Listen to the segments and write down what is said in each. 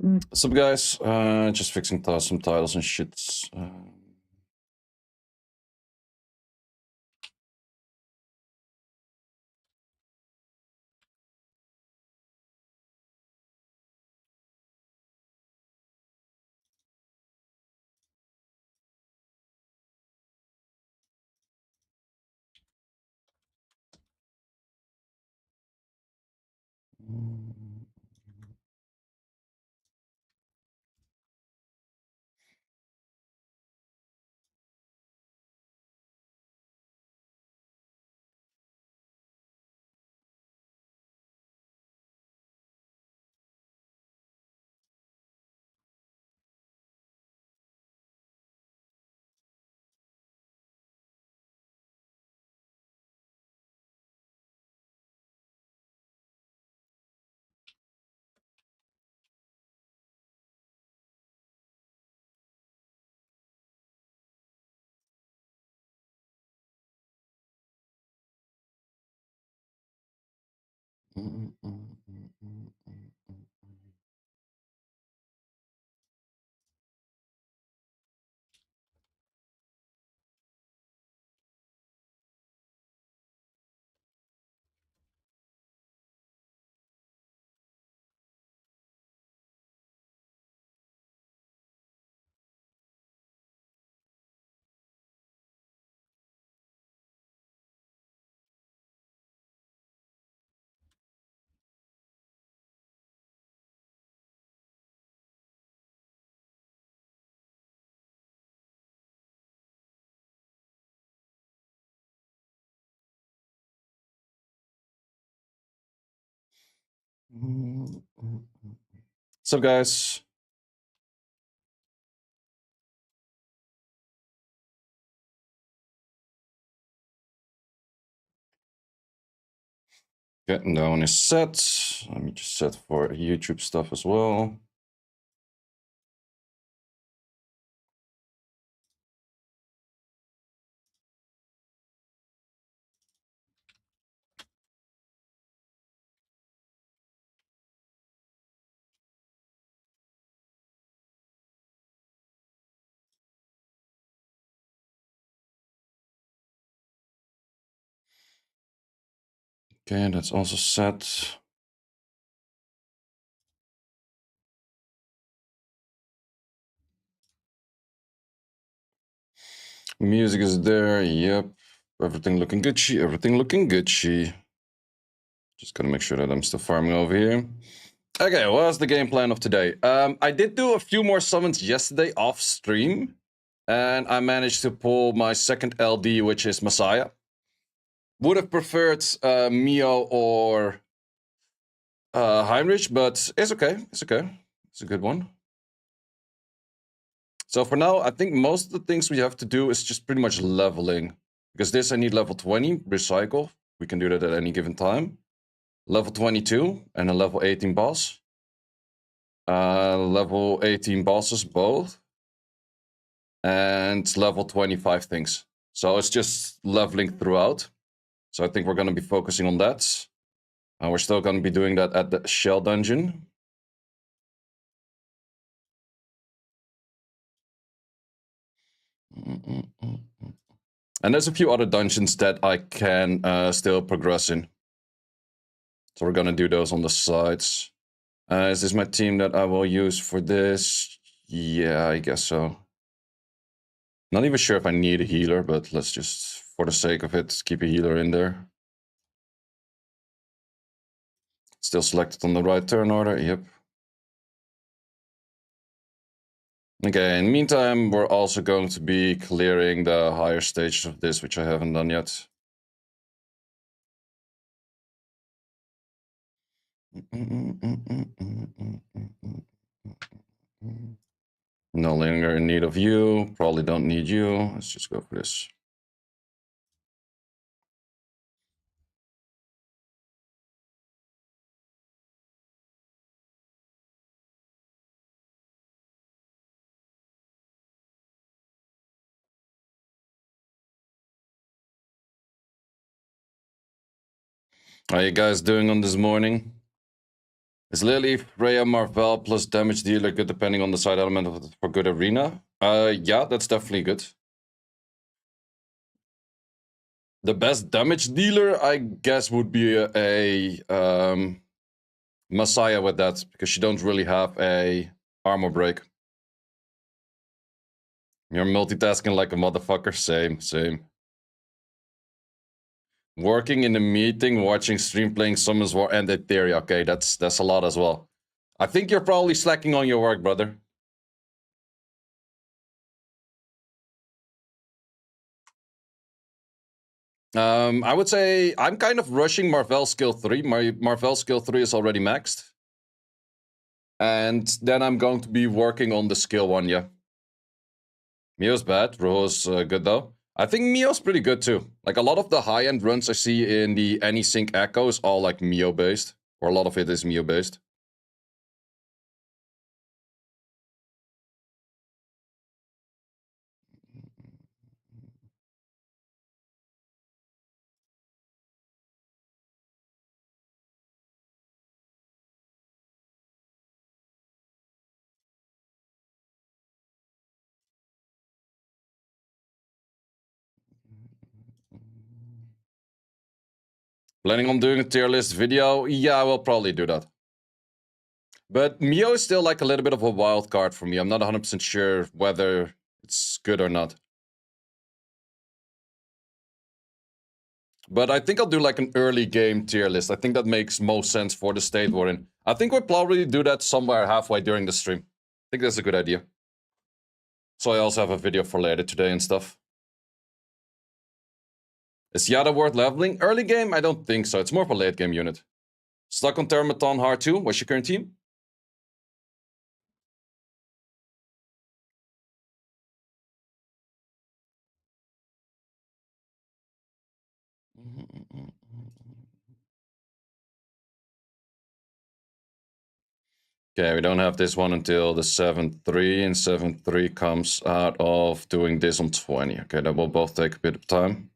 What's up, guys? Just fixing some titles and shit. What's up, guys? Getting down is set. Let me just set for YouTube stuff as well. Okay, that's also set. Music is there. Yep. Everything looking Gucci. Everything looking Gucci. Just gotta make sure that I'm still farming over here. Okay, what's the game plan of today? I did do a few more summons yesterday off stream, and I managed to pull my second LD, which is Messiah. Would have preferred Mio or Heinrich, but it's okay. It's okay. It's a good one. So for now, I think most of the things we have to do is just pretty much leveling. Because this I need level 20, recycle. We can do that at any given time. Level 22 and a level 18 boss. Level 18 bosses both. And level 25 things. So it's just leveling throughout. So I think we're going to be focusing on that. And we're still going to be doing that at the Shell Dungeon. And there's a few other dungeons that I can still progress in. So we're going to do those on the sides. Is this my team that I will use for this? Yeah, I guess so. Not even sure if I need a healer, but let's just, for the sake of it, keep a healer in there. Still selected on the right turn order, yep. Okay, in the meantime, we're also going to be clearing the higher stages of this, which I haven't done yet. No longer in need of you. Probably don't need you. Let's just go for this. How you guys doing on this morning? Is Lily, Freya, Marvel plus damage dealer good depending on the side element of it for good arena? Yeah, that's definitely good. The best damage dealer, I guess, would be a Messiah with that, because you don't really have a armor break. You're multitasking like a motherfucker. Same. Working in a meeting, watching stream, playing Summons War and Etheria. Okay, that's a lot as well. I think you're probably slacking on your work, brother. I would say I'm kind of rushing Marvel skill 3. My Marvel skill 3 is already maxed. And then I'm going to be working on the skill 1, yeah. Mio's bad. Rojo's good though. I think Mio's pretty good too. Like a lot of the high-end runs I see in the AnySync Echo is all like Mio based. Or a lot of it is Mio based. Planning on doing a tier list video? Yeah, I will probably do that. But Mio is still like a little bit of a wild card for me. I'm not 100% sure whether it's good or not. But I think I'll do like an early game tier list. I think that makes most sense for the state we're in. I think we'll probably do that somewhere halfway during the stream. I think that's a good idea. So I also have a video for later today and stuff. Is Yada worth leveling? Early game? I don't think so. It's more of a late game unit. Stuck on Thermaton hard 2. What's your current team? Okay, we don't have this one until the 7-3, and 7-3 comes out of doing this on 20. Okay, that will both take a bit of time.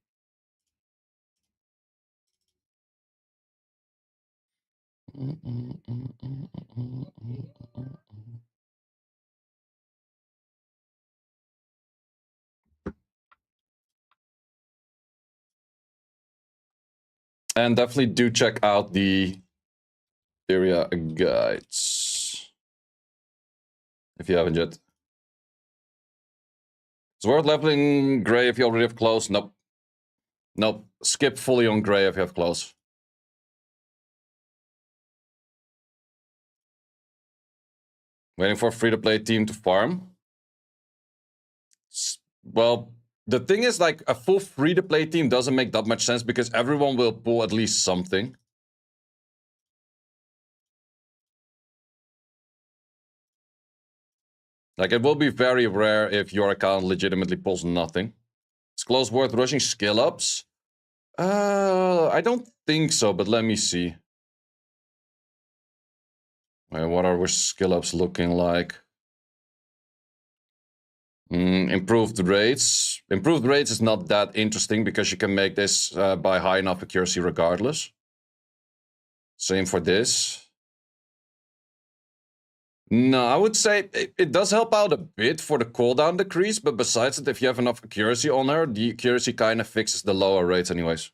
And definitely do check out the Etheria guides if you haven't yet. It's worth leveling Grey if you already have close. Nope. Skip fully on Grey if you have close. Waiting for a free-to-play team to farm. Well, the thing is, like, a full free-to-play team doesn't make that much sense because everyone will pull at least something. Like, it will be very rare if your account legitimately pulls nothing. Is close worth rushing skill-ups? I don't think so, but let me see. What are our skill-ups looking like? Improved rates. Improved rates is not that interesting because you can make this by high enough accuracy regardless. Same for this. No, I would say it does help out a bit for the cooldown decrease, but besides it, if you have enough accuracy on her, the accuracy kind of fixes the lower rates anyways.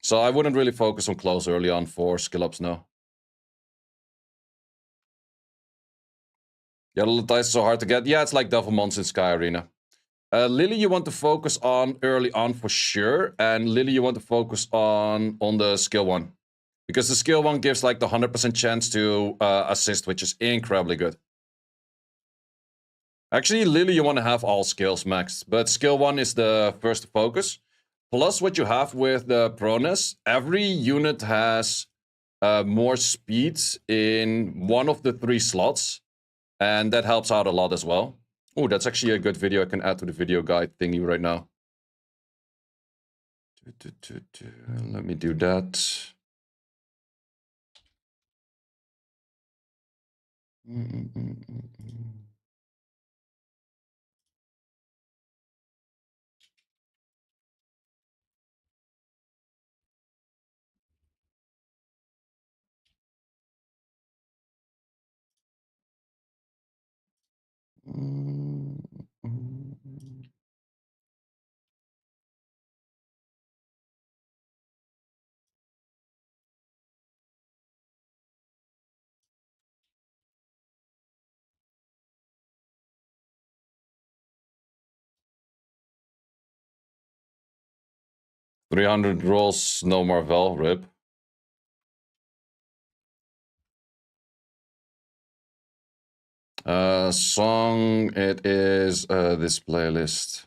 So I wouldn't really focus on close early on for skill-ups, no. Yellow dice is so hard to get. Yeah, it's like Devilmons in Sky Arena. Lily, you want to focus on early on for sure, and Lily, you want to focus on the skill 1. Because the skill 1 gives like the 100% chance to assist, which is incredibly good. Actually, Lily, you want to have all skills maxed, but skill 1 is the first to focus. Plus, what you have with the proness, every unit has more speed in one of the 3 slots, and that helps out a lot as well. Oh, that's actually a good video I can add to the video guide thingy right now. Let me do that. Mm, 300 rolls, no Marvel, rip. Song, it is this playlist.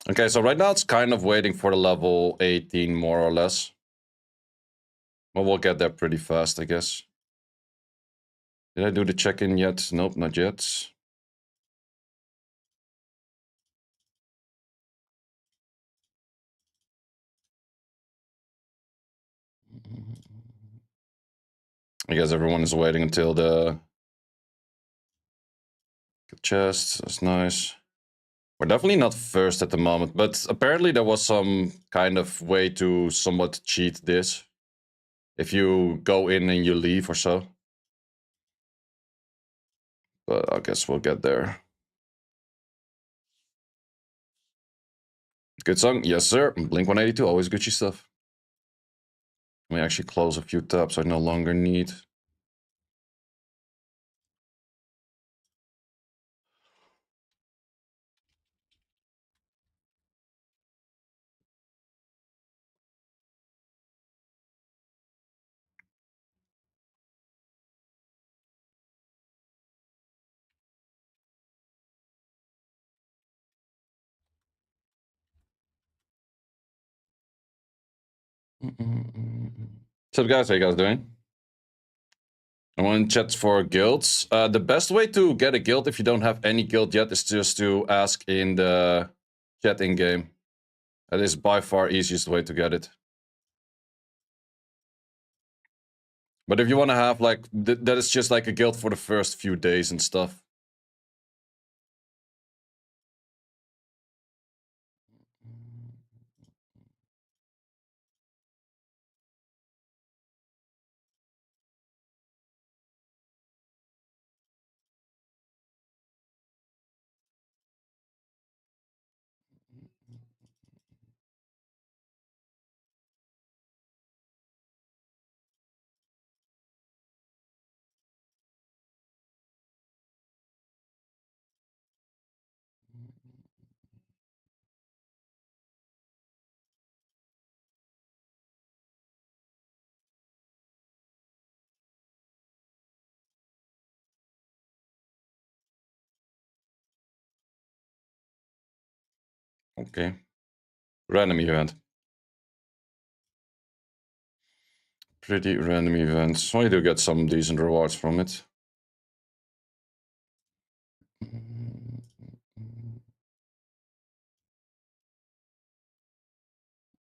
Okay, so right now it's kind of waiting for the level 18, more or less. Well, we'll get there pretty fast, I guess. Did I do the check-in yet? Nope, not yet. I guess everyone is waiting until the chest. That's nice. We're definitely not first at the moment, but apparently there was some kind of way to somewhat cheat this. If you go in and you leave or so. But I guess we'll get there. Good song? Yes, sir. Blink 182, always Gucci stuff. Let me actually close a few tabs I no longer need. So guys, how you guys doing? I want to chat for guilds. The best way to get a guild if you don't have any guild yet is just to ask in the chat in-game. That is by far easiest way to get it. But if you want to have like, that is just like a guild for the first few days and stuff. Okay. Random event. Pretty random event. So you do get some decent rewards from it.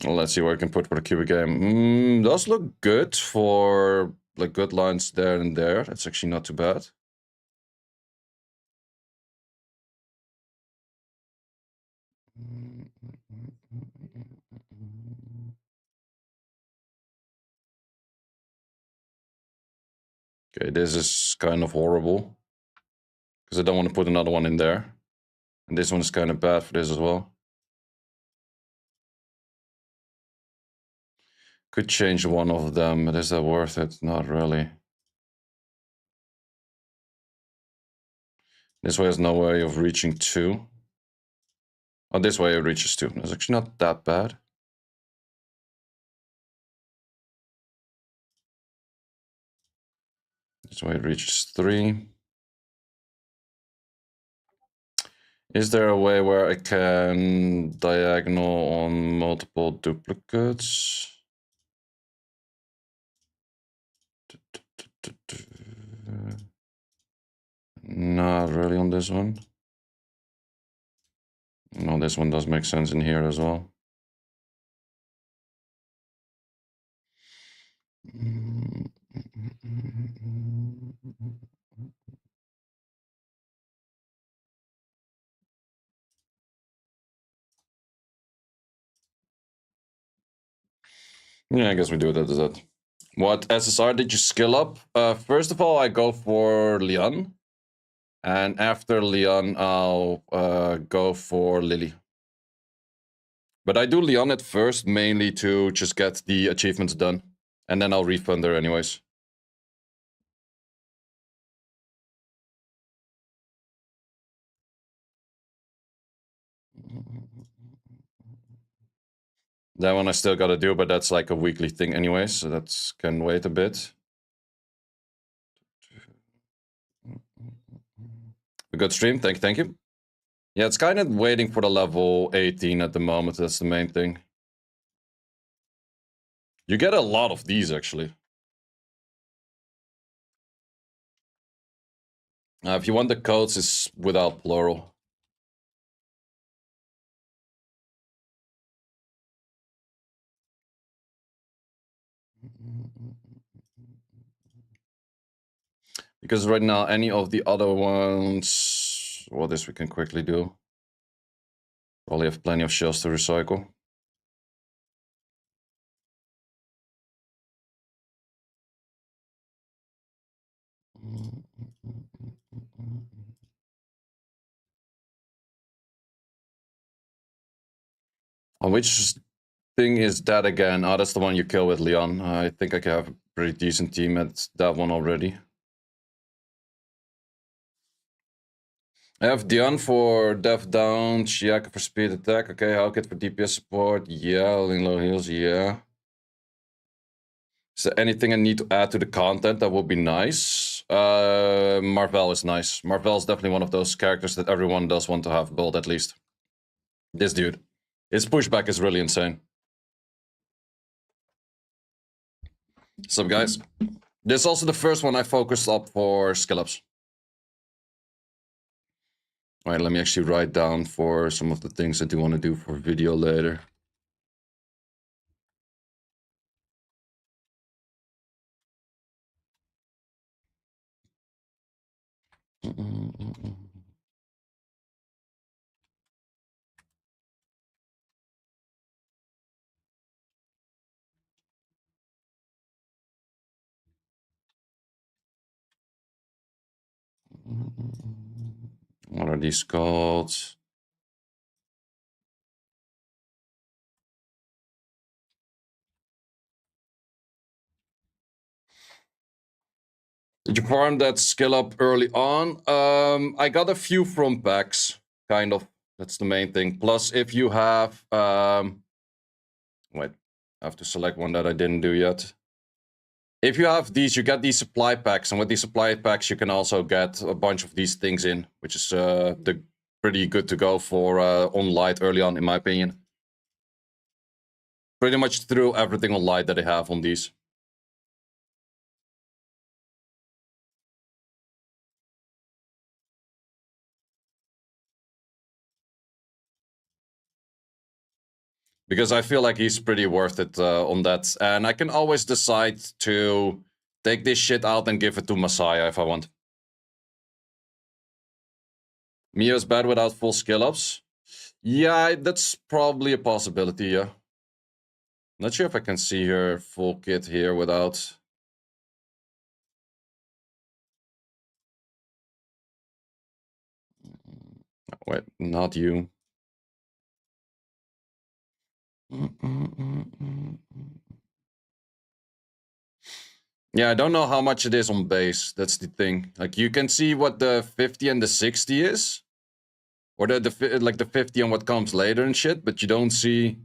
Well, let's see what I can put for the cubic game. Those look good for like good lines there and there. That's actually not too bad. Okay, this is kind of horrible. Because I don't want to put another one in there. And this one is kind of bad for this as well. Could change one of them, but is that worth it? Not really. This way has no way of reaching 2. Oh, this way it reaches 2. That's actually not that bad. This way it reaches 3. Is there a way where I can diagonal on multiple duplicates? Not really on this one. No, this one does make sense in here as well. Yeah, I guess we do it as that. What SSR did you skill up? First of all, I go for Leon. And after Leon, I'll go for Lily. But I do Leon at first, mainly to just get the achievements done. And then I'll refund her anyways. That one I still gotta do, but that's like a weekly thing anyway, so that can wait a bit. A good stream, thank you. Yeah, it's kind of waiting for the level 18 at the moment, that's the main thing. You get a lot of these, actually. If you want the codes, it's without plural. Because right now, any of the other ones... Well, this we can quickly do. Probably have plenty of shells to recycle. On which thing is that again? Oh, that's the one you kill with Leon. I think I can have a pretty decent team at that one already. I have Dion for Def Down, Chiaka for Speed Attack. Okay, Hellkit for DPS support. Yeah, Low Heals, yeah. Is there anything I need to add to the content that would be nice? Marvel is nice. Marvel is definitely one of those characters that everyone does want to have built at least. This dude. His pushback is really insane. What's up, guys? This is also the first one I focused up for Skillups. Alright, let me actually write down for some of the things I do want to do for video later. What are these called? Did you farm that skill up early on? I got a few from packs, kind of. That's the main thing. Plus, if you have... wait, I have to select one that I didn't do yet. If you have these, you get these supply packs. And with these supply packs, you can also get a bunch of these things in. Which is pretty good to go for on light early on, in my opinion. Pretty much through everything on light that I have on these. Because I feel like he's pretty worth it on that. And I can always decide to take this shit out and give it to Messiah if I want. Mio's bad without full skill ups. Yeah, that's probably a possibility, yeah. Not sure if I can see her full kit here without... Wait, not you. Yeah, I don't know how much it is on base. That's the thing. Like, you can see what the 50 and the 60 is. Or like the 50 and what comes later and shit, but you don't see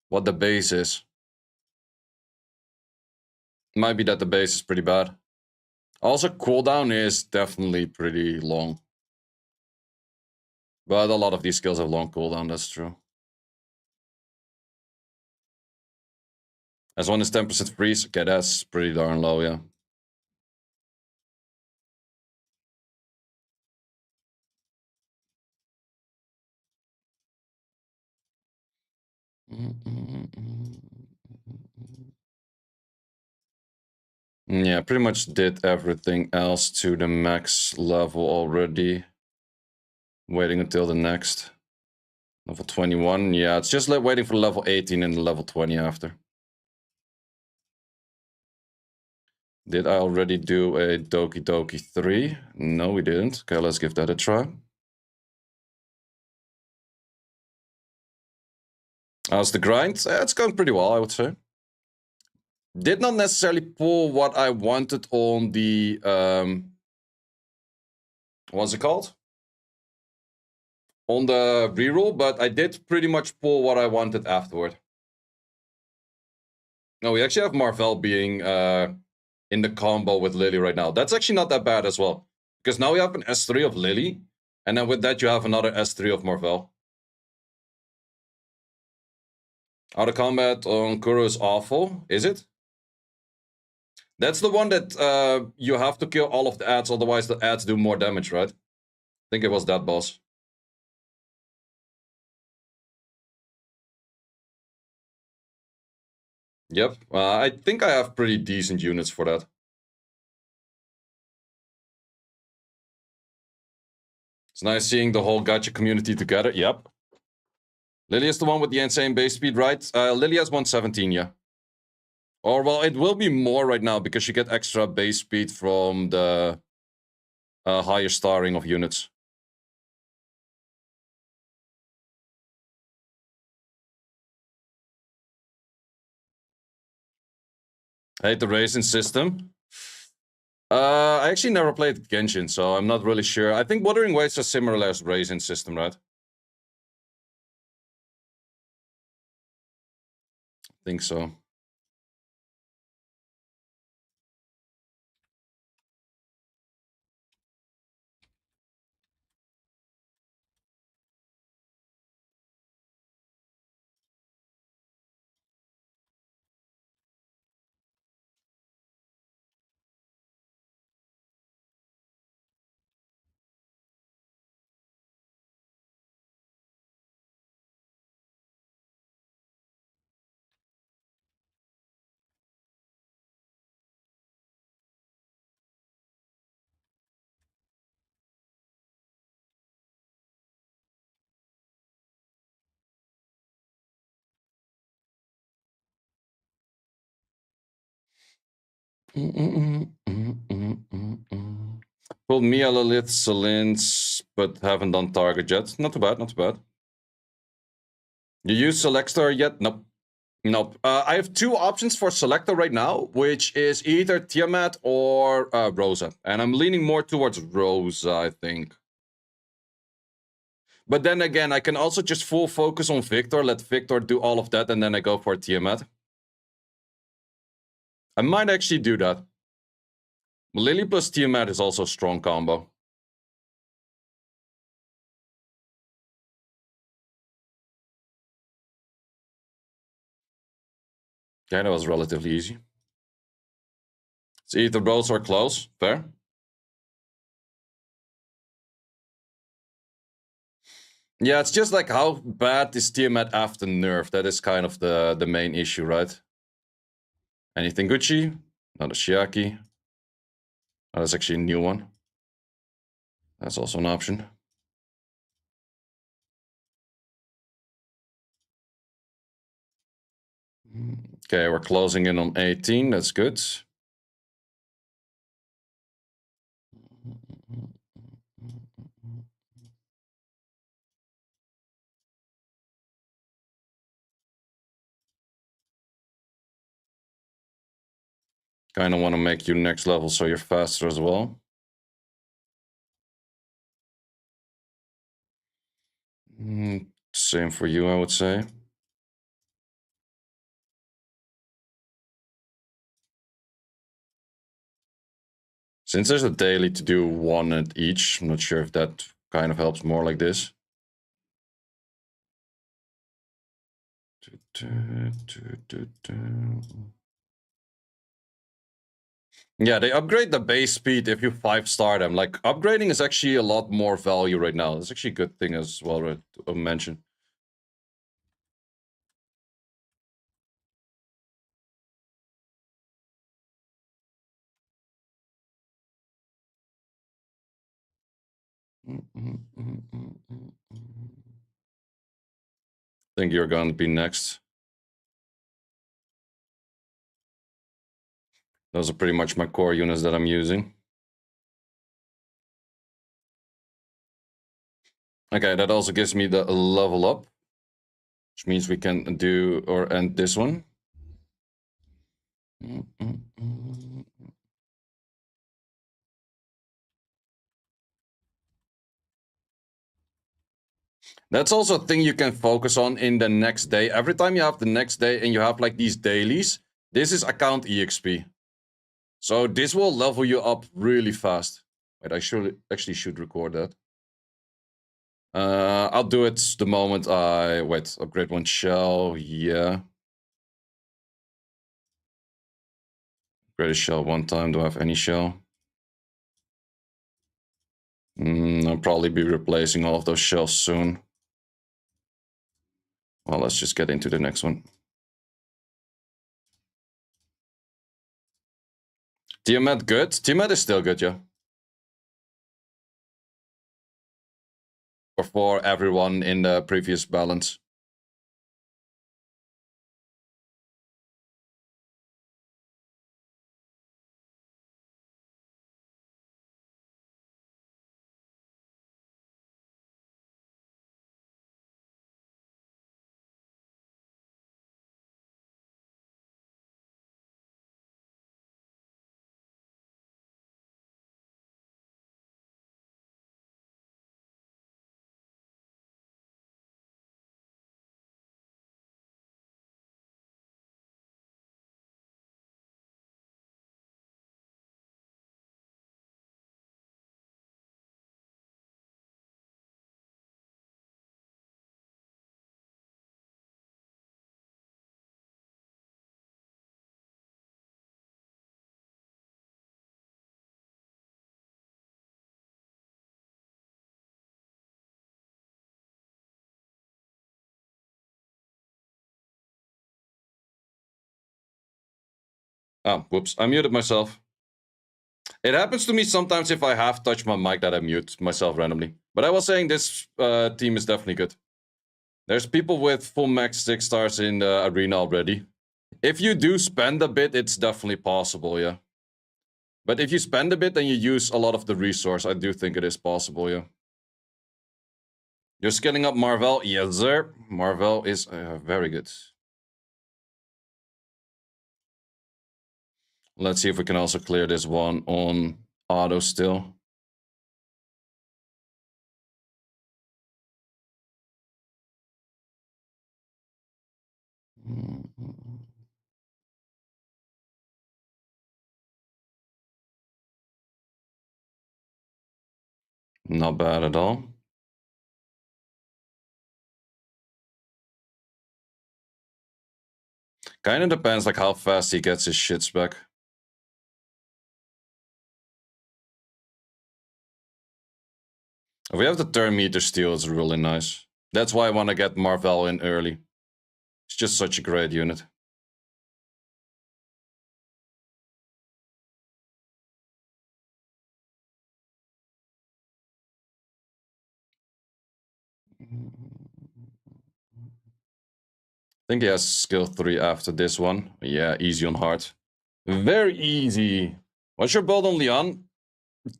what the base is. Might be that the base is pretty bad. Also, cooldown is definitely pretty long. But a lot of these skills have long cooldown, that's true. As one is 10% freeze, okay, that's pretty darn low, yeah. Yeah, pretty much did everything else to the max level already. Waiting until the next. Level 21, yeah, it's just waiting for level 18 and level 20 after. Did I already do a Doki Doki 3? No, we didn't. Okay, let's give that a try. How's the grind? It's going pretty well, I would say. Did not necessarily pull what I wanted on the... what's it called? On the reroll, but I did pretty much pull what I wanted afterward. No, we actually have Marvel being in the combo with Lily right now. That's actually not that bad as well. Because now we have an S3 of Lily, and then with that you have another S3 of Marvel. Auto combat on Kuro is awful, is it? That's the one that you have to kill all of the ads, otherwise the ads do more damage, right? I think it was that boss. Yep, I think I have pretty decent units for that. It's nice seeing the whole gacha community together. Yep. Lily is the one with the insane base speed, right? Lily has 117, yeah. Or, well, it will be more right now because you get extra base speed from the higher starring of units. Hate the raisin system. I actually never played Genshin, so I'm not really sure. I think Wuthering Waves are similar as raisin system, right? I think so. Pulled Mia, Lilith, Selins, but haven't done target yet. Not too bad, not too bad. You use Selector yet? Nope. Nope. I have two options for Selector right now, which is either Tiamat or Rosa. And I'm leaning more towards Rosa, I think. But then again, I can also just full focus on Victor, let Victor do all of that, and then I go for Tiamat. I might actually do that. Lily plus Tiamat is also a strong combo. Yeah, that was relatively easy. It's either both or close. Fair. Yeah, it's just like how bad is Tiamat after nerf? That is kind of the main issue, right? Anything Gucci? Not a Shiaki. Oh, that's actually a new one. That's also an option. Okay, we're closing in on 18. That's good. Kind of want to make you next level so you're faster as well. Same for you, I would say. Since there's a daily to do one at each, I'm not sure if that kind of helps more like this. Yeah, they upgrade the base speed if you 5-star them. Like, upgrading is actually a lot more value right now. It's actually a good thing as well to mention. Think you're going to be next. Those are pretty much my core units that I'm using. Okay, that also gives me the level up, which means we can do or end this one. That's also a thing you can focus on in the next day. Every time you have the next day and you have like these dailies, this is account EXP. So this will level you up really fast. Wait, I should record that. I'll do it the moment I upgrade one shell. Yeah. Upgrade a shell one time. Do I have any shell? I'll probably be replacing all of those shells soon. Well, let's just get into the next one. Tiamat good? Tiamat is still good, yeah. Or for everyone in the previous balance. Oh, whoops. I muted myself. It happens to me sometimes if I have touched my mic that I mute myself randomly. But I was saying this team is definitely good. There's people with full max 6 stars in the arena already. If you do spend a bit, it's definitely possible, yeah. But if you spend a bit and you use a lot of the resource, I do think it is possible, yeah. You're scaling up Marvel? Yes, sir. Marvel is very good. Let's see if we can also clear this one on auto still. Not bad at all. Kind of depends like how fast he gets his shits back. If we have the Thermaton steel, it's really nice. That's why I want to get Marvel in early. It's just such a great unit. I think he has skill 3 after this one. Yeah, easy on hard. Very easy. What's your build on Leon?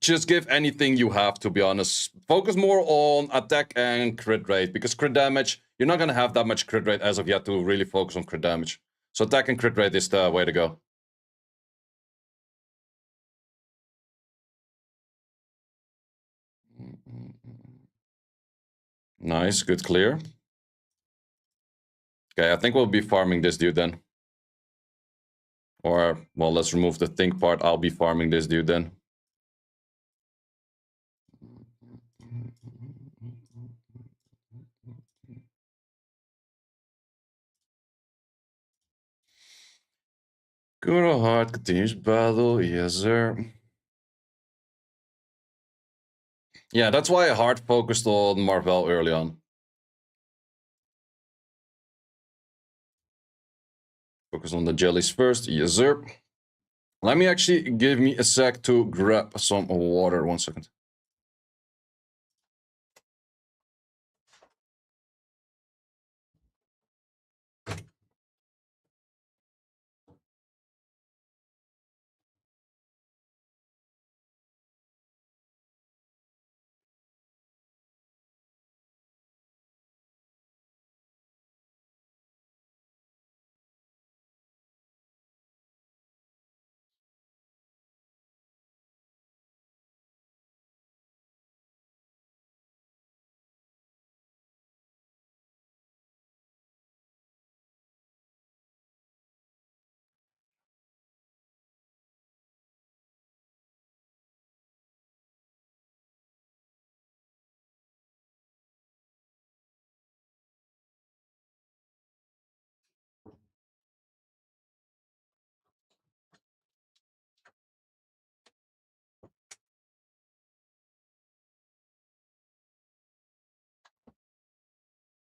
Just give anything you have, to be honest. Focus more on attack and crit rate, because crit damage, you're not going to have that much crit rate as of yet to really focus on crit damage. So attack and crit rate is the way to go. Nice, good clear. Okay, I think we'll be farming this dude then. Or, well, let's remove the think part. I'll be farming this dude then. Good or hard, continues battle, yes sir. Yeah, that's why I hard focused on Marvel early on. Focus on the jellies first, yes sir. Let me actually give me a sec to grab some water, 1 second.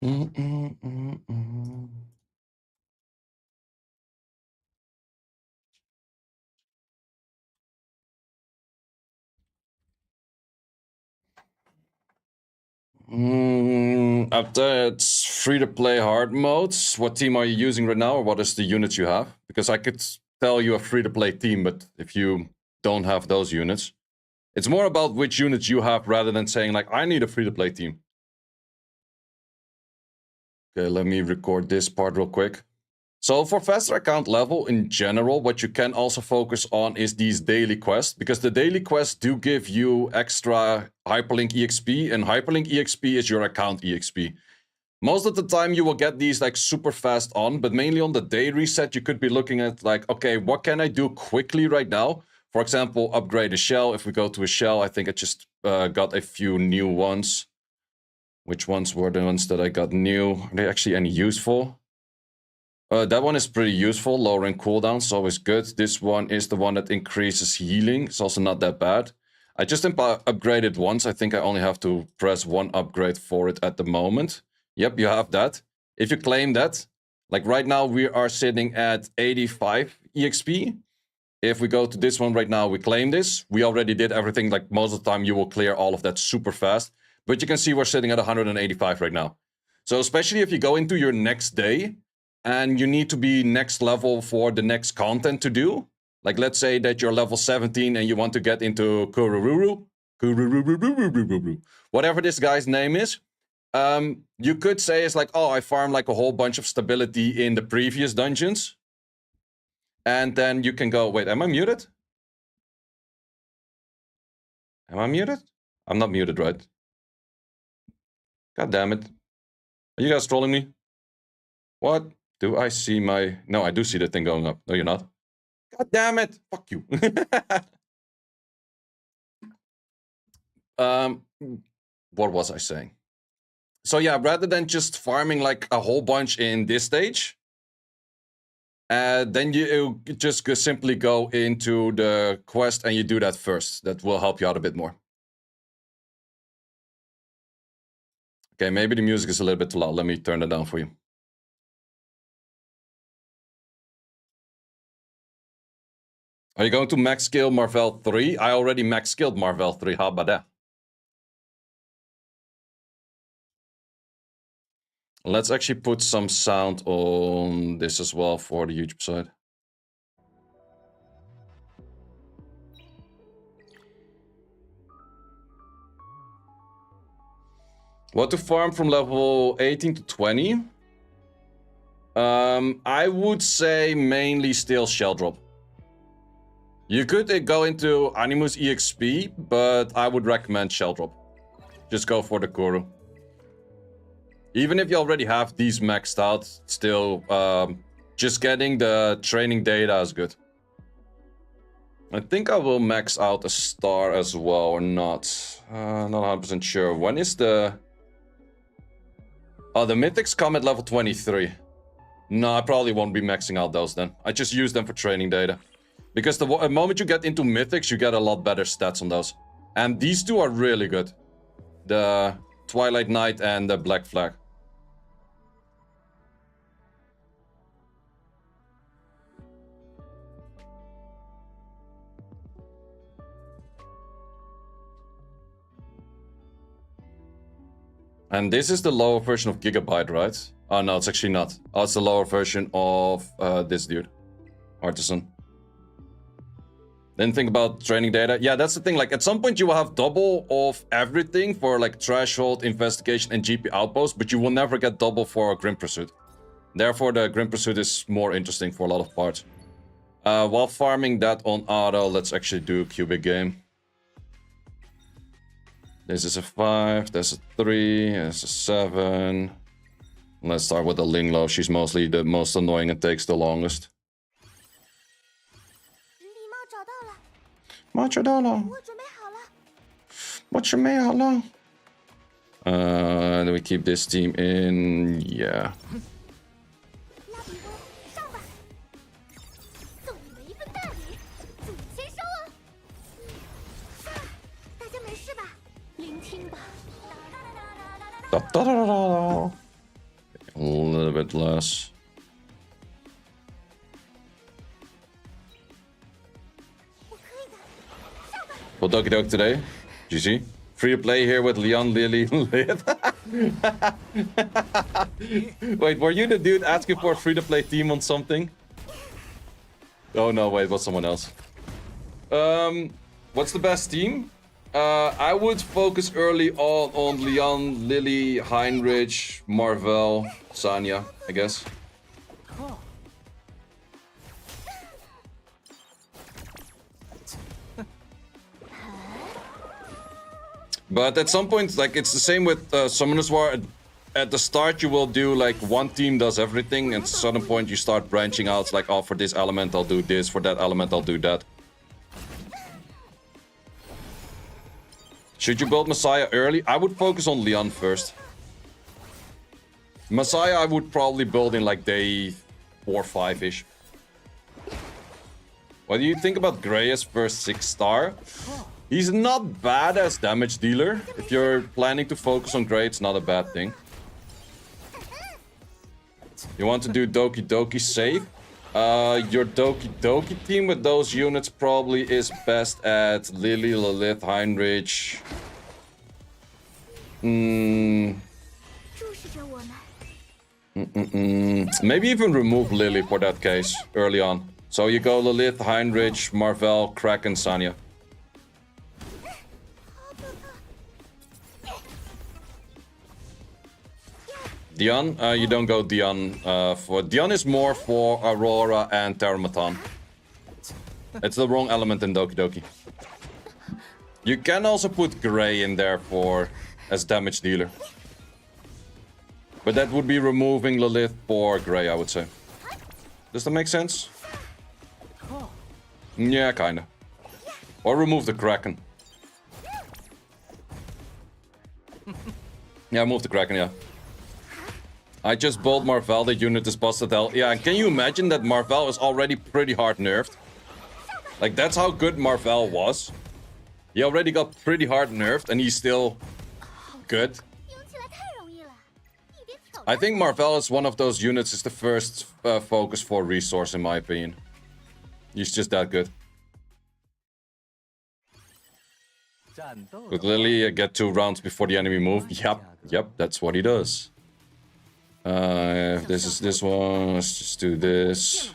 Up there, it's free-to-play hard modes. What team are you using right now, or what is the units you have? Because I could tell you a free-to-play team, but if you don't have those units, it's more about which units you have rather than saying, like, I need a free-to-play team. Okay, let me record this part real quick. So for faster account level in general, what you can also focus on is these daily quests, because the daily quests do give you extra hyperlink EXP, and hyperlink EXP is your account EXP. Most of the time you will get these like super fast on, but mainly on the day reset you could be looking at like, okay, what can I do quickly right now? For example, upgrade a shell. If we go to a shell, I think I just got a few new ones. Which ones were the ones that I got new? Are they actually any useful? That one is pretty useful. Lowering cooldowns is always good. This one is the one that increases healing. It's also not that bad. I just upgraded once. I think I only have to press one upgrade for it at the moment. Yep, you have that. If you claim that, like right now we are sitting at 85 EXP. If we go to this one right now, we claim this. We already did everything. Like most of the time you will clear all of that super fast. But you can see we're sitting at 185 right now. So especially if you go into your next day and you need to be next level for the next content to do. Like let's say that you're level 17 and you want to get into Kurururu, whatever this guy's name is. You could say it's like, oh, I farmed like a whole bunch of stability in the previous dungeons. And then you can go, wait, am I muted? Am I muted? I'm not muted, right? God damn it. Are you guys trolling me? What? Do I see my... No, I do see the thing going up. No, you're not. God damn it. Fuck you. What was I saying? So yeah, rather than just farming like a whole bunch in this stage, then you just simply go into the quest and you do that first. That will help you out a bit more. Okay, maybe the music is a little bit too loud. Let me turn it down for you. Are you going to max skill Marvel 3? I already max skilled Marvel 3. How about that? Let's actually put some sound on this as well for the YouTube side. What to farm from level 18 to 20? I would say mainly still shell drop. You could go into Animus EXP, but I would recommend shell drop. Just go for the Kuru. Even if you already have these maxed out, still just getting the training data is good. I think I will max out a star as well or not. Not 100% sure. When is the... Oh, the mythics come at level 23. No, I probably won't be maxing out those then. I just use them for training data. Because the moment you get into mythics, you get a lot better stats on those. And these two are really good. The Twilight Knight and the Black Flag. And this is the lower version of Gigabyte, right? Oh, no, it's actually not. Oh, it's the lower version of this dude. Artisan. Didn't think about training data. Yeah, that's the thing. Like, at some point, you will have double of everything for, like, Threshold, Investigation, and GP Outpost, but you will never get double for Grim Pursuit. Therefore, the Grim Pursuit is more interesting for a lot of parts. While farming that on auto, let's actually do Cubic Game. This is a 5, there's a 3, there's a 7. Let's start with the Linglo. She's mostly the most annoying and takes the longest. Do we keep this team in? Yeah. Da, da, da, da, da. A little bit less. Well, Doki Doki today. GG. Free to play here with Leon, Lily, Lith. Wait, were you the dude asking for a free to play team on something? Oh no, wait, what's someone else? What's the best team? I would focus early on Leon, Lily, Heinrich, Marvel, Sanya, I guess. But at some point, like, it's the same with Summoners War. At the start, you will do, like, one team does everything, and at a certain point, you start branching out. It's like, oh, for this element, I'll do this. For that element, I'll do that. Should you build Messiah early? I would focus on Leon first. Messiah, I would probably build in, like, day 4 or 5-ish. What do you think about Grey's first 6-star? He's not bad as damage dealer. If you're planning to focus on Grey, it's not a bad thing. You want to do Doki Doki safe? Your Doki Doki team with those units probably is best at Lily, Lilith, Heinrich. Maybe even remove Lily for that case early on. So you go Lilith, Heinrich, Marvel, Kraken, Sanya. Dion, you don't go Dion for... Dion is more for Aurora and Thermaton. It's the wrong element in Doki Doki. You can also put Grey in there for... as damage dealer. But that would be removing Lilith for Grey, I would say. Does that make sense? Yeah, kinda. Or remove the Kraken. Yeah, move the Kraken, yeah. I just bought Marvel, the unit is busted hell. Yeah, and can you imagine that Marvel is already pretty hard nerfed? Like, that's how good Marvel was. He already got pretty hard nerfed, and he's still good. I think Marvel is one of those units, is the first focus for resource, in my opinion. He's just that good. Could Lily get 2 rounds before the enemy move? Yep, that's what he does. If this is this one, let's just do this.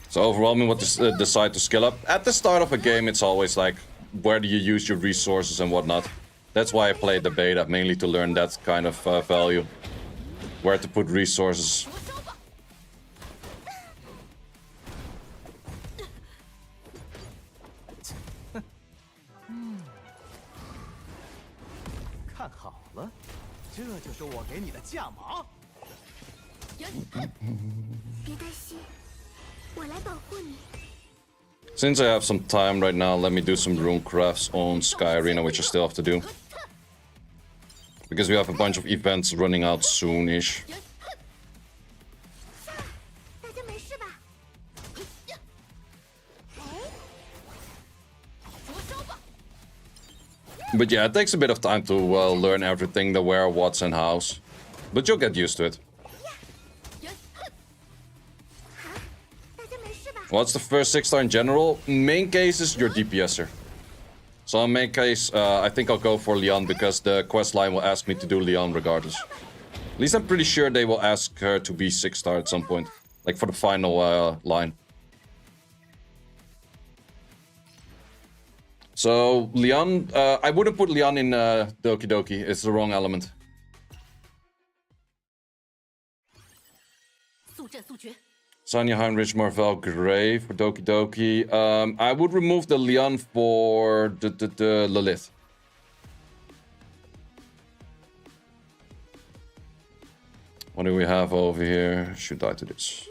So overwhelming what to decide to skill up. At the start of a game, it's always like, where do you use your resources and whatnot. That's why I played the beta, mainly to learn that kind of value. Where to put resources. Since I have some time right now, let me do some rune crafts on Sky Arena, which I still have to do. Because we have a bunch of events running out soon-ish. But yeah, it takes a bit of time to learn everything, the where, what's, and hows. But you'll get used to it. What's the first 6-star in general? Main case is your DPSer. So in main case, I think I'll go for Leon because the quest line will ask me to do Leon regardless. At least I'm pretty sure they will ask her to be 6-star at some point. Like for the final line. So Leon, I wouldn't put Leon in Doki Doki. It's the wrong element. Sanya, Heinrich, Marvel, Grey for Doki Doki. I would remove the Leon for the Lilith. What do we have over here? Should die to this.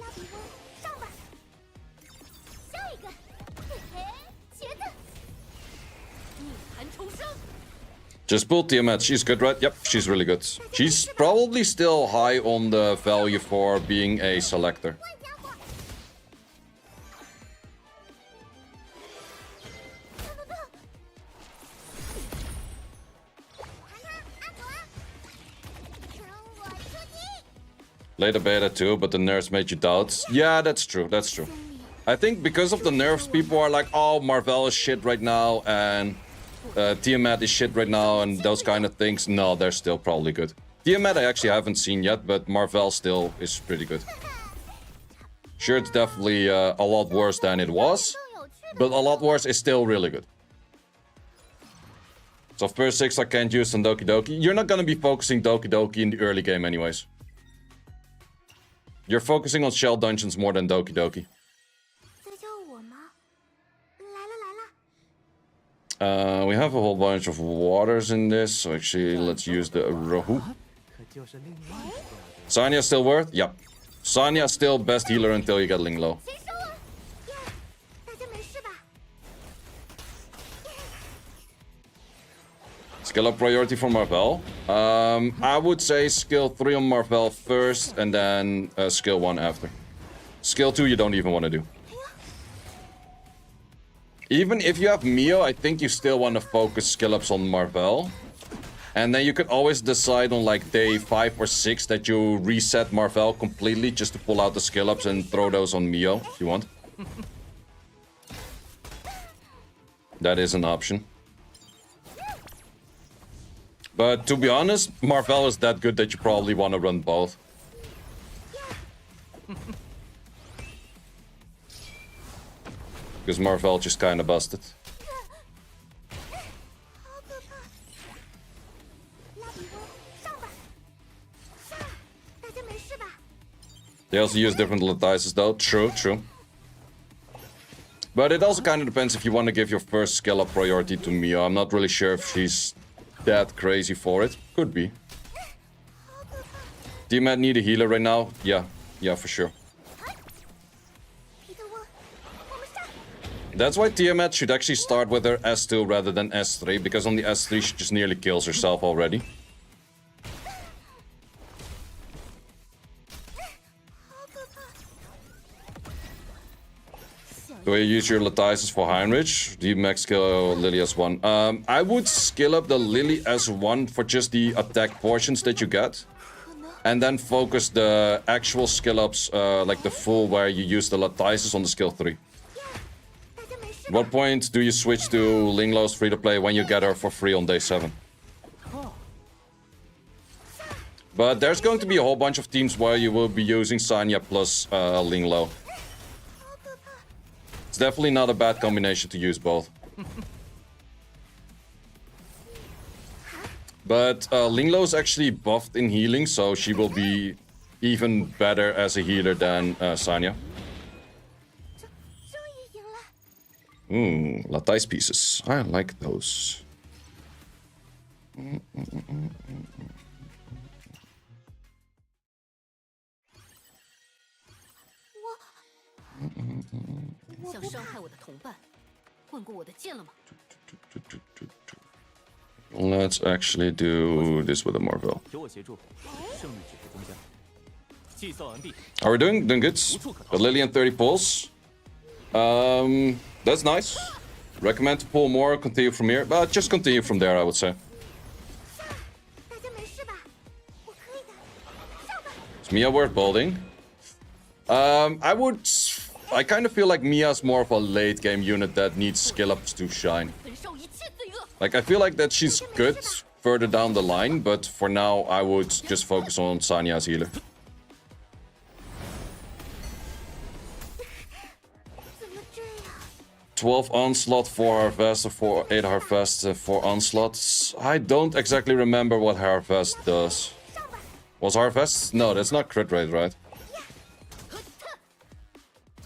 Just pull Tiamat. She's good, right? Yep, she's really good. She's probably still high on the value for being a selector. Later beta too, but the nerfs made you doubt. Yeah, that's true. That's true. I think because of the nerfs, people are like, oh, Marvel is shit right now, and Tiamat is shit right now, and those kind of things. No, they're still probably good. Tiamat I actually haven't seen yet, but Marvel still is pretty good. Sure, it's definitely a lot worse than it was, but a lot worse is still really good. So first 6 I can't use on Doki Doki. You're not gonna be focusing Doki Doki in the early game anyways. You're focusing on shell dungeons more than Doki Doki. We have a whole bunch of waters in this, so actually let's use the Rohu. Sanya still worth? Yep. Sanya still best healer until you get Linglo. Skill up priority for Marvel. I would say skill 3 on Marvel first, and then skill 1 after. Skill 2 you don't even want to do. Even if you have Mio, I think you still want to focus skill ups on Marvel. And then you could always decide on like day 5 or 6 that you reset Marvel completely just to pull out the skill ups and throw those on Mio if you want. That is an option. But to be honest, Marvel is that good that you probably want to run both. Because Marvel just kind of busted. They also use different lattices though. True, true. But it also kind of depends if you want to give your first skill up priority to Mio. I'm not really sure if she's that crazy for it. Could be. Do you need a healer right now? Yeah. Yeah, for sure. That's why Tiamat should actually start with her S2 rather than S3, because on the S3 she just nearly kills herself already. Do you use your lattices for Heinrich? Do you max skill Lily S1? I would skill up the Lily S1 for just the attack portions that you get. And then focus the actual skill ups, like the full where you use the lattices on the skill 3. What point do you switch to Linglo's free-to-play when you get her for free on day 7? But there's going to be a whole bunch of teams where you will be using Sanya plus Linglo. It's definitely not a bad combination to use both. But Linglo is actually buffed in healing, so she will be even better as a healer than Sanya. Lattice pieces. I like those. Let's actually do this with a Marvel. Are we doing good? Got Lillian 30 pulls. That's nice. Recommend to pull more, continue from here. But just continue from there, I would say. Is Mia worth building? I kind of feel like Mia's more of a late game unit that needs skill ups to shine. Like, I feel like that she's good further down the line, but for now, I would just focus on Sanya's healer. 12 onslaught, 4 harvest, or 8 harvest, 4 onslaughts. I don't exactly remember what harvest does. Was harvest? No, that's not crit rate, right?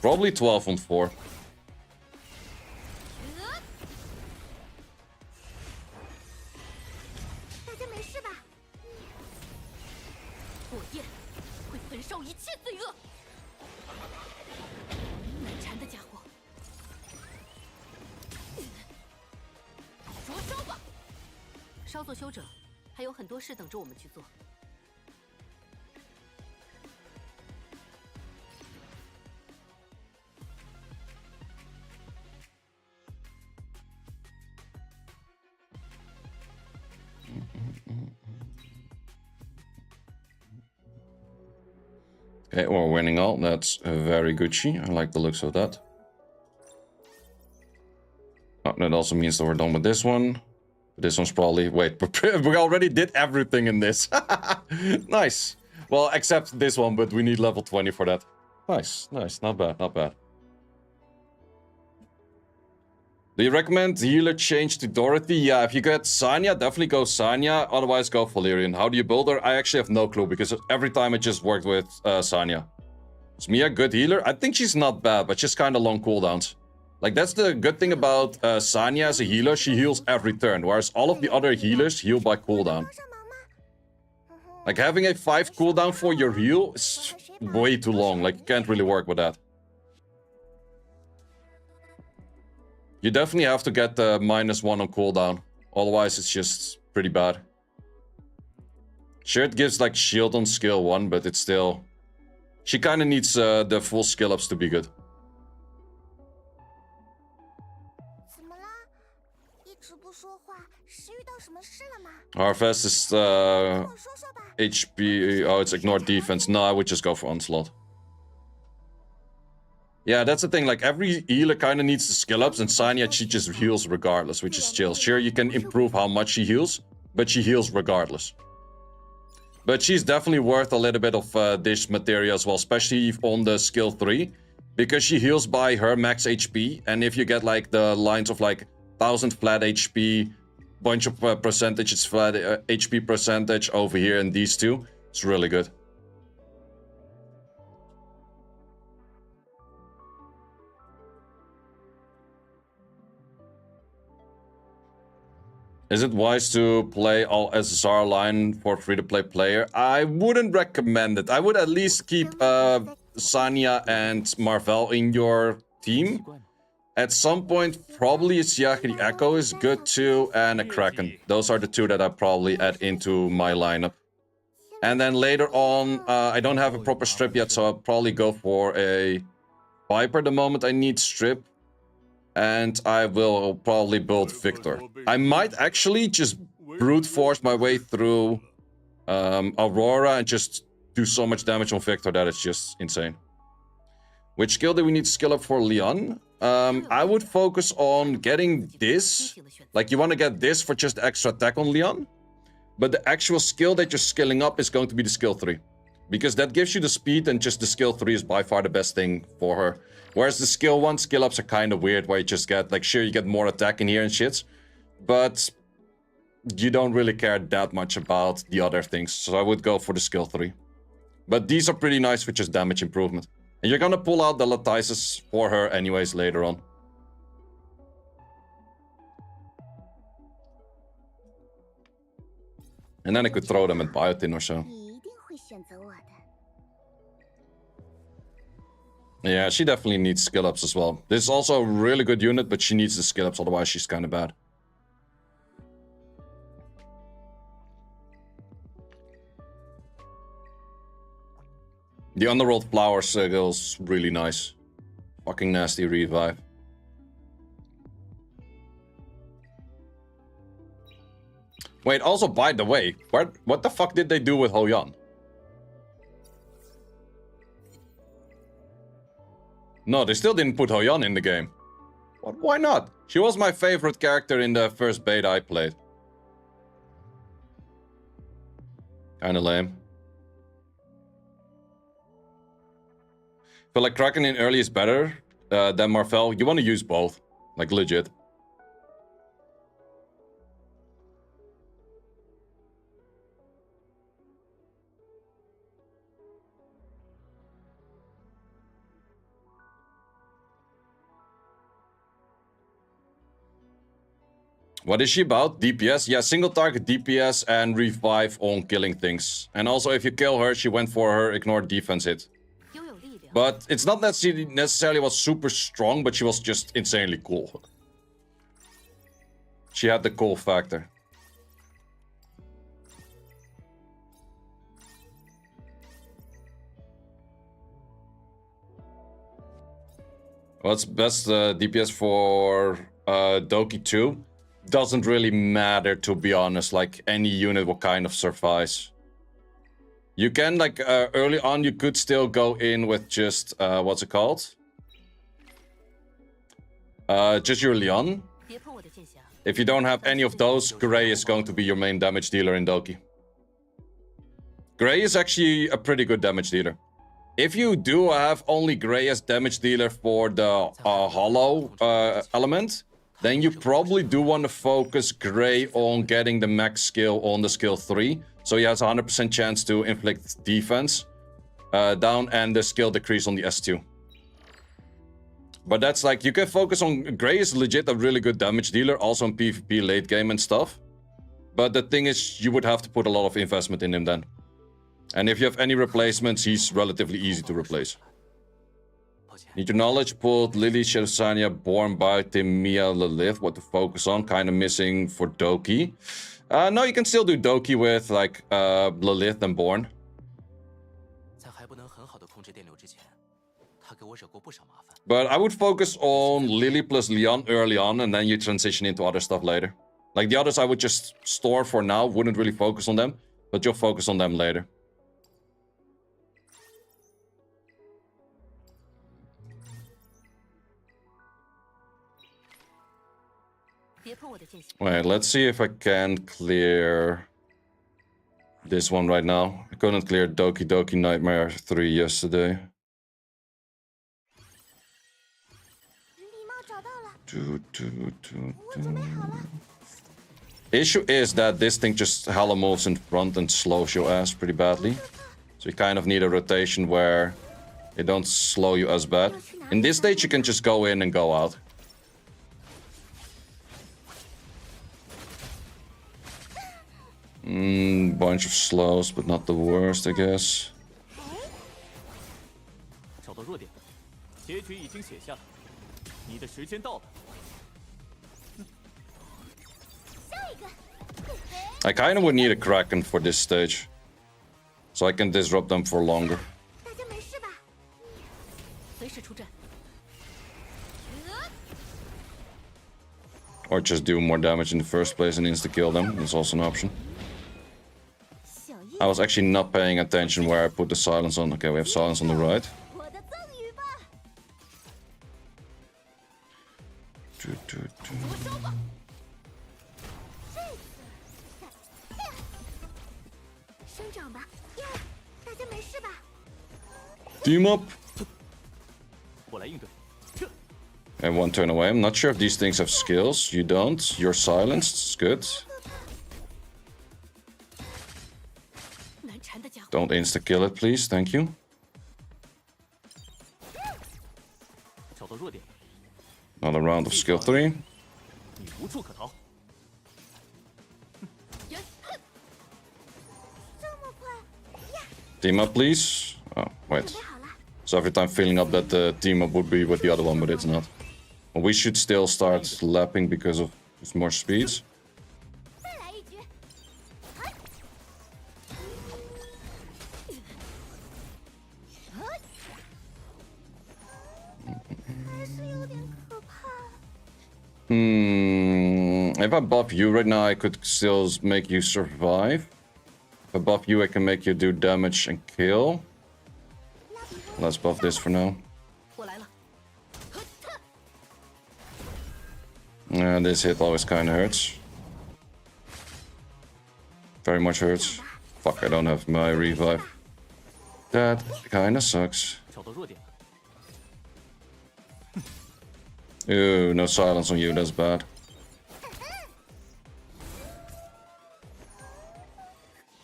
Probably 12 on 4. Okay, we're winning all. That's very Gucci. I like the looks of that. Oh, that also means that we're done with this one. This one's probably... Wait, we already did everything in this. Nice. Well, except this one, but we need level 20 for that. Nice, nice. Not bad, not bad. Do you recommend healer change to Dorothy? Yeah, if you get Sanya, definitely go Sanya. Otherwise, go Valerian. How do you build her? I actually have no clue, because every time I just worked with Sanya. Is Mia a good healer? I think she's not bad, but just kind of long cooldowns. Like, that's the good thing about Sanya as a healer. She heals every turn, whereas all of the other healers heal by cooldown. Like, having a 5 cooldown for your heal is way too long. Like, you can't really work with that. You definitely have to get the -1 on cooldown. Otherwise, it's just pretty bad. Sure, it gives, like, shield on skill 1, but it's still... She kind of needs the full skill ups to be good. Harvest is HP. Oh, it's ignore defense. No, I would just go for onslaught. Yeah, that's the thing. Like, every healer kind of needs the skill ups, and Sanya, she just heals regardless, which is chill. Sure, you can improve how much she heals, but she heals regardless. But she's definitely worth a little bit of this materia as well, especially on the skill 3, because she heals by her max HP, and if you get like the lines of like 1000 flat HP, bunch of percentages flat HP percentage over here in these two, it's really good. Is it wise to play all SSR line for free-to-play player? I wouldn't recommend it. I would at least keep Sanya and Marvel in your team. At some point, probably a Siaki the Echo is good too, and a Kraken. Those are the two that I probably add into my lineup. And then later on, I don't have a proper strip yet, so I'll probably go for a Viper the moment I need strip. And I will probably build Victor. I might actually just brute force my way through Aurora and just do so much damage on Victor that it's just insane. Which skill do we need to skill up for Leon? I would focus on getting this. Like, you want to get this for just extra attack on Leon. But the actual skill that you're skilling up is going to be the skill 3. Because that gives you the speed, and just the skill 3 is by far the best thing for her. Whereas the skill 1 skill ups are kind of weird, where you just get, like, sure, you get more attack in here and shit. But you don't really care that much about the other things. So I would go for the skill 3. But these are pretty nice for just damage improvement. And you're gonna pull out the Latices for her anyways later on. And then I could throw them at Biotin or so. Yeah, she definitely needs skill ups as well. This is also a really good unit, but she needs the skill ups, otherwise she's kind of bad. The Underworld Flower Sigil's really nice. Fucking nasty revive. Wait, also, by the way, what the fuck did they do with Ho-Yan? No, they still didn't put Ho-Yan in the game. What? Why not? She was my favorite character in the first beta I played. Kinda lame. Feel like Kraken in early is better than Marvel. You want to use both. Like, legit. What is she about? DPS? Yeah, single target DPS and revive on killing things. And also, if you kill her, she went for her ignore defense hit. But it's not necessarily was super strong, but she was just insanely cool. She had the cool factor. What's best DPS for Doki 2? Doesn't really matter, to be honest. Like, any unit will kind of suffice. You can, like, early on, you could still go in with just, what's it called? Just your Leon. If you don't have any of those, Gray is going to be your main damage dealer in Doki. Gray is actually a pretty good damage dealer. If you do have only Gray as damage dealer for the hollow element, then you probably do want to focus Gray on getting the max skill on the skill 3. So he has a 100% chance to inflict defense down and the skill decrease on the S2. But that's like, you can focus on... Gray is legit a really good damage dealer, also in PvP late game and stuff. But the thing is, you would have to put a lot of investment in him then. And if you have any replacements, he's relatively easy to replace. Need your knowledge, pulled Lily, Shadowsania, Born by Timia, Lilith. What to focus on, kind of missing for Doki. No, you can still do Doki with, like, Lilith and Born. But I would focus on Lily plus Leon early on, and then you transition into other stuff later. Like, the others I would just store for now, wouldn't really focus on them, but you'll focus on them later. Wait, let's see if I can clear this one right now. I couldn't clear Doki Doki Nightmare 3 yesterday. Issue is that this thing just hella moves in front and slows your ass pretty badly. So you kind of need a rotation where it don't slow you as bad. In this stage you can just go in and go out. Bunch of slows, but not the worst, I guess. I kind of would need a Kraken for this stage, so I can disrupt them for longer. Or just do more damage in the first place and insta-kill them. That's also an option. I was actually not paying attention where I put the silence on. Okay, we have silence on the right. Team up! And one turn away. I'm not sure if these things have skills. You don't. You're silenced. It's good. Don't insta-kill it, please. Thank you. Another round of skill 3. Team up, please. Oh, wait. So every time filling up that team up would be with the other one, but it's not. Well, we should still start lapping because of more speeds. If I buff you right now, I could still make you survive. If I buff you, I can make you do damage and kill. Let's buff this for now. This hit always kind of hurts. Very much hurts. Fuck, I don't have my revive. That kind of sucks. Ooh, no silence on you, that's bad.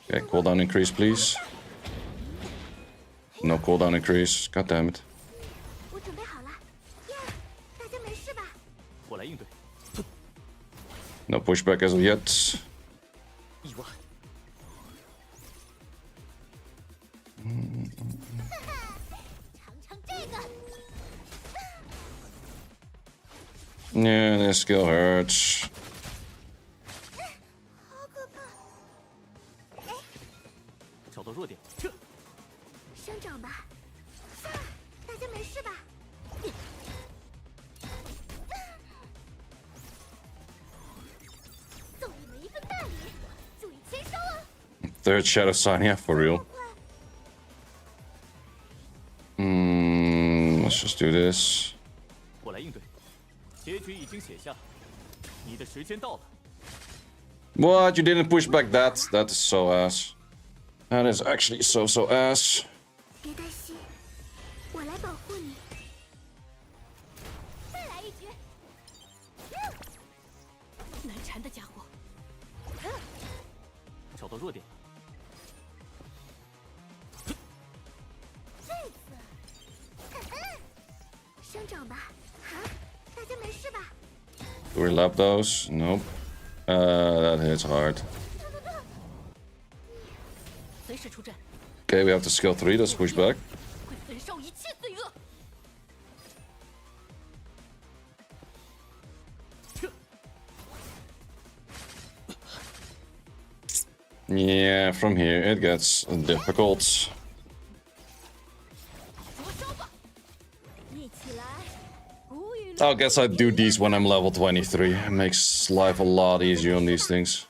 Okay, cooldown increase, please. No cooldown increase, god damn it. No pushback as of yet. Yeah, this skill hurts. Third Shadowsania, for real. Just do this. 我来应对，结局已经写下，你的时间到了。 What? You didn't push back that? That is so ass. That is actually so ass. 别担心，我来保护你。再来一局。难缠的家伙。找到弱点了。这次，生长吧，啊，大家没事吧？ Do we lap those? Nope. That hits hard. 随时出阵。 Okay, we have to skill 3. Let's push back. 会焚烧一切罪恶。 Yeah, from here it gets difficult. 灼烧吧！一起来，无与 I guess I do these when I'm level 23. It makes life a lot easier on these things.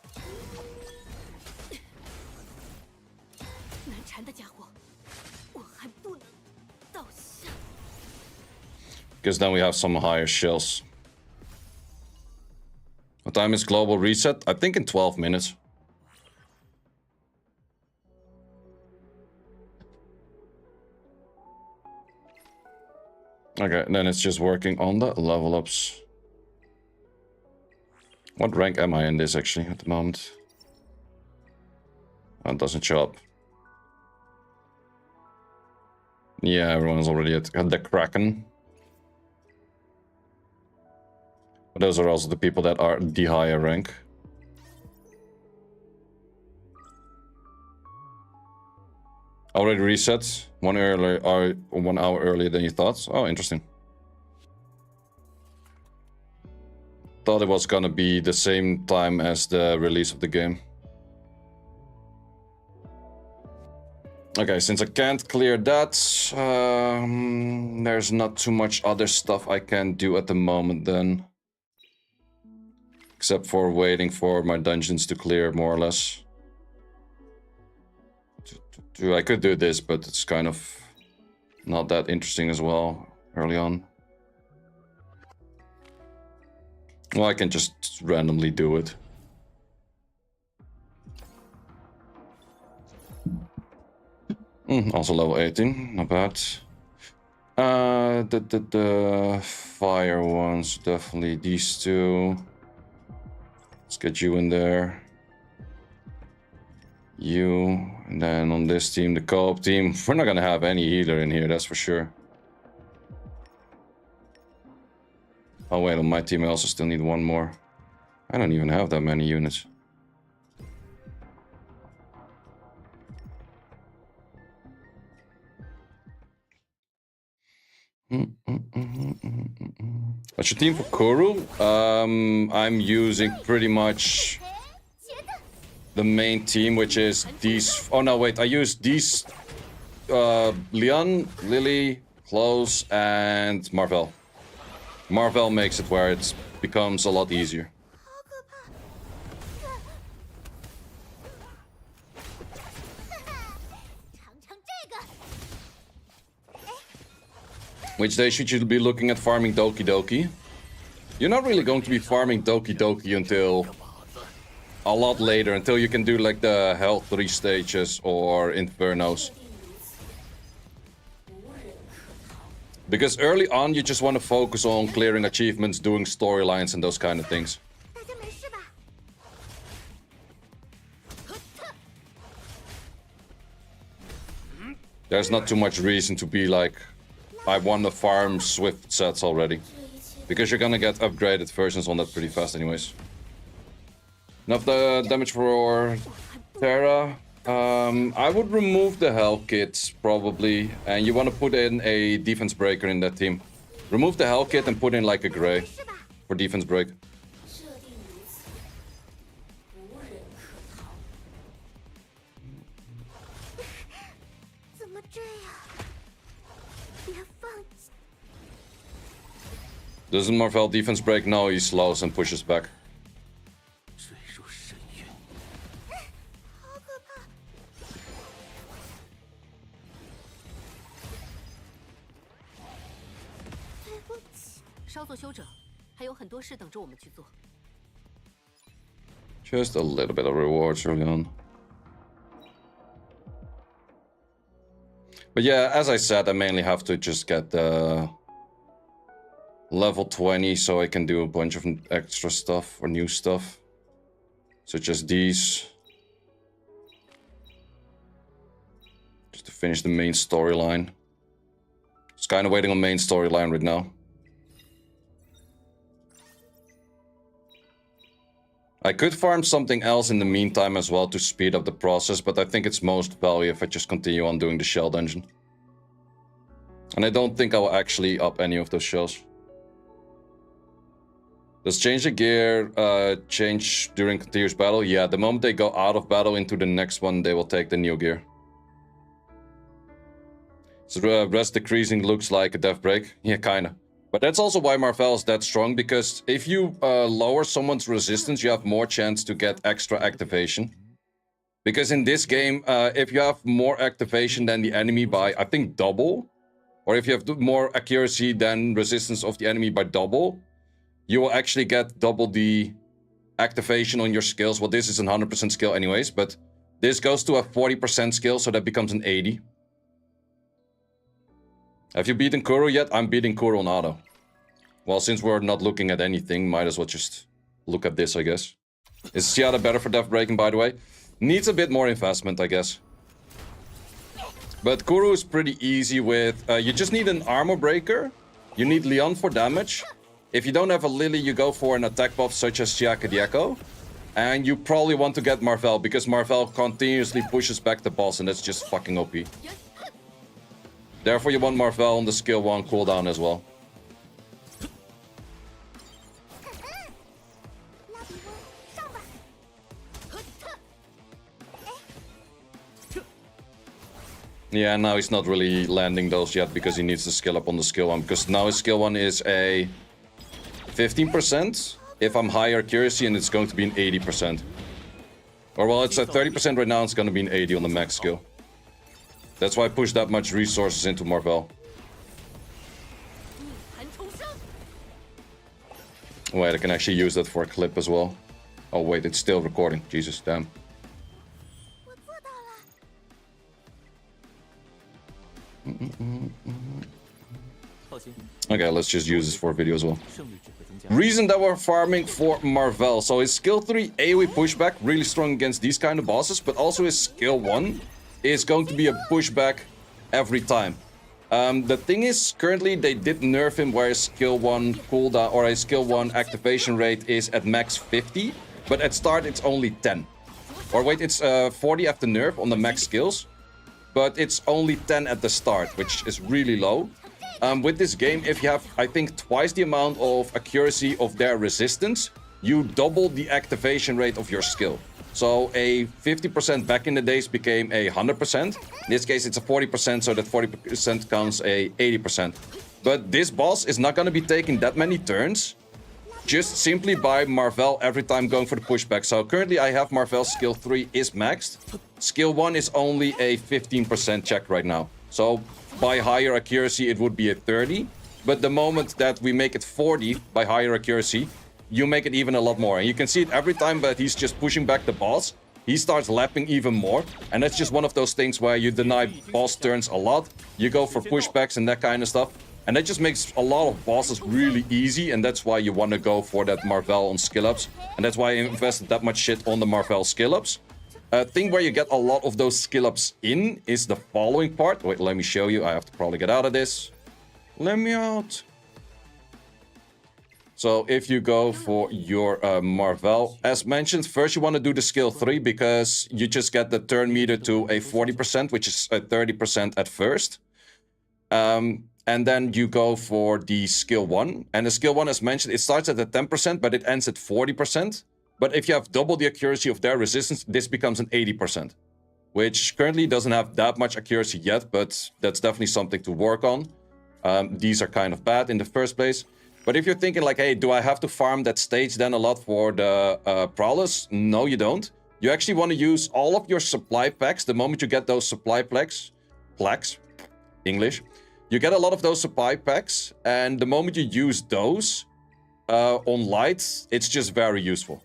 难缠的家伙，我还不能倒下。 Because then we have some higher shells. What time is global reset? I think in 12 minutes. Okay, then it's just working on the level ups. What rank am I in this actually at the moment? Oh, it doesn't show up. Yeah, everyone's already at the Kraken. But those are also the people that are the higher rank. Already reset 1 hour earlier than you thought. Oh, interesting. Thought it was gonna be the same time as the release of the game. Okay, since I can't clear that, there's not too much other stuff I can do at the moment then. Except for waiting for my dungeons to clear, more or less. I could do this, but it's kind of not that interesting as well early on. Well, I can just randomly do it. Also level 18, not bad. The fire ones, definitely these two. Let's get you in there. You, and then on this team, the co-op team, we're not gonna have any healer in here, that's for sure. Oh wait, on my team I also still need one more. I don't even have that many units. What's your team for Kuru? I'm using pretty much the main team, which is these. Oh no, wait, I use these Leon, Lily, Close, and Marvel. Marvel makes it where it becomes a lot easier. Which day should you be looking at farming Doki Doki? You're not really going to be farming Doki Doki until a lot later, until you can do like the health 3 stages or Infernos. Because early on you just want to focus on clearing achievements, doing storylines and those kind of things. There's not too much reason to be like, I want to farm Swift sets already. Because you're gonna get upgraded versions on that pretty fast anyways. Enough the damage for Terra. I would remove the Hell Kit, probably. And you want to put in a defense breaker in that team. Remove the Hell Kit and put in like a Grey for defense break. Doesn't Marvel defense break? No, he slows and pushes back. 稍作休整，还有很多事等着我们去做。 Just a little bit of rewards early on. But yeah, as I said, I mainly have to just get the level 20 so I can do a bunch of extra stuff or new stuff. Such as these. Just to finish the main storyline. Just kind of waiting on main storyline right now. I could farm something else in the meantime as well to speed up the process, but I think it's most value if I just continue on doing the shell dungeon. And I don't think I will actually up any of those shells. Does change the gear change during continuous battle? Yeah, the moment they go out of battle into the next one, they will take the new gear. So rest decreasing looks like a death break. Yeah, kinda. But that's also why Marvel is that strong, because if you lower someone's resistance, you have more chance to get extra activation. Because in this game, if you have more activation than the enemy by, I think, double, or if you have more accuracy than resistance of the enemy by double, you will actually get double the activation on your skills. Well, this is a 100% skill anyways, but this goes to a 40% skill, so that becomes an 80. Have you beaten Kuro yet? I'm beating Kuro on auto. Well, since we're not looking at anything, might as well just look at this, I guess. Is Seattle better for death breaking, by the way? Needs a bit more investment, I guess. But Kuro is pretty easy with... you just need an armor breaker. You need Leon for damage. If you don't have a Lily, you go for an attack buff such as Chiaka the Echo. And you probably want to get Marvel, because Marvel continuously pushes back the boss, and that's just fucking OP. Therefore, you want Marvel on the skill 1 cooldown as well. Yeah, now he's not really landing those yet because he needs to skill up on the skill 1. Because now his skill 1 is a 15%. If I'm higher accuracy, and it's going to be an 80%. Or well, it's a 30% right now, it's going to be an 80 on the max skill. That's why I push that much resources into Marvel. Wait, I can actually use that for a clip as well. Oh wait, it's still recording. Jesus, damn. Okay, let's just use this for a video as well. Reason that we're farming for Marvel. So his skill 3 AoE pushback, really strong against these kind of bosses, but also his skill 1 is going to be a pushback every time. The thing is, currently they did nerf him where his skill 1 cooldown or his skill 1 activation rate is at max 50, but at start it's only 10. Or wait, it's 40 after nerf on the max skills, but it's only 10 at the start, which is really low. With this game, if you have, I think, twice the amount of accuracy of their resistance, you double the activation rate of your skill. So a 50% back in the days became a 100%. In this case, it's a 40%, so that 40% counts a 80%. But this boss is not going to be taking that many turns, just simply by Marvel every time going for the pushback. So currently I have Marvel's skill 3 is maxed. Skill 1 is only a 15% check right now. So by higher accuracy, it would be a 30. But the moment that we make it 40 by higher accuracy, you make it even a lot more. And you can see it every time that he's just pushing back the boss, he starts lapping even more. And that's just one of those things where you deny boss turns a lot. You go for pushbacks and that kind of stuff. And that just makes a lot of bosses really easy. And that's why you want to go for that Marvel on skill-ups. And that's why I invested that much shit on the Marvel skill-ups. Thing where you get a lot of those skill-ups in is the following part. Wait, let me show you. I have to probably get out of this. Let me out. So if you go for your Marvel, as mentioned, first you want to do the skill 3 because you just get the turn meter to a 40%, which is a 30% at first. And then you go for the skill 1. And the skill 1, as mentioned, it starts at a 10%, but it ends at 40%. But if you have double the accuracy of their resistance, this becomes an 80%. Which currently doesn't have that much accuracy yet, but that's definitely something to work on. These are kind of bad in the first place. But if you're thinking like, hey, do I have to farm that stage then a lot for the Prowlers? No, you don't. You actually want to use all of your supply packs the moment you get those supply plaques, English. you get a lot of those supply packs, and the moment you use those on lights, it's just very useful.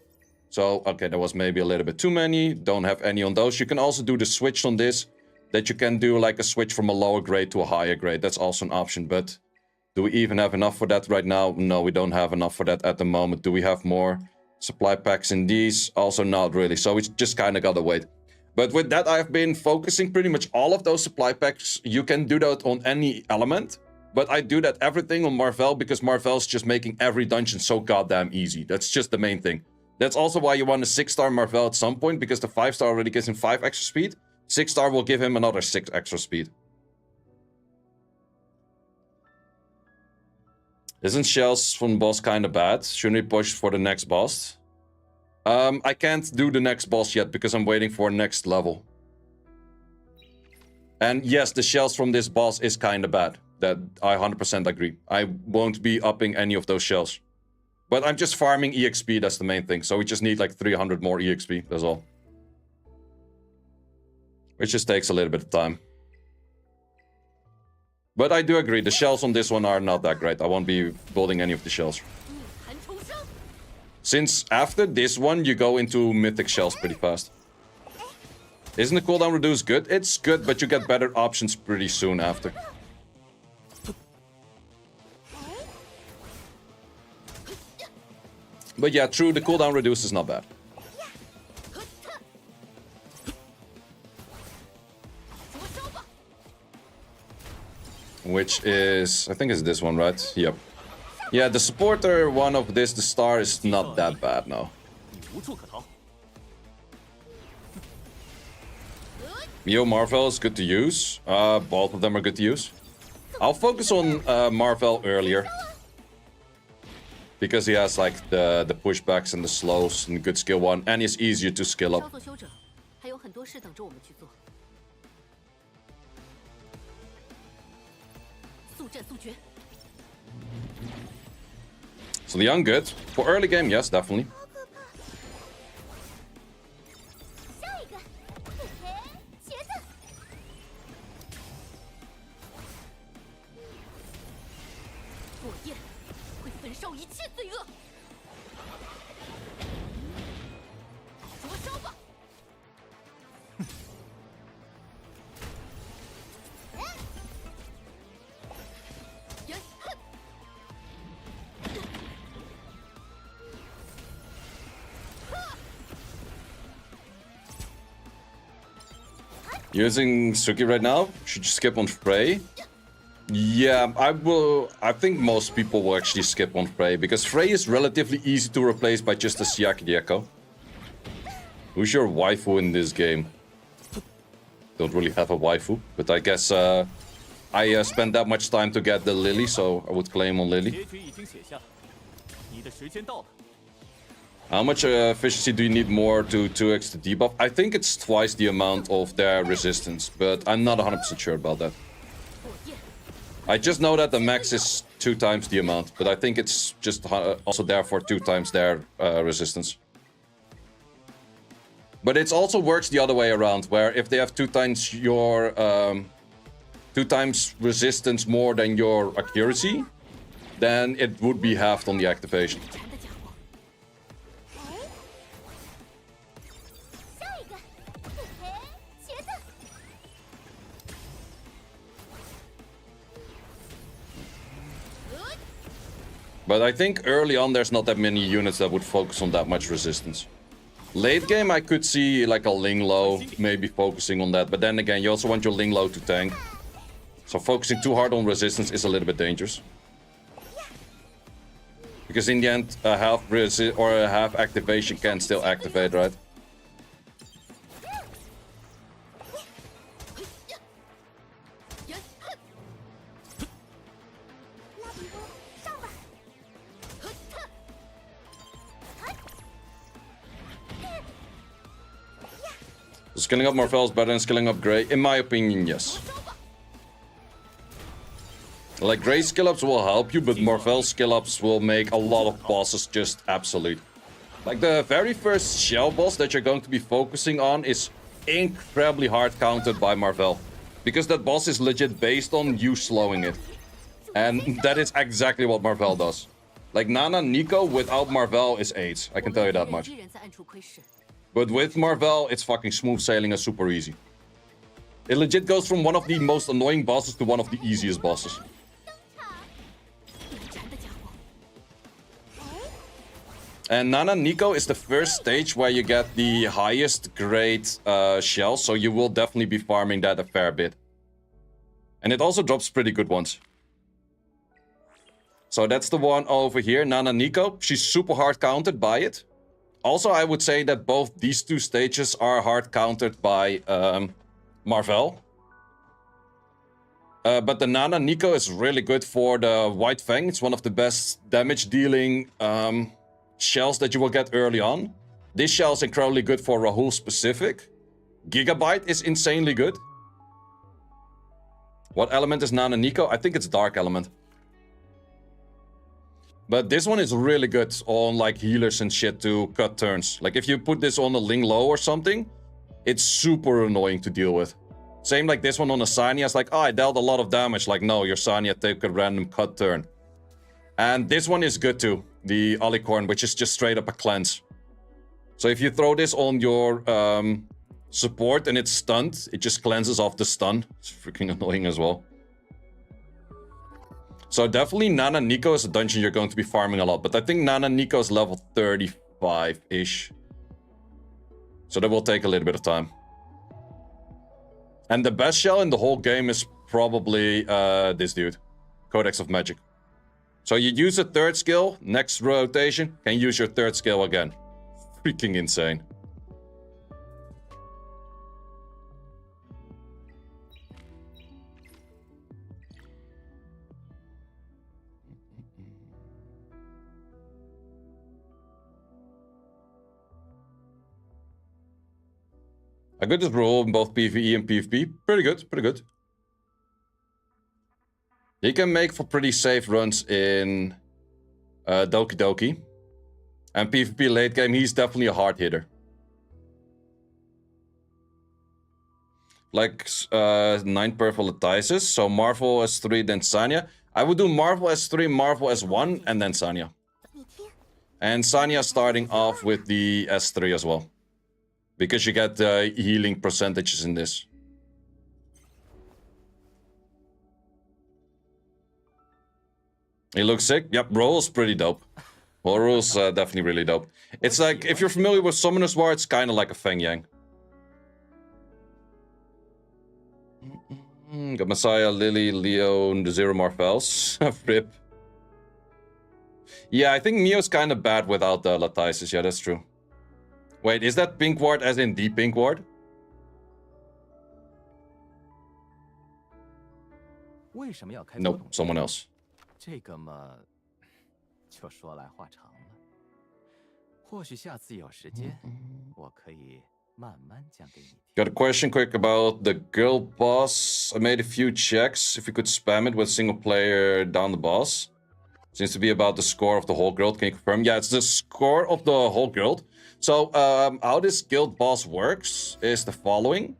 So, okay, that was maybe a little bit too many. Don't have any on those. You can also do the switch on this, that you can do like a switch from a lower grade to a higher grade. That's also an option, but do we even have enough for that right now? No, we don't have enough for that at the moment. Do we have more supply packs in these? Also not really, so we just kind of gotta wait. But with that, I've been focusing pretty much all of those supply packs. You can do that on any element, but I do that everything on Marvel because Marvel's just making every dungeon so goddamn easy. That's just the main thing. That's also why you want a 6-star Marvel at some point, because the 5-star already gives him 5 extra speed. 6-star will give him another 6 extra speed. Isn't shells from boss kind of bad? Shouldn't we push for the next boss? I can't do the next boss yet because I'm waiting for next level. And yes, the shells from this boss is kind of bad. That I 100% agree. I won't be upping any of those shells. But I'm just farming EXP, that's the main thing. So we just need like 300 more EXP, that's all. Which just takes a little bit of time. But I do agree, the shells on this one are not that great. I won't be building any of the shells. Since after this one, you go into mythic shells pretty fast. Isn't the cooldown reduce good? It's good, but you get better options pretty soon after. But yeah, true, the cooldown reduce is not bad. Which is, I think it's this one, right? Yep. Yeah, the supporter one of this, the star, is not that bad now. Mio Marvel is good to use. Both of them are good to use. I'll focus on Marvel earlier. Because he has like the pushbacks and the slows and good skill 1, and he's easier to skill up. So the young good. For early game, yes, definitely. Using Suki right now? Should you skip on Frey? Yeah, I think most people will actually skip on Frey, because Frey is relatively easy to replace by just a Siaki Echo. Who's your waifu in this game? Don't really have a waifu, but I guess I spent that much time to get the Lily, so I would claim on Lily. How much efficiency do you need more to 2x the debuff? I think it's twice the amount of their resistance, but I'm not 100% sure about that. I just know that the max is 2 times the amount, but I think it's just also there for 2 times their resistance. But it also works the other way around, where if they have 2 times your 2 times resistance more than your accuracy, then it would be halved on the activation. But I think early on there's not that many units that would focus on that much resistance. Late game I could see like a Linglo maybe focusing on that, but then again you also want your Linglo to tank. So focusing too hard on resistance is a little bit dangerous. Because in the end a half activation can still activate, right? Skilling up Marvel is better than skilling up Grey? In my opinion, yes. Like, Grey skill-ups will help you, but Marvel skill-ups will make a lot of bosses just absolute. Like, the very first shell boss that you're going to be focusing on is incredibly hard countered by Marvel. Because that boss is legit based on you slowing it. And that is exactly what Marvel does. Like, Nana Nico without Marvel is 8. I can tell you that much. 依然在暗处窥视。 But with Marvel, it's fucking smooth sailing and super easy. It legit goes from one of the most annoying bosses to one of the easiest bosses. 难缠的家伙。 And Nana Nico is the first stage where you get the highest grade shells, so you will definitely be farming that a fair bit. And it also drops pretty good ones. So that's the one over here, Nana Nico. She's super hard countered by it. Also, I would say that both these two stages are hard countered by Marvel. But the Nana Nico is really good for the White Fang. It's one of the best damage dealing shells that you will get early on. This shell is incredibly good for Rahul specific. Gigabyte is insanely good. What element is Nana Nico? I think it's Dark Element. But this one is really good on like healers and shit to cut turns. Like if you put this on a Ling Low or something, it's super annoying to deal with. Same like this one on a Sanya. It's like, oh, I dealt a lot of damage. Like, no, your Sanya take a random cut turn. And this one is good too. The Alicorn, which is just straight up a cleanse. So if you throw this on your support and it's stunned, it just cleanses off the stun. It's freaking annoying as well. So definitely Nana Nico is a dungeon you're going to be farming a lot. But I think Nana Nico is level 35-ish. So that will take a little bit of time. And the best shell in the whole game is probably this dude. Codex of Magic. So you use a third skill, next rotation, can use your third skill again. Freaking insane. I got this role in both PvE and PvP. Pretty good, pretty good. He can make for pretty safe runs in Doki Doki. And PvP late game, he's definitely a hard hitter. Like 9 purple Atisis, so Marvel S3, then Sanya. I would do Marvel S3, Marvel S1, and then Sanya. And Sanya starting off with the S3 as well. Because you get healing percentages in this. He looks sick. Yep, Roll's pretty dope. Well, Roll's definitely really dope. It's like, if you're familiar with Summoner's War, it's kind of like a Feng Yang. Got Messiah, Lily, Leo, the Zero Marvels. Rip. Yeah, I think Mio's kind of bad without the Latisis. Yeah, that's true. Wait, is that pink ward as in the pink ward? Nope, someone else. 这个嘛，就说来话长了。或许下次有时间，我可以慢慢讲给你听。 Got a question quick about the guild boss. I made a few checks. If you could spam it with single player down the boss. Seems to be about the score of the whole guild. Can you confirm? Yeah, it's the score of the whole guild. So, how this guild boss works is the following.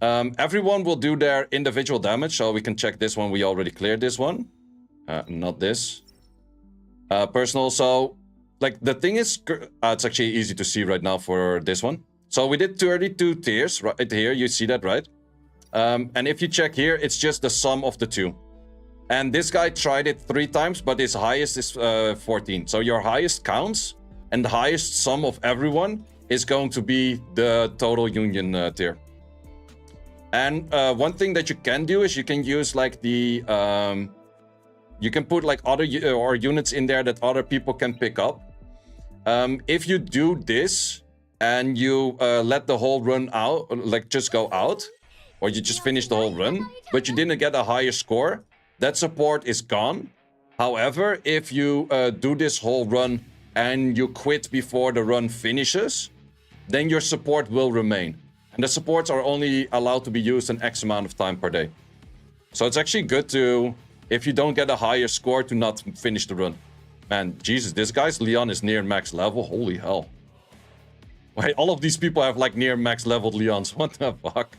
Everyone will do their individual damage, so we can check this one. We already cleared this one. Not this. Personal, so, like, the thing is, it's actually easy to see right now for this one. So we did 32 tiers right here, you see that, right? And if you check here, it's just the sum of the two. And this guy tried it 3 times, but his highest is 14. So your highest counts, and the highest sum of everyone is going to be the total union tier. And one thing that you can do is you can use like the... you can put like other or units in there that other people can pick up. If you do this and you let the whole run out, like just go out, or you just finish the whole run, but you didn't get a higher score, that support is gone. However, if you do this whole run and you quit before the run finishes, then your support will remain. And the supports are only allowed to be used an X amount of time per day. So it's actually good to, if you don't get a higher score, to not finish the run. Man, Jesus, this guy's Leon is near max level. Holy hell. Wait, all of these people have like near max leveled Leons. What the fuck?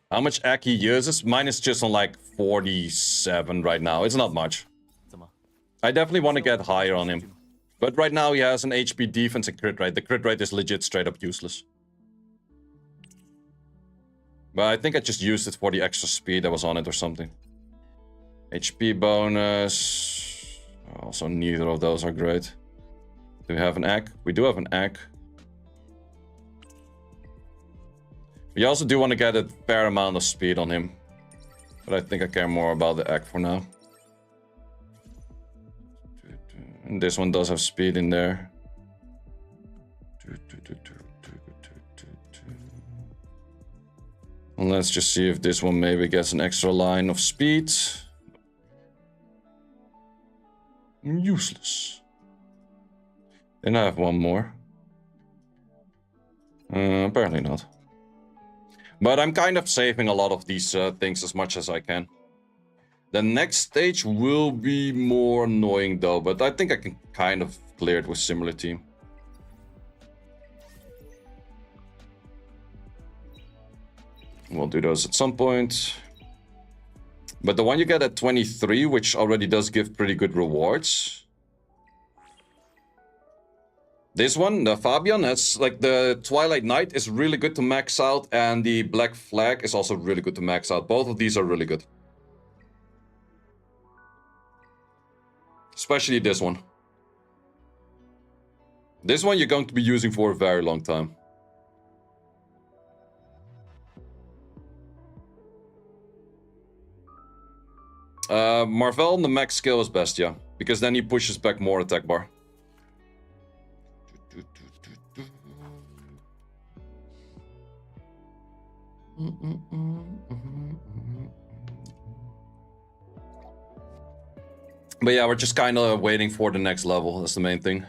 How much AC he uses? Mine is just on like 47 right now. It's not much. 怎么？ I definitely want to get higher on him. But right now he has an HP defense and crit rate. The crit rate is legit straight up useless. But I think I just used it for the extra speed that was on it or something. HP bonus. Also, neither of those are great. Do we have an egg? We do have an egg. We also do want to get a fair amount of speed on him. But I think I care more about the egg for now. And this one does have speed in there. And let's just see if this one maybe gets an extra line of speed. Useless. Then I have one more. Apparently not. But I'm kind of saving a lot of these things as much as I can. The next stage will be more annoying though, but I think I can kind of clear it with similar team. We'll do those at some point. But the one you get at 23, which already does give pretty good rewards. This one, the Fabian, has like the Twilight Knight is really good to max out, and the Black Flag is also really good to max out. Both of these are really good. Especially this one. This one you're going to be using for a very long time. Marvel on the max skill is best, yeah. Because then he pushes back more attack bar. But yeah, we're just kind of waiting for the next level. That's the main thing.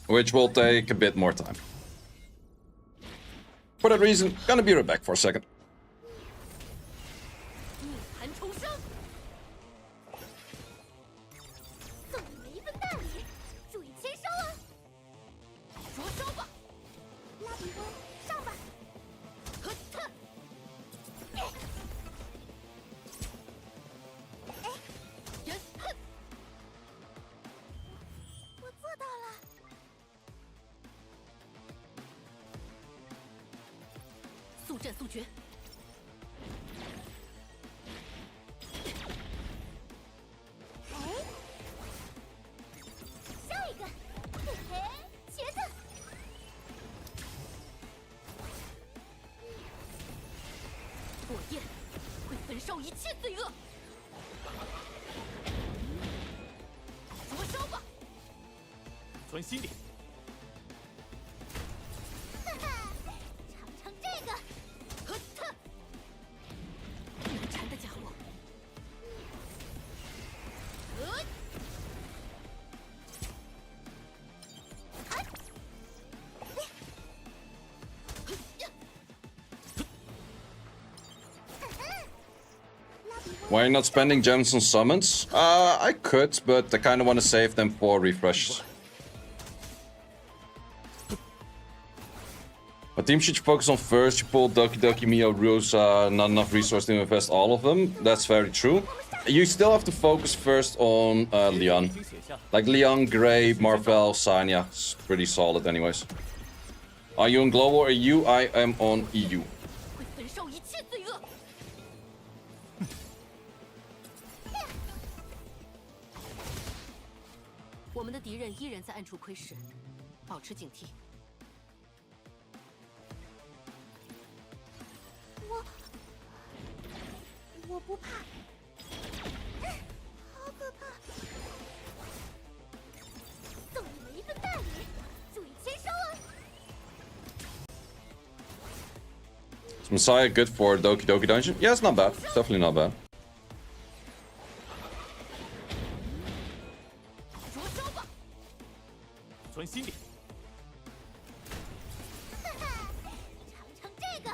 Which will take a bit more time. For that reason, gonna be right back for a second. Why are you not spending gems on summons? I could, but I kind of want to save them for refreshes. A team should focus on first. You pull Doki Doki, Mio, Rosa, not enough resource to invest all of them. That's very true. You still have to focus first on Leon. Like Leon, Grey, Marvel, Sanya. It's pretty solid anyways. Are you on Global or EU? I am on EU. 我们的敌人依然在暗处窥视，保持警惕。我不怕，好可怕！送你们一份大礼，注意签收啊！ Is Messiah good for Doki Doki Dungeon? Yeah, it's not bad. It's definitely not bad. 专心点。尝尝这个。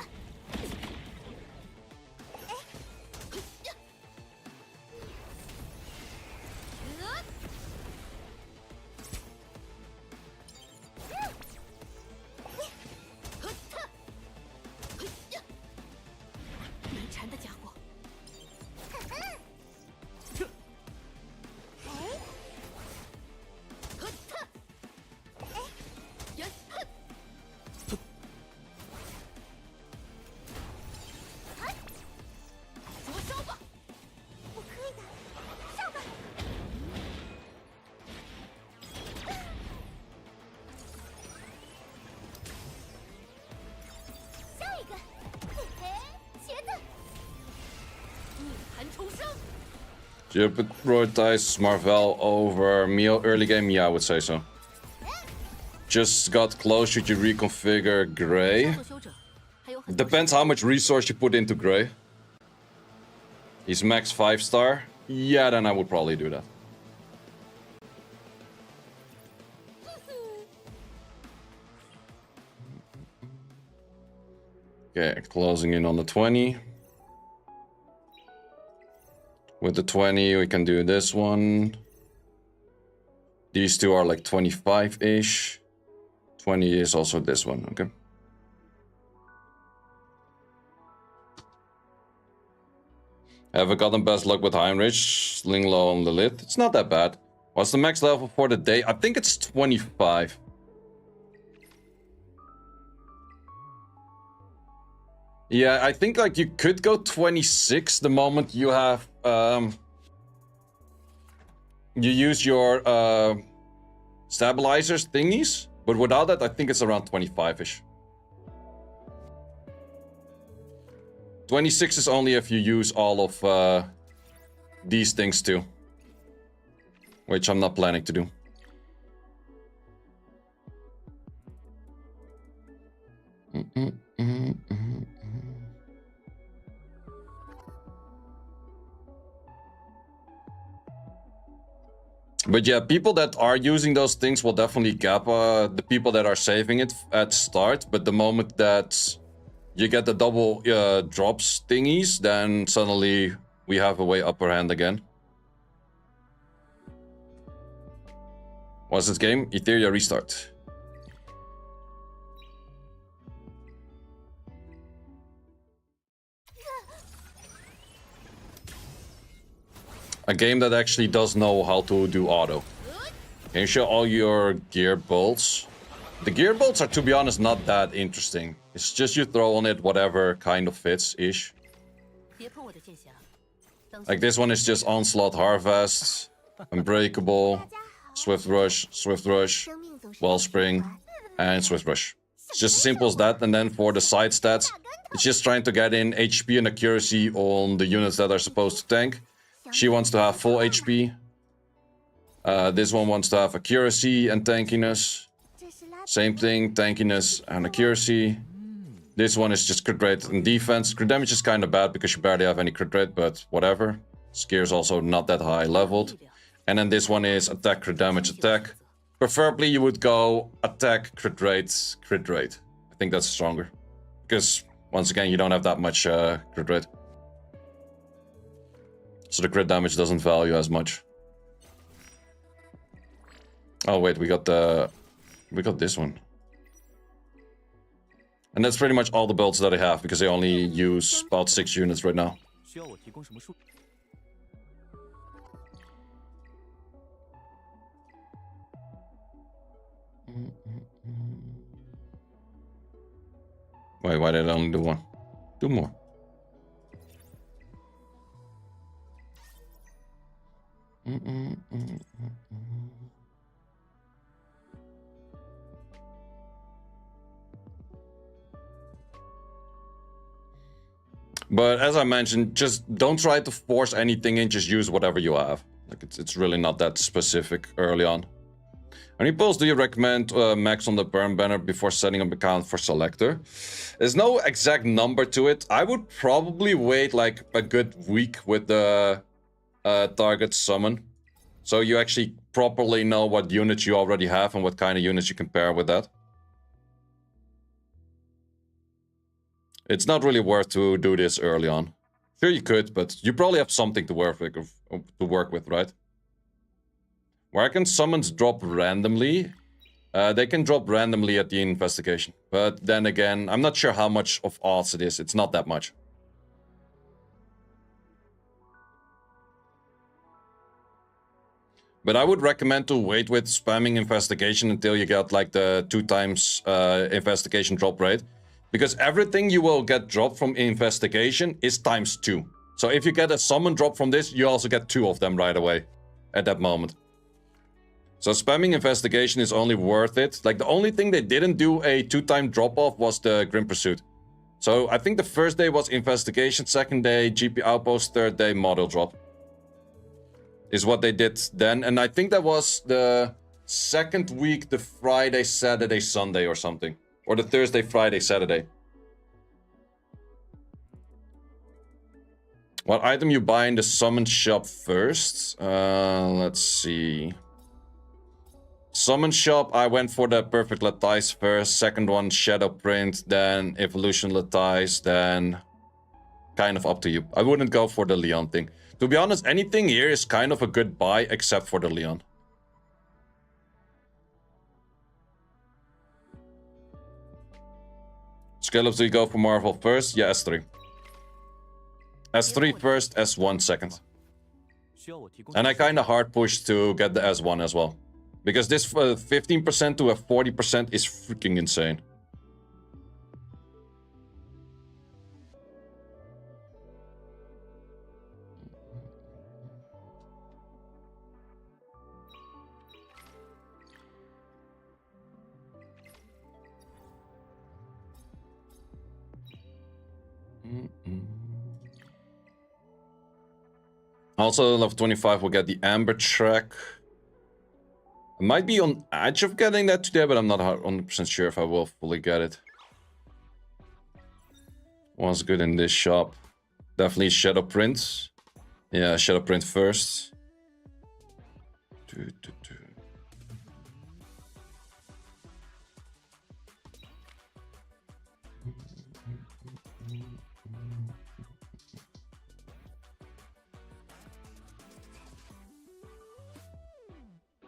Do you prioritize Marvel over Mio early game? Yeah, I would say so. Just got close. Should you reconfigure Gray? Depends how much resource you put into Gray. He's max 5-star. Yeah, then I would probably do that. Okay, closing in on the 20. With the 20, we can do this one. These two are like 25-ish. 20 is also this one, okay. Have I gotten best luck with Heinrich? Sling low on Lilith. It's not that bad. What's the max level for the day? I think it's 25. Yeah, I think like you could go 26 the moment you have you use your stabilizers thingies, but without that I think it's around 25-ish. 26 is only if you use all of these things too, which I'm not planning to do. But yeah, people that are using those things will definitely gap the people that are saving it at start. But the moment that you get the double drops thingies, then suddenly we have a way upper hand again. What's this game? Etheria restart. A game that actually does know how to do auto. Can you show all your gear bolts? The gear bolts are, to be honest, not that interesting. It's just you throw on it whatever kind of fits-ish. Like this one is just Onslaught, Harvest, Unbreakable, Swift Rush, Wellspring, and Swift Rush. It's just as simple as that. And then for the side stats, it's just trying to get in HP and accuracy on the units that are supposed to tank. She wants to have full HP. This one wants to have accuracy and tankiness. Same thing, tankiness and accuracy. This one is just crit rate and defense. Crit damage is kind of bad because you barely have any crit rate, but whatever. Skier is also not that high leveled. And then this one is attack, crit damage, attack. Preferably you would go attack, crit rate, crit rate. I think that's stronger. Because, once again, you don't have that much crit rate. So the crit damage doesn't value as much. Oh wait, we got this one. And that's pretty much all the builds that I have, because I only use about 6 units right now. Wait, why did I only do one? Do more. But as I mentioned, just don't try to force anything in, just use whatever you have. Like it's really not that specific early on. How many pulls do you recommend max on the burn banner before setting up account for selector? There's no exact number to it. I would probably wait like a good week with the target summon, so you actually properly know what units you already have and what kind of units you can pair with that. It's not really worth to do this early on. Sure you could, but you probably have something to work with, right? Where can summons drop randomly? They can drop randomly at the investigation. But then again, I'm not sure how much of odds it is. It's not that much. But I would recommend to wait with spamming investigation until you get like the 2 times investigation drop rate. Because everything you will get dropped from investigation is ×2. So if you get a summon drop from this, you also get 2 of them right away at that moment. So spamming investigation is only worth it. Like the only thing they didn't do a 2-time drop off was the Grim Pursuit. So I think the first day was investigation, second day GP outpost, third day model drop. Is what they did then. And I think that was the second week, the Friday, Saturday, Sunday or something. Or the Thursday, Friday, Saturday. What item you buy in the summon shop first? Let's see. Summon shop, I went for the perfect Latice first. Second one, Shadow Print, then Evolution Latice, then kind of up to you. I wouldn't go for the Leon thing. To be honest, anything here is kind of a good buy except for the Leon. Skillup, do you go for Marvel first? Yeah, S3. S3 first, S1 second. And I kind of hard pushed to get the S1 as well. Because this 15% to a 40% is freaking insane. Also, level 25 will get the Amber track. I might be on edge of getting that today, but I'm not 100% sure if I will fully get it. What's good in this shop? Definitely Shadow Print. Yeah, Shadow Print first.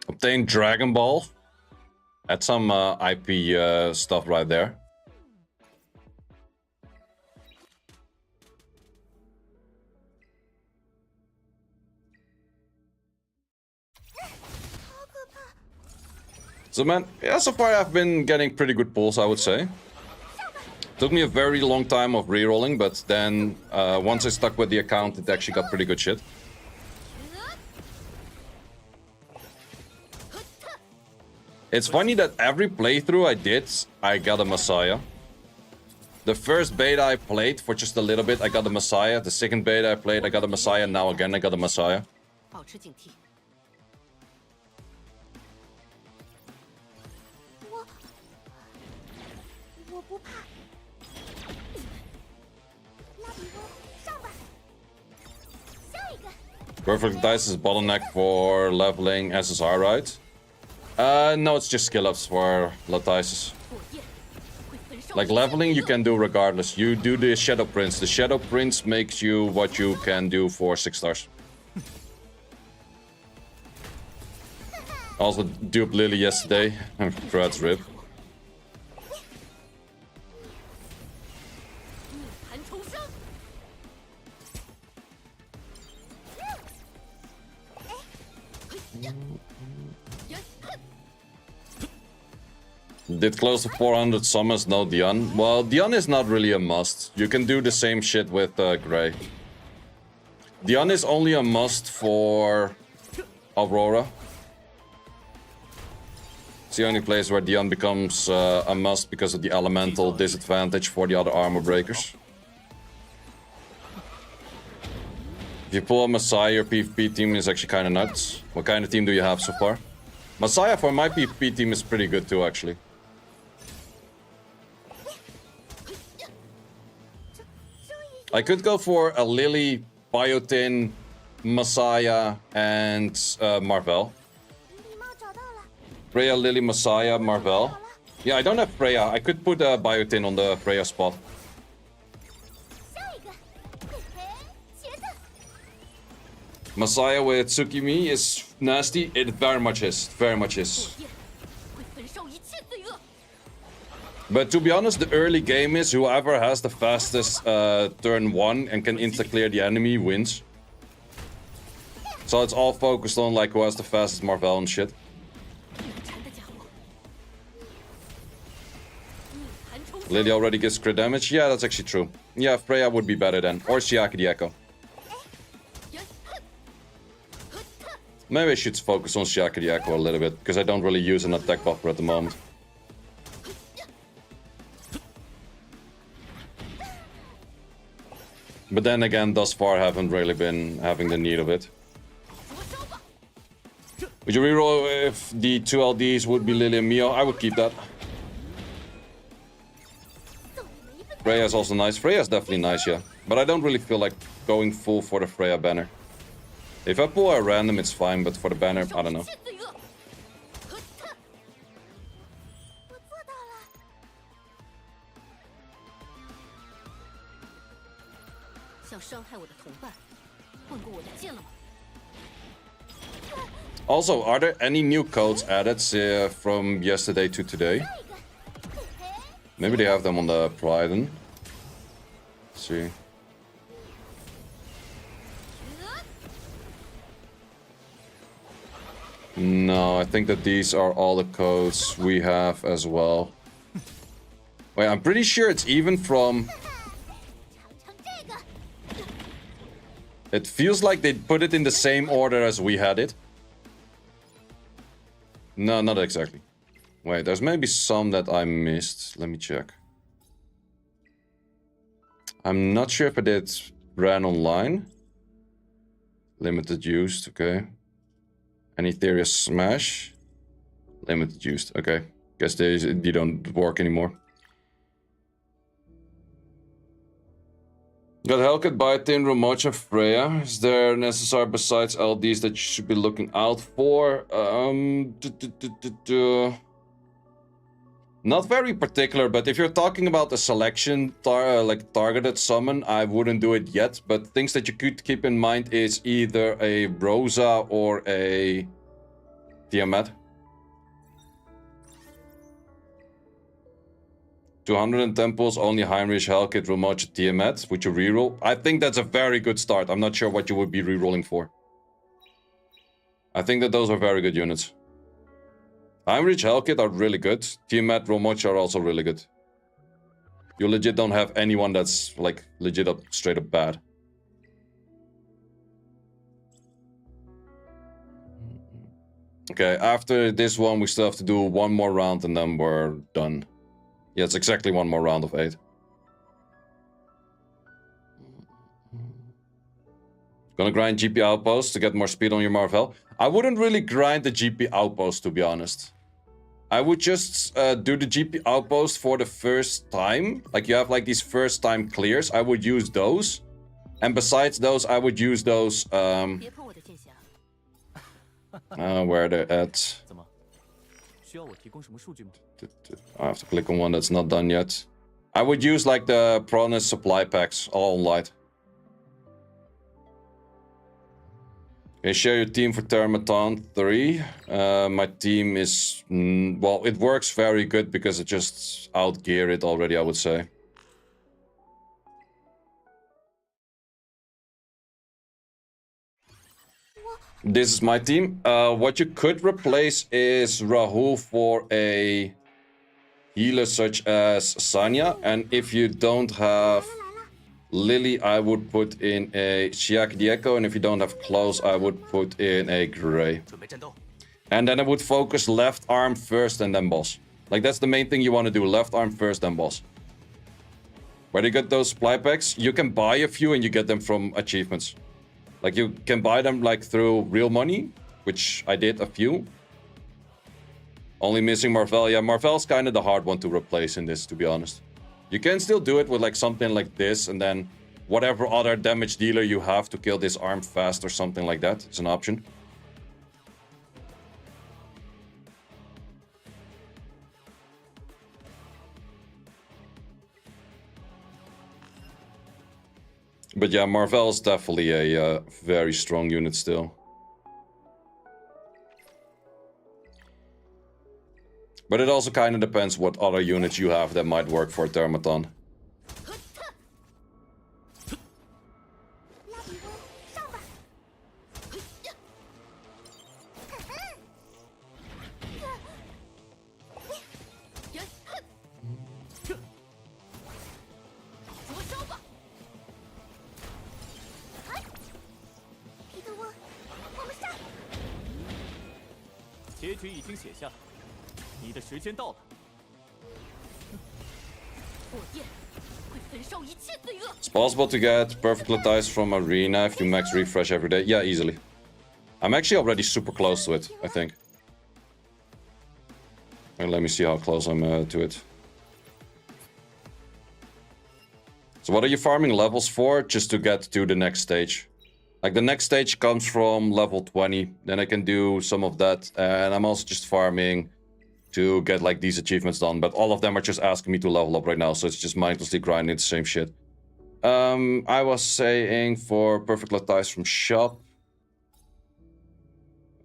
Obtain Dragon Ball. That's some IP stuff right there. So man, yeah, so far I've been getting pretty good pulls, I would say. Took me a very long time of rerolling, but then once I stuck with the account, it actually got pretty good shit. It's funny that every playthrough I did, I got a Messiah. The first beta I played for just a little bit, I got a Messiah. The second beta I played, I got a Messiah. Now again, I got a Messiah. Perfect Dice is bottleneck for leveling SSR, right? No, it's just skill ups for Latices. Like leveling you can do regardless. You do the Shadow Prince. The Shadow Prince makes you what you can do for 6 stars. Also duped Lily yesterday. Congrats, Rip. Did close to 400 summons, no Dion. Well, Dion is not really a must. You can do the same shit with Grey. Dion is only a must for Aurora. It's the only place where Dion becomes a must because of the elemental disadvantage for the other armor breakers. If you pull a Messiah, your PvP team is actually kind of nuts. What kind of team do you have so far? Messiah for my PvP team is pretty good too, actually. I could go for a Lily, Biotin, Messiah, and Marvel. Freya, Lily, Messiah, Marvel. Yeah, I don't have Freya. I could put a Biotin on the Freya spot. Messiah with Tsukimi is nasty. It very much is. Very much is. But to be honest, the early game is whoever has the fastest turn 1 and can insta-clear the enemy wins. So it's all focused on like who has the fastest Marvel and shit. Lily already gets crit damage. Yeah, that's actually true. Yeah, Freya would be better then. Or Shiaki the Echo. Maybe I should focus on Shiaki the Echo a little bit, because I don't really use an attack buffer at the moment. But then again, thus far, haven't really been having the need of it. Would you reroll if the 2 LDs would be Lily and Mio? I would keep that. Freya's also nice. Freya's definitely nice, yeah. But I don't really feel like going full for the Freya banner. If I pull a random, it's fine, but for the banner, I don't know. 想伤害我的同伴，问过我的剑了吗？ Also, are there any new codes added from yesterday to today? Maybe they have them on the Priden. Let's see. No, I think that these are all the codes we have as well. Wait, I'm pretty sure it's even from... It feels like they put it in the same order as we had it. No, not exactly. Wait, there's maybe some that I missed. Let me check. I'm not sure if I did ran online. Limited used, okay. And Etheria Smash. Limited used, okay. Guess they don't work anymore. Got Hellcat, Biotin, Romoch, and Freya. Is there an SSR besides LDs that you should be looking out for? Not very particular, but if you're talking about a selection, like targeted summon, I wouldn't do it yet. But things that you could keep in mind is either a Rosa or a Tiamat. 210 pulls, only Heinrich, Hellkit, Romoch, Tiamat. Would you reroll? I think that's a very good start. I'm not sure what you would be rerolling for. I think that those are very good units. Heinrich, Hellkit are really good. Tiamat, Romoch are also really good. You legit don't have anyone that's like legit up, straight up bad. Okay, after this one, we still have to do one more round and then we're done. Yeah, it's exactly one more round of 8. Gonna grind GP Outpost to get more speed on your Marvel. I wouldn't really grind the GP Outpost, to be honest. I would just do the GP Outpost for the first time. Like, you have like these first time clears. I would use those. And besides those, I would use those... where they're at. I have to click on one that's not done yet. I would use like the Pronis supply packs, all on light. Okay, share your team for Thermaton 3. My team is... well, it works very good because it just outgear it already, I would say. This is my team. What you could replace is Rahul for a healer such as Sanya. And if you don't have Lily, I would put in a Shiak Dieko. And if you don't have Klaus, I would put in a Grey. And then I would focus left arm first and then boss. Like, that's the main thing you want to do. Left arm first, then boss. Where do you get those supply packs? You can buy a few and you get them from achievements. Like, you can buy them, like, through real money, which I did a few. Only missing Marvel. Yeah, Marvel's kind of the hard one to replace in this, to be honest. You can still do it with, like, something like this, and then whatever other damage dealer you have to kill this arm fast or something like that is an option. But yeah, Marvel is definitely a very strong unit still. But it also kind of depends what other units you have that might work for Thermaton. 会焚烧一切罪恶。 It's possible to get perfect Latize from Arena if you max refresh every day. Yeah, easily. I'm actually already super close to it, I think. And let me see how close I'm to it. So what are you farming levels for? Just to get to the next stage. Like the next stage comes from level 20. Then I can do some of that. And I'm also just farming to get like these achievements done. But all of them are just asking me to level up right now. So it's just mindlessly grinding the same shit. I was saying for perfect Latize from shop.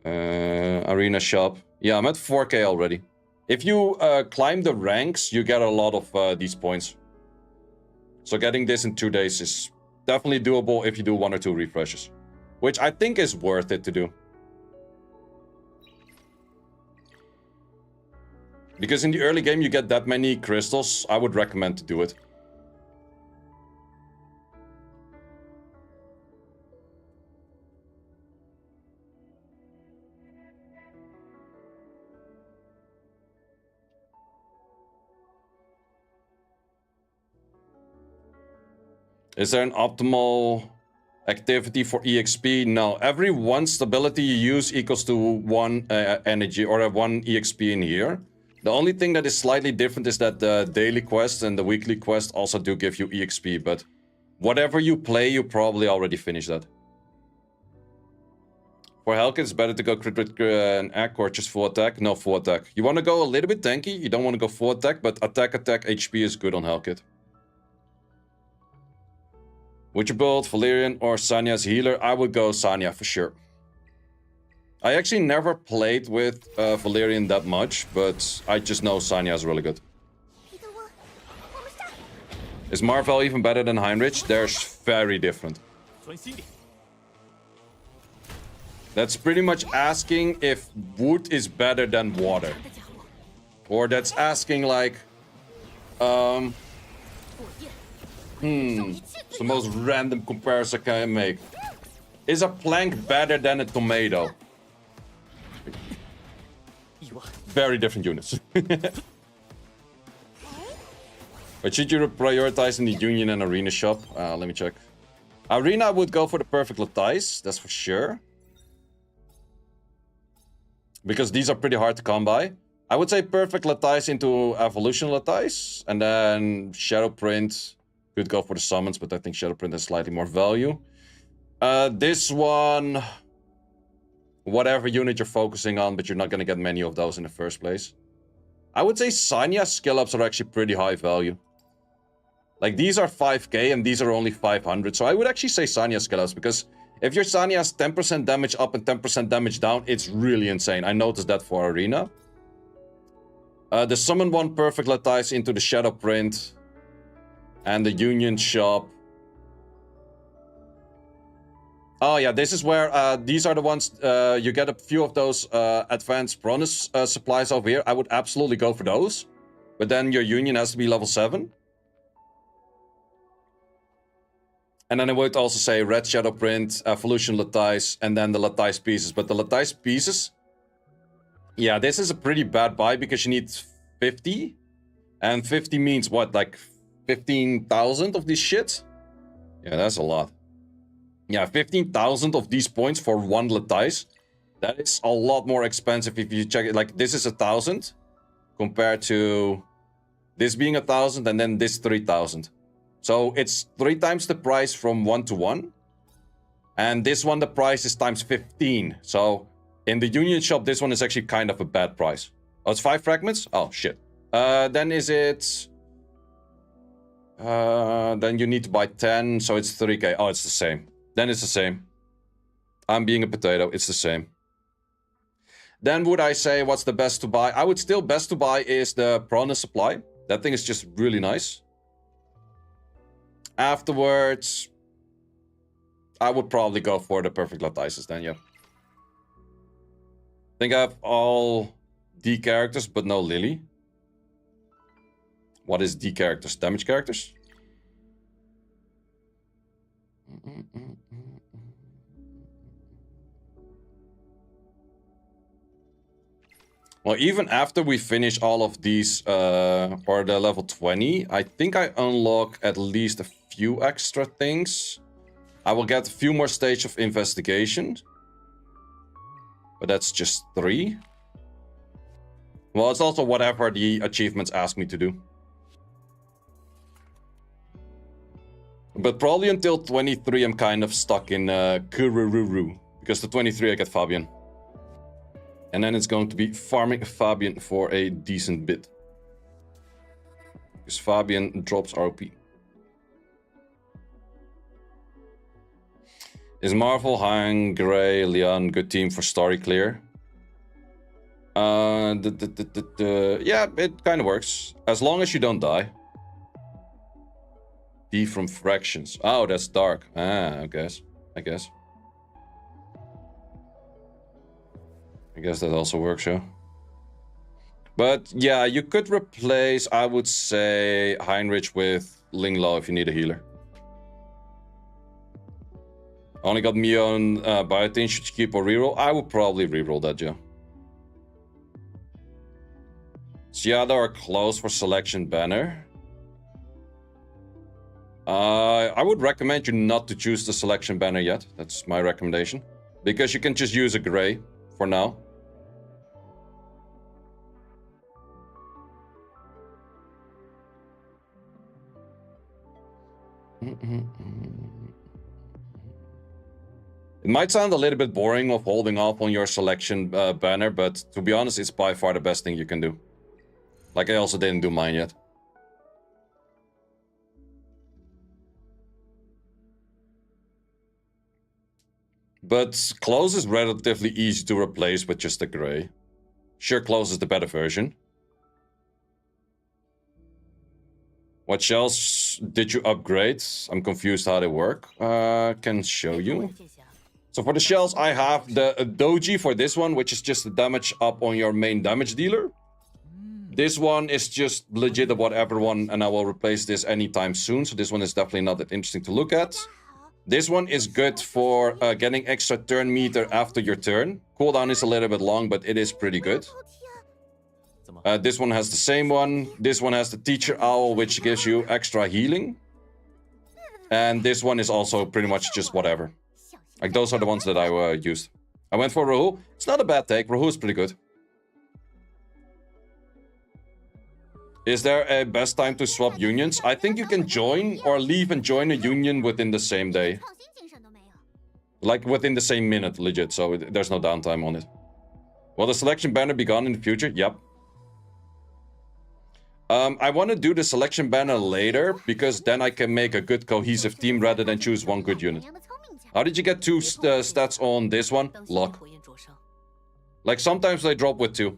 Arena shop. Yeah, I'm at 4k already. If you climb the ranks, you get a lot of these points. So getting this in 2 days is definitely doable if you do 1 or 2 refreshes. Which I think is worth it to do. Because in the early game you get that many crystals, I would recommend to do it. Is there an optimal activity for EXP? No. Every 1 stability you use equals to 1 energy or 1 EXP in here. The only thing that is slightly different is that the daily quest and the weekly quest also do give you EXP, but whatever you play, you probably already finished that. For Hellkit, it's better to go crit an attack or just full attack? No, full attack. You want to go a little bit tanky, you don't want to go full attack, but attack HP is good on Hellkit. Would you build Valerian or Sanya as healer? I would go Sanya for sure. I actually never played with Valerian that much, but I just know Sanya is really good. Is Marvel even better than Heinrich? They're very different. That's pretty much asking if wood is better than water. Or that's asking like... It's the most random comparison I can make. Is a plank better than a tomato? Very different units. But should you prioritize in the Union and Arena shop? Let me check. Arena would go for the perfect Latize, that's for sure. Because these are pretty hard to come by. I would say perfect Latize into Evolution Latize. And then Shadowprint could go for the summons, but I think Shadowprint has slightly more value. This one... Whatever unit you're focusing on, but you're not going to get many of those in the first place. I would say Sanya Skillups are actually pretty high value. Like, these are 5k and these are only 500. So I would actually say Sanya Skillups, because if your Sanya has 10% damage up and 10% damage down, it's really insane. I noticed that for Arena. The Summon one perfect Latize into the Shadowprint. And the Union shop. Oh yeah, this is where these are the ones you get a few of those advanced Pronis supplies over here. I would absolutely go for those. But then your Union has to be level 7. And then I would also say Red Shadowprint, Evolution Latize, and then the Latize pieces. But the Latize pieces... Yeah, this is a pretty bad buy because you need 50. And 50 means what, like 15,000 of this shit? Yeah, that's a lot. Yeah, 15,000 of these points for 1 Latize. That is a lot more expensive if you check it. Like, this is 1,000 compared to this being 1,000 and then this 3,000. So it's 3 times the price from 1 to 1. And this one, the price is times 15. So in the Union shop, this one is actually kind of a bad price. Oh, it's 5 fragments? Oh, shit. Then is it... then you need to buy 10, so it's 3k. Oh, it's the same. Then it's the same. I'm being a potato. It's the same. Then would I say what's the best to buy? I would still best to buy is the Prana supply. That thing is just really nice. Afterwards, I would probably go for the perfect Latices then, yeah. I think I have all D characters, but no Lily. What is D characters? Damage characters? Well, even after we finish all of these, or the level 20, I think I unlock at least a few extra things. I will get a few more stages of investigation. But that's just 3. Well, it's also whatever the achievements ask me to do. But probably until 23, I'm kind of stuck in Kurururu. Because the 23, I get Fabian. And then it's going to be farming Fabian for a decent bit. Because Fabian drops RP. Is Marvel, Hein, Gray, Leon good team for story clear? Yeah, it kind of works. As long as you don't die. D from fractions. Oh, that's dark. Ah, I guess. I guess that also works, yeah. But yeah, you could replace, I would say, Heinrich with Linglaw if you need a healer. Only got Mio and Biotin. Should you keep or reroll? I would probably reroll that, yeah. Siada are close for selection banner. I would recommend you not to choose the selection banner yet. That's my recommendation. Because you can just use a gray for now. It might sound a little bit boring of holding off on your selection banner, but to be honest, it's by far the best thing you can do. Like, I also didn't do mine yet. But close is relatively easy to replace with just a gray. Sure, close is the better version. What shells did you upgrade? I'm confused how they work. Can show you. So for the shells, I have the Doji for this one, which is just the damage up on your main damage dealer. This one is just legit a whatever one, and I will replace this anytime soon. So this one is definitely not that interesting to look at. This one is good for getting extra turn meter after your turn. Cooldown is a little bit long, but it is pretty good. This one has the same one. This one has the Teacher Owl, which gives you extra healing. And this one is also pretty much just whatever. Like, those are the ones that I used. I went for Rahu. It's not a bad take. Rahu is pretty good. Is there a best time to swap unions? I think you can join or leave and join a union within the same day. Like, within the same minute, legit. So there's no downtime on it. Will the selection banner be gone in the future? Yep. I want to do the selection banner later, because then I can make a good cohesive team rather than choose one good unit. How did you get 2 stats on this one? Luck. Like, sometimes they drop with 2.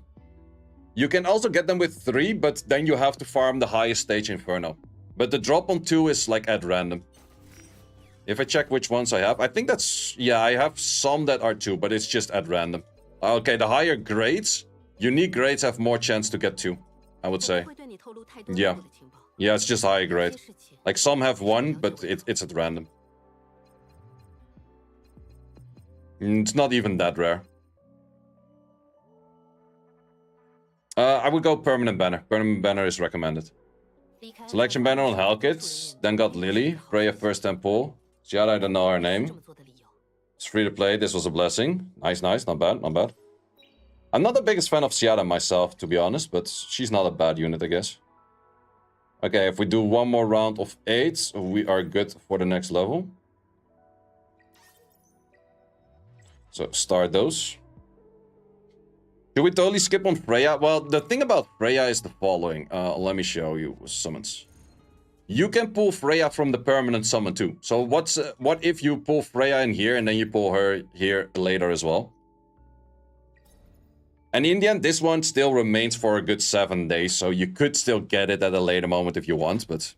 You can also get them with 3, but then you have to farm the highest stage Inferno. But the drop on 2 is like at random. If I check which ones I have, I think that's... Yeah, I have some that are 2, but it's just at random. Okay, the higher grades, unique grades have more chance to get 2, I would say. Yeah. Yeah, it's just higher grade. Like, some have 1, but it's at random. It's not even that rare. I would go permanent banner. Permanent banner is recommended. Selection banner on Hellkits. Then got Lily. Freya first temple. Siada, I don't know her name. It's free to play. This was a blessing. Nice, nice. Not bad, not bad. I'm not the biggest fan of Siada myself, to be honest, but she's not a bad unit, I guess. Okay, if we do one more round of 8, we are good for the next level. So, start those. Should we totally skip on Freya? Well, the thing about Freya is the following. Let me show you summons. You can pull Freya from the permanent summon too. So what if you pull Freya in here and then you pull her here later as well? And in the end, this one still remains for a good 7 days, so you could still get it at a later moment if you want, but...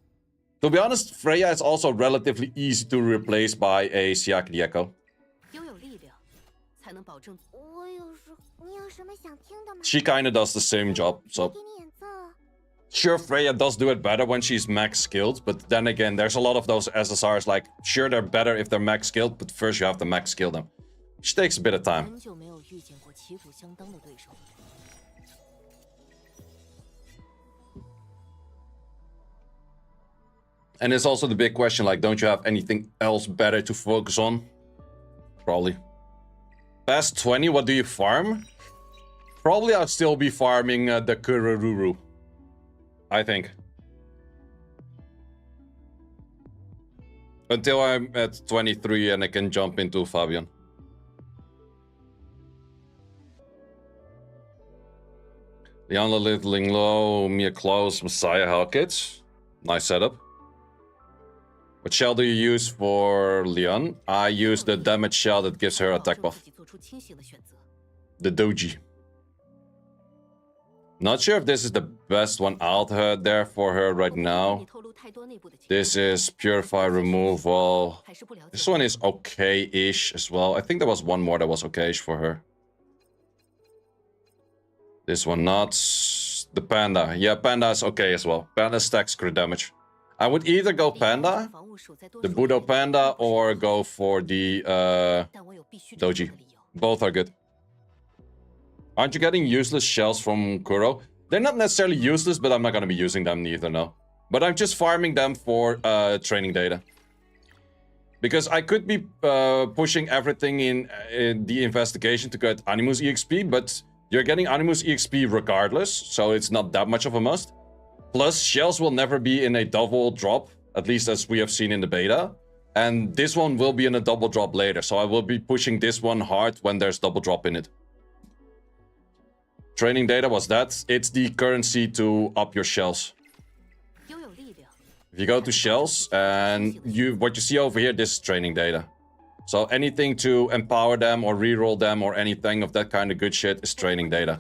To be honest, Freya is also relatively easy to replace by a Siak the Echo. She kinda does the same job, so... Sure, Freya does do it better when she's max skilled, but then again, there's a lot of those SSRs like, sure, they're better if they're max skilled, but first you have to max skill them. Which takes a bit of time. And it's also the big question, like, don't you have anything else better to focus on? Probably. Past 20, what do you farm? Probably I'll still be farming the Kurururu. I think. Until I'm at 23 and I can jump into Fabian. Leon Littling Low, Mia Close, Messiah Hellkits. Nice setup. What shell do you use for Leon? I use the damage shell that gives her attack buff. The Doji. Not sure if this is the best one out there for her right now. This is Purify Removal. This one is okay-ish as well. I think there was one more that was okay-ish for her. This one not. The Panda. Yeah, Panda is okay as well. Panda stacks crit damage. I would either go Panda, the Budo Panda, or go for the Doji. Both are good. Aren't you getting useless shells from Kuro? They're not necessarily useless, but I'm not going to be using them neither, no. But I'm just farming them for training data. Because I could be pushing everything in the investigation to get Animus EXP, but you're getting Animus EXP regardless, so it's not that much of a must. Plus, shells will never be in a double drop, at least as we have seen in the beta. And this one will be in a double drop later, so I will be pushing this one hard when there's double drop in it. Training data was that. It's the currency to up your shells. If you go to shells, and what you see over here, this is training data. So anything to empower them or reroll them or anything of that kind of good shit is training data.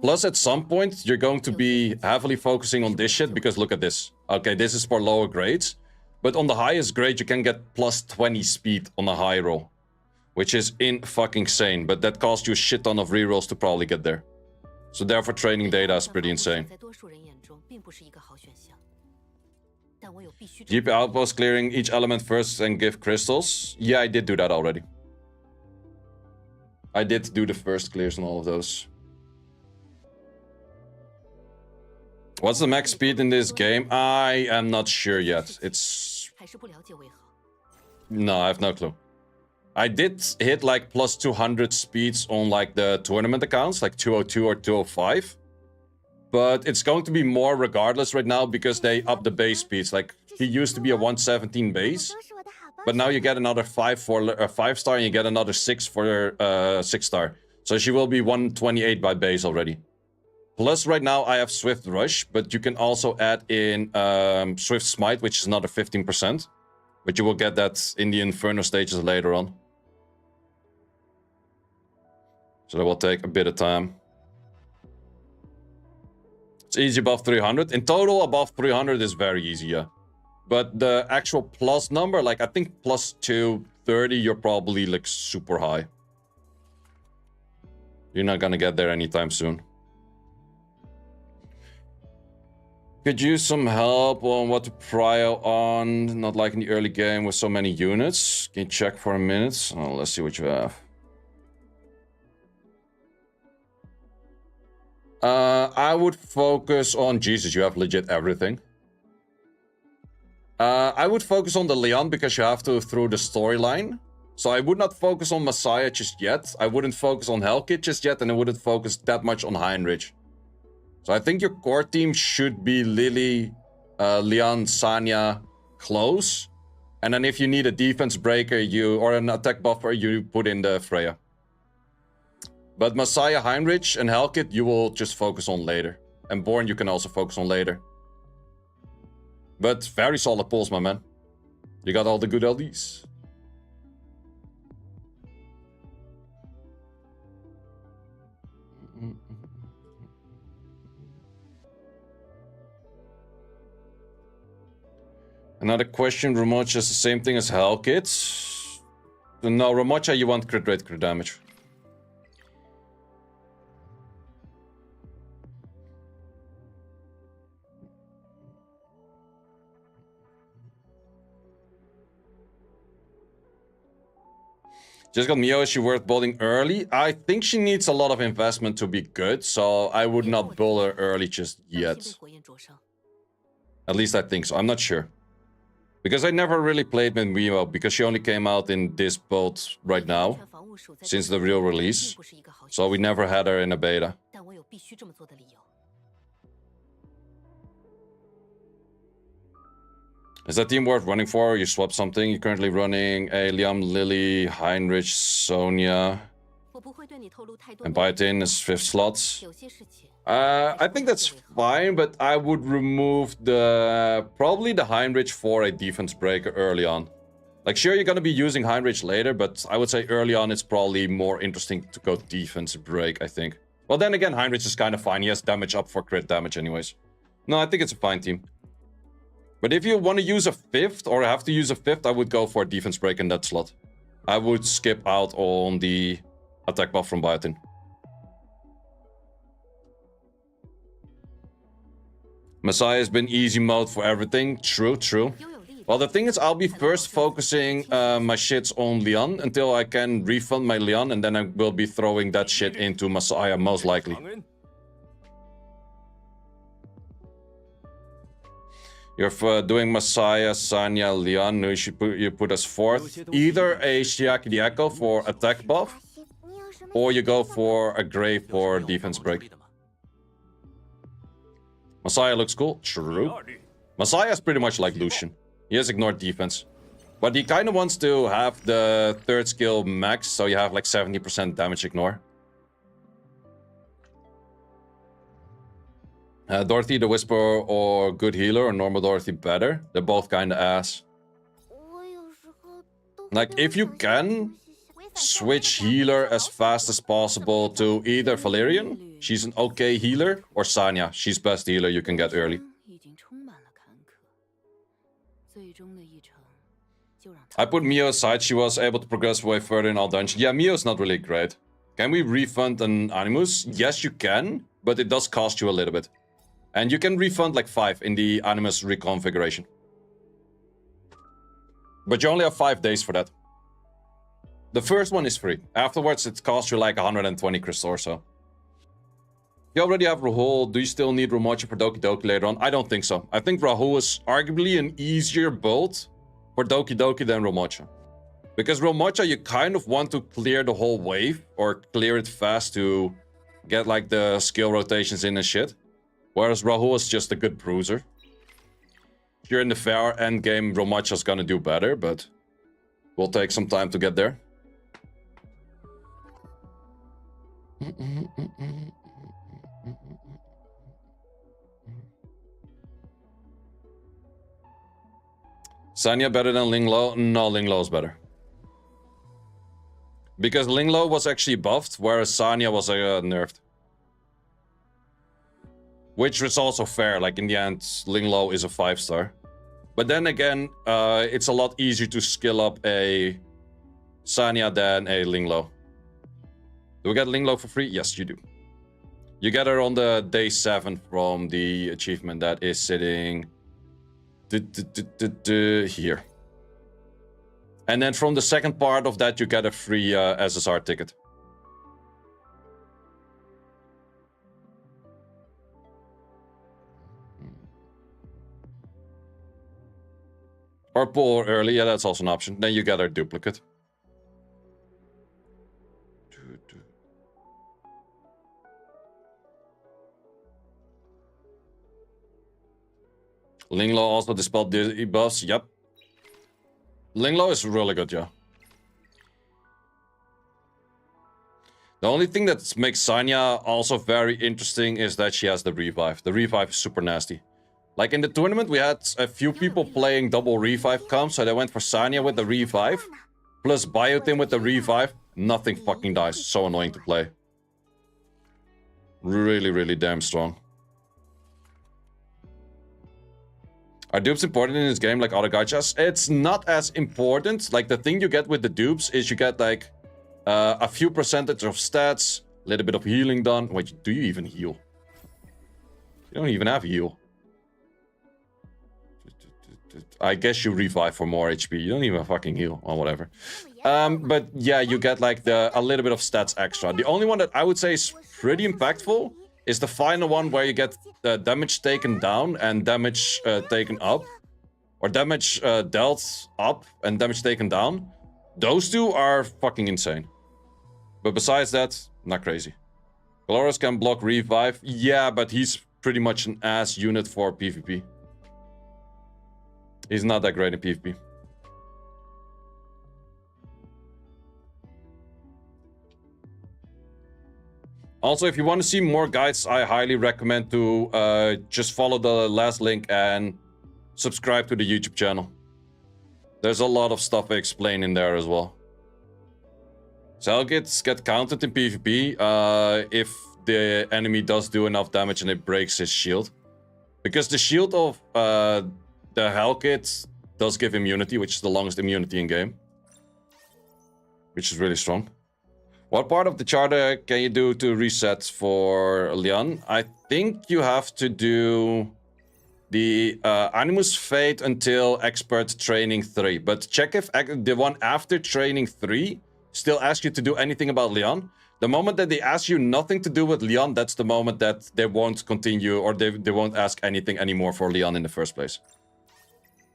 Plus, at some point, you're going to be heavily focusing on this shit because look at this. Okay, this is for lower grades. But on the highest grade, you can get plus 20 speed on a high roll. Which is fucking insane, but that costs you a shit ton of rerolls to probably get there. So therefore, training data is pretty insane. GP outpost clearing each element first and give crystals. Yeah, I did do that already. I did do the first clears on all of those. What's the max speed in this game? I am not sure yet. It's... No, I have no clue. I did hit like plus 200 speeds on like the tournament accounts, like 202 or 205. But it's going to be more regardless right now because they up the base speeds. Like, he used to be a 117 base. But now you get another 5 for a 5-star and you get another 6 for a 6-star. So she will be 128 by base already. Plus, right now I have Swift Rush, but you can also add in Swift Smite, which is another 15%. But you will get that in the Inferno stages later on. So that will take a bit of time. It's easy above 300. In total, above 300 is very easy, yeah. But the actual plus number, like I think plus 230, you're probably like super high. You're not gonna get there anytime soon. Could use some help on what to prio on. Not like in the early game with so many units. Can you check for a minute? Oh, let's see what you have. I would focus on... Jesus, you have legit everything. I would focus on the Leon because you have to through the storyline. So I would not focus on Messiah just yet. I wouldn't focus on Hellkit just yet. And I wouldn't focus that much on Heinrich. So I think your core team should be Lily, Leon, Sanya, close. And then if you need a defense breaker or an attack buffer, you put in the Freya. But Messiah, Heinrich, and Hellkit, you will just focus on later. And Born, you can also focus on later. But very solid pulls, my man. You got all the good LDs. Another question, Ramocha is the same thing as Hellkit? No, Ramocha, you want crit rate, crit damage. Just got Mio, is she worth building early? I think she needs a lot of investment to be good, so I would not build her early just yet. At least I think so, I'm not sure. Because I never really played with Mio, because she only came out in this build right now, since the real release. So we never had her in a beta. Is that team worth running for? You swap something? You're currently running a Liam, Lily, Heinrich, Sonya, and Biotin is 5th slot. I think that's fine, but I would remove probably the Heinrich for a defense breaker early on. Like, sure, you're gonna be using Heinrich later, but I would say early on it's probably more interesting to go defense break, I think. Well, then again, Heinrich is kind of fine. He has damage up for crit damage anyways. No, I think it's a fine team. But if you want to use a 5th, or have to use a 5th, I would go for a defense break in that slot. I would skip out on the attack buff from Biotin. Messiah has been easy mode for everything. True, true. Well, the thing is, I'll be first focusing my shits on Leon until I can refund my Leon, and then I will be throwing that shit into Messiah, most likely. You're doing Messiah, Sanya, Leon. You put us 4th. Either a Shiaki the Echo for attack buff, or you go for a Grey for defense break. Messiah looks cool. True. Messiah is pretty much like Lucian. He has ignored defense. But he kind of wants to have the 3rd skill max, so you have like 70% damage ignore. Dorothy the Whisperer or Good Healer or normal Dorothy better. They're both kind of ass. Like, if you can, switch healer as fast as possible to either Valerian, she's an okay healer, or Sanya, she's best healer you can get early. I put Mio aside, she was able to progress way further in all dungeons. Yeah, Mio's not really great. Can we refund an Animus? Yes, you can, but it does cost you a little bit. And you can refund like 5 in the Animus reconfiguration. But you only have 5 days for that. The first one is free. Afterwards, it costs you like 120 crystal or so. You already have Rahul. Do you still need Ramocha for Doki Doki later on? I don't think so. I think Rahul is arguably an easier build for Doki Doki than Ramocha. Because Ramocha, you kind of want to clear the whole wave, or clear it fast to get like the skill rotations in and shit. Whereas Rahul is just a good bruiser. If you're in the fair endgame, Ramocha's gonna do better, but we'll take some time to get there. Sanya better than Linglo? No, Linglo is better. Because Linglo was actually buffed, whereas Sanya was nerfed. Which was also fair, like in the end, Linglo is a 5-star. But then again, it's a lot easier to skill up a Sanya than a Linglo. Do we get Linglo for free? Yes, you do. You get her on the day 7 from the achievement that is sitting here. And then from the second part of that, you get a free SSR ticket. Or pull early, yeah, that's also an option. Then you get a duplicate. Linglo also dispelled the debuffs, yep. Linglo is really good, yeah. The only thing that makes Sanya also very interesting is that she has the revive. The revive is super nasty. Like in the tournament, we had a few people playing double revive comps, so they went for Sanya with the revive, plus Biotin with the revive. Nothing fucking dies. So annoying to play. Really, really damn strong. Are dupes important in this game like other gachas? It's not as important. Like the thing you get with the dupes is you get like a few percentage of stats, a little bit of healing done. Wait, do you even heal? You don't even have heal. I guess you revive for more HP. You don't even fucking heal or whatever. But yeah, you get like a little bit of stats extra. The only one that I would say is pretty impactful is the final one where you get the damage taken down and damage taken up. or damage dealt up and damage taken down, those two are fucking insane. But besides that, not crazy. Glorious can block revive. Yeah, but he's pretty much an ass unit for PvP. He's not that great in PvP. Also, if you want to see more guides, I highly recommend to just follow the last link and subscribe to the YouTube channel. There's a lot of stuff I explain in there as well. Selgits get counted in PvP if the enemy does do enough damage and it breaks his shield. Because the shield of the Hellkit does give immunity, which is the longest immunity in game. Which is really strong. What part of the charter can you do to reset for Leon? I think you have to do the Animus Fate until Expert Training 3. But check if the one after Training 3 still asks you to do anything about Leon. The moment that they ask you nothing to do with Leon, that's the moment that they won't continue or they won't ask anything anymore for Leon in the first place.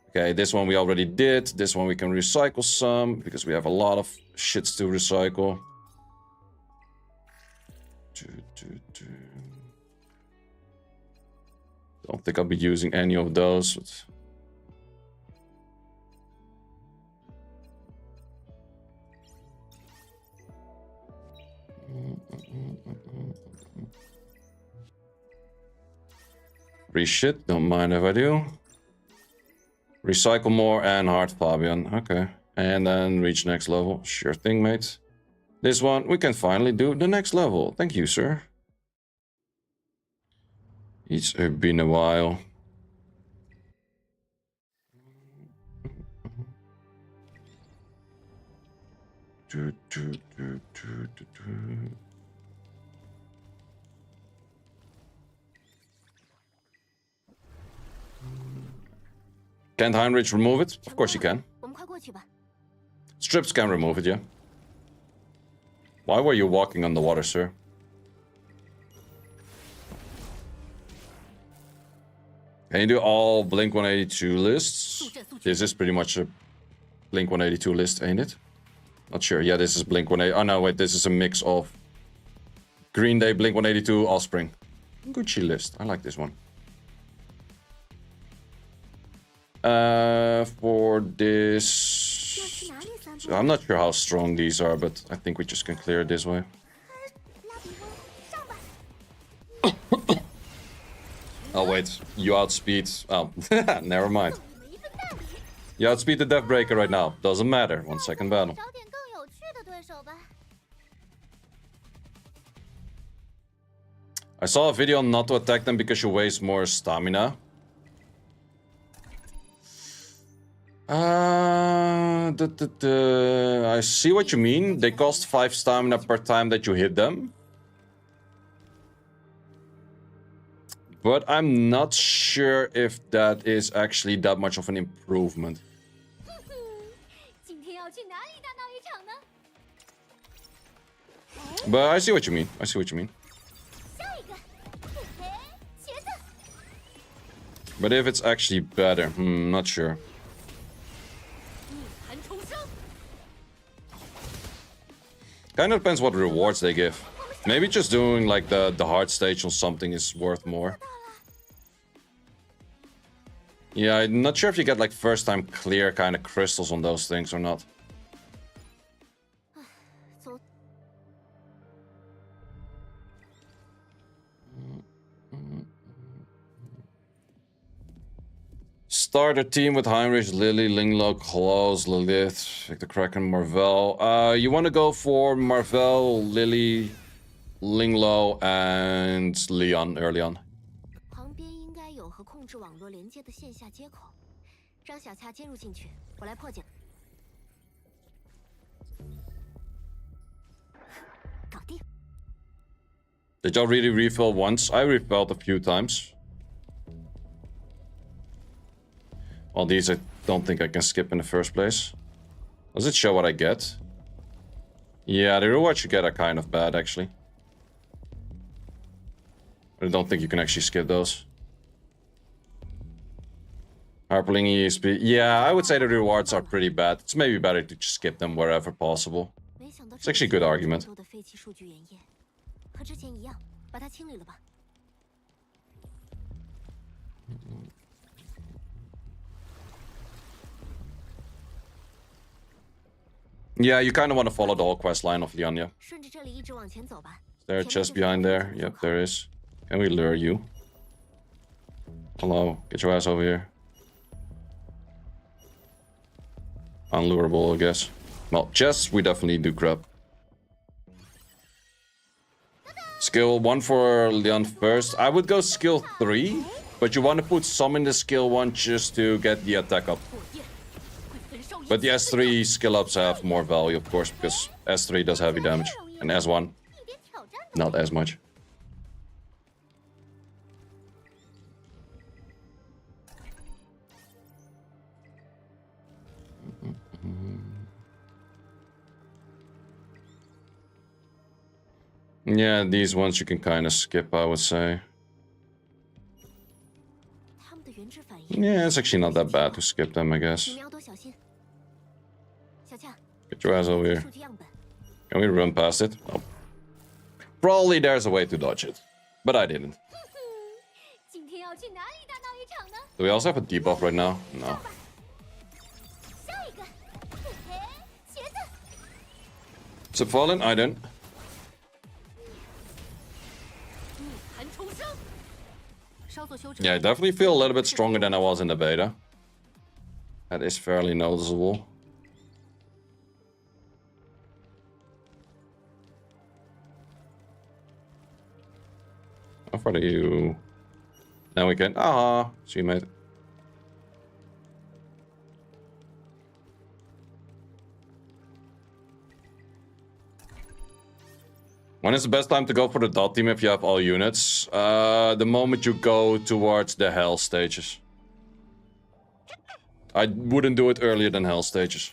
Okay, this one we already did. This one we can recycle some because we have a lot of shits to recycle. Don't think I'll be using any of those. But... free shit, don't mind if I do. Recycle more and hard Fabian. Okay. And then reach next level. Sure thing, mate. This one, we can finally do the next level. Thank you, sir. It's been a while. Can't Heinrich remove it? Of course you can. Strips can remove it, yeah. Why were you walking on the water, sir? Can you do all Blink 182 lists? This is pretty much a Blink 182 list, ain't it? Not sure. Yeah, this is Blink 182. Oh no, wait, this is a mix of Green Day, Blink 182, Offspring. Gucci list. I like this one. For this... I'm not sure how strong these are, but I think we just can clear it this way. Oh wait, you outspeed... Oh, never mind. You outspeed the Deathbreaker right now. Doesn't matter. 1 second battle. I saw a video on not to attack them because you waste more stamina. I see what you mean. They cost 5 stamina per time that you hit them. But I'm not sure if that is actually that much of an improvement. But I see what you mean. I see what you mean. But if it's actually better, not sure. Kind of depends what rewards they give. Maybe just doing like the hard stage or something is worth more. Yeah, I'm not sure if you get like first time clear kind of crystals on those things or not. Start a team with Heinrich, Lily, Linglo, Klaus, Lilith, Victor Kraken, Marvel. You want to go for Marvel, Lily, Linglo, and Leon early on. Did y'all really refill once? I refilled a few times. Well, these I don't think I can skip in the first place. Does it show what I get? Yeah, the rewards you get are kind of bad, actually. I don't think you can actually skip those. Harpling EXP. Yeah, I would say the rewards are pretty bad. It's maybe better to just skip them wherever possible. It's actually a good argument. Yeah, you kind of want to follow the whole quest line of Lianya. Is there a chest behind there? Yep, there is. Can we lure you? Hello, get your ass over here. Unlurable, I guess. Well, chests we definitely do grab. Skill 1 for Leon first. I would go skill 3, but you want to put some in the skill 1 just to get the attack up. But the S3 skill ups have more value, of course, because S3 does heavy damage, and S1 not as much. Yeah, these ones you can kind of skip, I would say. Yeah, it's actually not that bad to skip them, I guess. Get your ass over here. Can we run past it? Oh. Probably there's a way to dodge it, but I didn't. Do we also have a debuff right now? No. Is it fallen? I don't. Yeah, I definitely feel a little bit stronger than I was in the beta. That is fairly noticeable. How far are you? Now we can. Ah, see you, mate. When is the best time to go for the dot team if you have all units? The moment you go towards the hell stages. I wouldn't do it earlier than hell stages.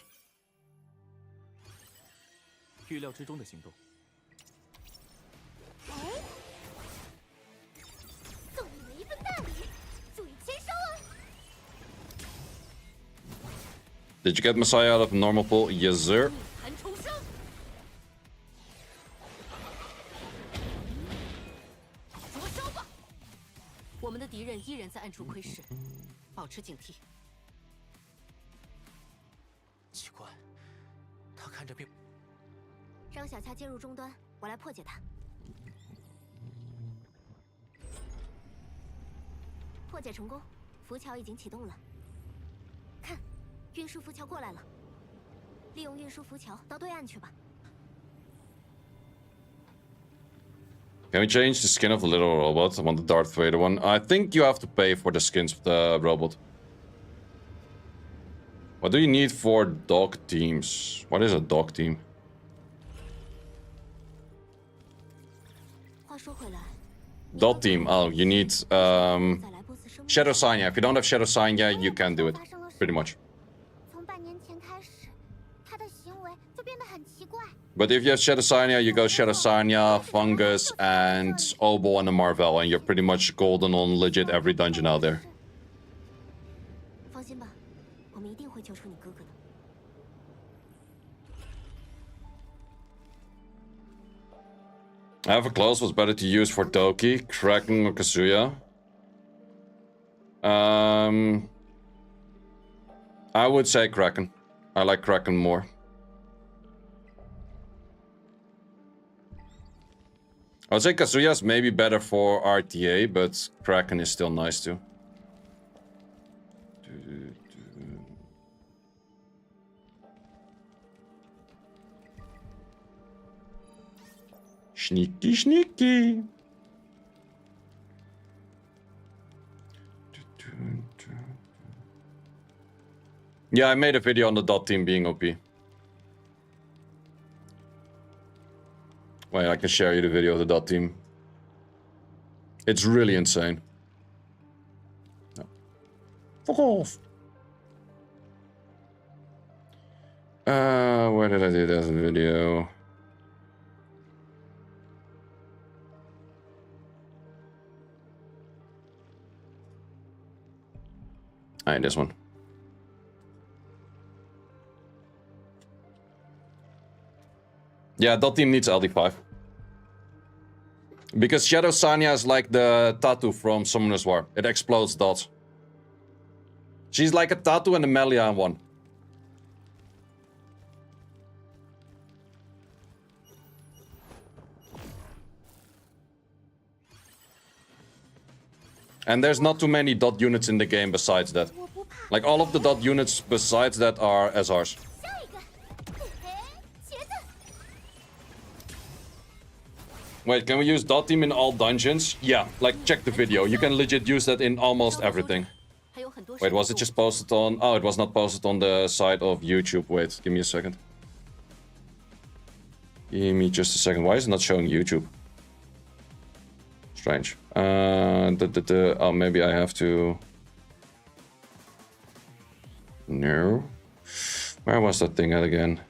Did you get Messiah out of normal pool? Yes, sir. Can we change the skin of the little robot? I want the Darth Vader one. I think you have to pay for the skins of the robot. What do you need for dog teams? What is a dog team? Dot team. Oh, you need Shadow Sanya. If you don't have Shadow Sanya, you can't do it. Pretty much. But if you have Shadow Sanya, you go Shadow Sanya, Fungus, and Obo and the Marvel, and you're pretty much golden on legit every dungeon out there. Alpha Close was better to use for Doki, Kraken, or Kazuya. I would say Kraken. I like Kraken more. I would say Kazuya's maybe better for RTA, but Kraken is still nice too. Sneaky, sneaky. Yeah, I made a video on the dot team being OP. Wait, I can share you the video of the dot team. It's really insane. No. Fuck off. Where did I do that video? Alright, this one. Yeah, that team needs LD5. Because Shadow Sanya is like the tattoo from Summoner's War. It explodes dots. She's like a tattoo and a Melia in one. And there's not too many dot units in the game besides that. Like all of the dot units besides that are SRs. Wait, can we use dot team in all dungeons? Yeah, like check the video. You can legit use that in almost everything. Wait, was it just posted on... Oh, it was not posted on the side of YouTube. Wait, give me a second. Give me just a second. Why is it not showing YouTube? Strange. Oh, maybe I have to... No. Where was that thing at again?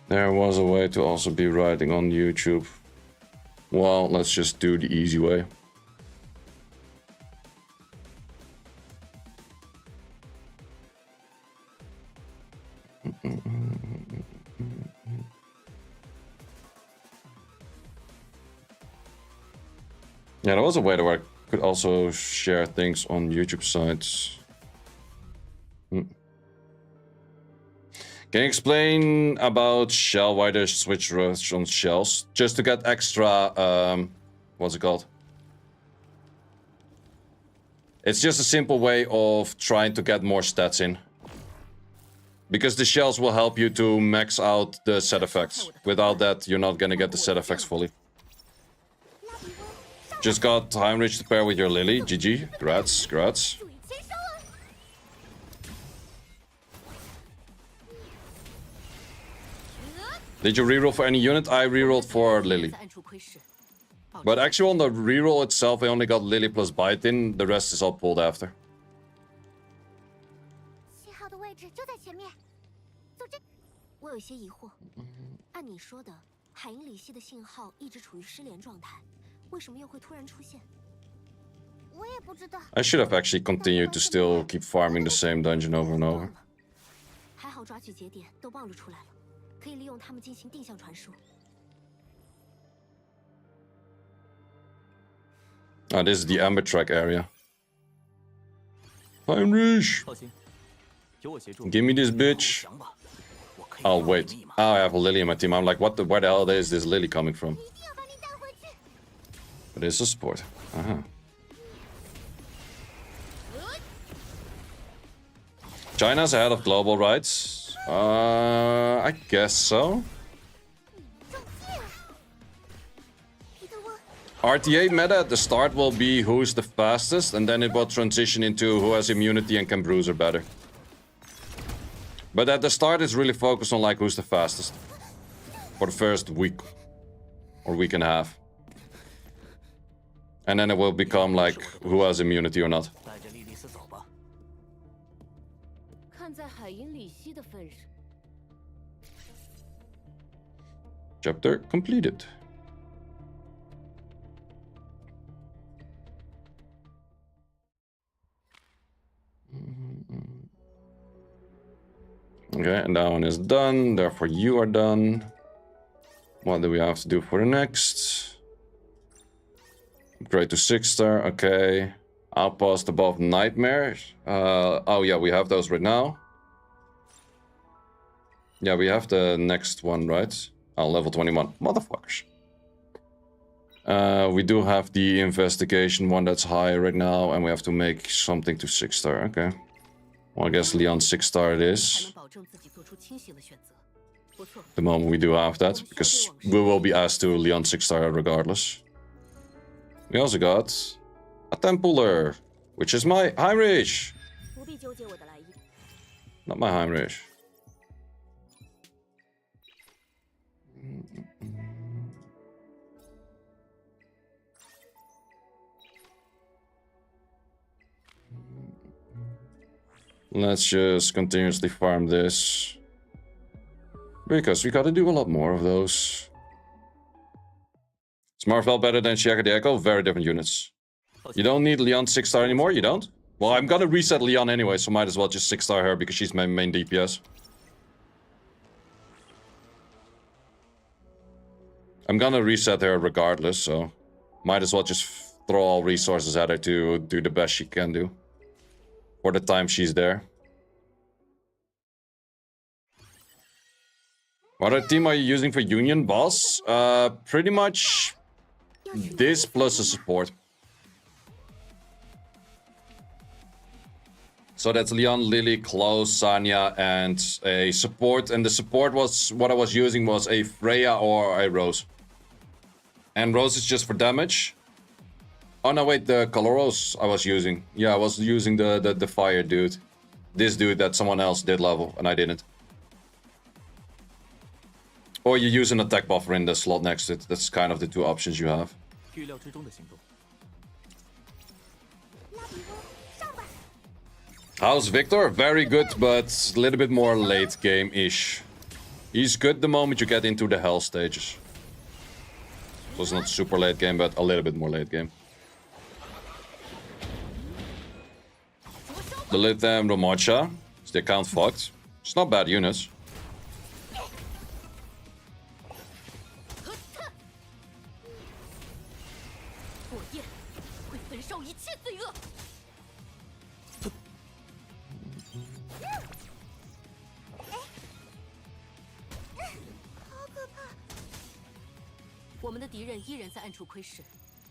There was a way to also be writing on YouTube. Well, let's just do the easy way. Yeah, there was a way where I could also share things on YouTube sites. Can you explain about shell, why there's switch rush on shells? Just to get extra, what's it called? It's just a simple way of trying to get more stats in. Because the shells will help you to max out the set effects. Without that, you're not gonna get the set effects fully. Just got Heinrich to pair with your Lily. GG. Grats, grats. Did you reroll for any unit? I rerolled for Lily. But actually on the reroll itself, I only got Lily plus Bite in. The rest is all pulled after. I should have actually continued to still keep farming the same dungeon over and over. Oh, this is the Amber Track area. Heinrich! Give me this bitch. Oh, wait. Oh, I have a Lily in my team. I'm like, where the hell is this Lily coming from? But it's a support. China's ahead of global rights. I guess so. RTA meta at the start will be who's the fastest, and then it will transition into who has immunity and can bruiser better. But at the start it's really focused on like who's the fastest. For the first week. Or week and a half. And then it will become like who has immunity or not. Chapter completed. Okay, and that one is done. Therefore, you are done. What do we have to do for the next? Upgrade to 6-star. Okay. Outpost above Nightmare. Oh yeah, we have those right now. Yeah, we have the next one, right? Oh, level 21. Motherfuckers. We do have the investigation one that's high right now, and we have to make something to 6-star. Okay. Well, I guess Leon 6-star it is. The moment we do have that, because we will be asked to Leon 6-star regardless. We also got a Templar, which is my Heinrich. Not my Heinrich. Let's just continuously farm this. Because we gotta do a lot more of those. Is Marvel better than Shaka the Echo? Very different units. You don't need Leon 6-star anymore, you don't? Well, I'm gonna reset Leon anyway, so might as well just 6-star her because she's my main DPS. I'm gonna reset her regardless, so might as well just throw all resources at her to do the best she can do for the time she's there. What other team are you using for Union, boss? Pretty much this plus a support. So that's Leon, Lily, Klaus, Sanya, and a support. And the support was, what I was using was a Freya or a Rose. And Rose is just for damage. Oh no, wait, the Coloros I was using. Yeah, I was using the fire dude. This dude that someone else did level, and I didn't. Or you use an attack buffer in the slot next to it. That's kind of the two options you have. How's Victor? Very good, but a little bit more late game-ish. He's good the moment you get into the hell stages. So it's not super late game, but a little bit more late game. The Lithium Romocha. Is the account fucked? It's not bad units.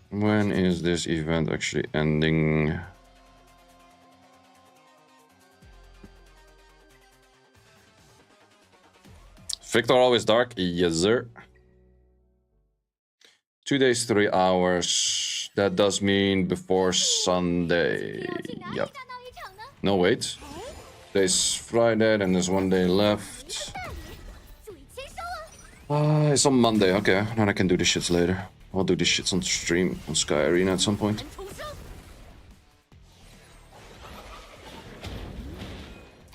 When is this event actually ending? Victor always dark? Yes, sir. 2 days, 3 hours. That does mean before Sunday. Yep. No, wait. Today's Friday, then there's 1 day left. It's on Monday, okay. Then I can do the shits later. I'll do the shits on stream on Sky Arena at some point.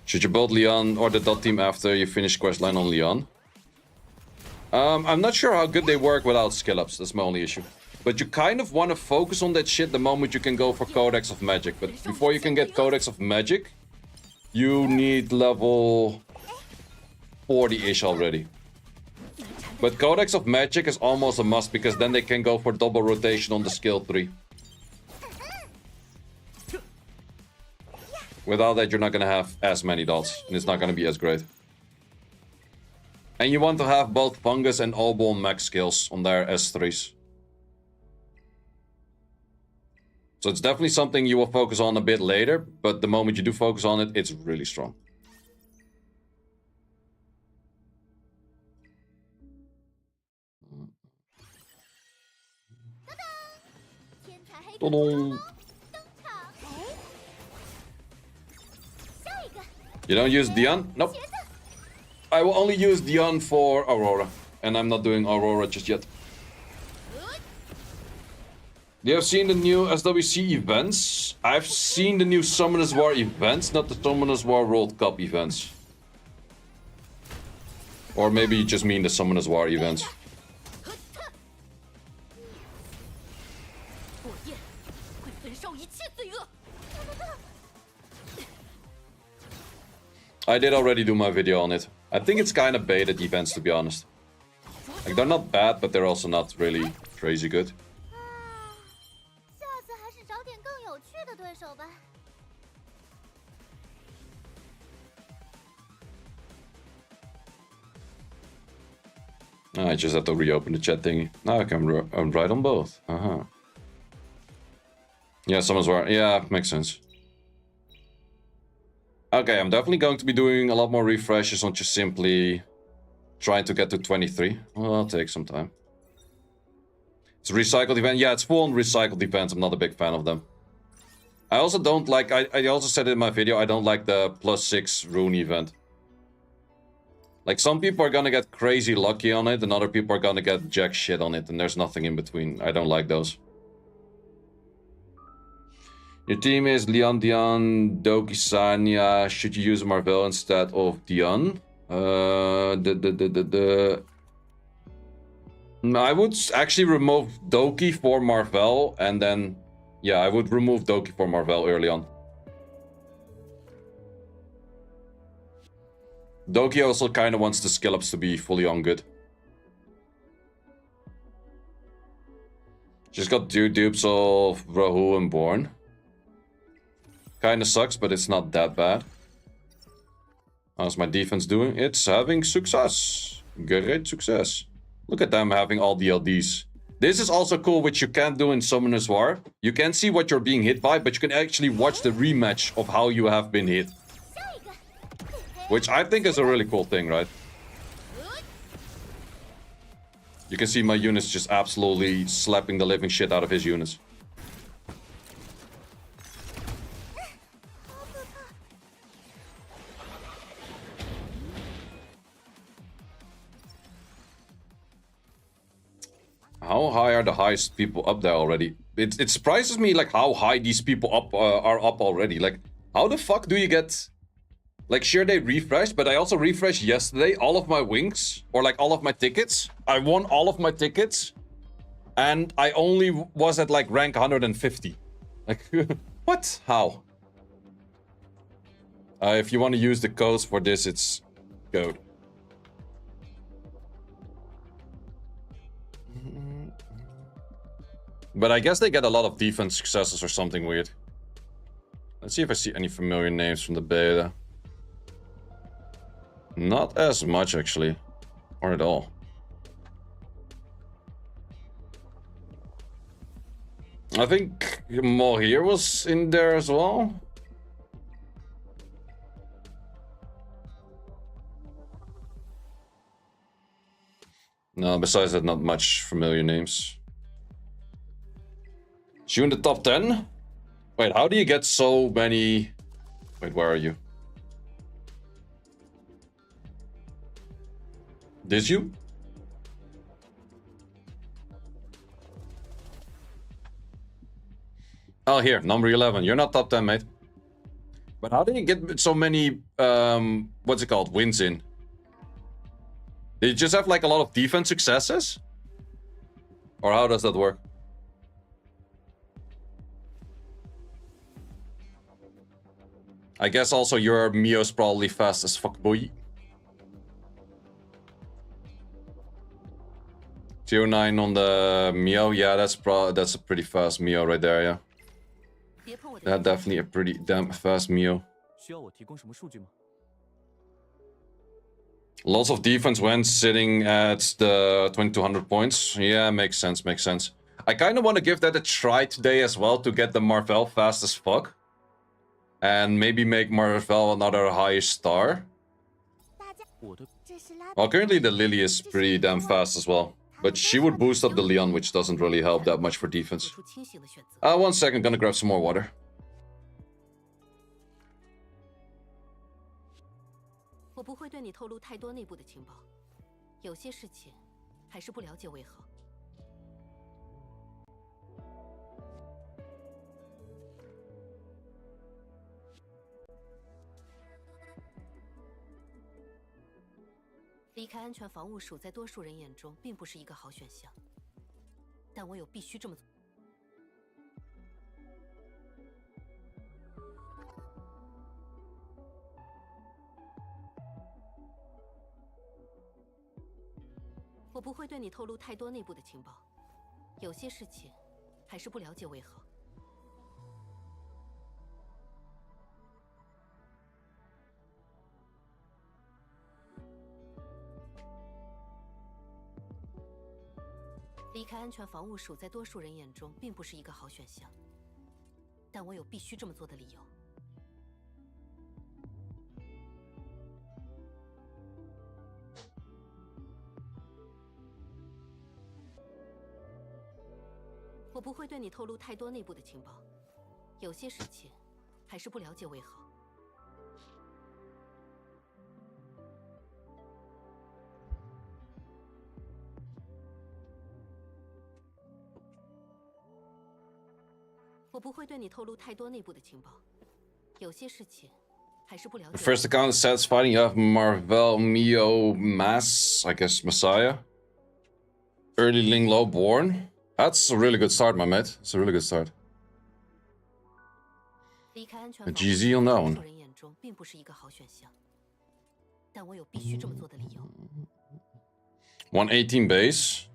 Should you build Leon or the dot team after you finish questline on Leon? I'm not sure how good they work without skill-ups, that's my only issue. But you kind of want to focus on that shit the moment you can go for Codex of Magic. But before you can get Codex of Magic, you need level 40-ish already. But Codex of Magic is almost a must because then they can go for double rotation on the skill 3. Without that, you're not going to have as many dots, and it's not going to be as great. And you want to have both Fungus and Obol max skills on their S3s. So it's definitely something you will focus on a bit later, but the moment you do focus on it, it's really strong. You don't use Dion? Nope. I will only use Dion for Aurora. And I'm not doing Aurora just yet. You have seen the new SWC events? I've seen the new Summoners War events, not the Summoners War World Cup events. Or maybe you just mean the Summoners War events. I did already do my video on it. I think it's kind of baited events, to be honest. Like, they're not bad, but they're also not really crazy good. I just have to reopen the chat thingy. Now I can write on both. Yeah, someone's war. Yeah, makes sense. Okay, I'm definitely going to be doing a lot more refreshes on just simply trying to get to 23. Well, I'll take some time. It's a recycled event. Yeah, it's full on recycled events. I'm not a big fan of them. I also don't like... I also said it in my video, I don't like the +6 rune event. Like, some people are gonna get crazy lucky on it, and other people are gonna get jack shit on it, and there's nothing in between. I don't like those. Your team is Leon, Dion, Doki, Sanya. Should you use Marvel instead of Dion? I would actually remove Doki for Marvel, and then, yeah, I would remove Doki for Marvel early on. Doki also kind of wants the Skillups to be fully on good. She's got two dupes of Rahu and Born. Kinda sucks, but it's not that bad. How's my defense doing? It's having success. Great success. Look at them having all the LDs. This is also cool, which you can't do in Summoner's War. You can see what you're being hit by, but you can actually watch the rematch of how you have been hit. Which I think is a really cool thing, right? You can see my units just absolutely slapping the living shit out of his units. How high are the highest people up there already? It surprises me like how high these people up are up already. Like, how the fuck do you get... Like, sure, they refreshed, but I also refreshed yesterday all of my wings, or like all of my tickets. I won all of my tickets, and I only was at like rank 150. Like, what? How? If you want to use the codes for this, it's code. But I guess they get a lot of defense successes or something weird. Let's see if I see any familiar names from the beta. Not as much, actually. Or at all. I think Mohir was in there as well. No, besides that, not much familiar names. Is you in the top 10? Wait, how do you get so many... Wait, where are you? Did you? Oh, here, number 11. You're not top 10, mate. But how did you get so many, what's it called, wins in? Did you just have like a lot of defense successes? Or how does that work? I guess also your Mio's probably fast as fuck, boy. 09 on the Mio, yeah, that's a pretty fast Mio right there, yeah. That's definitely a pretty damn fast Mio. Lots of defense when sitting at the 2200 points. Yeah, makes sense, makes sense. I kind of want to give that a try today as well to get the Marvel fast as fuck. And maybe make Marvel another high star. Well, currently the Lily is pretty damn fast as well. But she would boost up the Leon, which doesn't really help that much for defense. 1 second, gonna grab some more water.离开安全防务署，在多数人眼中并不是一个好选项，但我有必须这么做的理由。我不会对你透露太多内部的情报，有些事情还是不了解为好。 我不会对你透露太多内部的情报，有些事情还是不了解。The first account is satisfying. You have Marvel, Mio, Mass, I guess Messiah. Early Ling Low Born. That's a really good start, my mate. It's a really good start. 离开安全 A 防护 GZ on that 在多 one. 数人眼中并不是一个好选项，但我有必须这么做的理由。118 base.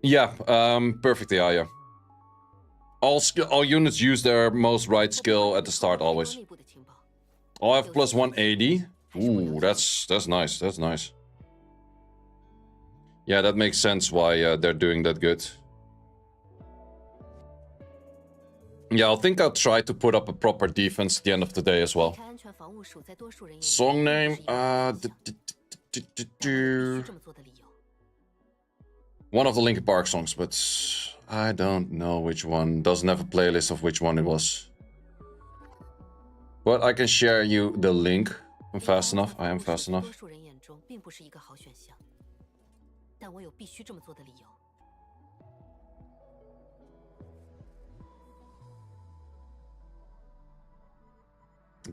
Yeah, perfect AI, yeah. All units use their most right skill at the start always. 内部的情报 All have plus 180. Ooh, that's nice. That's nice. Yeah, that makes sense why they're doing that good. Yeah, I think I'll try to put up a proper defense at the end of the day as well. 离开安全防务署在多数人眼中 Song 并不 name, 是一个好选项，但我有必须这么做的理由。 one of the Linkin Park songs, but I don't know which one. Doesn't have a playlist of which one it was. But I can share you the link. I'm fast enough. I am fast 多 enough. 数人眼中并不是一个好选项，但我有必须这么做的理由。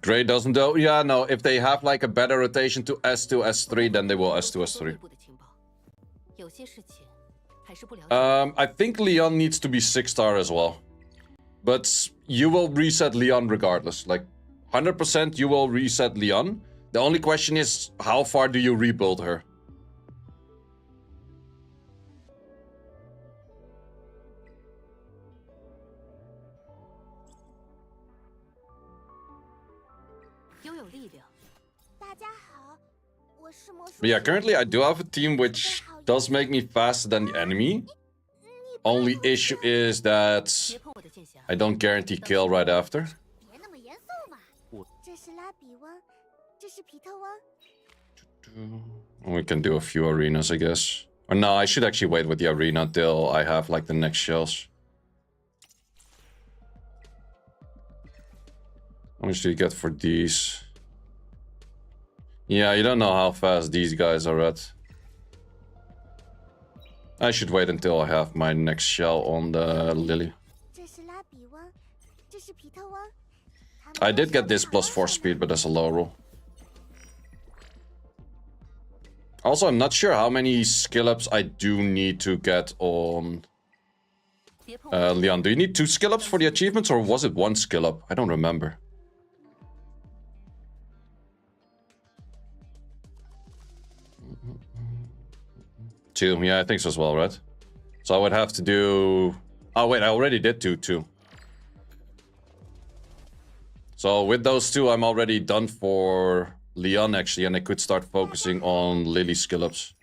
Gray doesn't though. Yeah, no. If they have like a better rotation to S2, S3, then they will S2, S3. 内部的情报，有些事情还是不了解。 I think Leon needs to be 6-star as well. But you will reset Leon regardless. Like 100% you will reset Leon. The only question is how far do you rebuild her? 拥有力量， But yeah, currently I do have a team which does make me faster than the enemy. Only issue is that 别碰我的剑匣。 I don't guarantee kill right after. 别那么严肃嘛。这是拉比翁，这是皮特翁。 We can do a few arenas, I guess. Or no, I should actually wait with the arena till I have like the next shells. How much do you get for these? Yeah, you don't know how fast these guys are at. I should wait until I have my next shell on the Lily. 这是拉比翁，这是皮特翁。 I did get this plus 4 speed, but that's a low roll. Also, I'm not sure how many skill ups I do need to get on 别碰我的 Leon. Do you need 2 skill ups for the achievements, or was it 1 skill up? I don't remember. Two, yeah, I think so as well, right? So I would have to do... Oh wait, I already did 2 too. So with those 2, I'm already done for Leon actually, and I could start focusing on Lily skill ups.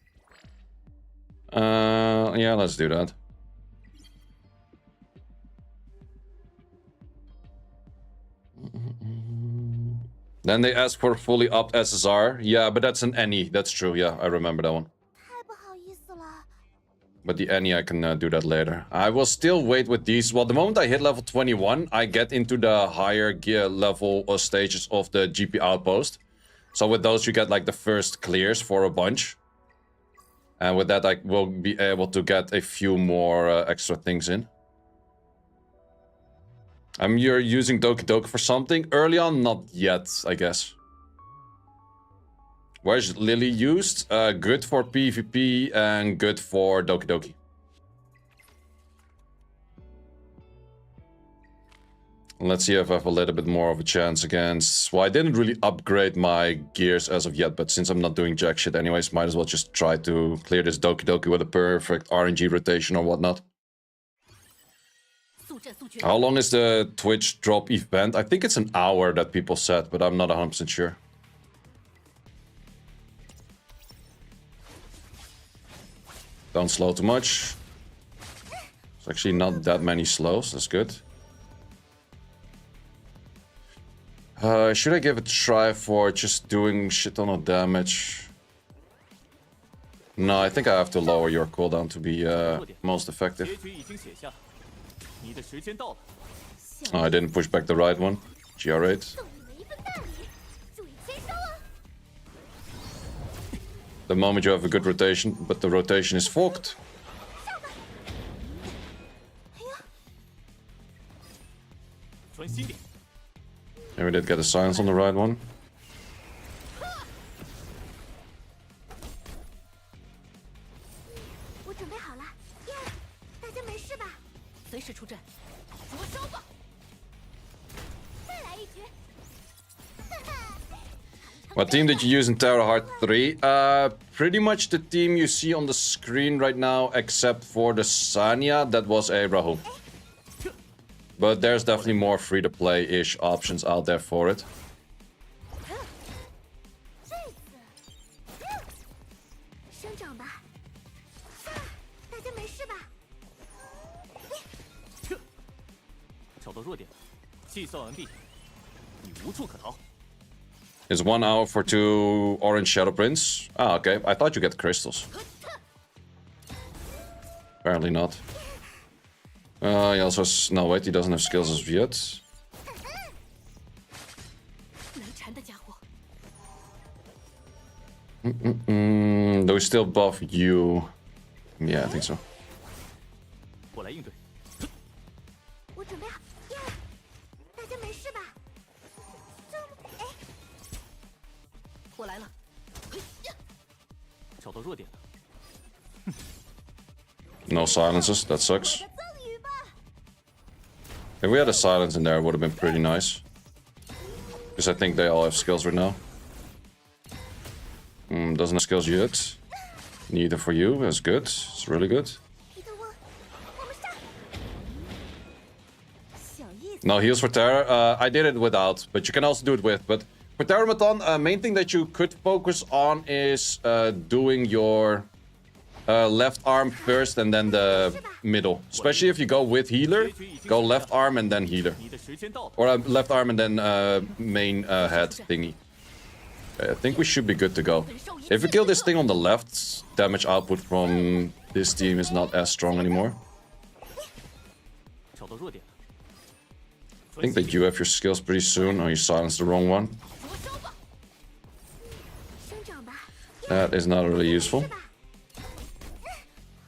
Yeah, let's do that. Then they ask for fully upped SSR. Yeah, but that's an any. That's true. Yeah, I remember that one. 太不好意思了。 But the any, I can do that later. I will still wait with these. Well, the moment I hit level 21, I get into the higher gear level stages of the GP outpost. So with those, you get like the first clears for a bunch. And with that, I will be able to get a few more extra things in. You're using Doki Doki for something? Early on, not yet, I guess. Where's Lily used? Good for PvP and good for Doki Doki. Let's see if I have a little bit more of a chance against... Well, I didn't really upgrade my gears as of yet, but since I'm not doing jack shit anyways, might as well just try to clear this Doki Doki with a perfect RNG rotation or whatnot. 速战速决。 How long is the Twitch drop event? I think it's an hour that people said, but I'm not 100% sure. Don't slow too much. It's actually not that many slows, that's good. Should I give it a try for just doing shit ton of damage? No, I think I have to lower your cooldown to be most effective. 结局已经写下，你的时间到了。 Oh, I didn't push back the right one. GR8. 送你们一份大礼，注意签收啊！ The moment you have a good rotation, but the rotation is forked. 专心点， Yeah, we did get a silence on the right one. 我准备好了，耶！大家没事吧？随时出阵。着手吧。再来一局。 What team did you use in Terra Heart 3? Pretty much the team you see on the screen right now, except for the Sanya, that was a Rahu. But there's definitely more free-to-play-ish options out there for it. 这次，生长吧。大家没事吧？找到弱点，计算完毕，你无处可逃。 It's 1 hour for 2 orange Shadow Prints. Ah, okay. I thought you get crystals. Apparently not. He also has... No, wait, he doesn't have skills as of yet. 难缠的家伙。 Do we still buff you? Yeah, I think so. 我来应对。我准备好，耶！大家没事吧？哎，我来了。找到弱点了。 No silences, that sucks. 我的赠予吧。 If we had a silence in there, it would have been pretty nice. Because I think they all have skills right now. Doesn't have skills yet. Neither for you. That's good. It's really good. 皮特翁，我们上。小意思。 No heals for Terra. I did it without, but you can also do it with. But for Thermaton, main thing that you could focus on is doing your left arm first and then the middle. Especially if you go with healer, go left arm and then healer. 你的时间到了。 Or left arm and then main head thingy. I think we should be good to go. If we kill this thing on the left, damage output from this team is not as strong anymore. 找到弱点了。 I think that you have your skills pretty soon. Oh, you silenced the wrong one. 生长吧。 That is not really useful. 是吧？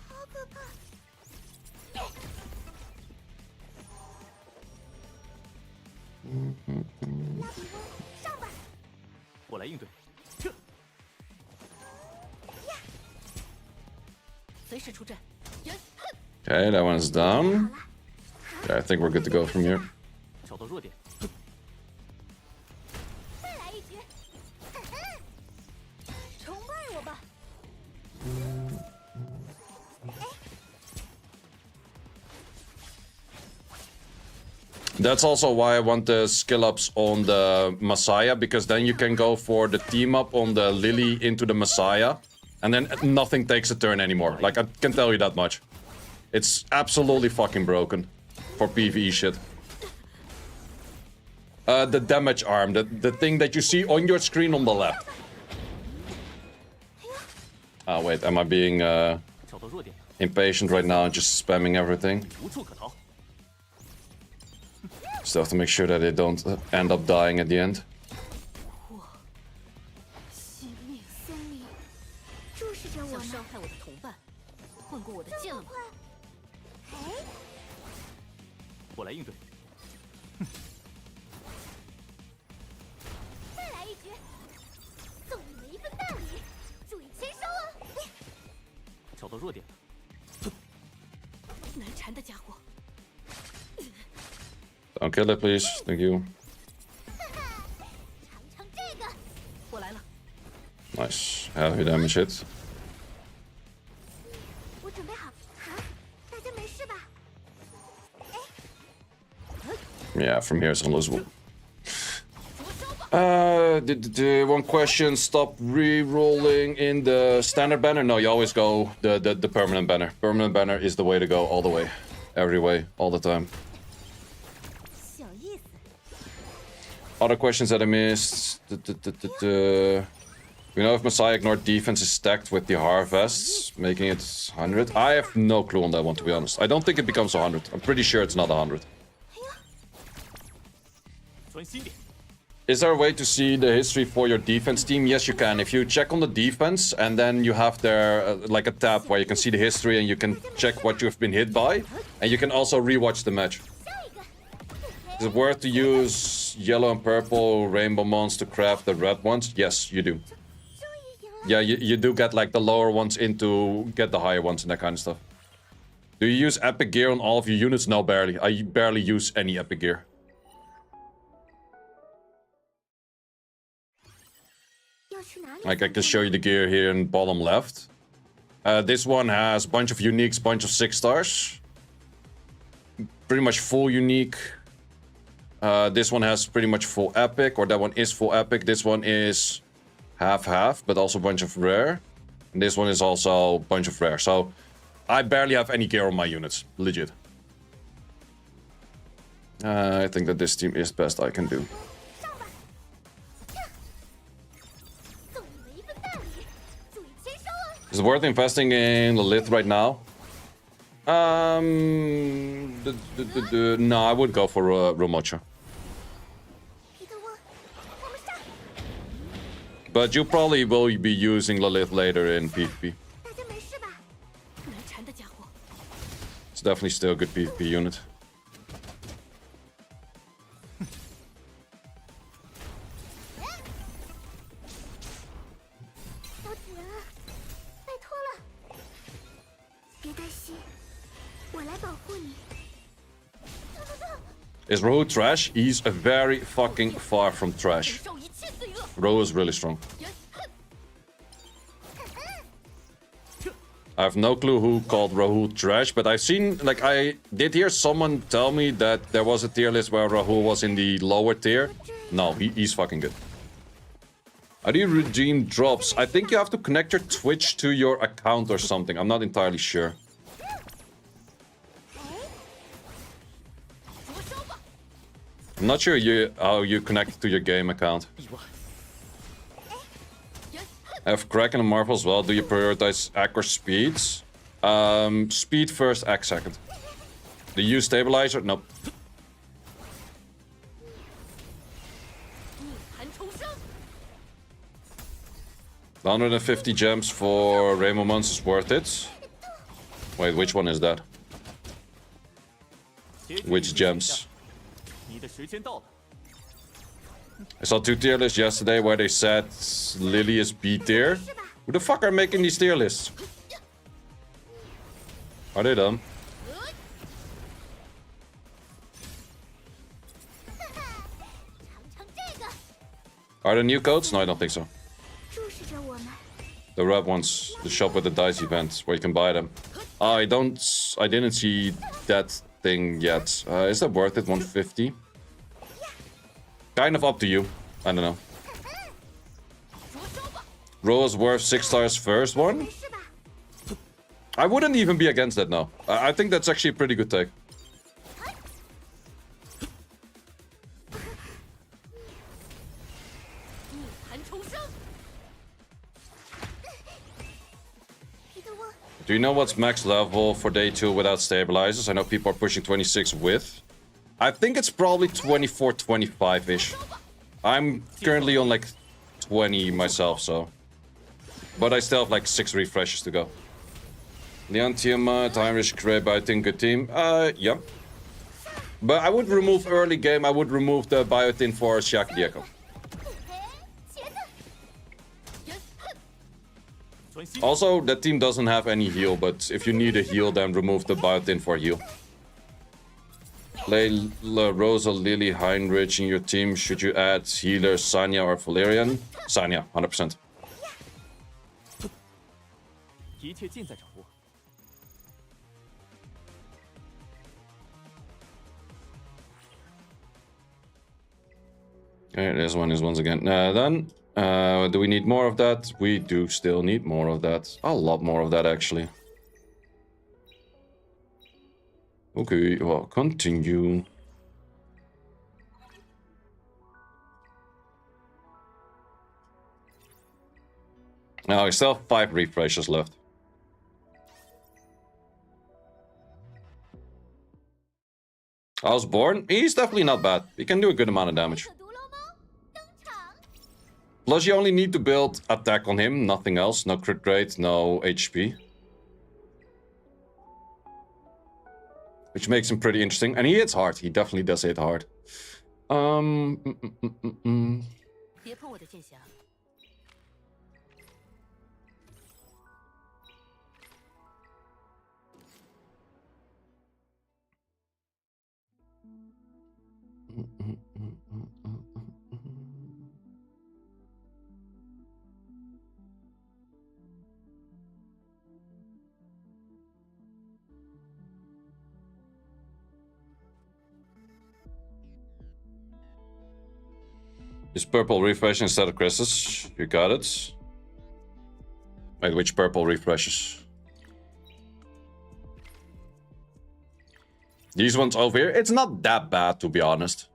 好可怕！拉比翁，上吧！我来应对。随时出阵。 Okay, that one is down. Okay, I think we're good to go from here. 找到弱点。再来一局。崇拜我吧！ That's also why I want the skill ups on the Messiah, because then you can go for the team up on the Lily into the Messiah, and then nothing takes a turn anymore. Like, I can tell you that much. It's absolutely fucking broken for PvE shit. The damage arm, the thing that you see on your screen on the left. Ah, wait, am I being 找到弱点， impatient right now and just spamming everything? 无处可逃。 Still have to make sure that they don't end up dying at the end. 性命森林，注视着我们。想伤害我的同伴，混过我的剑了吗？哎，我来应对。再来一局，送你们一份大礼，注意签收哦。找到弱点了。难缠的家伙。 Don't kill it, please. Thank you. 尝尝这个。我来了。 Nice. Heavy damage hit. 我准备好。好，大家没事吧？ Yeah, from here it's unlosable. One question. Stop re-rolling in the standard banner? No, you always go the permanent banner. Permanent banner is the way to go all the way. Every way, all the time. 小意思。 Other questions that I missed. We know if Messiah ignored defense is stacked with the Harvests, making it 100. I have no clue on that one, to be honest. I don't think it becomes 100. I'm pretty sure it's not 100. 专心点。 Is there a way to see the history for your defense team? Yes, you can. If you check on the defense, and then you have there like a tab where you can see the history and you can check what you've been hit by, and you can also rewatch the match. 下一个。 Is it worth to use use yellow and purple rainbow mons to craft the red ones? Yes, you do. 终于赢了。 Yeah, you do get like the lower ones in to get the higher ones and that kind of stuff. Do you use epic gear on all of your units? No, barely. I barely use any epic gear. 要去哪里？ Like I can show you the gear here in bottom left. This one has a bunch of uniques, bunch of 6 stars. Pretty much full unique. This one has pretty much full epic, or that one is full epic. This one is half-half, but also a bunch of rare. And this one is also a bunch of rare. So I barely have any gear on my units. Legit. I think that this team is best I can do. 上吧！送你们一份大礼，注意签收哦。 Is it worth investing in Lilith right now? No, I would go for Romocha. 彼得沃，我们上！ But you probably will be using Lilith later in PvP. 大家没事吧？难缠的家伙。 It's definitely still a good PvP unit. 小主人啊，拜托了，别担心，我来保护你。走走走， Is Rohu trash? He's very fucking far from trash. 受一切罪恶。 Rohu is really strong. I have no clue who called Rohu trash, but I've seen, like, I did hear someone tell me that there was a tier list where Rohu was in the lower tier. No, he's fucking good. How do you redeem drops? I think you have to connect your Twitch to your account or something. I'm not entirely sure. 着手吧。 I'm not sure how you connect to your game account. 意外。 I have Kraken and Marvel as well. Do you prioritize Ack or speeds? Speed first, Ack second. Do you use stabilizer? Nope. 逆弹重生。 150 gems for Rainbow Mons is worth it. Wait, which one is that? Which gems? 你的时间到了。 I saw 2 tier lists yesterday where they said Lily is B tier. Who the fuck are making these tier lists? Are they dumb? 尝尝这个， Are there new codes? No, I don't think so. 注视着我们。 The red ones, the shop with the dice events where you can buy them. I didn't see that thing yet. Is that worth it? 150? Kind of up to you. I don't know. 着手吧。 Roll's worth 6 stars first one? 没事吧？ I wouldn't even be against that now. I think that's actually a pretty good take. 逆弹重生。 彼得沃， Do you know what's max level for day 2 without stabilizers? I know people are pushing 26 with. I think it's probably 24, 25-ish. I'm currently on like 20 myself, so... But I still have like 6 refreshes to go. Leon Tiamat, Heinrich Kreb, I think good team. Yeah. But I would remove early game, I would remove the Biotin for Shaq Dieko. 茄子， 专心。 Also, that team doesn't have any heal, but if you need a heal, then remove the Biotin for heal. Play La Rosa, Lily, Heinrich in your team. Should you add healer, Sanya or Valerian? Sanya, 100%. 一切尽在掌握。 Okay, this one is once again done. Do we need more of that? We do still need more of that. A lot more of that, actually. Okay, well, continue. Now, I still have 5 refreshes left. I was born. He's definitely not bad. He can do a good amount of damage. 可毒龙猫登场。 Plus, you only need to build attack on him, nothing else. No crit rate, no HP. Which makes him pretty interesting. And he hits hard. He definitely does hit hard. 别碰我的剑匣。Is purple refresh instead of crystals? You got it. Wait, which purple refreshes? These ones over here? It's not that bad, to be honest.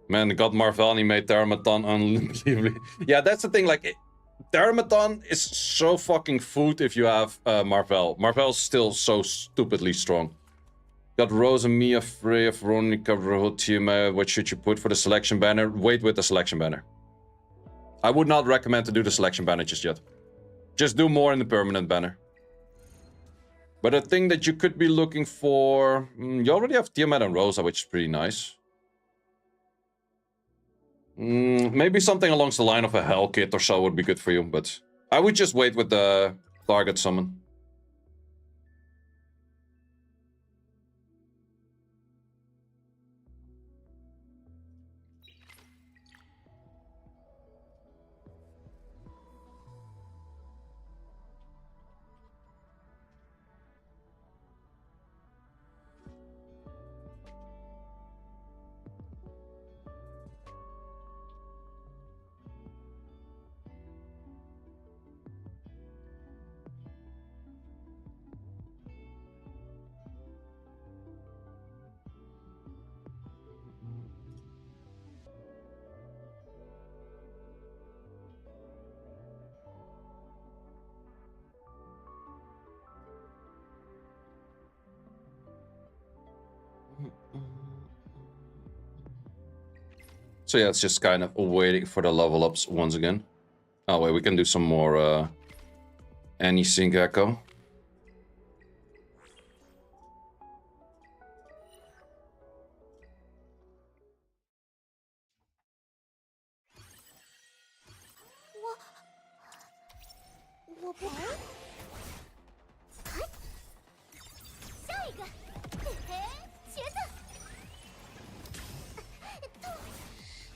Man, God Marvel made Thermaton unbelievably. Yeah, that's the thing, like... Thermaton is so fucking food if you have Marvel. Marvel's still so stupidly strong. Got Rose and Mia, Freya, Veronica, Rohtima. What should you put for the selection banner? Wait with the selection banner. I would not recommend to do the selection banner just yet. Just do more in the permanent banner. But a thing that you could be looking for... you already have Tiamat and Rosa, which is pretty nice. Maybe something along the line of a Hell Kit or so would be good for you, but... I would just wait with the target summon. So yeah, it's just kind of waiting for the level ups once again. Oh wait, we can do some more Annie Sync Echo.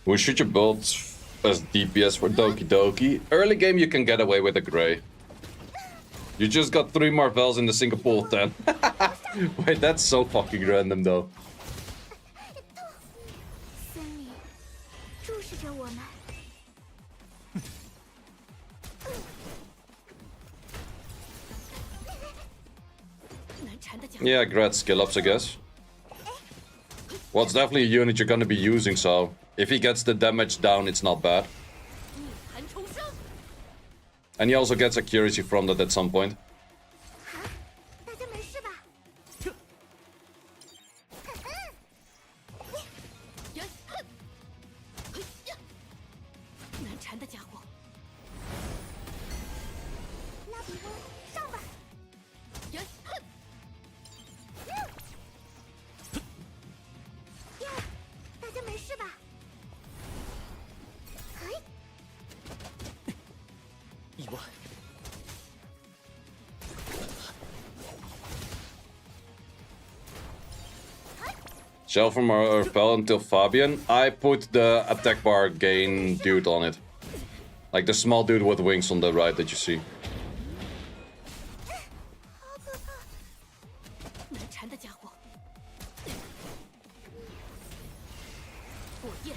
Who should you build as DPS for Doki Doki? Early game you can get away with a Grey. You just got 3 Marvels in the Singapore 10. Wait, that's so fucking random though. Yeah, great skill-ups, I guess. Well, it's definitely a unit you're gonna be using, so... If he gets the damage down, it's not bad. And he also gets accuracy from that at some point. Shell from our fell until Fabian. I put the attack bar gain dude on it. Like the small dude with wings on the right that you see.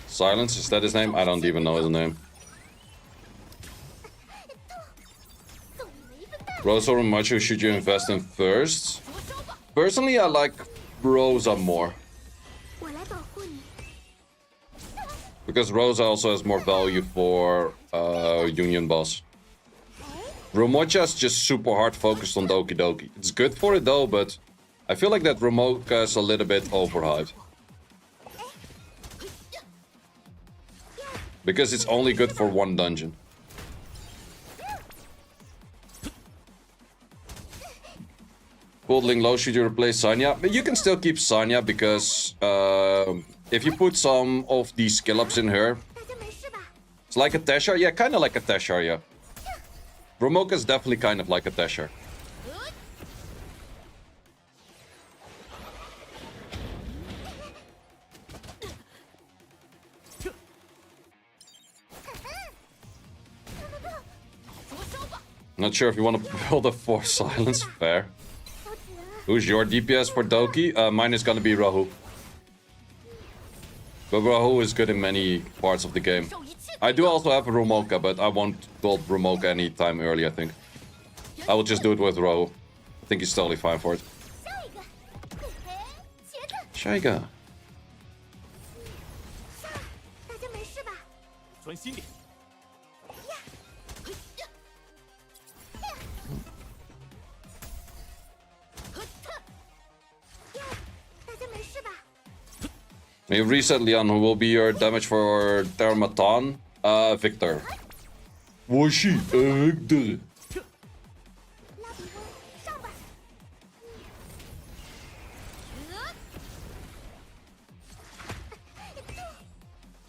Silence, is that his name? I don't even know his name. Rosa or Macho should you invest in first? Personally, I like Rosa more. Because Rosa also has more value for Union Boss. Ramocha is just super hard focused on Doki Doki. It's good for it though, but I feel like that Ramocha is a little bit overhyped. Because it's only good for one dungeon. Boldling low, should you replace Sanya? But you can still keep Sanya because if you put some of these skill-ups in her, 大家没事吧？ it's like a Teshar. Yeah, kind of like a Teshar, yeah. Romoka is definitely kind of like a Teshar. Not sure if you want to build a Force Silence. Fair. 小紫啊， Who's your DPS for Doki? Mine is gonna be Rahu. But Rahu is good in many parts of the game. 受一切 I do also have a Romoka, but I won't build Romoka anytime early, I think. I will just do it with Rahu. I think he's totally fine for it. 下一个，嘿嘿，茄子， Shaiga. 上，大家没事吧？专心点。呀，大家没事吧？ You reset Leon, who will be your damage for Thermaton? Victor. Washi, Victor. 拉比翁，上吧！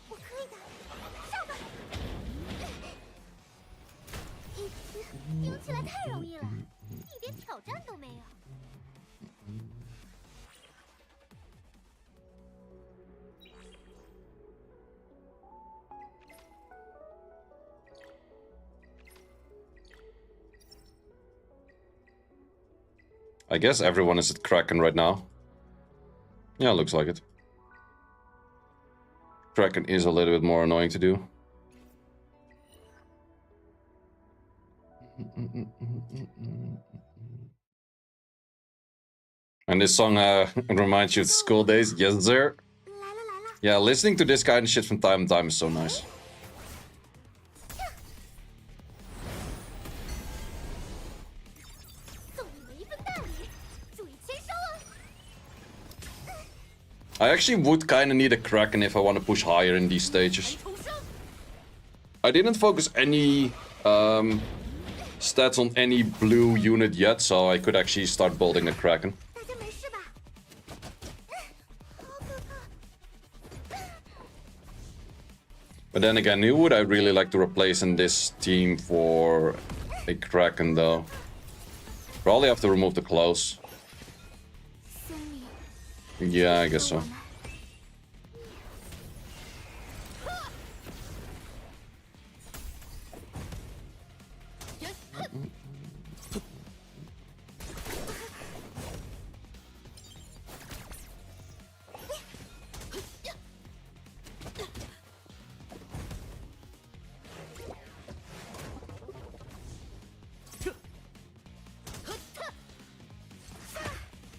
我可以的，上吧！一词听起来太容易了，一点挑战都没有。 I guess everyone is at Kraken right now. Yeah, looks like it. Kraken is a little bit more annoying to do. And this song reminds you of school days? Yes, sir. 来了来了， Yeah, listening to this kind of shit from time to time is so nice. 送你们一份大礼，注意签收哦。 I actually would kind of need a Kraken if I want to push higher in these stages. 重生， I didn't focus any stats on any blue unit yet, so I could actually start building a Kraken. 大家没事吧？好可怕！ But then again, who would I really like to replace in this team for a Kraken though? Probably have to remove the close. 森林， Yeah, I guess so.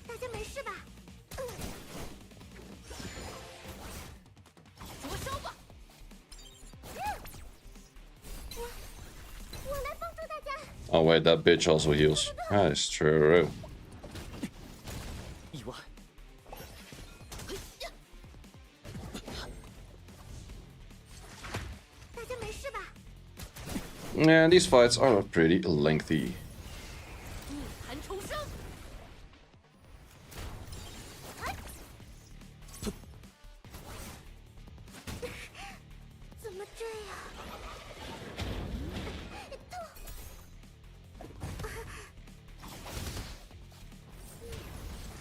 大家没事吧？着手吧，我来帮助大家。 Oh wait, that bitch also heals. That's true. 意外，大家没事吧？ Yeah, these fights are pretty lengthy. 逆弹重生，怎么这样？痛！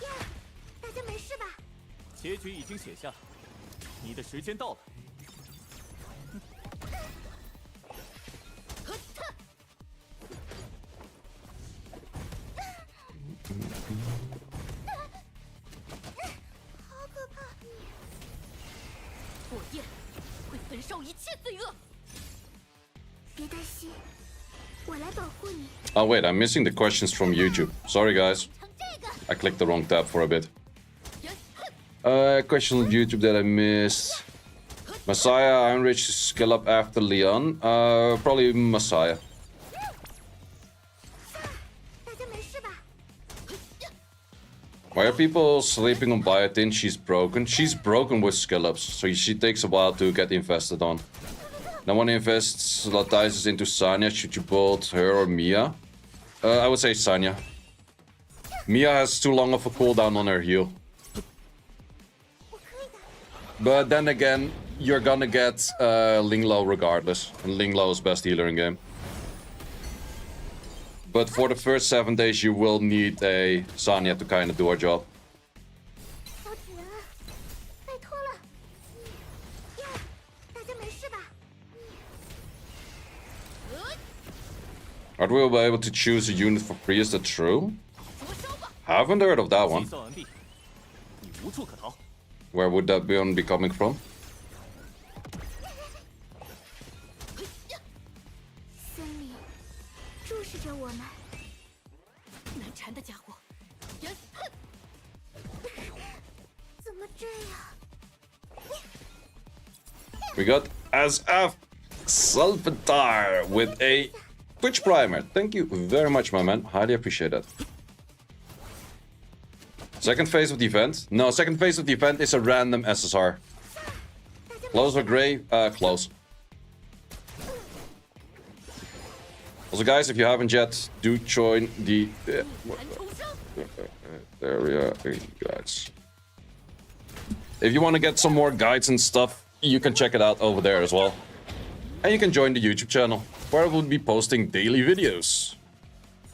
呀，大家没事吧？结局已经写下，你的时间到了。好可怕！火焰会焚烧一切罪恶。别担心，我来保护你。 Oh wait, I'm missing the questions from YouTube. Sorry guys, 成这个， I clicked the wrong tab for a bit. Question on YouTube that I missed. Messiah, Heinrich, Skillup after Leon. Probably Messiah. 大家没事吧？ Why are people sleeping on Biotin? She's broken. She's broken with Skillups, so she takes a while to get invested on. Now one invests Latias into Sanya. Should you build her or Mia? I would say Sanya. Mia has too long of a cooldown on her heal. 我可以的。 But then again, you're gonna get Linglo regardless. And Linglo is best healer in game. But for the first 7 days, you will need a Sanya to kind of do her job. 小主人啊，拜托了。呀，大家没事吧？ Are we be able to choose a unit for free? Is that true? 灼烧吧！ Haven't heard of that 计 one. 算完毕，你无处可逃。 Where would that one be coming from? 森林注视着我们。 难缠的家伙，人，哼！ 怎么这样？ We got SF Salvatar with a Twitch Primer. Thank you very much, my man. Highly appreciate that. Second phase of the event? No, second phase of the event is a random SSR. Close or gray? Close. Also, guys, if you haven't yet, do join the 难重生。 area, guys. If you want to get some more guides and stuff, you can check it out over there as well. And you can join the YouTube channel, where I will be posting daily videos.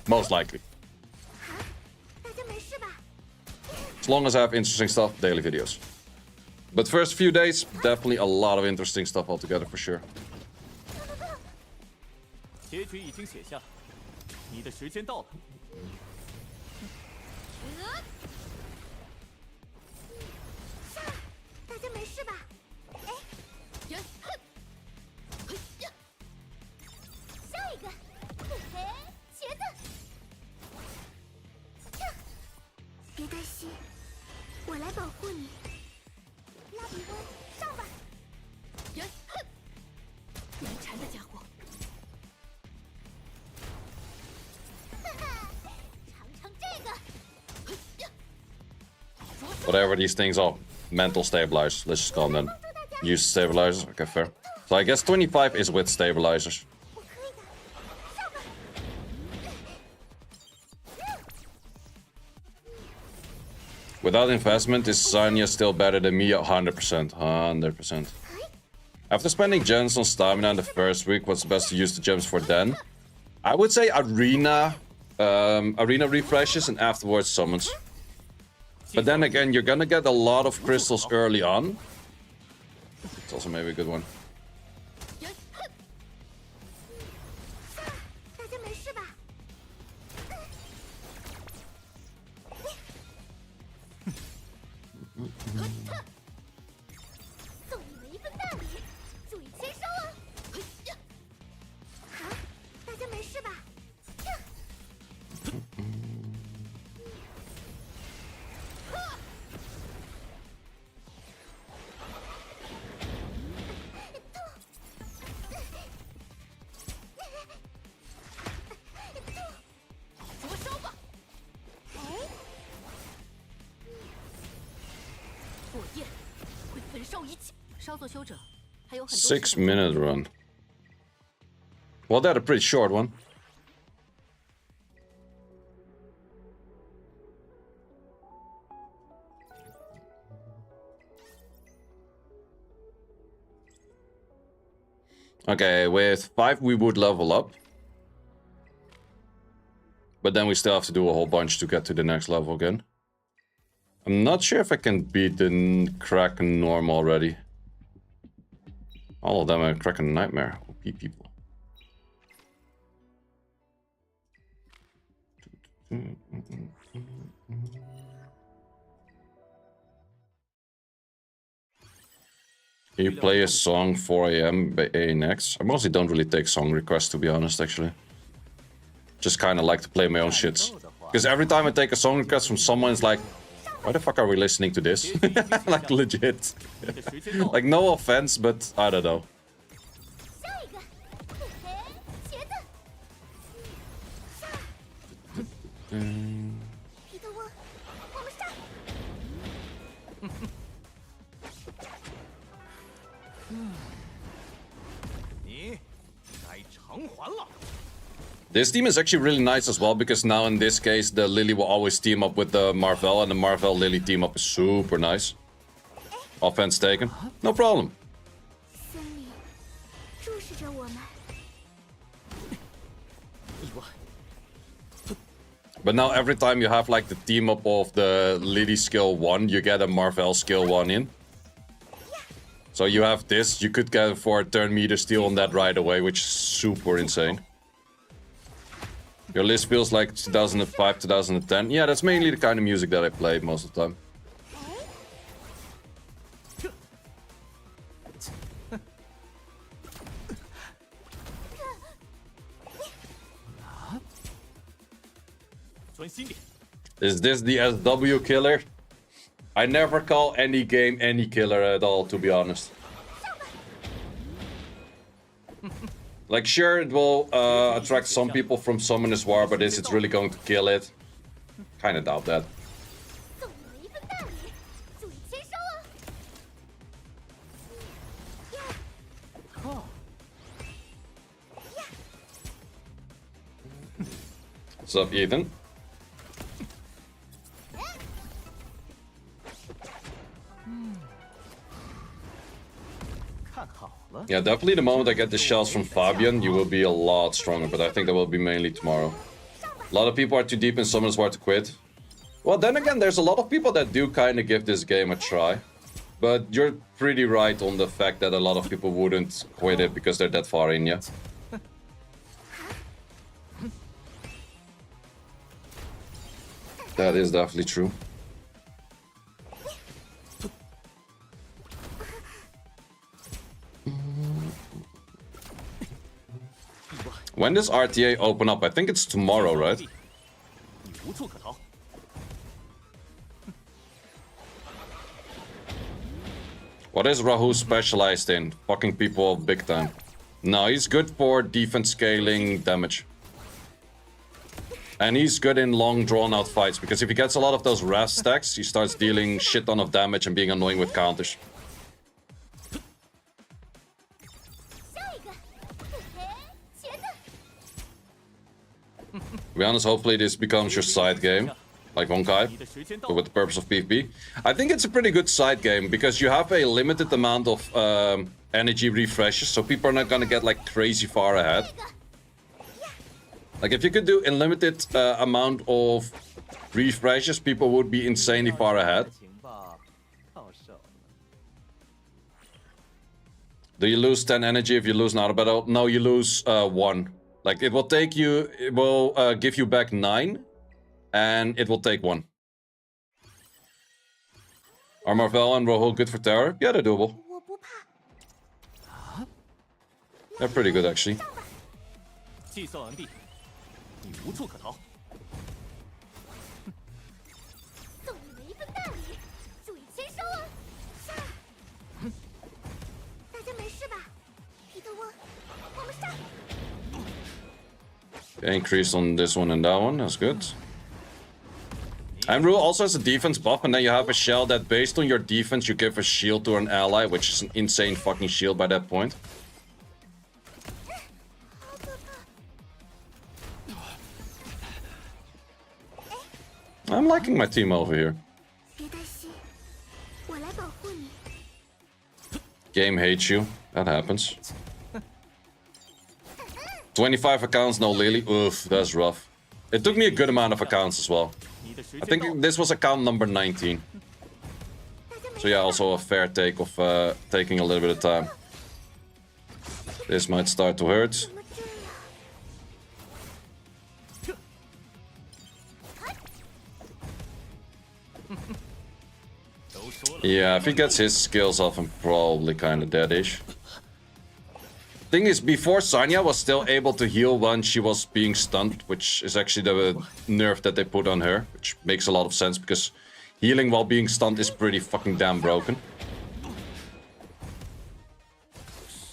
Most likely. 大家没事吧？ As long as I have interesting stuff, daily videos. But first few days, definitely a lot of interesting stuff altogether for sure. 结局已经写下，你的时间到了。 大家没事吧？哎，人，哼！嘿呀！ 下一个，嘿嘿，茄子。呀，别担心，我来保护你。拉比翁，上吧！人，哼！难缠的家伙， 哈哈，尝尝这个。 嘿呀！ Whatever these things are. Mental stabilizers. Let's just call them. Use stabilizers. Okay, fair. So I guess 25 is with stabilizers. 我可以的，上吧。 Without investment, is Sanya still better than me? 100%. 100%. After spending gems on stamina in the first week, what's best to use the gems for then? I would say arena refreshes and afterwards summons. But then again, you're gonna get a lot of crystals early on. It's also maybe a good one. 人，哼！ 大家没事吧？送你们一份大礼，注意签收哦。嘿呀！ 好，大家没事吧？灼烧吧！ 哎，火焰会焚烧一切。稍作休整，还有很多。 6-minute run. Well, that's a pretty short one. Okay, with 5 we would level up. But then we still have to do a whole bunch to get to the next level again. I'm not sure if I can beat the Kraken norm already. All of them are Kraken Nightmare. OP people. You play a song 4 AM by ANX? I mostly don't really take song requests, to be honest, actually. Just kind of like to play my own shits. Because every time I take a song request from someone, it's like, why the fuck are we listening to this? Like, legit. Like, no offense, but I don't know. 下一个，嘿嘿，茄子。皮特翁，我们上。你该偿还了。This team is actually really nice as well, because now in this case the Lily will always team up with the Marvel, and the Marvel Lily team up is super nice. Offense taken. No problem. 森林注视着我们。 But now every time you have like the team up of the Lily skill 1, you get a Marvel skill 1 in. So you have this, you could get for a turn meter steal on that right away, which is super insane. Your list feels like 2005, 2010. Yeah, that's mainly the kind of music that I play most of the time. Is this the SW killer? I never call any game any killer at all, to be honest. Like, sure, it will attract some people from Summoner's War, but is it really going to kill it? Kinda doubt that. 送你们一份大礼，注意签收啊！ What's up, Ethan? Yeah, definitely the moment I get the shells from Fabian, you will be a lot stronger, but I think that will be mainly tomorrow. A lot of people are too deep in Summoner's War to quit. Well, then again, there's a lot of people that do kind of give this game a try. But you're pretty right on the fact that a lot of people wouldn't quit it because they're that far in yet. That is definitely true. When does RTA open up? I think it's tomorrow, right? What is Rahu specialized in? Fucking people up big time. No, he's good for defense scaling damage. And he's good in long drawn out fights, because if he gets a lot of those Wrath stacks, he starts dealing shit ton of damage and being annoying with counters. To be honest, hopefully this becomes your side game, like Honkai, but with the purpose of PvP. I think it's a pretty good side game, because you have a limited amount of energy refreshes, so people are not gonna get like crazy far ahead. Like if you could do unlimited amount of refreshes, people would be insanely far ahead. Do you lose 10 energy if you lose an auto battle? No, you lose 1. Like it will take you, it will give you back 9, and it will take 1. Are Marvel and Rohul good for terror? Yeah, they're doable. They're pretty good actually. 你无处可逃。送你们一份大礼，注意签收啊！是。大家没事吧？皮特翁，我们上。Increase on this one and that one, that's good. And Rule also has a defense buff, and then you have a shell that based on your defense you give a shield to an ally, which is an insane fucking shield by that point. I'm liking my team over here. Game hates you. That happens. 25 accounts, no Lily. Oof, that's rough. It took me a good amount of accounts as well. I think this was account number 19. So yeah, also a fair take of taking a little bit of time. This might start to hurt. Yeah, if he gets his skills off, I'm probably kind of dead-ish. Thing is, before Sanya was still able to heal when she was being stunned, which is actually the nerf that they put on her, which makes a lot of sense, because healing while being stunned is pretty fucking damn broken.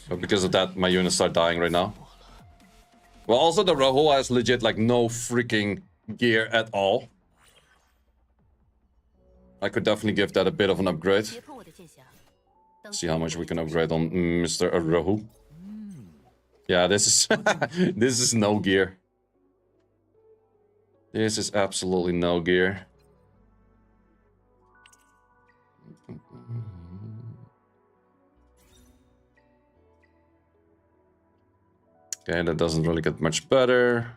But because of that, my units start dying right now. Well, also the Rahul has legit like no freaking gear at all. I could definitely give that a bit of an upgrade. See how much we can upgrade on Mr. Rahu. Yeah, this is this is no gear. This is absolutely no gear. Okay, that doesn't really get much better.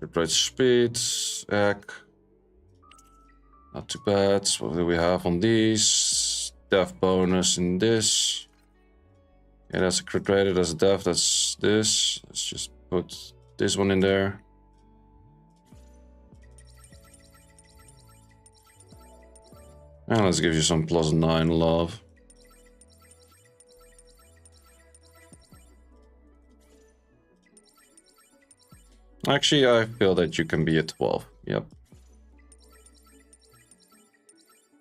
Replace speed, egg. Not too bad. What do we have on these? Death bonus in this. Yeah, that's a crit rate, that's a death, that's this. Let's just put this one in there. And let's give you some +9 love. Actually, I feel that you can be a 12. Yep.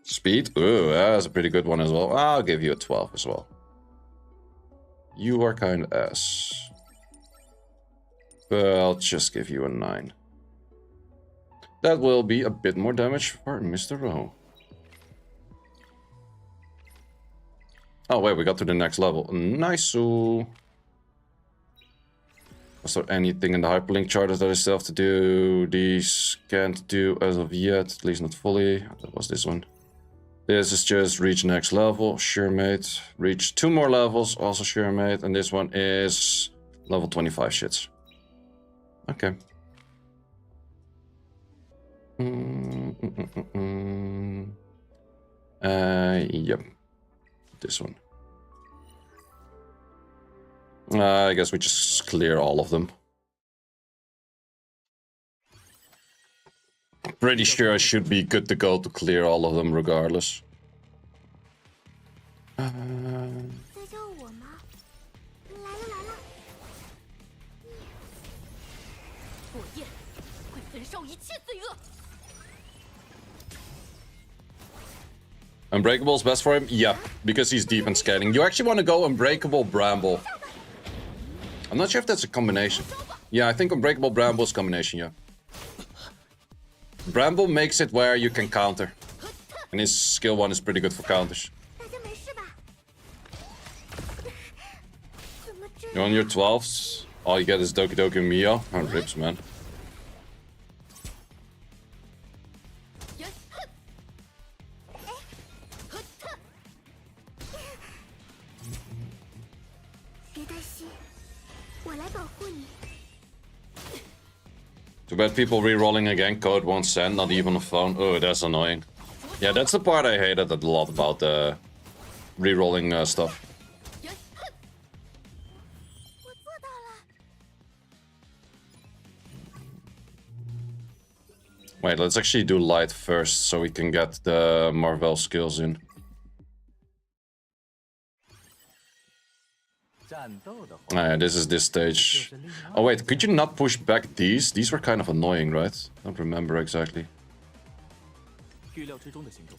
Speed? Ooh, that's a pretty good one as well. I'll give you a 12 as well. You are kind of ass. But I'll just give you a 9. That will be a bit more damage for Mr. O. Oh wait, we got to the next level. Nice-oo. Was there anything in the hyperlink charters that I still have to do? These can't do as of yet, at least not fully. That was this one. This is just reach next level, sure mate. Reach 2 more levels, also sure mate. And this one is level 25 shits. Okay. Yep. This one. I guess we just clear all of them. Pretty sure I should be good to go to clear all of them regardless. 在叫我吗？来了来了！火焰会焚烧一切罪恶。 Unbreakable is best for him? Yep, because he's defense scaling. You actually want to go Unbreakable Bramble. I'm not sure if that's a combination. Yeah, I think Unbreakable Bramble is combination, yeah. Bramble makes it where you can counter. And his skill 1 is pretty good for counters. 大家没事吧？怎么这 You're on your 12s, all you get is Doki Doki Mio. Oh, rips, man. 别担心，我来保护你。 Too bad people re-rolling again, code won't send, not even a phone. Oh, that's annoying. Yeah, that's the part I hated a lot about the re-rolling stuff. 我做到了。 Wait, let's actually do light first so we can get the Marvel skills in. 战斗的话， Ah, yeah, this is this stage. Oh wait, could you not push back these? These were kind of annoying, right? Don't remember exactly. 预料之中的行动。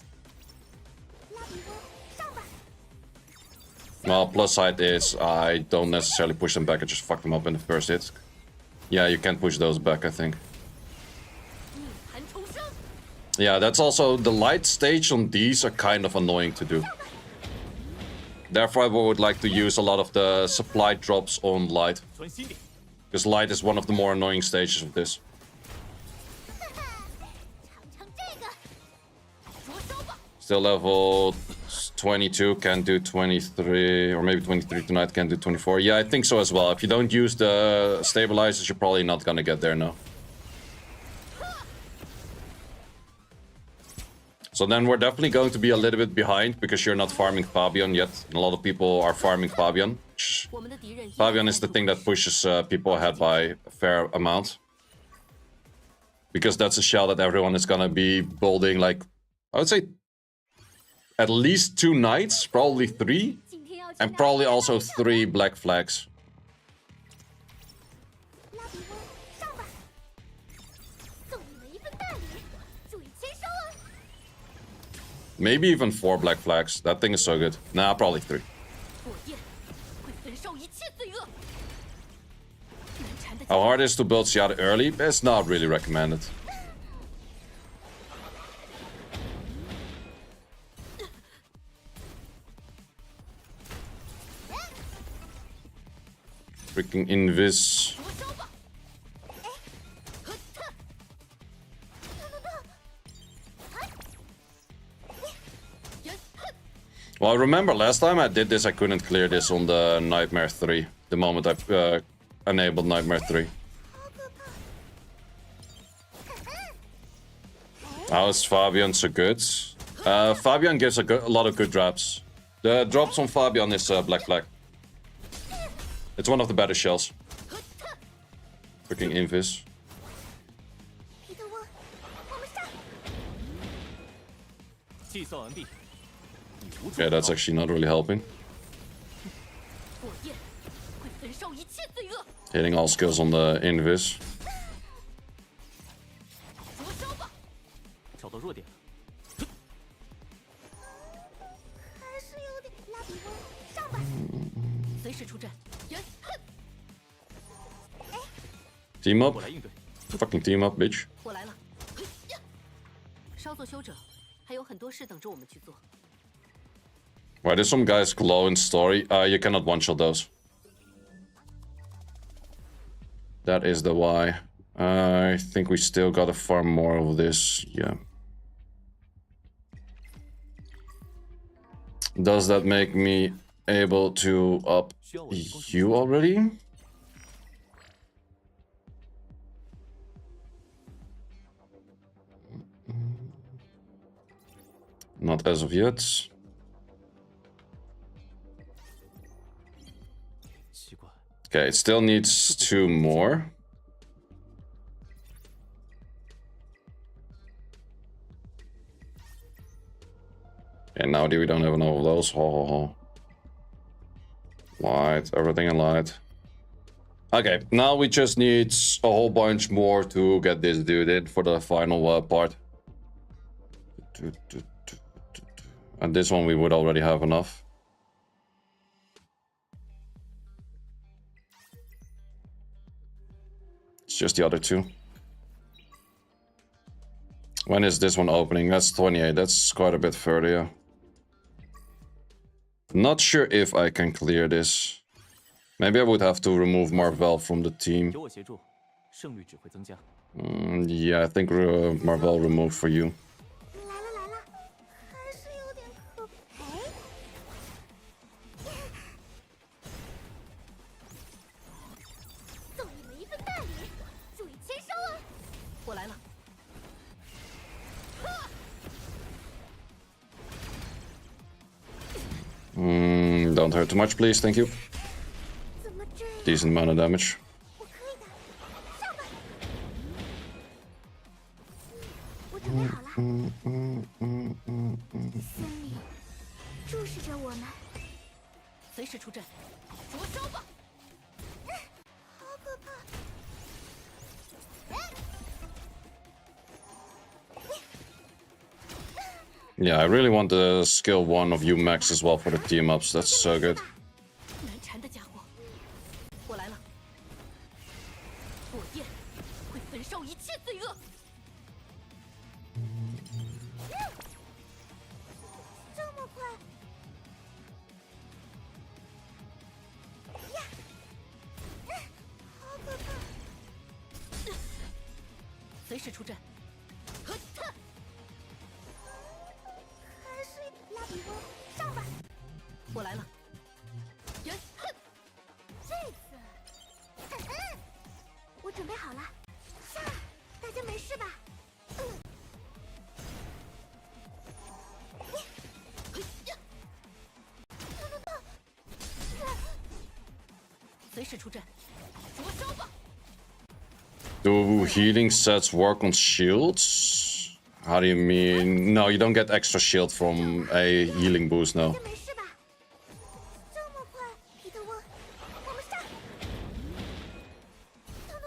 拉比翁，上吧！ Well, plus side is I don't necessarily push them back, I just fuck them up in the first hit. Yeah, you can't push those back, I think. 逆弹重生。 Yeah, that's also... The light stage on these are kind of annoying to do. Therefore, I would like to use a lot of the supply drops on light. 专心点。 Because light is one of the more annoying stages of this. 尝这个。 灼烧吧！ Still level 22, can't do 23, or maybe 23 tonight, can't do 24. Yeah, I think so as well. If you don't use the stabilizers, you're probably not gonna get there now. So then we're definitely going to be a little bit behind because you're not farming Fabian yet. And a lot of people are farming Fabian. 我们的敌人 Fabian is the thing that pushes people ahead by a fair amount. Because that's a shell that everyone is gonna be building, like, I would say at least 2 knights, probably 3. 今天要去 And 哪 probably 里 also 上 3 black flags. 拉比翁，上吧！送你们一份大礼，注意签收哦。 Maybe even 4 black flags. That thing is so good. Nah, probably 3. 火焰会焚烧一切罪恶。难缠的 How hard it is to build Seattle early? It's not really recommended. Freaking invis. 灼烧吧！ Well, remember last time I did this, I couldn't clear this on the Nightmare 3. The moment I enabled Nightmare 3. How is Fabian so good? Fabian gives a lot of good drops. The drops on Fabian is Black Flag. It's one of the better shells. Freaking Invis. 彼得沃，我们上！ 计算完毕。 Yeah, that's actually not really helping. 火焰会焚烧一切罪恶。 Hitting all skills on the Invis. 灼烧吧！找到弱点了。还是有点拉比翁，上吧！随时出阵。人，哼！ Team up. 我来应对。 Fucking team up, bitch. 我来了。嘿呀稍作休整，还有很多事等着我们去做。 Why did some guys glow in story? You cannot one-shot those. That is the why. I think we still gotta farm more of this. Yeah. Does that make me able to up you already? Not as of yet. 奇怪， Okay, it still needs 2 more. And now we don't have enough of those. Ho. Light, everything in light. Okay, now we just need a whole bunch more to get this dude in for the final part. And this one we would already have enough. It's just the other 2. When is this one opening? That's 28. That's quite a bit further, yeah. Not sure if I can clear this. Maybe I would have to remove Marvel from the team. 有我协助，胜率只会增加。 Yeah, I think Marvel removed for you. 来了来了，还是有点可哎。送你们一份大礼，注意签收哦。我来了。 Don't hurt too much, please. Thank you. 怎么这样？ Decent amount of damage. 我可以的，上吧！我准备好了。森林注视着我们，随时出阵。灼烧吧！好可怕！ Yeah, I really want the skill 1 of you max as well for the team ups. That's so good. 难缠的家伙，我来了。火焰会焚烧一切罪恶。这么快？呀！好可怕！随时出阵。呵特，还是拉比翁，上吧！我来了。人，哼！这次，我准备好了，上！大家没事吧？随时出阵。灼烧吧！ Do healing sets work on shields? How do you mean? No, you don't get extra shield from a healing boost, no. 大家没事吧？这么快，彼得沃，我们上！动！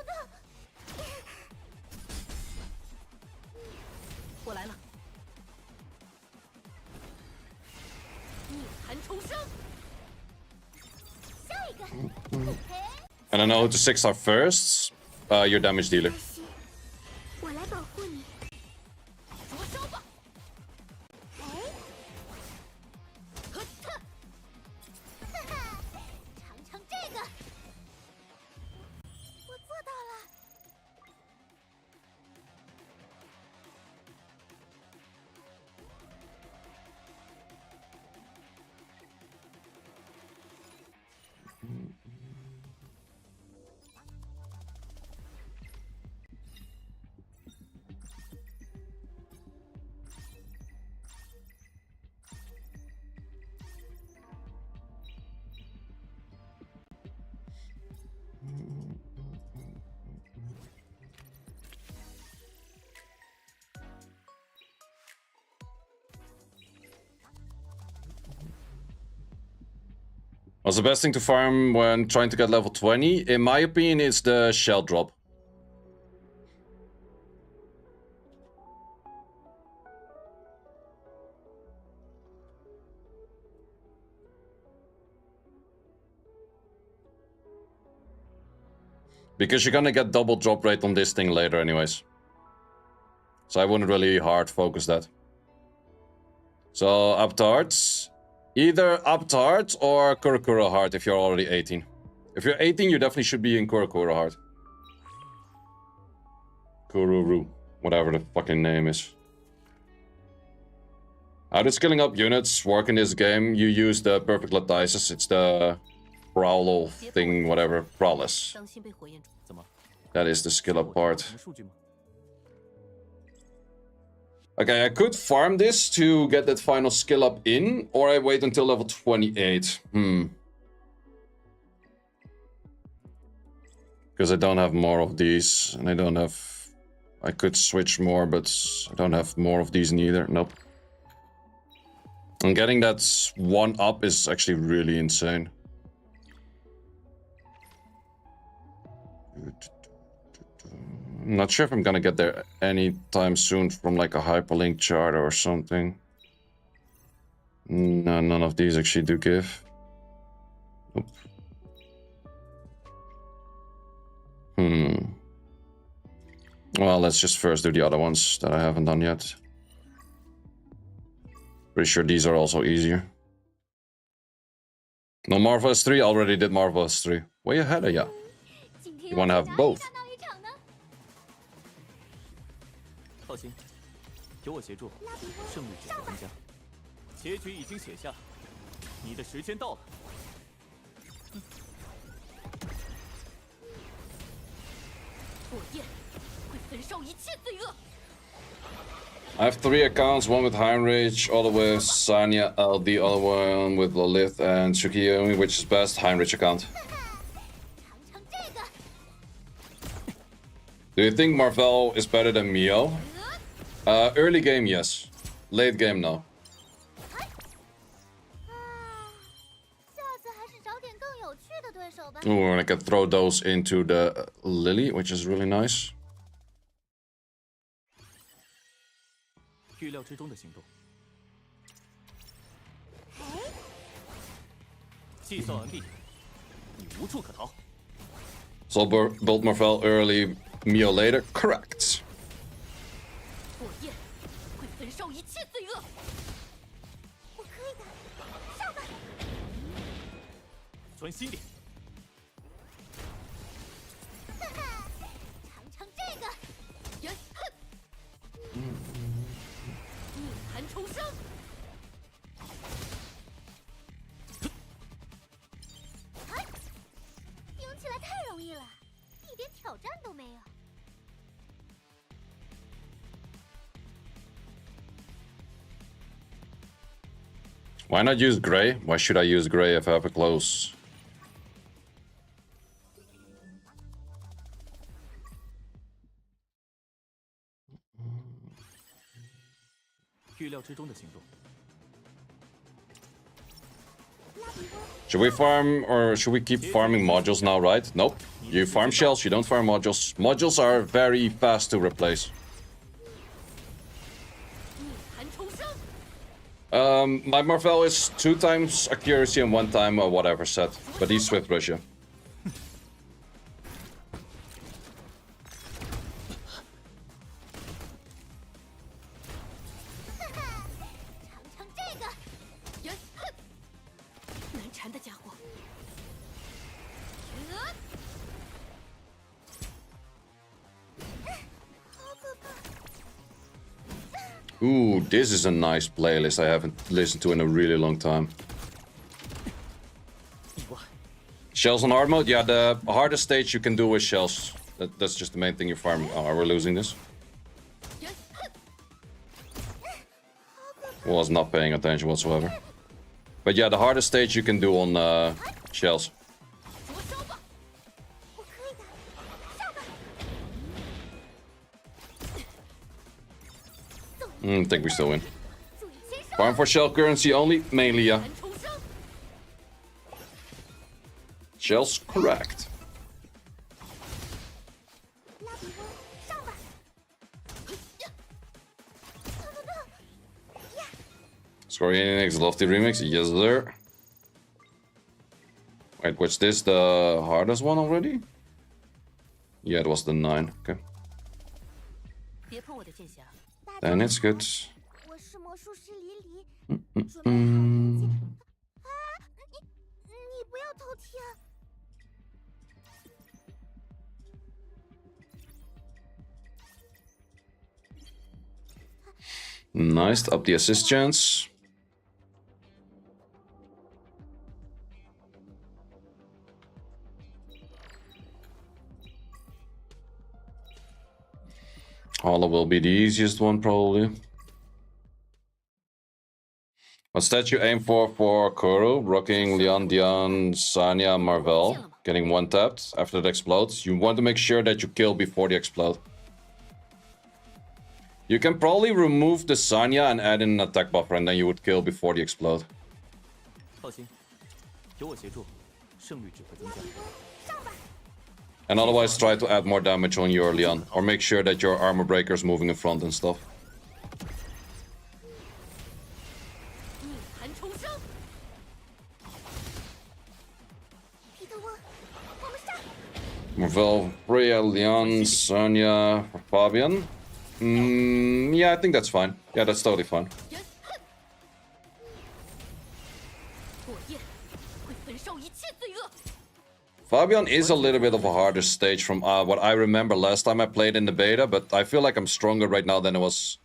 我来了。涅槃重生。下一个，嘿， And I know to 6 star first. Your damage dealer. 黛西，我来保护你。灼烧吧！哎，呵特，哈哈，尝尝这个，我做到了。What's the best thing to farm when trying to get level 20? In my opinion, it's the shell drop. Because you're gonna get double drop rate on this thing later anyways. So I wouldn't really hard focus that. So up tarts. Either up tarts or Kurokuro heart if you're already 18. If you're 18, you definitely should be in Kurokuro heart. Kururu. Whatever the fucking name is. How does skilling up units work in this game? You use the perfect lattices. It's the prowl thing, whatever. Prowless. 当心被火焰。 That is the skill up part. 什么数据吗？ Okay, I could farm this to get that final skill up in, or I wait until level 28. Because I don't have more of these, and I don't have... I could switch more, but I don't have more of these neither. Nope. And getting that one up is actually really insane. I'm not sure if I'm gonna get there anytime soon from like a hyperlink chart or something. No, none of these actually do give. Nope. Well, let's just first do the other ones that I haven't done yet. Pretty sure these are also easier. No, Marvelous 3, already did Marvelous 3. Way ahead of ya. You wanna have both. 放心，有我协助，胜利只在人家。结局已经写下，你的时间到了。火焰会焚烧一切罪恶。 I have 3 accounts, one with Heinrich, other with Sanya, LD, other one with Lilith and Tsukiyomi, which is best? Heinrich account. Do you think Marvel is better than Mio? Early game, yes. Late game, no. Ooh, and I can throw those into the Lily, which is really nice. 预料之中的行动。计算完毕，你无处可逃。 So build Marvel early, Mio later. Correct. 火焰会焚烧一切罪恶。我可以的，上吧。专心点。尝尝这个。yes， 涅槃重生。听起来太容易了，一点挑战都没有。 Why not use Gray? Why should I use Gray if I have a close? 预料之中的行动。 Should we farm or should we keep farming modules now, right? Nope. You farm shells, you don't farm modules. Modules are very fast to replace. 涅槃重生。 My Marvel is 2 times accuracy and 1 time whatever set, but he's Swift Russia. 尝尝这个。 yes， 难缠的家伙。 好可怕！ Ooh, this is a nice playlist I haven't listened to in a really long time. 意外。Shells on hard mode? Yeah, the hardest stage you can do with shells. That's just the main thing you farm. Oh, we're losing this. Was not paying attention whatsoever. But yeah, the hardest stage you can do on shells. I think we still win. Farm for shell currency only? Mainly, yeah. Shells, correct. Square Enix Lofty Remix, yes sir. Wait, was this the hardest one already? Yeah, it was the 9, okay. Then it's good. Nice, up the assist chance. Hollow will be the easiest one, probably. What stat you aim for Kuro? Rocking Leon, Dion, Sanya, Marvel. Getting one tapped after it explodes. You want to make sure that you kill before they explode. You can probably remove the Sanya and add in an attack buffer, and then you would kill before they explode. And otherwise try to add more damage on your Leon, or make sure that your armor breaker is moving in front and stuff. Marvel, Freya, Leon, Sonya, Fabian. Yeah, I think that's fine. Yeah, that's totally fine. Fabian is a little bit of a harder stage from what I remember last time I played in the beta, but I feel like I'm stronger right now than I was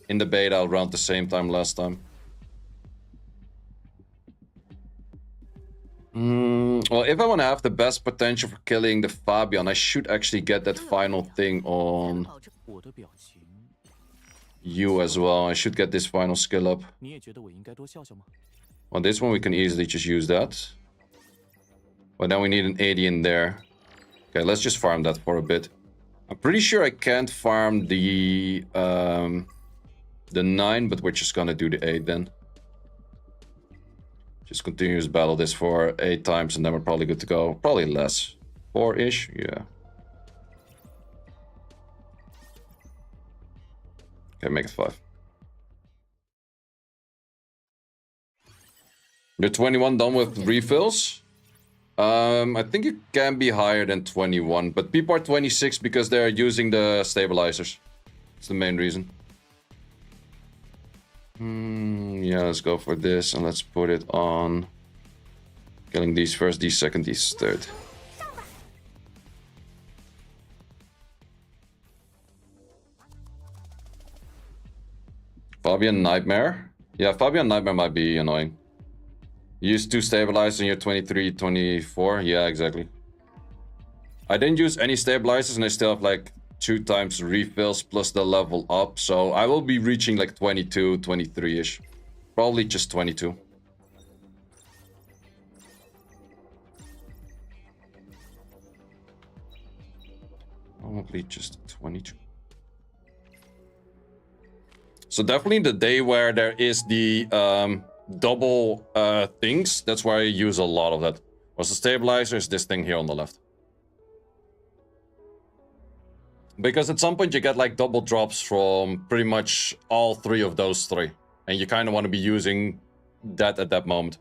in the beta around the same time last time. Well, if I want to have the best potential for killing the Fabian, I should actually get that final thing on you as well. I should get this final skill up. On this one, we can easily just use that. But then we need an 80 in there. Okay, let's just farm that for a bit. I'm pretty sure I can't farm the 9, but we're just gonna do the 8 then. Just continuous battle this for 8 times and then we're probably good to go. Probably less. 4-ish, yeah. Okay, make it 5. You're 21 done with refills? I think it can be higher than 21, but people are 26 because they're using the stabilizers. It's the main reason. Yeah, let's go for this and let's put it on killing these first, these second, these third. Fabian Nightmare? Yeah, Fabian Nightmare might be annoying. Use 2 stabilizers and you're 23, 24. Yeah, exactly. I didn't use any stabilizers and I still have like 2 times refills plus the level up. So I will be reaching like 22, 23-ish. Probably just 22. Probably just 22. So definitely the day where there is the double things, that's where I use a lot of that. Was the stabilizer is this thing here on the left. Because at some point you get like double drops from pretty much all 3 of those 3. And you kind of want to be using that at that moment.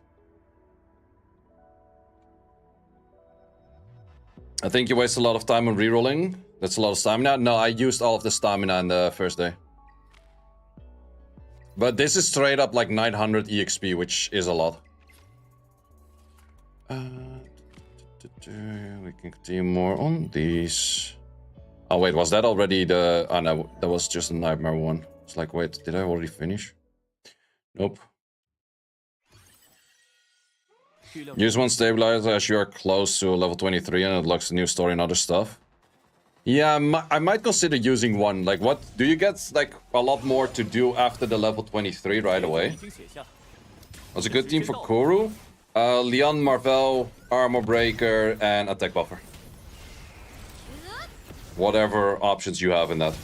I think you waste a lot of time on rerolling. That's a lot of stamina. No, I used all of the stamina in the first day. But this is straight up like 900 EXP, which is a lot. We can continue more on these. Oh wait, was that already the... Oh no, that was just a nightmare one. It's like, wait, did I already finish? Nope. Use one stabilizer as you are close to level 23 and it unlocks the new story and other stuff. Yeah, I might consider using one. Like, what do you get? Like a lot more to do after the level 23 right away. What's a good team for Kuru? Leon, Marvel, Armor Breaker, and Attack Buffer. Whatever options you have in that.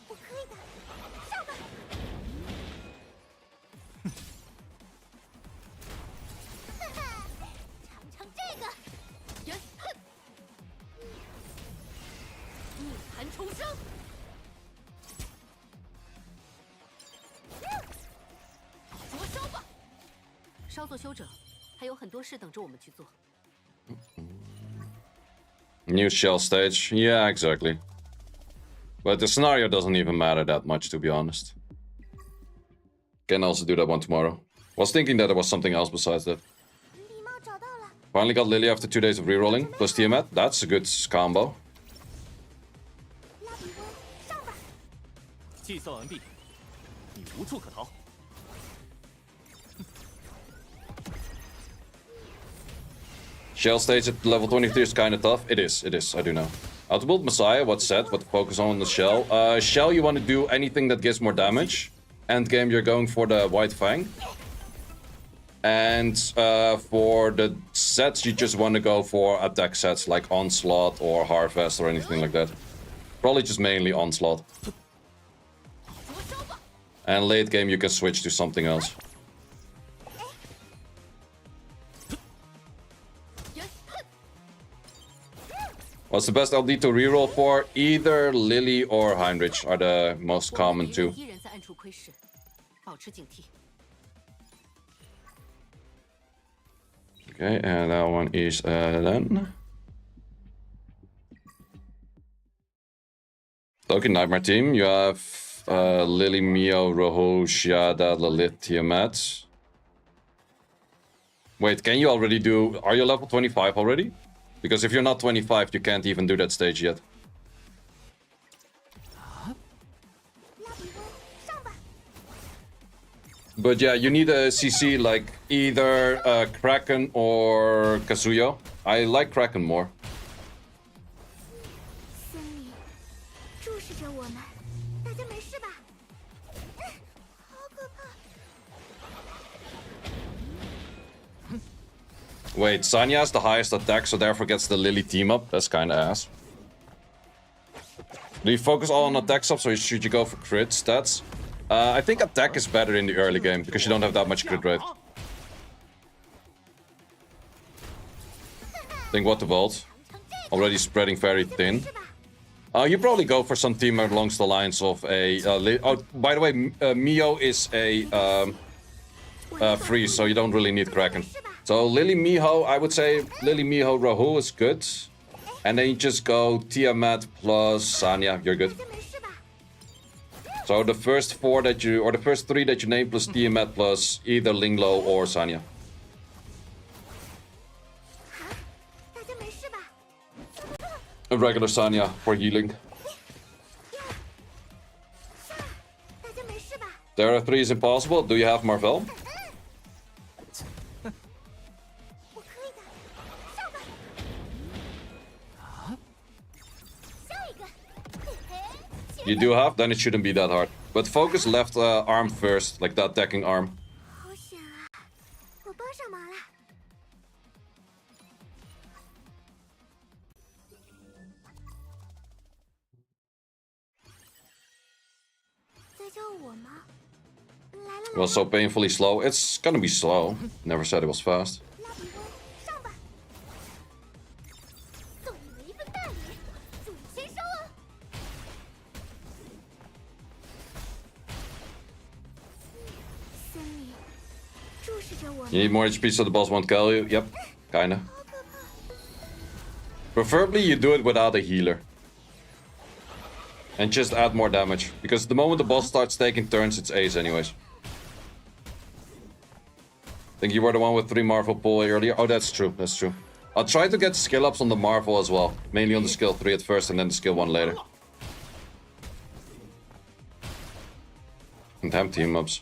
我可以的，上吧！哈哈，尝尝这个。呀，哼！逆寒重生。灼烧吧！稍作休整，还有很多事等着我们去做。 New shell stage. Yeah, exactly. But the scenario doesn't even matter that much, to be honest. Can also do that one tomorrow. Was thinking that there was something else besides that. 礼貌找到了， Finally got Lily after 2 days of rerolling. Plus Tiamat. That's a good combo. 拉比翁，上吧！计算完毕，你无处可逃。 Shell stage at level 23 is kind of tough. It is, I do know. How to build Messiah, what's set, what to focus on the shell. Shell, you want to do anything that gives more damage. Endgame, you're going for the White Fang. And for the sets, you just want to go for attack sets like Onslaught or Harvest or anything like that. Probably just mainly Onslaught. And late game, you can switch to something else. What's the best LD to reroll for? Either Lily or Heinrich are the most common two. 依然在暗处窥视，保持警惕。 Okay, and that one is done. Okay, Nightmare team. You have Lily, Mio, Roho, Shiada, Lilith, Tiamat. Wait, can you already do... Are you level 25 already? Because if you're not 25, you can't even do that stage yet. 拉比翁，上吧！ But yeah, you need a CC like either Kraken or Kazuya. I like Kraken more. 森林注视着我们，大家没事吧？好可怕！ Wait, Sanya has the highest attack, so therefore gets the Lily team up. That's kinda ass. Do you focus all on attack stuff, or should you go for crit stats? I think attack is better in the early game, because you don't have that much crit rate. Think what to vault. Already spreading very thin. You probably go for some team along the lines of a... oh, by the way, Mio is a freeze, so you don't really need Kraken. So Lily, Miho, I would say Lily, Miho, Rahu is good. And then you just go Tiamat plus Sanya, you're good. 大家没事吧？ So the first 4 that you, or the first 3 that you name plus Tiamat plus either Linglo or Sanya. 大家没事吧？ A regular Sanya for healing. 大家没事吧？ Terra 3 is impossible. Do you have Marvel? 我可以的，上吧！下一个，嘿嘿， You do have? Then it shouldn't be that hard. But focus left arm first, like the attacking arm. 好险啊！我帮上忙了。在叫我吗？来了 It was so painfully slow. It's gonna be slow. Never said it was fast. 拉比翁，上吧！送你们一份大礼，注意签收哦。森林注视着我 You 们， need more HP so the boss won't kill you. Yep, kinda. 好可怕！ Preferably you do it without a healer. And just add more damage. Because the moment the boss starts taking turns, it's ace anyways. Think you were the one with 3 Marvel pull earlier? Oh, that's true, that's true. I'll try to get skill ups on the Marvel as well. Mainly on the skill 3 at first and then the skill 1 later. And have team ups.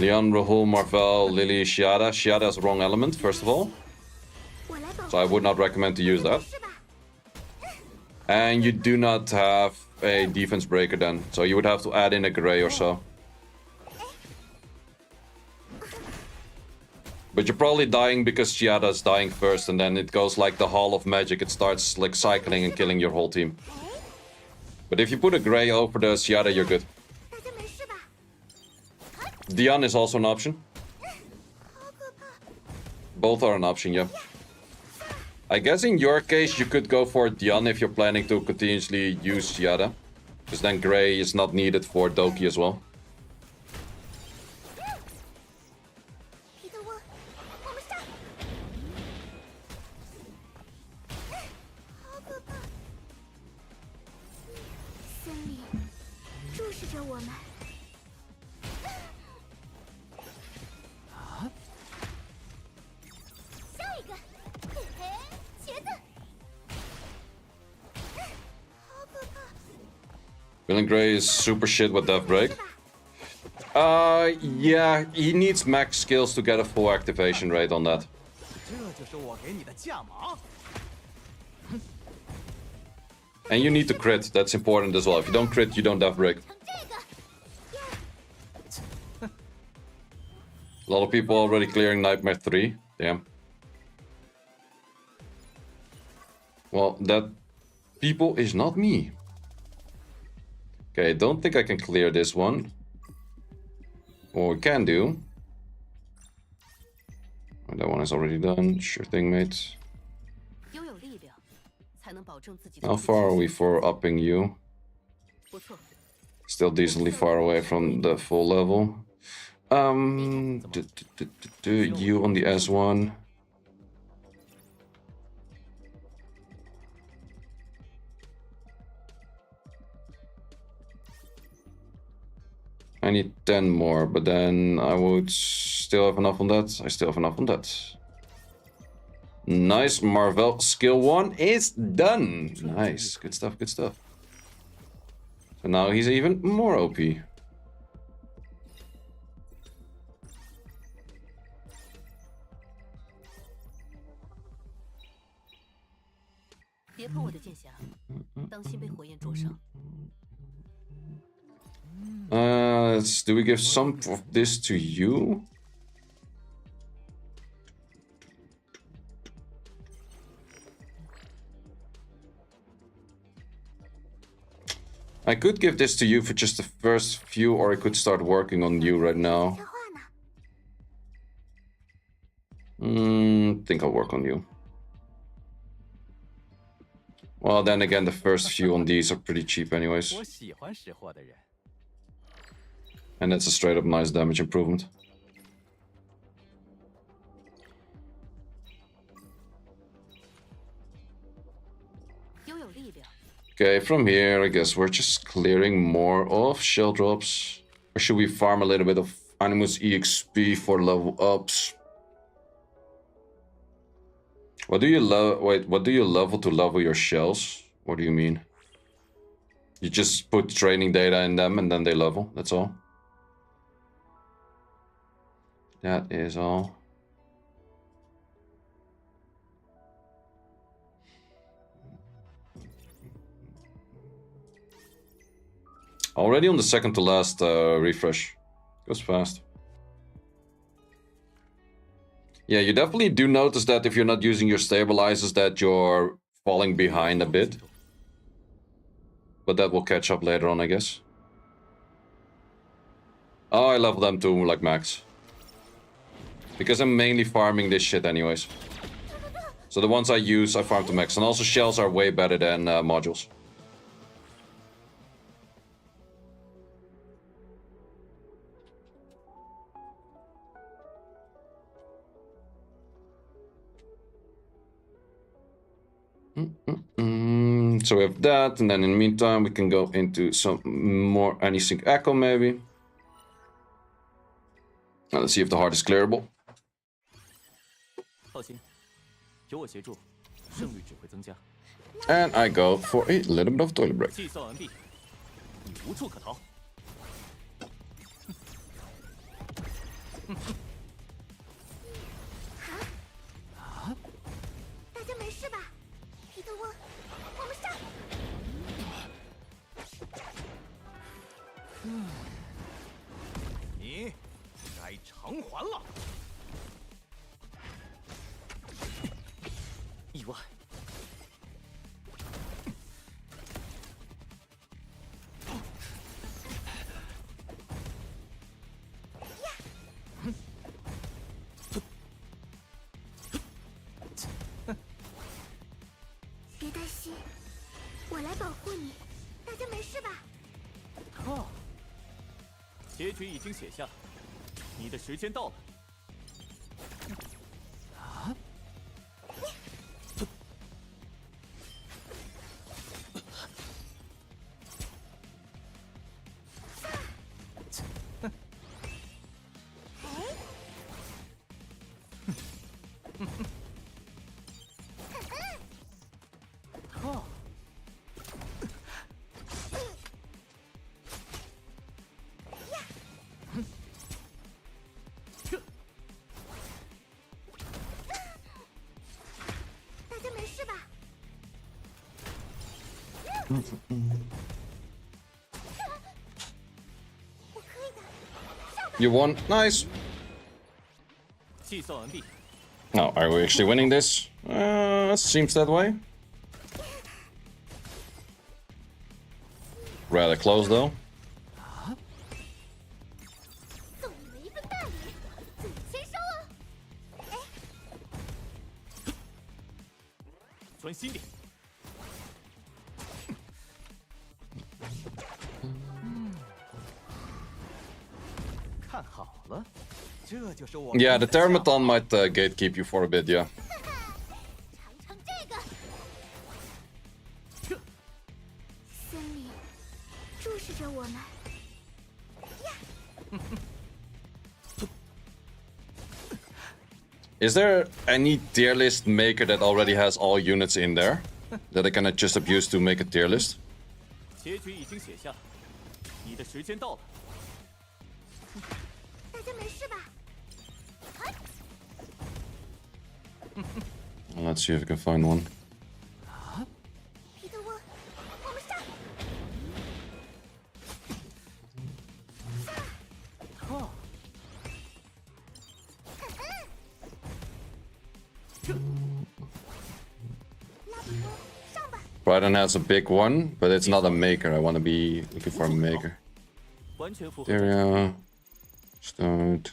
Leon, Rahul, Marvel, Lily, Shiada. Shiada is the wrong element, first of all. 我来保 So I 护 would not recommend to use that. 是吧？ And you do not have a defense breaker then. So you would have to add in a gray or so. But you're probably dying because Shiada is dying first, and then it goes like the Hall of Magic. It starts like cycling and killing your whole team. But if you put a gray over the Shiada, you're good. 大家没事吧？ Dion is also an option. 好可怕！ Both are an option, yeah. I guess in your case, you could go for Dion if you're planning to continuously use Shiada. Because then gray is not needed for Doki as well. 彼得沃，我们上！好可怕！森林注视着我们。下一个，嘿嘿，茄子。好可怕！ Villain Gray is super shit with Death Break. Yeah, he needs max skills to get a full activation rate on that. 这就是我给你的价码。 And you need to crit, that's important as well. If you don't crit, you don't Death Break. 成这个， A lot of people already clearing Nightmare 3. Damn. Well, that people is not me. Okay, don't think I can clear this one. Or we can do. Oh, that one is already done. Sure thing, mate. 拥有力量，才能保证自己的 How far are we for upping you? 不错， Still decently far away from the full level. You on the S1. I need 10 more, but then I would still have enough on that. I still have enough on that. Nice, Marvel. Skill 1 is done. Nice, good stuff, good stuff. So now he's even more OP. 别碰我的剑匣，当心被火焰灼伤。 Do we give some of this to you? I could give this to you for just the first few, or I could start working on you right now. 策划呢？ Think I'll work on you. Well, then again, the first few on these are pretty cheap anyways. 我喜欢识货的人。 And it's a straight up nice damage improvement. Okay, from here, I guess we're just clearing more of shell drops. Or should we farm a little bit of Animus EXP for level ups? What do you wait, what do you level to level your shells? What do you mean? You just put training data in them and then they level, that's all. That is all. Already on the second to last refresh. Goes fast. Yeah, you definitely do notice that if you're not using your stabilizers that you're falling behind a bit. But that will catch up later on, I guess. Oh, I level them to like max. Because I'm mainly farming this shit anyways. So the ones I use, I farm to max. And also shells are way better than modules. So we have that, and then in the meantime we can go into some more anti-sync echo maybe. Now let's see if the heart is clearable. 放心，有我协助，胜率只会增加。 And I go for a little bit of toilet break. 计算完毕，你无处可逃。大家没事吧？皮特沃，我们上！你该偿还了。意外。别担心，我来保护你。大家没事吧？靠！结局已经写下，你的时间到了。啊！靠！大家没事吧？ 我可以的， You won. Nice. 计算完毕。 Now, are we actually winning this? Seems that way. Rather close though. 送你们一份大礼，自己签收哦。专心点。看好了，这就是我。 Yeah, the Thermaton might gatekeep you for a bit, yeah. 尝尝这个。森林注视着我们。 Is there any tier list maker that already has all units in there? That I can just abuse to make a tier list? 结局已经写下，你的时间到了。 大家没事吧？ Let's see if I can find one. 皮特沃，我们上！靠！ 拉比多，上吧！ Brighton has a big one, but it's not a maker. I want to be looking for a maker. 完全符合。 Etheria. Start.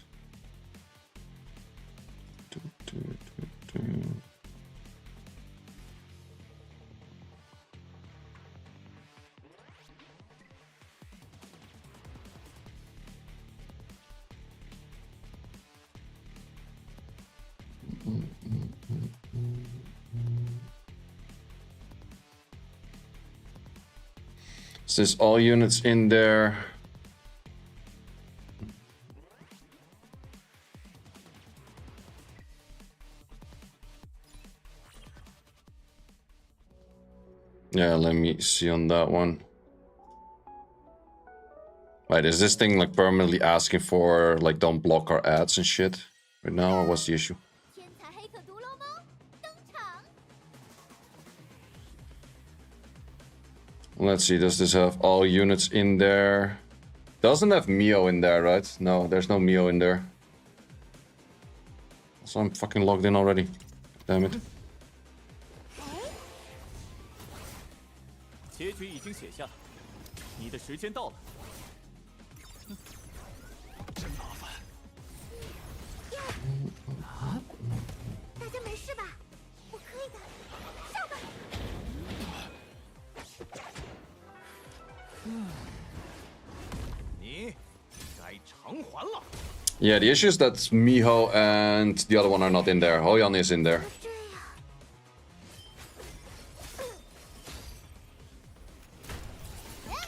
Is this all units in there? Yeah, let me see on that one. Wait, is this thing like permanently asking for like don't block our ads and shit right now, or what's the issue? 天才黑客独龙猫登场！ Let's see, does this have all units in there? Doesn't have Mio in there, right? No, there's no Mio in there. So I'm fucking logged in already. Damn it. 结局已经写下，你的时间到了。真麻烦。大家没事吧？我可以的，上吧！ 你该偿还了。 Yeah, the issue is that Miho and the other one are not in there. Hoyan is in there. 这样，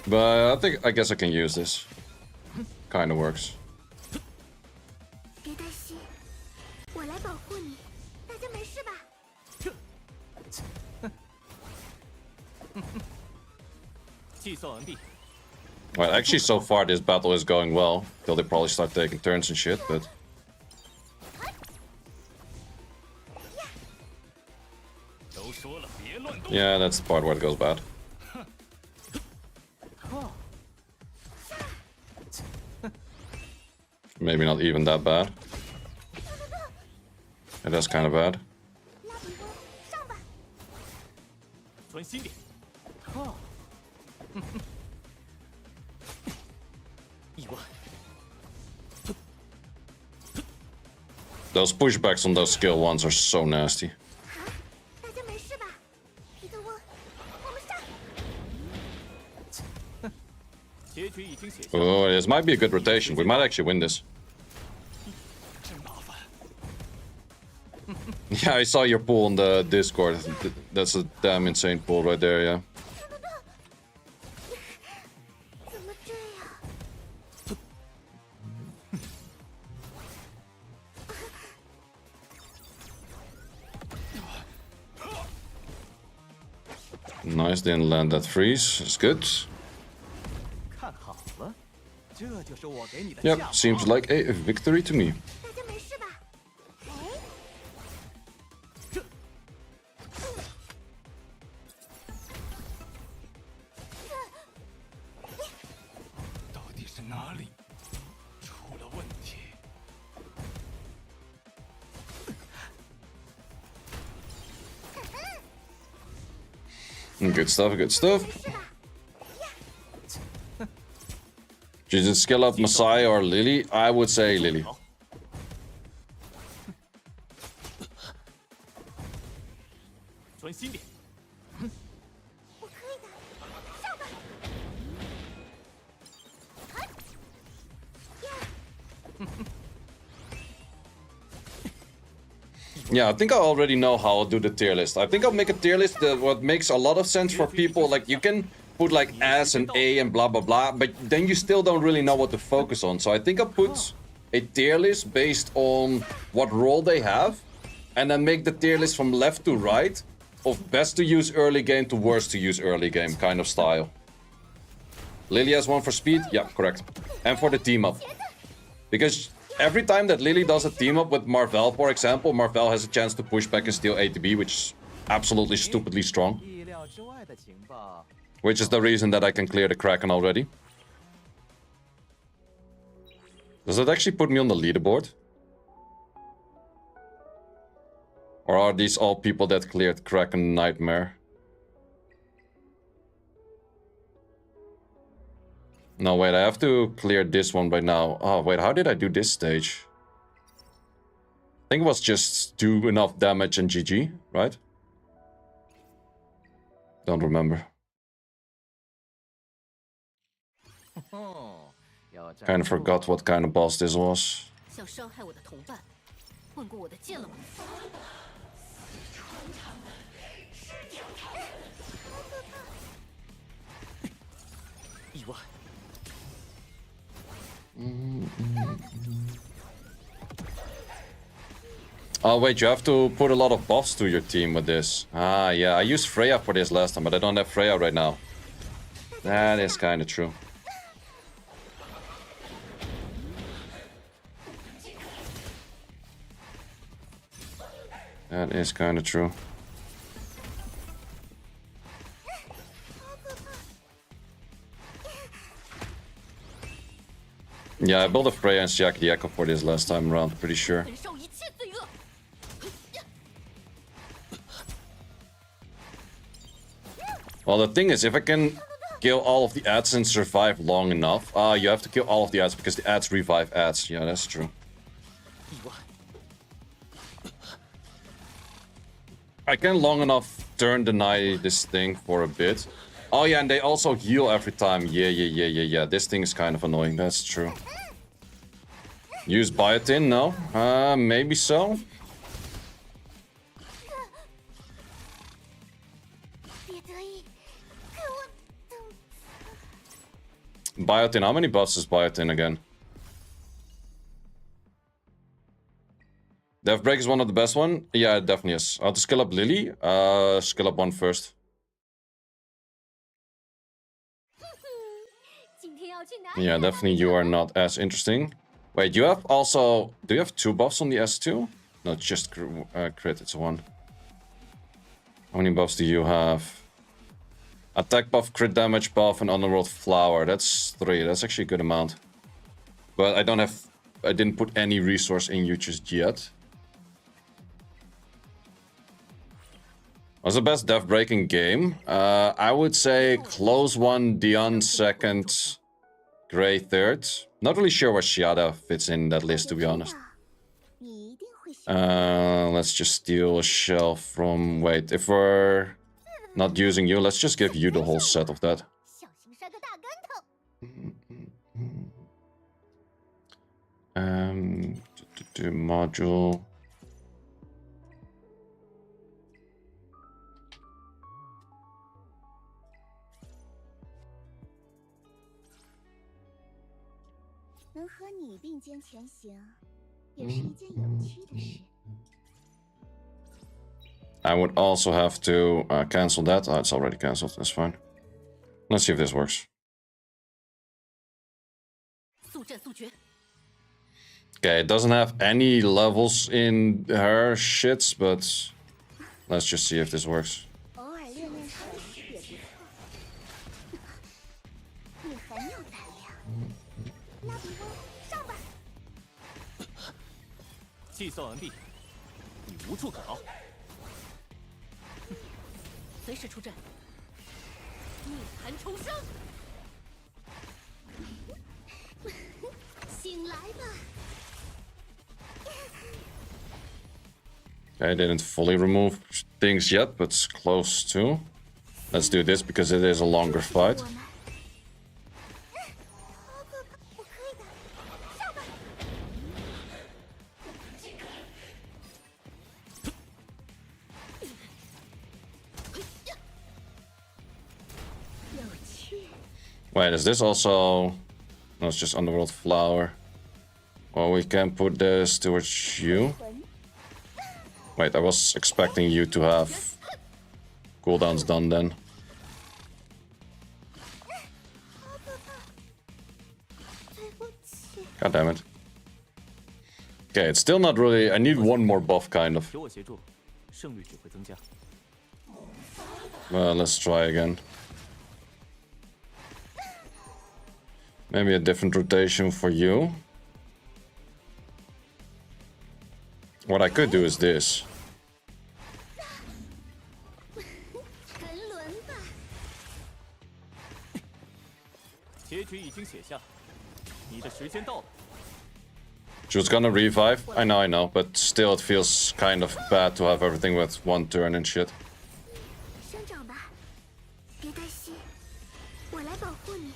But I guess I can use this. Kinda works. 别担心，我来保护你。大家没事吧？ 计算完毕。 Well, actually, so far this battle is going well. Till they probably start taking turns and shit, but Yeah, that's the part where it goes bad. Maybe not even that bad. It is kind of bad. 拉比翁，上吧！专心点。意外。 Those pushbacks on those skill ones are so nasty. 大家没事吧？皮特翁，我们上！ 结局已经写下。 Oh, this might be a good rotation. We might actually win this. 真麻烦。 Yeah, I saw your pool on the Discord. That's a damn insane pool right there, yeah. 怎么这样？ Nice, didn't land that freeze. It's good. 看好了，这就是我给你的 Yep, 下马 seems like a victory to me. 大家没事吧？哎， 到底是哪里出了问题？ Good stuff, good stuff. She's a Skillup, Messiah, or Lily? I would say Lily. 专心点。 我可以的，上吧！嗨，呀， Yeah, I think I already know how I'll do the tier list. I think I'll make a tier list that what makes a lot of sense for people. Like, you can put like S and A and blah blah blah, but then you still don't really know what to focus on. So I think I'll put a tier list based on what role they have, and then make the tier list from left to right of best to use early game to worst to use early game kind of style. Lily has one for speed, yeah, correct, and for the team up, because every time that Lily does a team up with Marvel, for example, Marvel has a chance to push back and steal A to B, which is absolutely stupidly strong. 意料之外的情报。 Which is the reason that I can clear the Kraken already. Does that actually put me on the leaderboard? Or are these all people that cleared Kraken Nightmare? No, wait, I have to clear this one right now. Oh, wait, how did I do this stage? I think it was just do enough damage and GG, right? Don't remember. 要战 Kind of forgot what kind of boss this was. 想伤害我的同伴，问过我的剑了吗？ 意外。 Oh wait, you have to put a lot of buffs to your team with this. Ah, yeah, I used Freya for this last time, but I don't have Freya right now. That is kind of true. That is kind of true. Yeah, I built a Freya and Shaq the Echo for this last time around, pretty sure. 忍受一切罪恶。 Well, the thing is, if I can kill all of the ads and survive long enough... you have to kill all of the ads because the ads revive ads. Yeah, that's true. 意外。 I can long enough turn deny this thing for a bit. Oh yeah, and they also heal every time. Yeah. This thing is kind of annoying, that's true. Use biotin? No? Maybe so? 别得意，给我等。 Biotin, how many buffs is biotin again? Death Break is one of the best one? Yeah, it definitely is. I'll have to skill up Lily. Skill up one first. 今天要去哪里？ Yeah, definitely you are not as interesting. Wait, you have also... Do you have 2 buffs on the S2? No, it's just crit, it's 1. How many buffs do you have? Attack buff, crit damage buff, and Underworld Flower. That's 3. That's actually a good amount. But I didn't put any resource in you just yet. What's the best death breaking game? I would say Close 1, Dion 2nd, Grey 3rd. Not really sure where Shiada fits in that list, to be honest. 你一定会喜欢。 Let's just steal a shell from... Wait, if we're not using you, let's just give you the whole set of that. 小心摔个大跟头。 Module. I would also have to cancel that. Oh, it's already cancelled. That's fine. Let's see if this works. 速战速决。 Okay, it doesn't have any levels in her shits, but let's just see if this works. 偶尔练练身体也不错。你很有胆量。拉比翁，上吧！计算完毕，你无处可逃。随时出阵。逆寒重生。醒来吧。 I didn't fully remove things yet, but it's close to. Let's do this because it is a longer fight. Wait, is this also... No, it's just Underworld Flower. Well, we can put this towards you. Wait, I was expecting you to have cooldowns done then. God damn it. Okay, it's still not really... I need one more buff, kind of. 有我协助，胜率只会增加。 Well, let's try again. Maybe a different rotation for you. What I could do is this. 沉沦吧。结局已经写下，你的时间到了。 She was gonna revive. I know, but still it feels kind of bad to have everything with one turn and shit. 生长吧，别担心，我来保护你。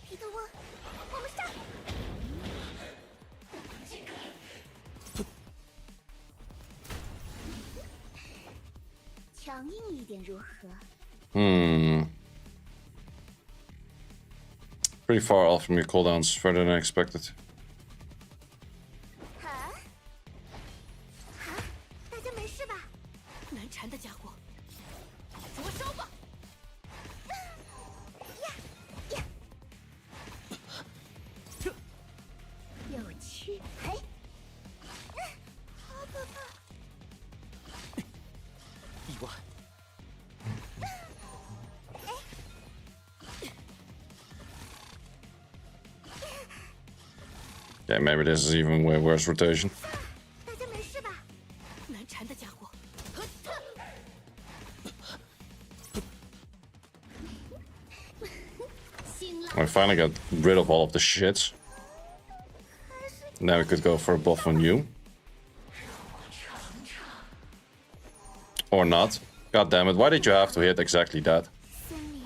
彼得翁，我们上！强硬一点如何？ Pretty far off from your cooldowns, further than I expected. 啊？大家没事吧？难缠的家伙，灼烧吧！有趣，嘿！意外。 Yeah, maybe this is even way worse rotation. 大家没事吧？难缠的家伙， I finally got rid of all of the shits. Now we could go for a buff on you. Or not. God damn it, why did you have to hit exactly that? 森林，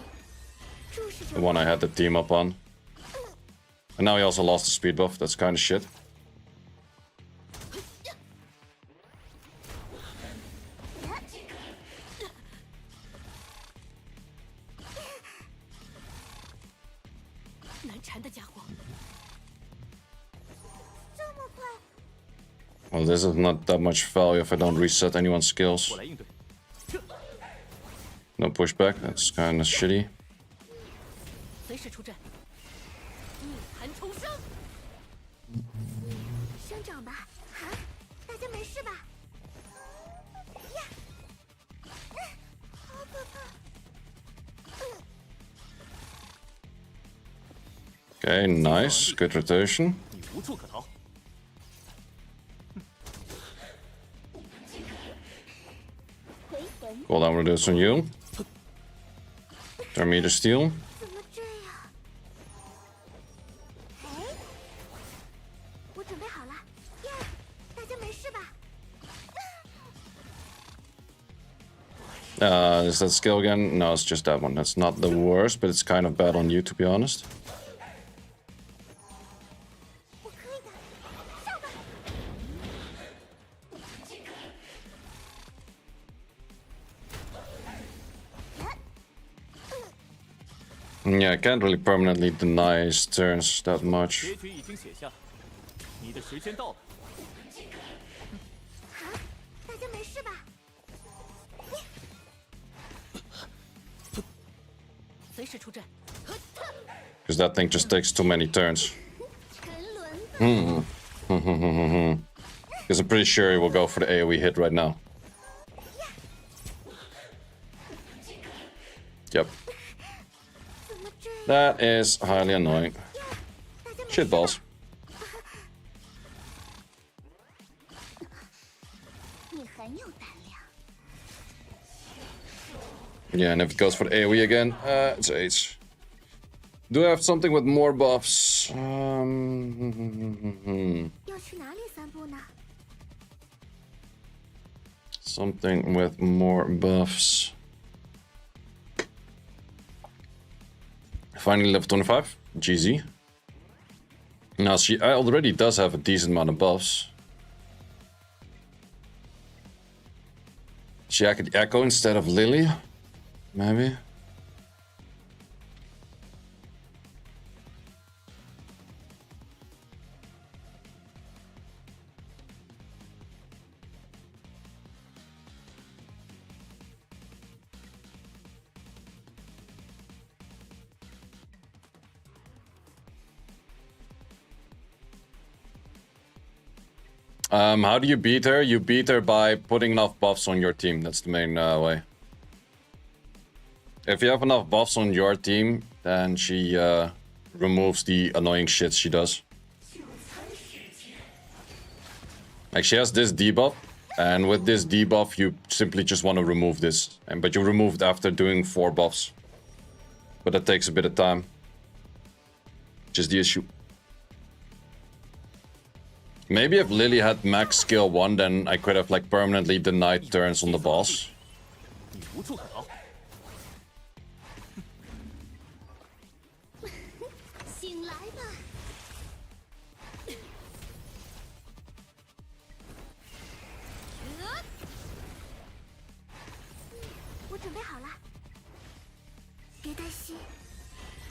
注视着 The one I had the team up on. And now he also lost the speed buff, that's kind of shit. 难缠的家伙， 这么快？ Well, this is not that much value if I don't reset anyone's skills. 我来应对。 No pushback, that's kind of shitty. 随时出阵。逆寒重生，生长吧，啊！大家没事吧？ Okay, nice. Good rotation. 你无处可逃。 回魂 Cooldown reduce on you. Turn me to steal. 怎么这样？哎，我准备好了，耶！大家没事吧？ Is that skill again? No, it's just that one. That's not the worst, but it's kind of bad on you, to be honest. 我可以的，上吧！ Yeah, I can't really permanently deny his turns that much. 结局已经写下，你的时间到了。大家没事吧？ 随时出阵。 Because that thing just takes too many turns. 沉沦吧！ Because I'm pretty sure he will go for the AoE hit right now. Yep. 怎么这样？ That is highly annoying. 大家没 Shit 事吧 balls. 你很有胆量。 Yeah, and if it goes for the AoE again, it's AIDS. Do I have something with more buffs? 要去哪里散步呢？ Something with more buffs. Finally level 25. GZ. Now she already does have a decent amount of buffs. She could Echo instead of Lily? Maybe? How do you beat her? You beat her by putting enough buffs on your team. That's the main way. If you have enough buffs on your team, then she removes the annoying shit she does. Like she has this debuff, and with this debuff you simply just want to remove this. But you remove it after doing 4 buffs. But that takes a bit of time. Which is the issue. Maybe if Lily had max skill 1, then I could have like permanently denied turns on the boss. 你无处可逃。醒来吧！我准备好了，别担心，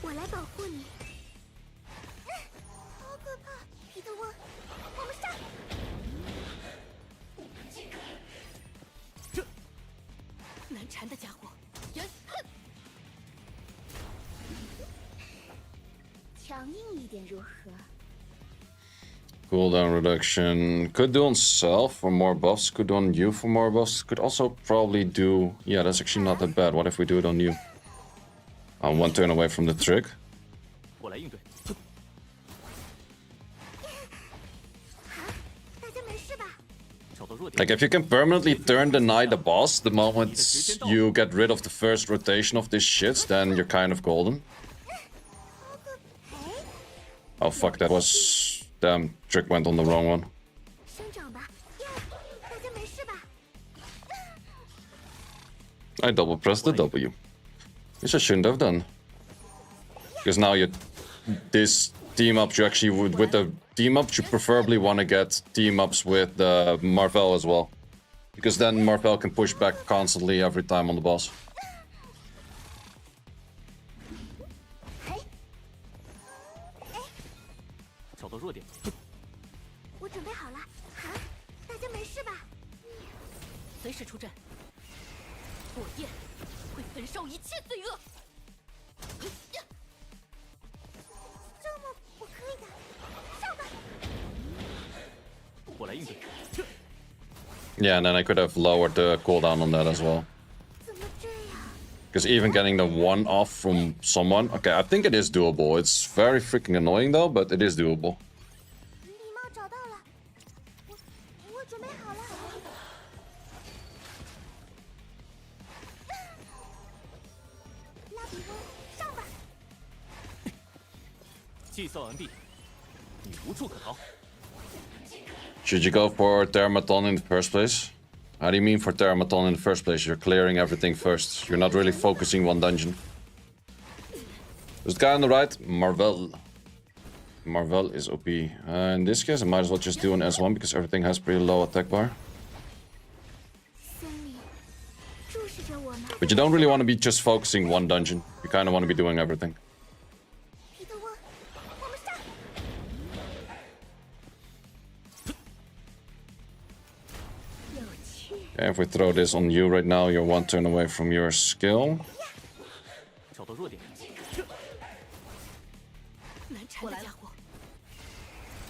我来保护你。好可怕，彼得翁，我们上！ 难缠的家伙，人，强硬一点如何？ Cooldown reduction. Could do on self for more buffs. Could do on you for more buffs. Could also probably do... Yeah, that's actually not that bad. What if we do it on you? I'm 1 turn away from the trick. 我来应对。大家没事吧？ 找到弱点。 Like, if you can permanently turn deny the boss the moment you get rid of the first rotation of this shit, then you're kind of golden. Oh, fuck, that was... Damn, trick went on the wrong one. 生长吧，耶！大家没事吧？ I double pressed the W. Which I shouldn't have done. Because now you... This team-ups, you actually would... With the team-ups, you preferably want to get team-ups with Marvel as well. Because then Marvel can push back constantly every time on the boss. 找到弱点。我准备好了，大家没事吧？随时出阵。火焰会焚烧一切罪恶。这么我可以的，上吧！我来应对。 Yeah, and then I could have lowered the cooldown on that as well. 怎么这样？ Because even getting the one off from someone... Okay, I think it is doable. It's very freaking annoying though, but it is doable. 礼帽找到了，我准备好了。拉比翁，上吧！计算完毕，你无处可逃。 Should you go for Thermaton in the first place? How do you mean for Thermaton in the first place? You're clearing everything first. You're not really focusing one dungeon. There's the guy on the right, Marvel. Marvel is OP. In this case, I might as well just do an S1 because everything has pretty low attack bar. 森林注视着我们。 But you don't really want to be just focusing one dungeon. You kind of want to be doing everything. 彼得翁，我们上！ 有趣。 Okay, if we throw this on you right now, you're one turn away from your skill. 找到弱点，难缠的家伙，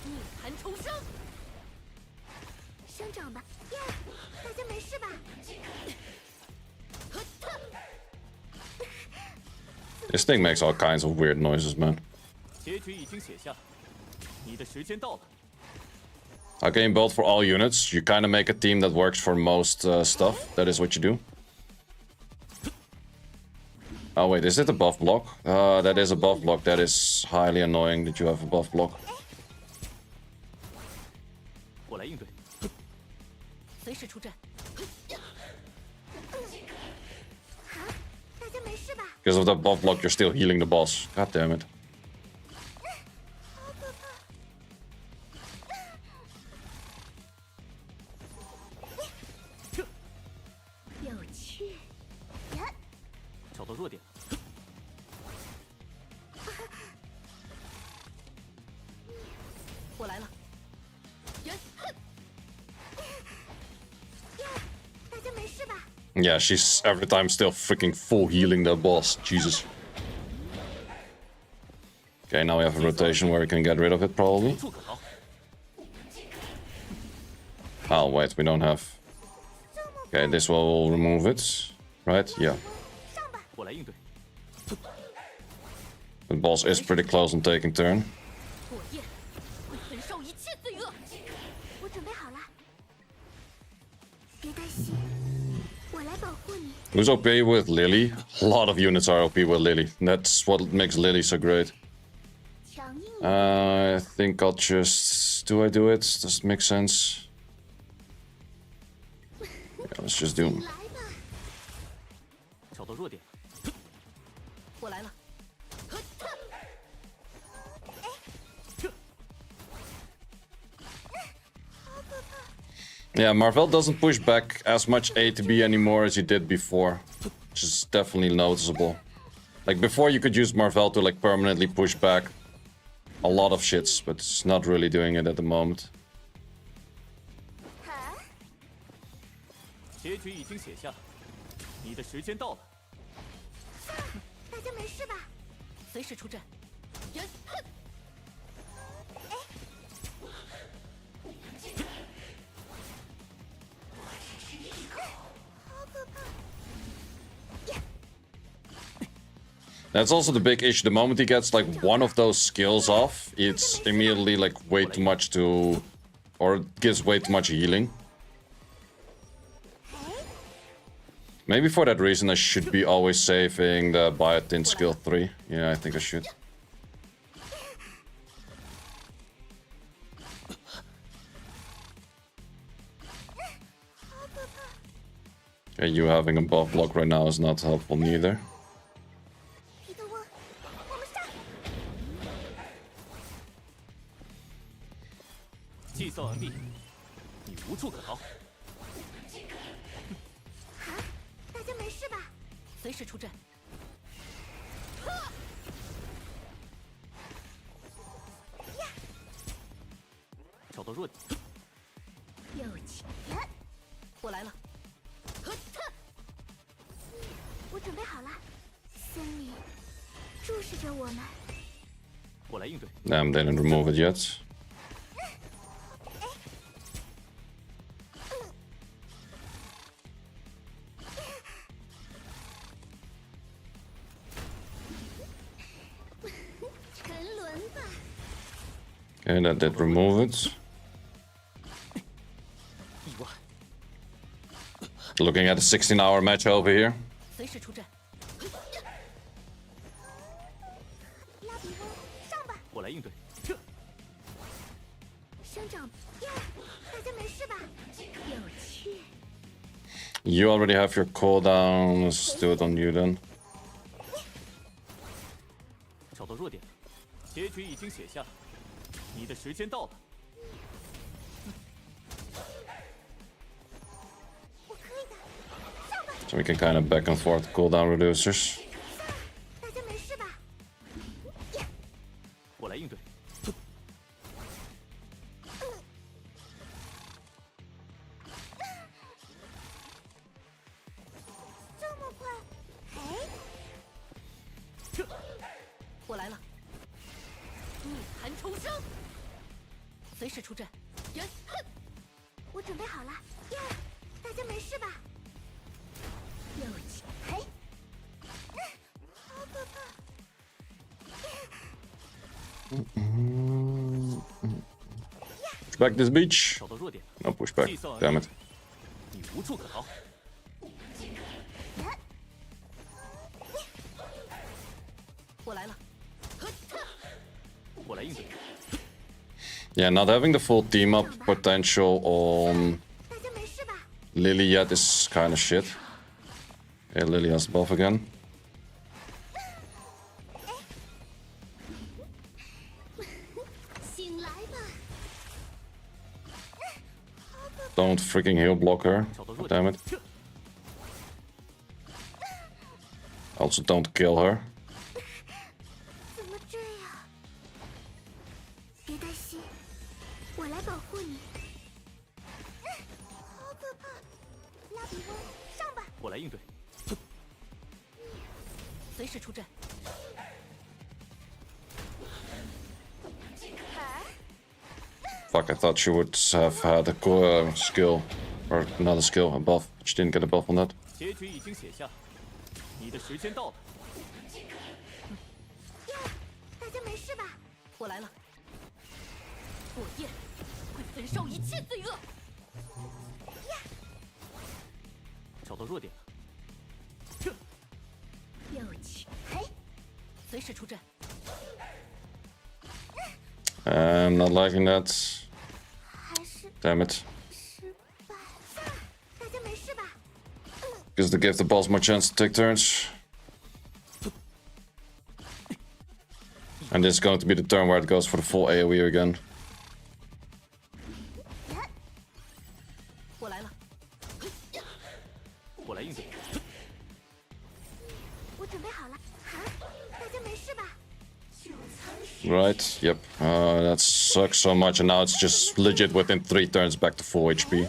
逆弹重生。生长吧，耶！大家没事吧？ This thing makes all kinds of weird noises, man. 结局已经写下，你的时间到了。 Okay, in build for all units, you kind of make a team that works for most stuff. That is what you do. Oh wait, is it a buff block? That is a buff block. That is highly annoying that you have a buff block. 我来应对。随时出阵。大家没事吧？ Because of that buff block, you're still healing the boss. God damn it. 好可怕！有趣。呀，找到弱点，我来了。人，呀，大家没事吧？ Yeah, she's every time still freaking full healing that boss. Jesus. Okay, now we have a rotation where we can get rid of it, probably. 无处可逃。 Oh, wait, we don't have... Okay, this will remove it. Right? Yeah. 上吧！我来应对。 The boss is pretty close on taking turn. 火焰会焚烧一切罪恶。我准备好了。别担心，我来保护你。 Who's OP with Lily? A lot of units are OP with Lily. That's what makes Lily so great. 强硬。 I think I'll just... Do I do it? Does it make sense? Yeah, let's just do... 来吧，找到弱点，我来了。 Yeah, Marvel doesn't push back as much A to B anymore as he did before. Which is definitely noticeable. Like, before you could use Marvel to, like, permanently push back a lot of shits, but it's not really doing it at the moment. 结局已经写下，你的时间到了。大家没事吧？随时出阵。人，好可怕！ That's also the big issue. The moment he gets, like, one of those skills off, it's immediately, like, way too much to... Or it gives way too much healing. Maybe for that reason I should be always saving the Biotin skill 3. Yeah, I think I should. Okay, you having a buff block right now is not helpful neither. 彼得翁，我们上！计算完毕，你无处可逃。大家没事吧？随时出阵。找到弱点，有趣。我来了。我准备好了。森林注视着我们。我来应对。 Damn, they didn't remove it yet. Okay, that did remove it. 意外， Looking at a 16-hour match over here. 随时出阵。拉比翁，上吧！我来应对。撤，生长呀，大家没事吧？有趣。 You already have your cooldown. Let's do it on you then. 找到弱点，结局已经写下，你的时间到了。 我可以的，上吧！ So we can kind of back and forth cooldown reducers. 大家没事吧？呀， 我来应对。 这么快？哎，撤，我来了。逆寒重生，随时出阵。人，哼，我准备好了。呀，大家没事吧？有趣。嘿，好可怕！ Push back this beach. 找到弱点， No pushback. Damn it. 你无处可逃。 我来了。我来应对。 Yeah, not having the full team up potential on 大家没事吧？ Lily yet is kind of shit. Okay, Lily has the buff again. 醒来吧！ Don't freaking heal block her. 找到弱 Damn 点 it.，撤， Also don't kill her. 怎么这样？别担心，我来保护你。好可怕！拉比翁，上吧！我来应对。 随时出阵。 Fuck, I thought she would have had a skill or another skill, a buff. But she didn't get a buff on that. 结局已经写下，你的时间到了。 呀，大家没事吧？我来了。火焰会焚烧一切罪恶。找到弱点了。撤，有趣。嘿，随时出阵。 I'm not liking that. 还是 Damn it. 失败。大家没事吧？ Because they give the boss more chance to take turns. And this is going to be the turn where it goes for the full AoE again. 我来了。我来应对。我准备好了。啊，大家没事吧？ Right, yep. That sucks so much, and now it's just legit within 3 turns back to full HP.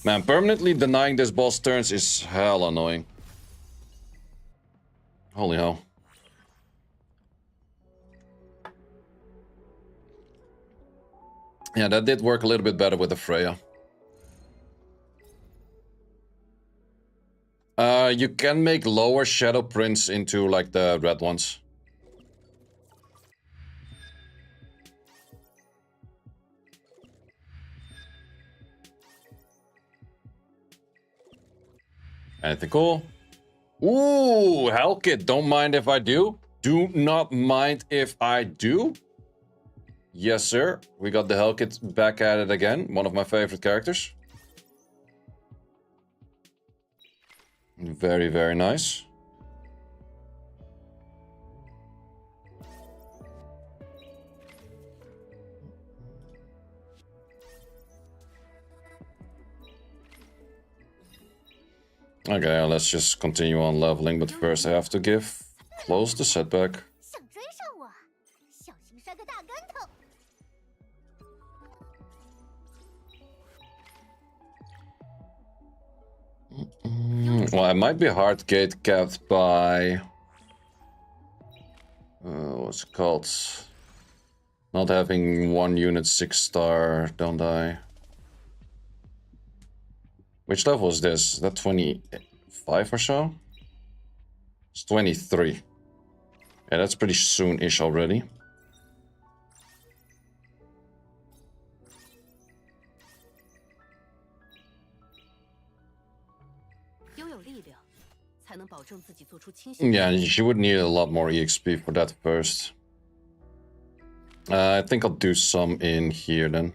Man, permanently denying this boss turns is hell annoying. Holy hell. Yeah, that did work a little bit better with the Freya. You can make lower shadow prints into like the red ones. Anything cool? Ooh, Hell Kit. Don't mind if I do. Do not mind if I do. Yes, sir. We got the Hell Kit back at it again. One of my favorite characters. Very, very nice. Okay, let's just continue on leveling, but first I have to close the setback. 想追上我，小心摔个大跟头。 Well, I might be hard gate capped by... what's it called? Not having 1 unit 6-star, don't I? Which level is this? Is that 25 or so? It's 23. Yeah, that's pretty soon-ish already. 拥有力量，才能保证自己做出清醒。 Yeah, she would need a lot more EXP for that first. I think I'll do some in here then.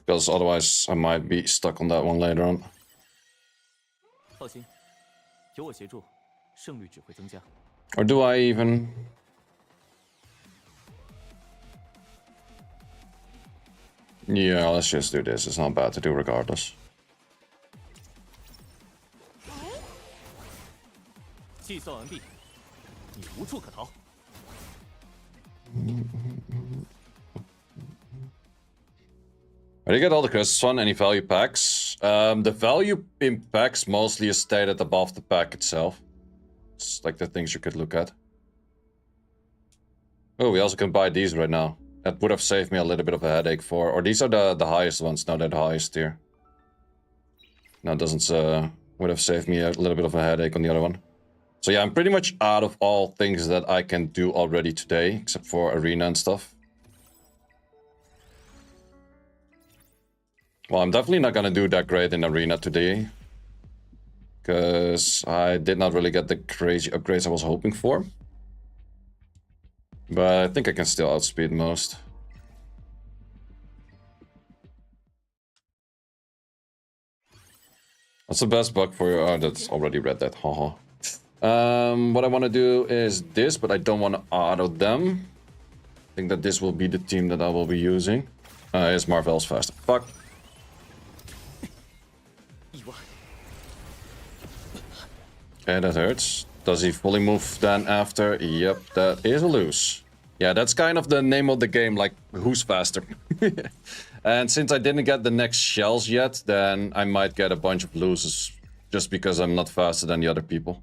Because otherwise I might be stuck on that one later on. 放心，有我协助，胜率只会增加。 Or do I even? Yeah, let's just do this. It's not bad to do regardless. 计算完毕，你无处可逃。 I did get all the quests on any value packs. The value in packs mostly is stated above the pack itself. It's like the things you could look at. Oh, we also can buy these right now. That would have saved me a little bit of a headache for... Or these are the highest ones. No, they're the highest tier. No, it doesn't... would have saved me a little bit of a headache on the other one. So yeah, I'm pretty much out of all things that I can do already today. Except for arena and stuff. Well, I'm definitely not gonna do that great in arena today. Because I did not really get the crazy upgrades I was hoping for. But I think I can still outspeed most. What's the best bug for you? Oh, that's already read that. Haha. What I want to do is this, but I don't want to auto them. I think that this will be the team that I will be using. Is Marvel's faster. Fuck. Okay, that hurts. Does he fully move then after? Yep, that is a lose. Yeah, that's kind of the name of the game, like, who's faster? And since I didn't get the next shells yet, then I might get a bunch of loses. Just because I'm not faster than the other people.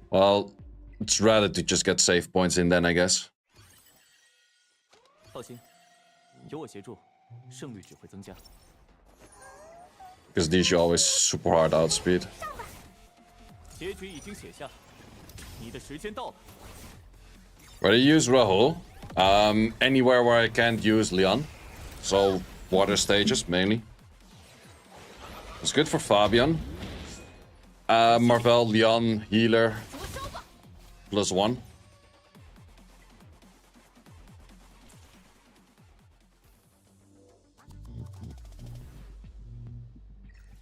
Well, it's rather to just get save points in then, I guess. 放心，有我协助，胜率只会增加。 Because these you always super hard outspeed. 结局已经写下，你的时间到了。 Where I use Rahul, anywhere where I can't use Leon. So, water stages, mainly. It's good for Fabian. Marvel, Leon, healer. +1.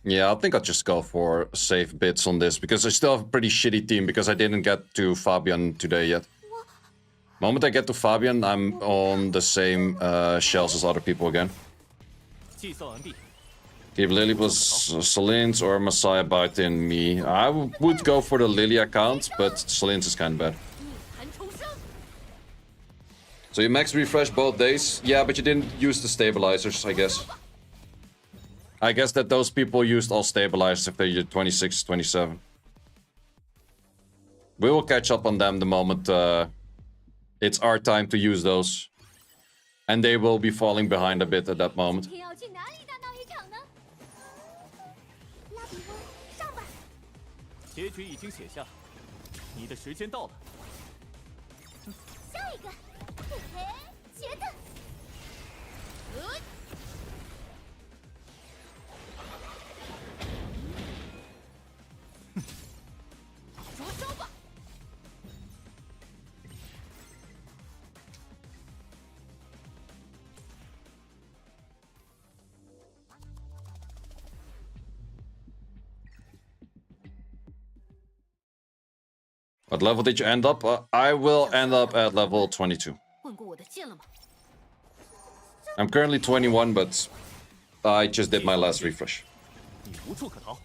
Yeah, I think I'll just go for safe bits on this, because I still have a pretty shitty team, because I didn't get to Fabian today yet. Moment I get to Fabian, I'm on the same shells as other people again. 计算完毕。 Keep Lily plus Selene's or Messiah bite in me. I would go for the Lily account, but Selene's is kind of bad. So you max refresh both days? Yeah, but you didn't use the stabilizers, I guess. I guess that those people used all stabilizers if they're 26, 27. We will catch up on them the moment it's our time to use those. And they will be falling behind a bit at that moment. 今天要去哪里大闹一场呢？拉比翁，上吧！结局已经写下，你的时间到了。下一个，嘿嘿，杰特。灼烧吧！ What level did you end up? I will end up at level 22. 问过我的剑了吗？ I'm currently 21, but I just did my last refresh. 你无处可逃。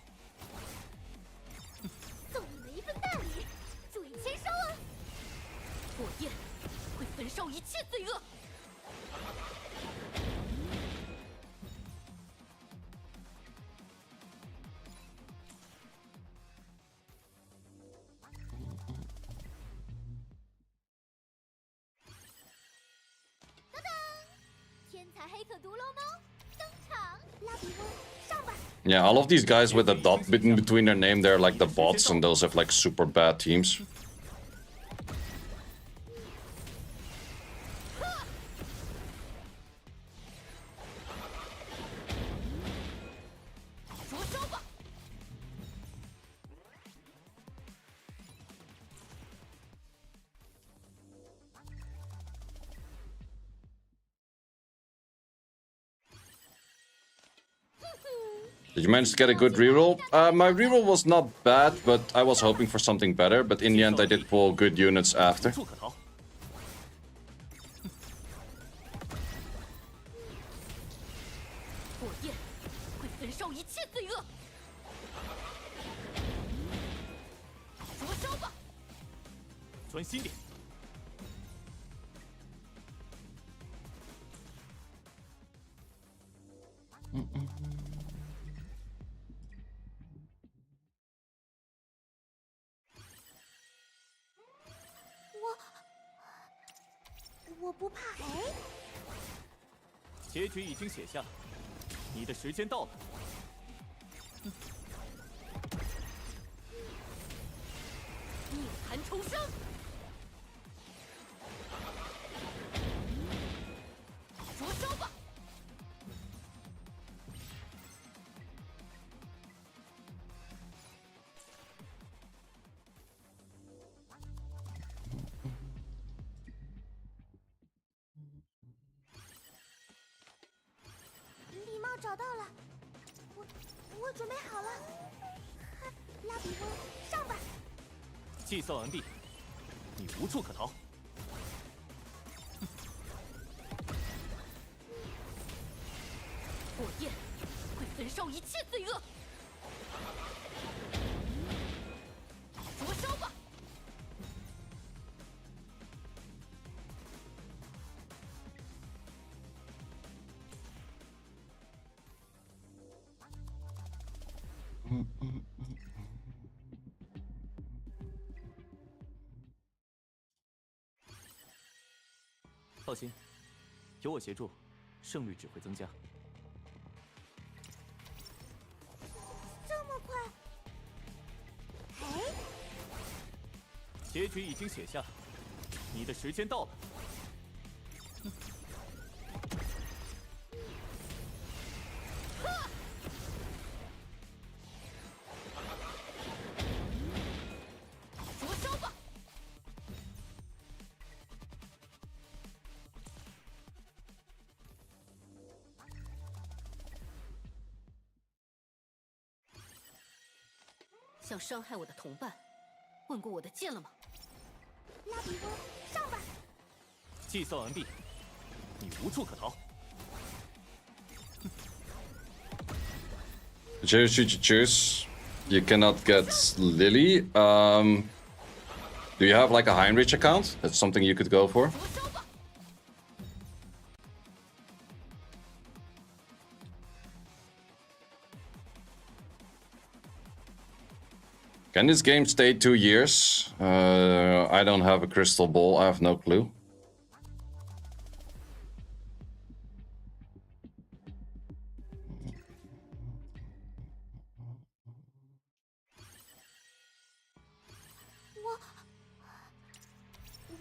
送你们一份大礼，注意签收啊！火焰会焚烧一切罪恶。 天才黑客独龙猫登场！拉比翁， Yeah, all of these guys with a dot in between their name, they're like the bots, and those have like super bad teams. Did you manage to get a good reroll? My reroll was not bad, but I was hoping for something better. But in the end, I did pull good units after. 火焰会焚烧一切罪恶。灼烧吧！专心点。我不怕。哎，结局已经写下，你的时间到了。涅槃重生。灼烧吧！ 礼帽找到了，我准备好了。拉比翁，上吧！计算完毕，你无处可逃。火焰会焚烧一切罪恶。灼烧吧！ 放心，有我协助，胜率只会增加。这么快？哎，结局已经写下，你的时间到了。灼烧吧！ 想伤害我的同伴，问过我的剑了吗？拉比翁，上吧！计算完毕，你无处可逃。 Choose. You cannot get Lily. Do you have like a Heinrich account? That's something you could go for. 灼烧吧！ Can this game stay 2 years? I don't have a crystal ball. I have no clue.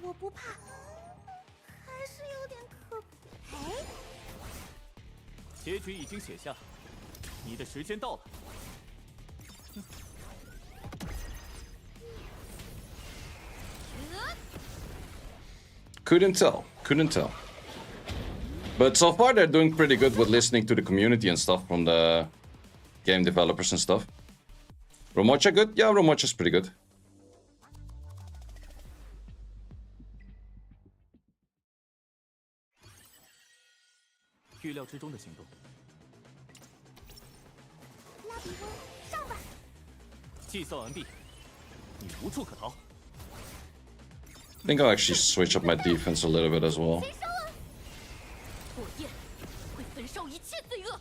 我不怕，还是有点可。哎，结局已经写下，你的时间到了。 Couldn't tell. Couldn't tell. But so far they're doing pretty good with listening to the community and stuff from the game developers and stuff. Romocha good? Yeah, Romocha's pretty good. 预料之中的行动。拉比翁，上吧！计算完毕，你无处可逃。 I think I'll actually switch up my defense a little bit as well. 火焰会焚烧一切罪恶。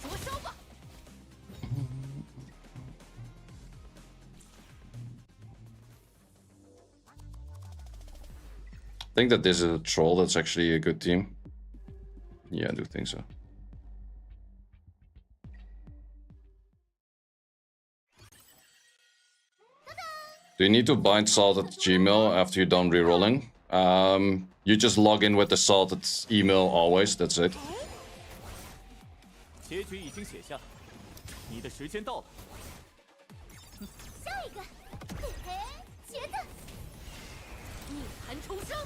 灼烧吧！ I think that this is a troll. That's actually a good team. Yeah, I do think so. Do you need to bind salted Gmail after you're done rerolling? You just log in with the salted email always, that's it. 结局已经写下，你的时间到了。下一个，嘿嘿，茄子，逆寒重生，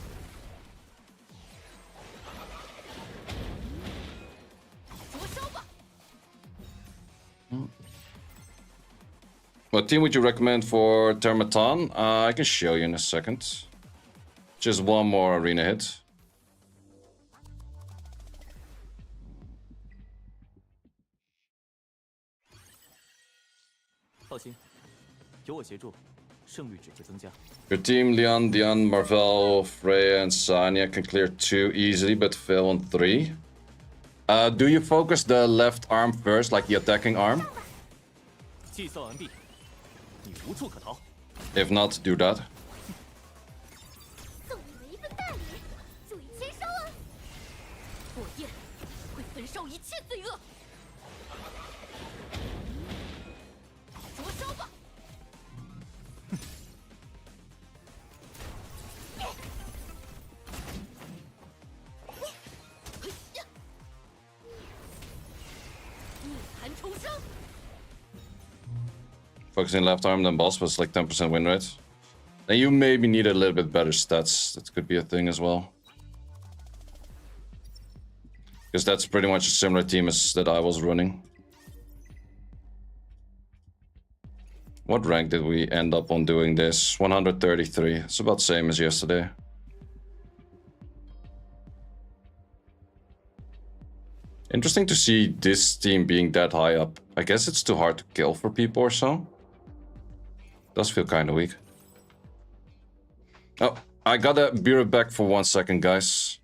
灼烧吧！ What team would you recommend for Thermaton? I can show you in a second. Just one more arena hit. 放心，有我协助，胜率只会增加。 Your team, Leon, Dion, Marvel, Freya, and Sanya can clear 2 easily, but fail on 3. Do you focus the left arm first, like the attacking arm? 计算完毕，你无处可逃。 If not, do that. 送你们一份大礼，注意签收啊！火焰会焚烧一切罪恶，灼烧吧！ 逆寒重生， Focusing left arm, then boss was like 10% win rate. Then you maybe need a little bit better stats. That could be a thing as well. Because that's pretty much a similar team as that I was running. What rank did we end up on doing this? 133. It's about the same as yesterday. Interesting to see this team being that high up. I guess it's too hard to kill for people or so. Does feel kind of weak. Oh, I gotta be right back for 1 second, guys.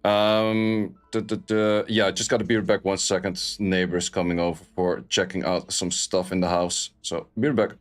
Yeah, I just gotta be right back 1 second. Neighbors coming over for checking out some stuff in the house. So, be right back.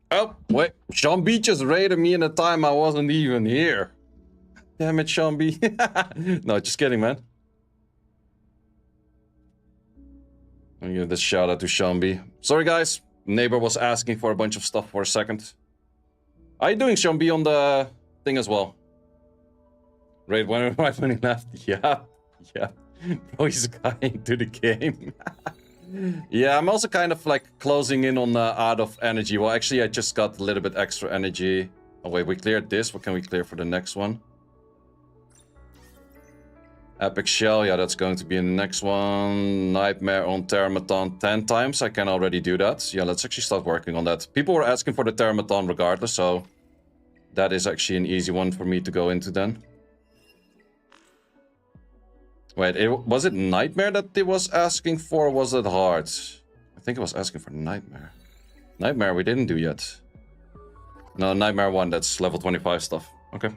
Oh, wait. Sean B just raided me in a time I wasn't even here. Damn it, Sean B. No, just kidding, man. I'll give this shout out to Sean B. Sorry, guys. Neighbor was asking for a bunch of stuff for a second. How you doing, Sean B, on the thing as well? Raid when he left. Yeah. Yeah. Bro, he's guy into the game. Yeah, I'm also kind of like closing in on out of energy. Well, actually, I just got a little bit extra energy. Oh, wait, we cleared this. What can we clear for the next one? Epic Shell, yeah, that's going to be in the next one. Nightmare on Thermaton 10 times. I can already do that. Yeah, let's actually start working on that. People were asking for the Thermaton regardless, so that is actually an easy one for me to go into then. Wait, was it Nightmare that it was asking for, or was it Hard? I think it was asking for Nightmare. Nightmare we didn't do yet. No, Nightmare 1, that's level 25 stuff. Okay.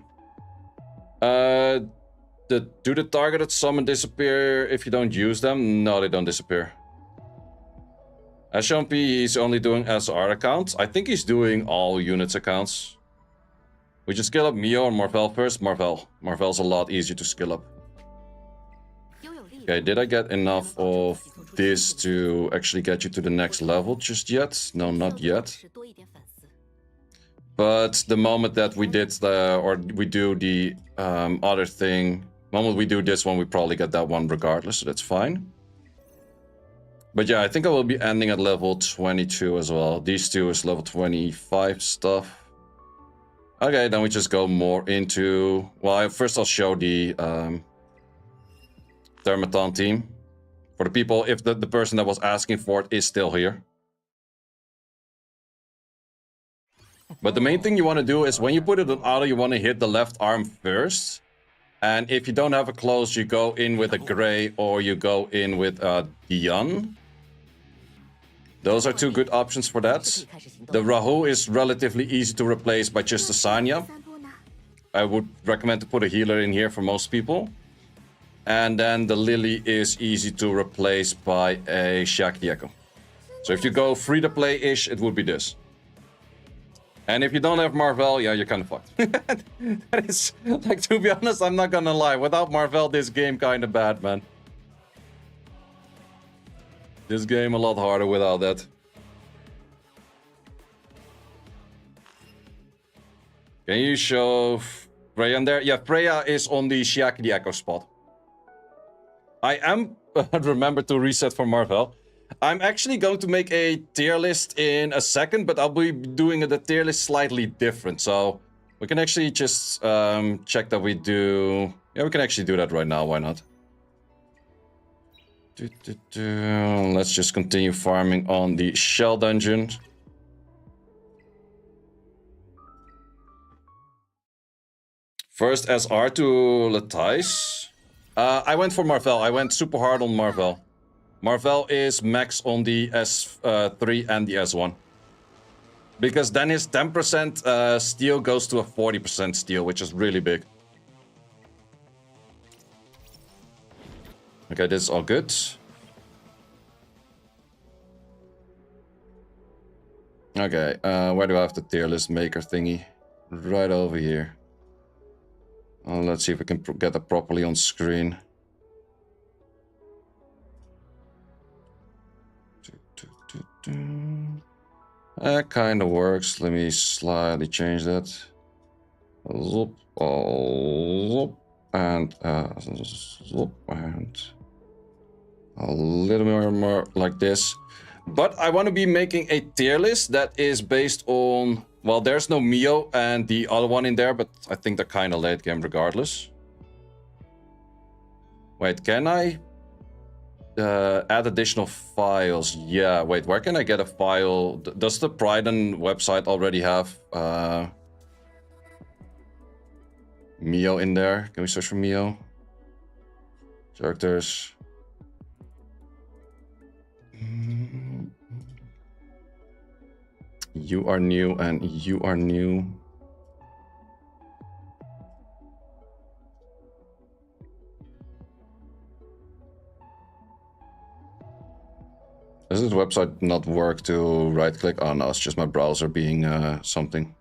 Do the targeted summon disappear if you don't use them? No, they don't disappear. As Sean P, he's only doing SR accounts. I think he's doing all units accounts. We just skill up Mio or Marvel first? Marvel. Marvel's a lot easier to skill up. Okay, did I get enough of this to actually get you to the next level just yet? No, not yet. But the moment that we did we do the other thing, the moment we do this one, we probably get that one regardless, so that's fine. But yeah, I think I will be ending at level 22 as well. These two is level 25 stuff. Okay, then we just go more into... Well, first I'll show the Thermaton team. For the people, if the person that was asking for it is still here. But the main thing you want to do is when you put it on auto, you want to hit the left arm first. And if you don't have a close, you go in with a gray or you go in with a Dion. Those are two good options for that. The Rahu is relatively easy to replace by just a Sanya. I would recommend to put a healer in here for most people. And then the Lily is easy to replace by a Shaq the Echo. So if you go free to play-ish, it would be this. And if you don't have Marvel, yeah, you're kind of fucked. That is, like, to be honest, I'm not gonna lie. Without Marvel, this game kind of bad, man. This game a lot harder without that. Can you show Freya in there? Yeah, Freya is on the Shaq the Echo spot. I am remember to reset for Marvel. I'm actually going to make a tier list in a second, but I'll be doing the tier list slightly different. So we can actually just check that we do... Yeah, we can actually do that right now. Why not? Let's just continue farming on the Shell Dungeon. First SR to Latice. I went for Marvel. I went super hard on Marvel. Marvel is max on the S3 and the S1. Because then his 10% steal goes to a 40% steal, which is really big. Okay, this is all good. Okay, where do I have the tier list maker thingy? Right over here. Let's see if we can get it properly on screen. That kind of works. Let me slightly change that. Zoop, zoop, and zoop, and a little more like this. But I want to be making a tier list that is based on... Well, there's no Mio and the other one in there, but I think they're kind of late game regardless. Wait, can I add additional files? Yeah, wait, where can I get a file? Does the Pryden website already have Mio in there? Can we search for Mio? Characters. You are new and you are new. Is Does this website not work to right click? Oh no, it's just my browser being something.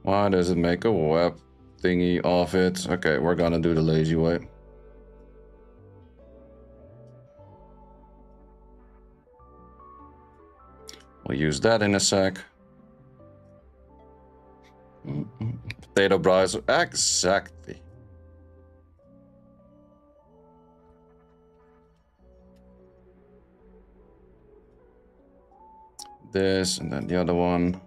Why does it make a web thingy of it? Okay, we're gonna do the lazy way. We'll use that in a sec. Potato browser, exactly. This and then the other one.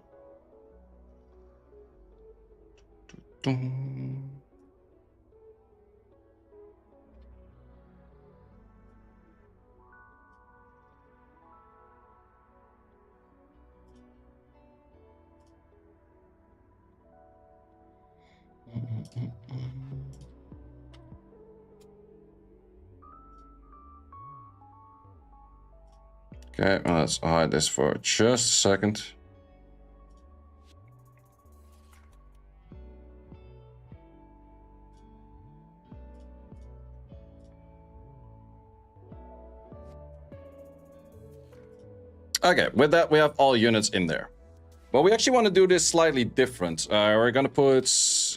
Okay, let's hide this for just a second. Okay, with that, we have all units in there. But we actually want to do this slightly different. We're going to put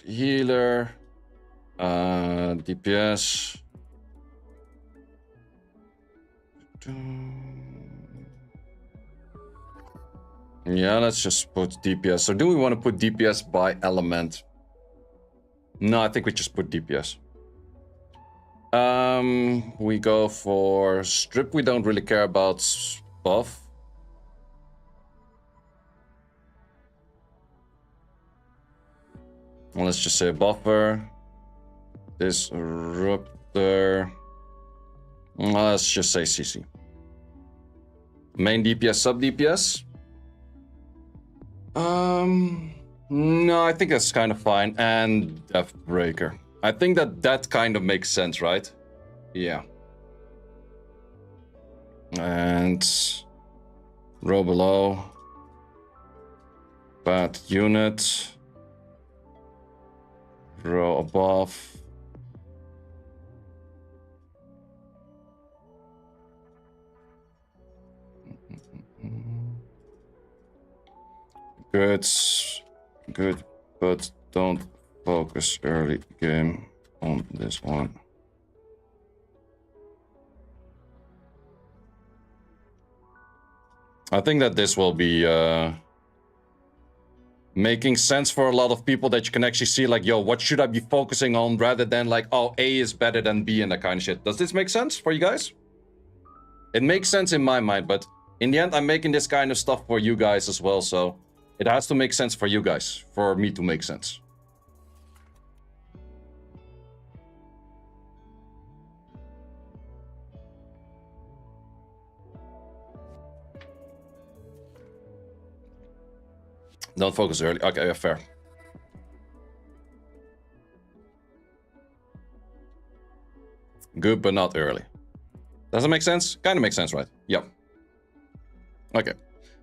healer, DPS. Yeah, let's just put DPS. So do we want to put DPS by element? No, I think we just put DPS. We go for strip. We don't really care about buff. Well, let's just say buffer. Disruptor. Let's just say CC. Main DPS, sub DPS. No, I think that's kind of fine. And Death Breaker. I think that kind of makes sense, right? Yeah. And row below. Bad unit. Row above. Good, but don't focus early game on this one. I think that this will be making sense for a lot of people, that you can actually see like, yo, what should I be focusing on, rather than like, oh, A is better than B and that kind of shit. Does this make sense for you guys? It makes sense in my mind, but in the end, I'm making this kind of stuff for you guys as well, so it has to make sense for you guys, for me to make sense. Don't focus early. Okay, fair. Good, but not early. Does it make sense? Kind of makes sense, right? Yep. Okay.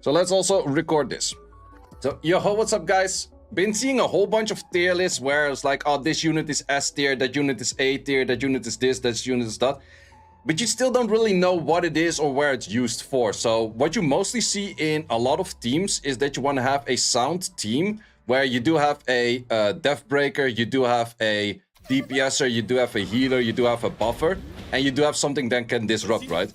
So let's also record this. So, yo, what's up, guys? Been seeing a whole bunch of tier lists where it's like, oh, this unit is S tier, that unit is A tier, that unit is this, that unit is that. But you still don't really know what it is or where it's used for. So what you mostly see in a lot of teams is that you want to have a sound team where you do have a Death Breaker, you do have a DPSer, you do have a healer, you do have a buffer, and you do have something that can disrupt, right?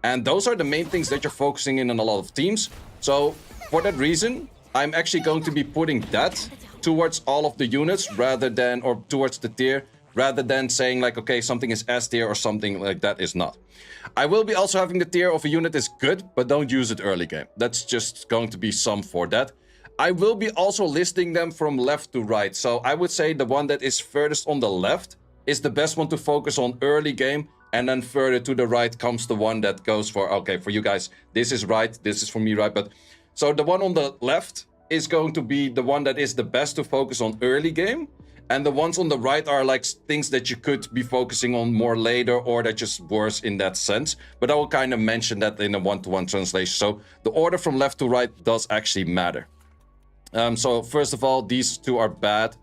And those are the main things that you're focusing in a lot of teams. So for that reason, I'm actually going to be putting that towards all of the units rather than, or towards the tier, rather than saying like, okay, something is S tier or something like that is not. I will be also having the tier of a unit is good, but don't use it early game. That's just going to be some for that. I will be also listing them from left to right. So I would say the one that is furthest on the left is the best one to focus on early game. And then further to the right comes the one that goes for, okay, for you guys, this is right, this is for me right. But so the one on the left is going to be the one that is the best to focus on early game. And the ones on the right are like things that you could be focusing on more later, or that just worse in that sense. But I will kind of mention that in a one-to-one translation. So the order from left to right does actually matter. So first of all, these two are bad.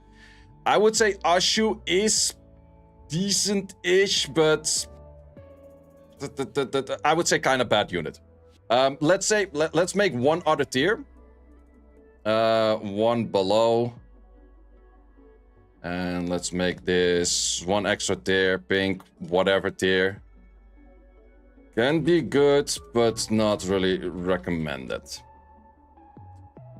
I would say Ashu is decent-ish, but I would say kind of bad unit. Let's make one other tier. One below. And let's make this one extra tier, pink, whatever tier. Can be good, but not really recommended.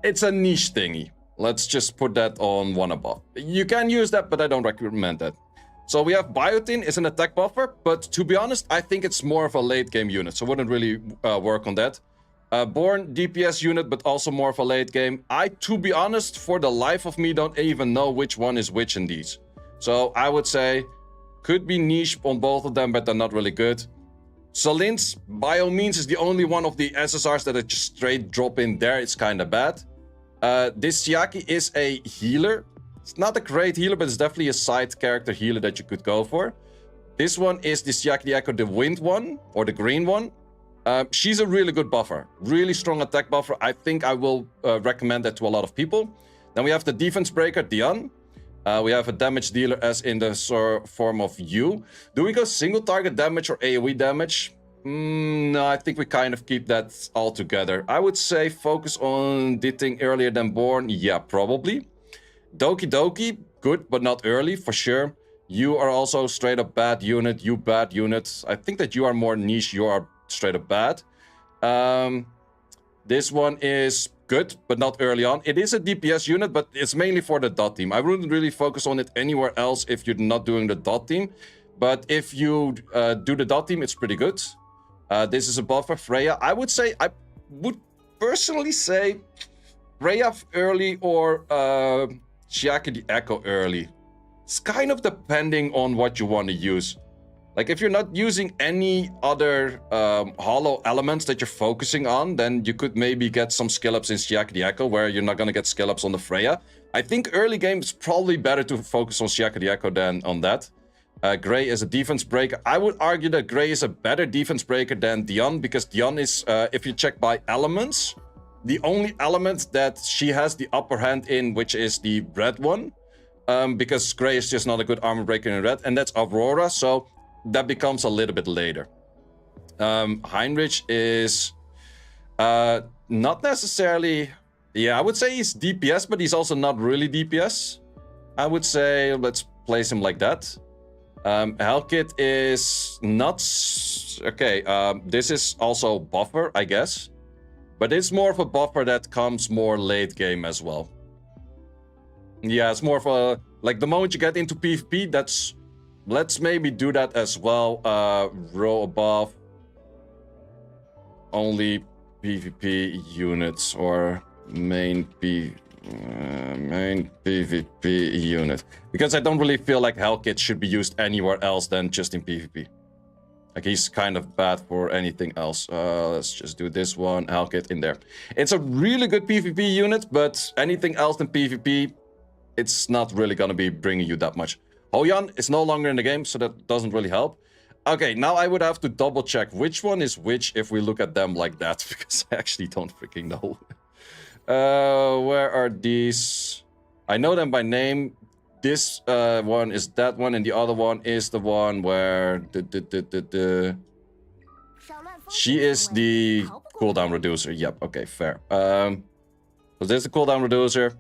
It's a niche thingy. Let's just put that on one above. You can use that, but I don't recommend that. So we have Biotin is an attack buffer, but to be honest, I think it's more of a late game unit, so wouldn't really work on that. Born DPS unit, but also more of a late game. To be honest, for the life of me, don't even know which one is which in these. So I would say, could be niche on both of them, but they're not really good. Salin's, by all means, is the only one of the SSRs that are just straight drop in there. It's kind of bad. This Chiaki is a healer. It's not a great healer, but it's definitely a side character healer that you could go for. This one is the Chiaki the Echo, the wind one, or the green one. She's a really good buffer. Really strong attack buffer. I think I will recommend that to a lot of people. Then we have the defense breaker, Dion. We have a damage dealer as in the form of Yu. Do we go single target damage or AoE damage? No, I think we kind of keep that all together. I would say focus on Ditting earlier than Born. Yeah, probably. Doki Doki, good, but not early, for sure. You are also straight up bad unit. You bad unit. I think that you are more niche. You are straight up bad. This one is good, but not early on. It is a DPS unit, but it's mainly for the dot team. I wouldn't really focus on it anywhere else if you're not doing the dot team. But if you do the dot team, it's pretty good. This is a buffer, Freya. I would personally say Freya early or Chiaki the Echo early. It's kind of depending on what you want to use. Like, if you're not using any other hollow elements that you're focusing on, then you could maybe get some skill-ups in Chiaki the Echo, where you're not going to get skill-ups on the Freya. I think early game is probably better to focus on Chiaki the Echo than on that. Grey is a defense breaker. I would argue that Grey is a better defense breaker than Dion, because Dion is, if you check by elements, the only element that she has the upper hand in, which is the red one. Because Grey is just not a good armor breaker in red, and that's Aurora, so that becomes a little bit later. Heinrich is not necessarily... Yeah, I would say he's DPS, but he's also not really DPS. I would say let's place him like that. Hellkit is not... Okay, this is also buffer, I guess. But it's more of a buffer that comes more late game as well. Yeah, it's more of a... Like, the moment you get into PvP, that's... Let's maybe do that as well. Row above. Only PvP units or main PvP unit. Because I don't really feel like Hellkit should be used anywhere else than just in PvP. Like, he's kind of bad for anything else. Let's just do this one. Hellkit in there. It's a really good PvP unit, but anything else than PvP, it's not really gonna be bringing you that much. Hoyan is no longer in the game, so that doesn't really help. Okay, now I would have to double check which one is which if we look at them like that, because I actually don't freaking know. Where are these? I know them by name. This one is that one, and the other one is the one where she is the cooldown reducer. Yep, okay, fair. So there's the cooldown reducer.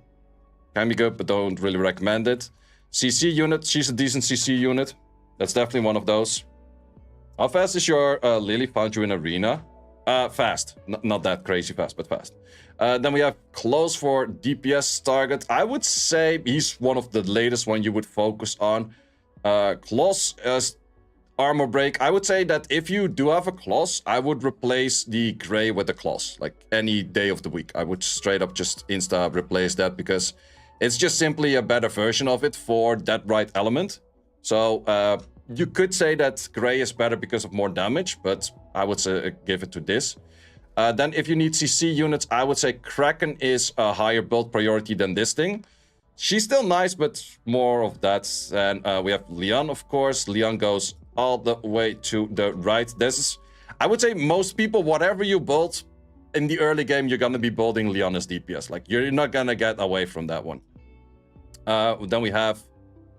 Can be good, but don't really recommend it. CC unit, she's a decent CC unit. That's definitely one of those. How fast is your Lily? Found you in arena? Fast. Not that crazy fast, but fast. Then we have Close for DPS target. I would say he's one of the latest one you would focus on. Close as armor break. I would say that if you do have a Close, I would replace the Grey with the Close. Like, any day of the week. I would straight up just insta replace that, because it's just simply a better version of it for that right element. So you could say that Grey is better because of more damage, but I would say give it to this. Then if you need CC units, I would say Kraken is a higher build priority than this thing. She's still nice, but more of that. And we have Leon, of course. Leon goes all the way to the right. This is, I would say, most people, whatever you build in the early game, you're gonna be building Leon as DPS. Like, you're not gonna get away from that one. Then we have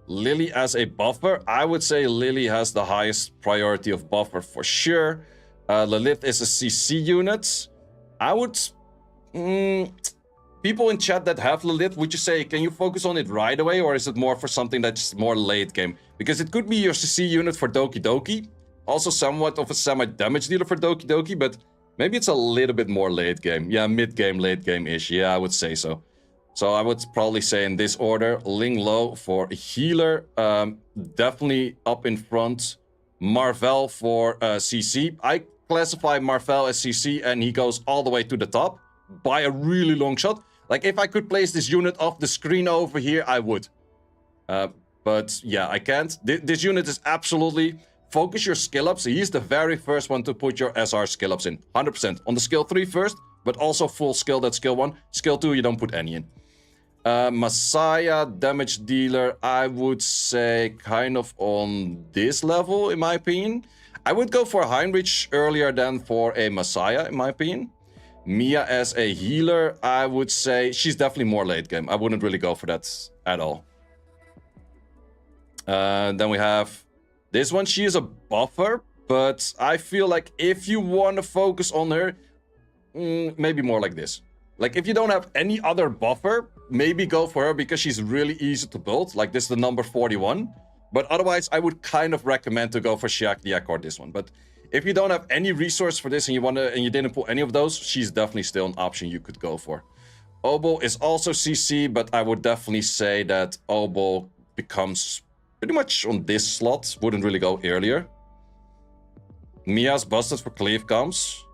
Lily as a buffer. I would say Lily has the highest priority of buffer for sure. Lilith is a CC unit. I would... people in chat that have Lilith, would you say, can you focus on it right away, or is it more for something that's more late game? Because it could be your CC unit for Doki Doki. Also somewhat of a semi-damage dealer for Doki Doki, but maybe it's a little bit more late game. Yeah, mid-game, late game-ish. Yeah, I would say so. So I would probably say in this order, Ling Lo for healer, definitely up in front. Marvel for CC. I classify Marvel as CC and he goes all the way to the top by a really long shot. Like, if I could place this unit off the screen over here, I would. But yeah, I can't. This unit is absolutely... Focus your skill ups. He's the very first one to put your SR skill ups in. 100%. On the skill 3 first, but also full skill, that's skill 1. Skill 2, you don't put any in. Messiah, damage dealer, I would say kind of on this level, in my opinion. I would go for Heinrich earlier than for a Messiah, in my opinion. Mia as a healer, I would say she's definitely more late game. I wouldn't really go for that at all. Then we have this one. She is a buffer, but I feel like if you want to focus on her, maybe more like this. Like, if you don't have any other buffer, maybe go for her because she's really easy to build. Like, this is the number 41. But otherwise, I would kind of recommend to go for Shiak or this one. But if you don't have any resource for this and you didn't pull any of those, she's definitely still an option you could go for. Obo is also CC, but I would definitely say that Obo becomes pretty much on this slot. Wouldn't really go earlier. Mia's busted for cleave comes.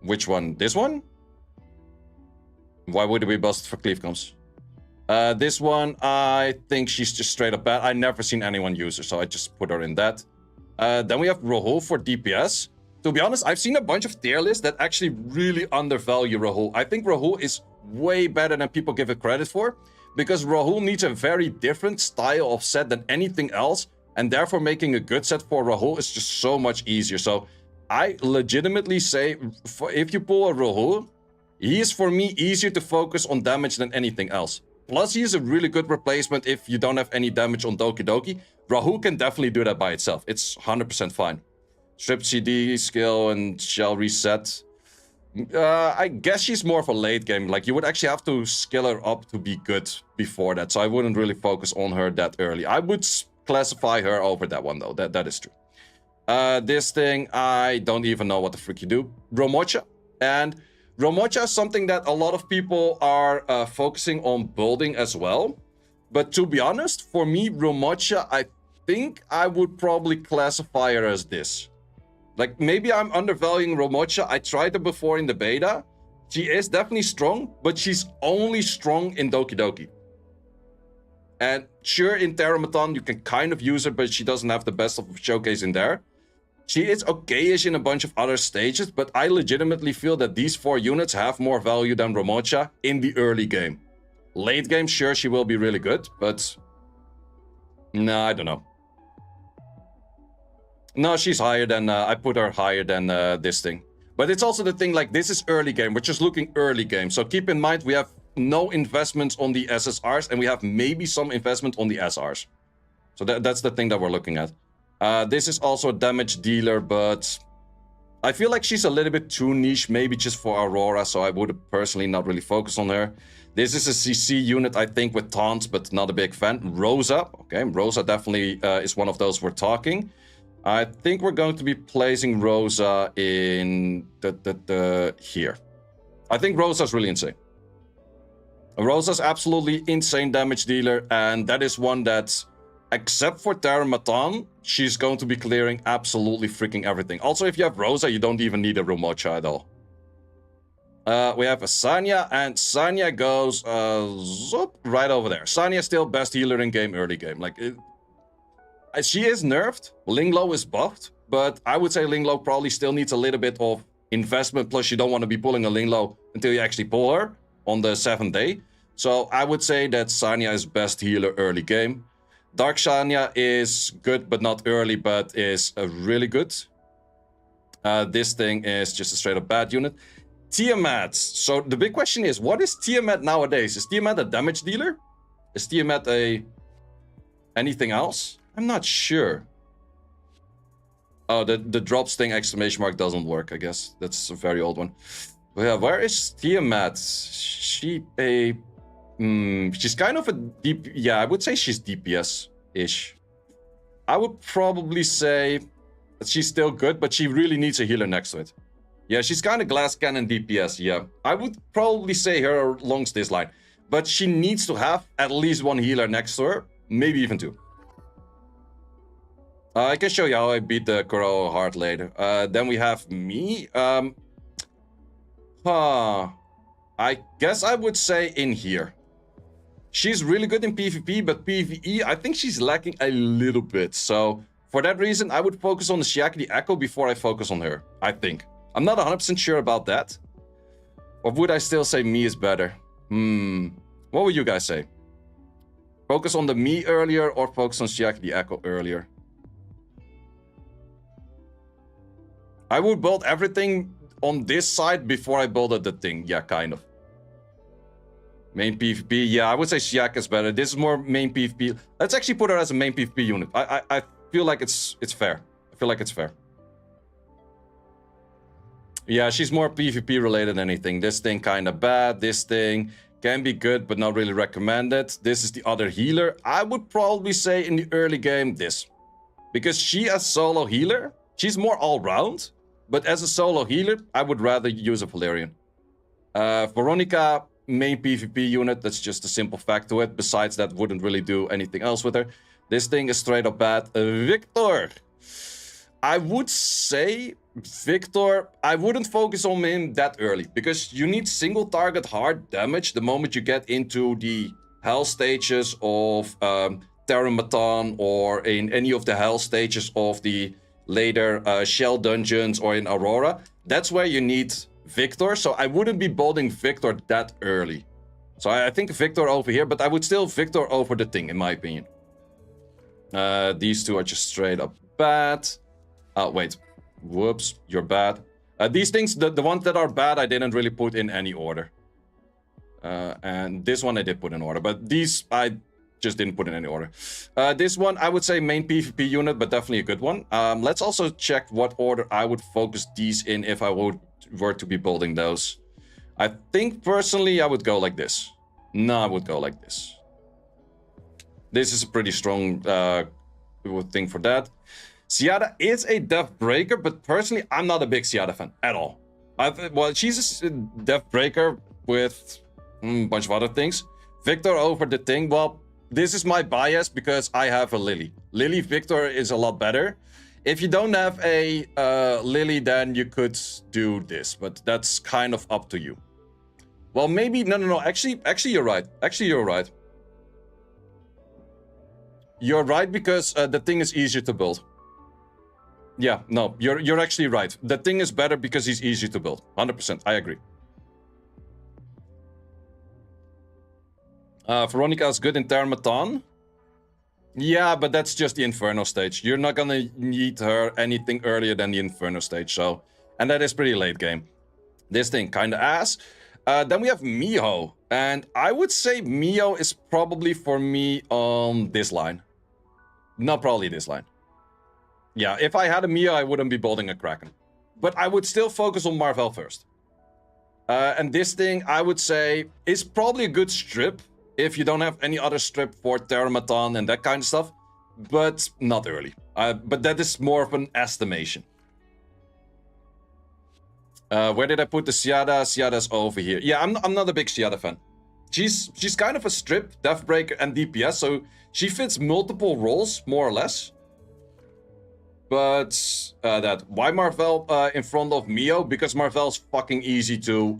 Which one? This one? Why would it be busted for cleave comes? This one, I think she's just straight up bad. I never seen anyone use her, so I just put her in that. Then we have Rahul for DPS. To be honest, I've seen a bunch of tier lists that actually really undervalue Rahul. I think Rahul is way better than people give it credit for, because Rahul needs a very different style of set than anything else, and therefore making a good set for Rahul is just so much easier. So I legitimately say, if you pull a Rahul, he is for me easier to focus on damage than anything else. Plus, he is a really good replacement if you don't have any damage on Doki Doki. Rahul can definitely do that by itself. It's 100% fine. Strip CD, skill, and shell reset. I guess she's more of a late game. Like, you would actually have to skill her up to be good before that. So I wouldn't really focus on her that early. I would classify her over that one, though. That is true. This thing, I don't even know what the frick you do. Romocha. And Romocha is something that a lot of people are focusing on building as well. But to be honest, for me, Romocha, I think I would probably classify her as this. Like, maybe I'm undervaluing Romocha. I tried her before in the beta. She is definitely strong, but she's only strong in Doki Doki. And sure, in Thermaton, you can kind of use her, but she doesn't have the best of showcase in there. She is okay-ish in a bunch of other stages, but I legitimately feel that these 4 units have more value than Romocha in the early game. Late game, sure, she will be really good, but... No, I don't know. No, she's higher than... I put her higher than this thing. But it's also the thing, like, this is early game. We're just looking early game. So keep in mind, we have no investments on the SSRs, and we have maybe some investment on the SRs. So that's the thing that we're looking at. This is also a damage dealer, but I feel like she's a little bit too niche, maybe just for Aurora, so I would personally not really focus on her. This is a CC unit, I think, with taunts, but not a big fan. Rosa, okay, Rosa definitely is one of those we're talking. I think we're going to be placing Rosa in here. I think Rosa's really insane. Rosa's absolutely insane damage dealer, and that is one that... Except for Thermaton, she's going to be clearing absolutely freaking everything. Also, if you have Rosa, you don't even need a Romocha at all. We have a Sanya, and Sanya goes right over there. Sanya's still best healer in game, early game. Like, she is nerfed. Linglo is buffed, but I would say Linglo probably still needs a little bit of investment. Plus, you don't want to be pulling a Linglo until you actually pull her on the 7th day. So I would say that Sanya is best healer early game. Dark Sanya is good, but not early, but is really good. This thing is just a straight up bad unit. Tiamat. So the big question is, what is Tiamat nowadays? Is Tiamat a damage dealer? Is Tiamat anything else? I'm not sure. Oh, the drops thing exclamation mark doesn't work, I guess. That's a very old one. But yeah, where is Tiamat? She a... she's kind of a deep... Yeah, I would say she's DPS-ish. I would probably say that she's still good, but she really needs a healer next to it. Yeah, she's kind of glass cannon DPS, yeah. I would probably say her along this line. But she needs to have at least one healer next to her. Maybe even two. I can show you how I beat the Kuro hard later. Then we have me. I guess I would say in here. She's really good in PvP, but PvE, I think she's lacking a little bit. So, for that reason, I would focus on the Shiaki the Echo before I focus on her, I think. I'm not 100% sure about that. Or would I still say me is better? What would you guys say? Focus on the me earlier or focus on Shiaki the Echo earlier? I would build everything on this side before I build the thing. Yeah, kind of. Main PvP. Yeah, I would say Shiaka is better. This is more main PvP. Let's actually put her as a main PvP unit. I feel like it's fair. I feel like it's fair. Yeah, she's more PvP related than anything. This thing kind of bad. This thing can be good, but not really recommended. This is the other healer. I would probably say in the early game this. Because she as solo healer, she's more all-round. But as a solo healer, I would rather use a Valerian. Veronica, main PvP unit. That's just a simple fact to it. Besides that, wouldn't really do anything else with her. This thing is straight up bad. Victor. I would say Victor, I wouldn't focus on him that early. Because you need single target hard damage the moment you get into the hell stages of Thermaton or in any of the hell stages of the later shell dungeons or in Aurora. That's where you need Victor. So I wouldn't be building Victor that early. So I think Victor over here, but I would still Victor over the thing in my opinion. These two are just straight up bad. Oh, wait. Whoops, you're bad. These things, the ones that are bad, I didn't really put in any order. And this one I did put in order, but these I just didn't put in any order. This one, I would say main PvP unit, but definitely a good one. Let's also check what order I would focus these in if I were to be building those. I think personally I would go like this. No, I would go like this. This is a pretty strong thing for that. Seada is a Death Breaker, but personally I'm not a big Seada fan at all. Well, she's a Death Breaker with a bunch of other things. Victor over the thing, well, this is my bias because I have a Lily. Lily Victor is a lot better. If you don't have a Lily, then you could do this, but that's kind of up to you. Well, maybe, no. Actually, you're right. You're right. You're right because the thing is easier to build. Yeah, no, you're actually right. The thing is better because he's easier to build. 100%, I agree. Veronica is good in Thermaton. Yeah, but that's just the Inferno stage. You're not gonna need her anything earlier than the Inferno stage, so... And that is pretty late game. This thing kinda ass. Then we have Miho. And I would say Miho is probably for me on this line. Not probably this line. Yeah, if I had a Miho, I wouldn't be building a Kraken. But I would still focus on Marvel first. And this thing, I would say, is probably a good strip. If you don't have any other strip for Thermaton and that kind of stuff. But not early. But that is more of an estimation. Where did I put the Seada? Seada's over here. Yeah, I'm not a big Seada fan. She's kind of a strip, Deathbreaker and DPS. So she fits multiple roles, more or less. But why Marvel in front of Mio? Because Marvel's fucking easy to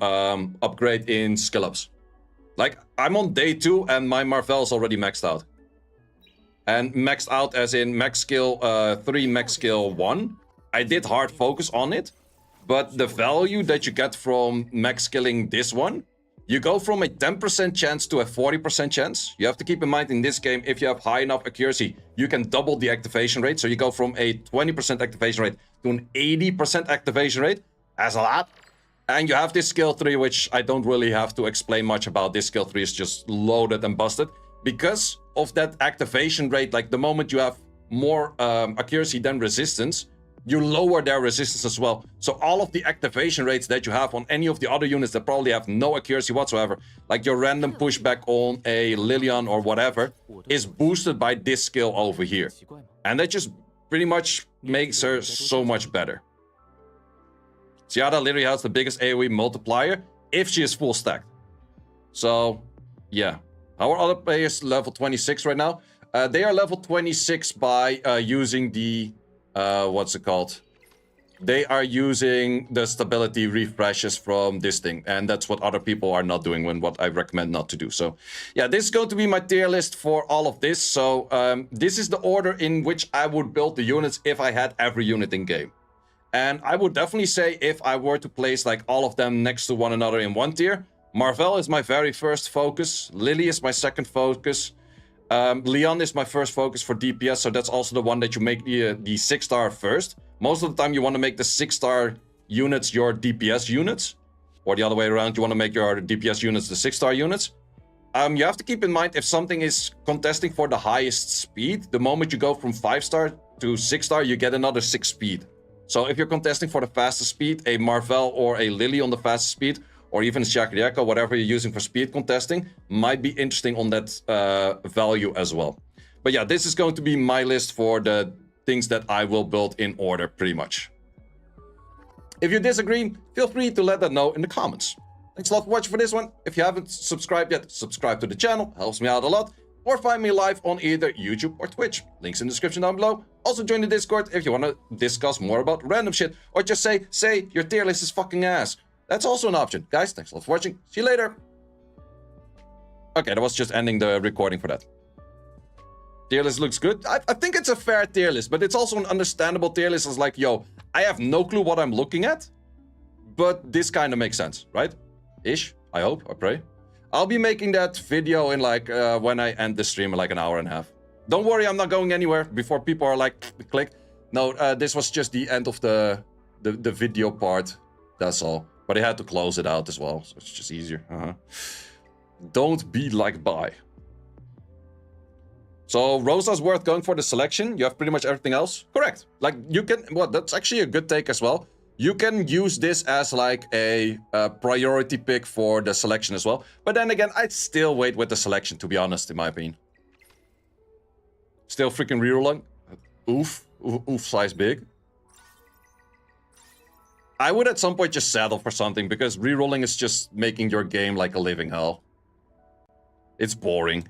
upgrade in Skillups. Like, I'm on day 2 and my Marvel is already maxed out. And maxed out as in max skill 3, max skill 1. I did hard focus on it. But the value that you get from max skilling this one you go from a 10% chance to a 40% chance. You have to keep in mind in this game, if you have high enough accuracy, you can double the activation rate. So you go from a 20% activation rate to an 80% activation rate. That's a lot. And you have this skill 3, which I don't really have to explain much about. This skill 3 is just loaded and busted. Because of that activation rate, like the moment you have more accuracy than resistance, you lower their resistance as well. So all of the activation rates that you have on any of the other units that probably have no accuracy whatsoever, like your random pushback on a Lilian or whatever, is boosted by this skill over here. And that just pretty much makes her so much better. Ciara literally has the biggest AoE multiplier if she is full stacked. So, yeah. Our other players level 26 right now. They are level 26 by using the... what's it called? They are using the stability refreshes from this thing. And that's what other people are not doing, and what I recommend not to do. So, yeah, this is going to be my tier list for all of this. So, this is the order in which I would build the units if I had every unit in game. And I would definitely say if I were to place like all of them next to one another in one tier, Marvel is my very first focus. Lily is my second focus. Leon is my first focus for DPS, so that's also the one that you make the 6-star first. Most of the time you want to make the 6-star units your DPS units. Or the other way around, you want to make your DPS units the 6-star units. You have to keep in mind if something is contesting for the highest speed, the moment you go from 5-star to 6-star, you get another 6 speed. So if you're contesting for the fastest speed, a Marvel or a Lily on the fastest speed, or even Shakrieko, whatever you're using for speed contesting, might be interesting on that value as well. But yeah, this is going to be my list for the things that I will build in order, pretty much. If you disagree, feel free to let that know in the comments. Thanks a lot for watching for this one. If you haven't subscribed yet, subscribe to the channel, helps me out a lot. Or find me live on either YouTube or Twitch. Links in the description down below. Also join the Discord if you want to discuss more about random shit. Or just say your tier list is fucking ass. That's also an option. Guys, thanks a lot for watching. See you later. Okay, that was just ending the recording for that. Tier list looks good. I think it's a fair tier list, but it's also an understandable tier list. It's like, yo, I have no clue what I'm looking at, but this kind of makes sense, right? Ish, I hope, I pray. I'll be making that video in like, when I end the stream in like an hour and a half. Don't worry, I'm not going anywhere before people are like, click. No, this was just the end of the video part. That's all. But I had to close it out as well, so it's just easier. Don't be like bye. So Rosa's worth going for the selection. You have pretty much everything else. Correct. Like you can, well, that's actually a good take as well. You can use this as like a priority pick for the selection as well. But then again, I'd still wait with the selection, to be honest, in my opinion. Still freaking rerolling. Oof size big. I would at some point just settle for something, because rerolling is just making your game like a living hell. It's boring.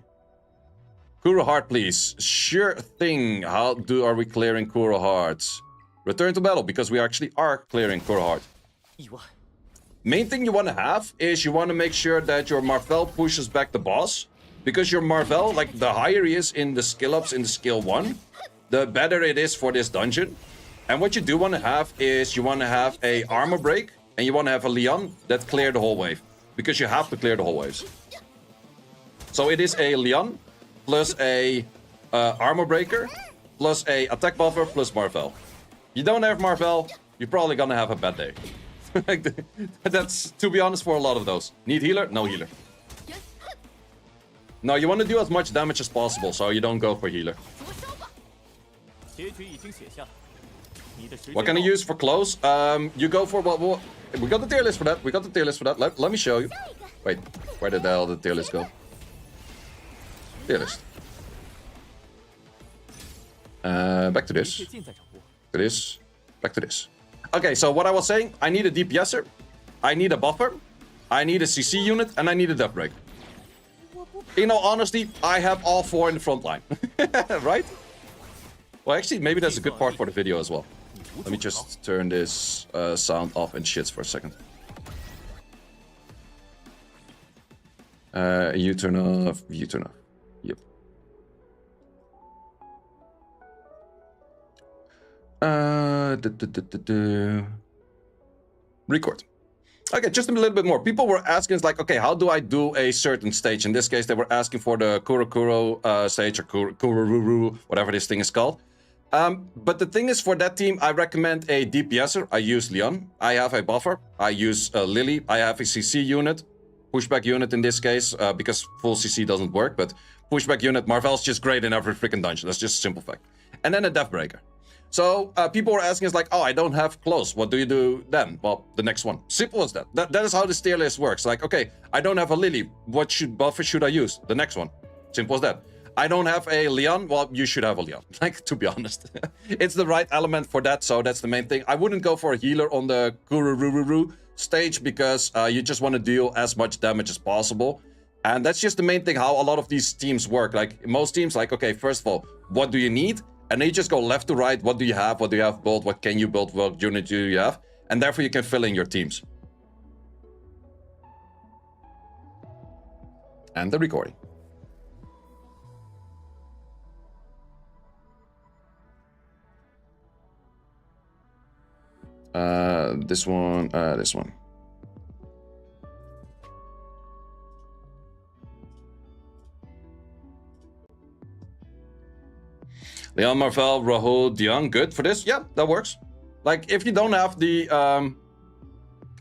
Kuro Heart, please. Sure thing. How are we clearing Kuro Hearts? Return to battle, because we actually are clearing Kuro Heart. Main thing you want to have is you want to make sure that your Marvel pushes back the boss. Because your Marvel, like the higher he is in the skill ups in the skill 1, the better it is for this dungeon. And what you do want to have is you want to have a armor break and you want to have a Leon that clear the whole wave. Because you have to clear the whole waves. So it is a Leon plus a armor breaker plus a attack buffer plus Marvel. You don't have Marvel, you're probably gonna have a bad day. That's, to be honest, for a lot of those. Need healer? No healer. No, you want to do as much damage as possible, so you don't go for healer. What can I use for close? You go for what? We got the tier list for that. We got the tier list for that. Let me show you. Wait, where did the hell did the tier list go? Tier list. Back to this. To this. Back to this. Okay, so what I was saying, I need a DPSer, I need a buffer, I need a CC unit, and I need a death break. In all honesty, I have all 4 in the front line. Right? Well, actually, maybe that's a good part for the video as well. Let me just turn this sound off and shits for a second. You turn off, you turn off. Yep. Record. Okay, just a little bit more. People were asking, it's like, okay, how do I do a certain stage? In this case, they were asking for the Kurokuro stage or Kuroruru, whatever this thing is called. But the thing is, for that team, I recommend a DPSer. I use Leon. I have a buffer. I use Lily. I have a CC unit, pushback unit in this case, because full CC doesn't work. But pushback unit, Marvel's just great in every freaking dungeon. That's just a simple fact. And then a Deathbreaker. So people were asking us like, oh, I don't have close. What do you do then? Well, the next one. Simple as that. That is how this tier list works. Like, okay, I don't have a Lily. What buffer should I use? The next one. Simple as that. I don't have a Leon. Well, you should have a Leon. Like, to be honest. It's the right element for that, so that's the main thing. I wouldn't go for a healer on the Kuroruru stage because you just want to deal as much damage as possible. And that's just the main thing, how a lot of these teams work. Like, most teams, like, okay, first of all, what do you need? And then you just go left to right. What do you have? What do you have built? What can you build? What unit do you have? And therefore you can fill in your teams. And the recording. This one, this one. Leon, Marvel, Rahul, Dion, good for this? Yeah, that works. Like, if you don't have the...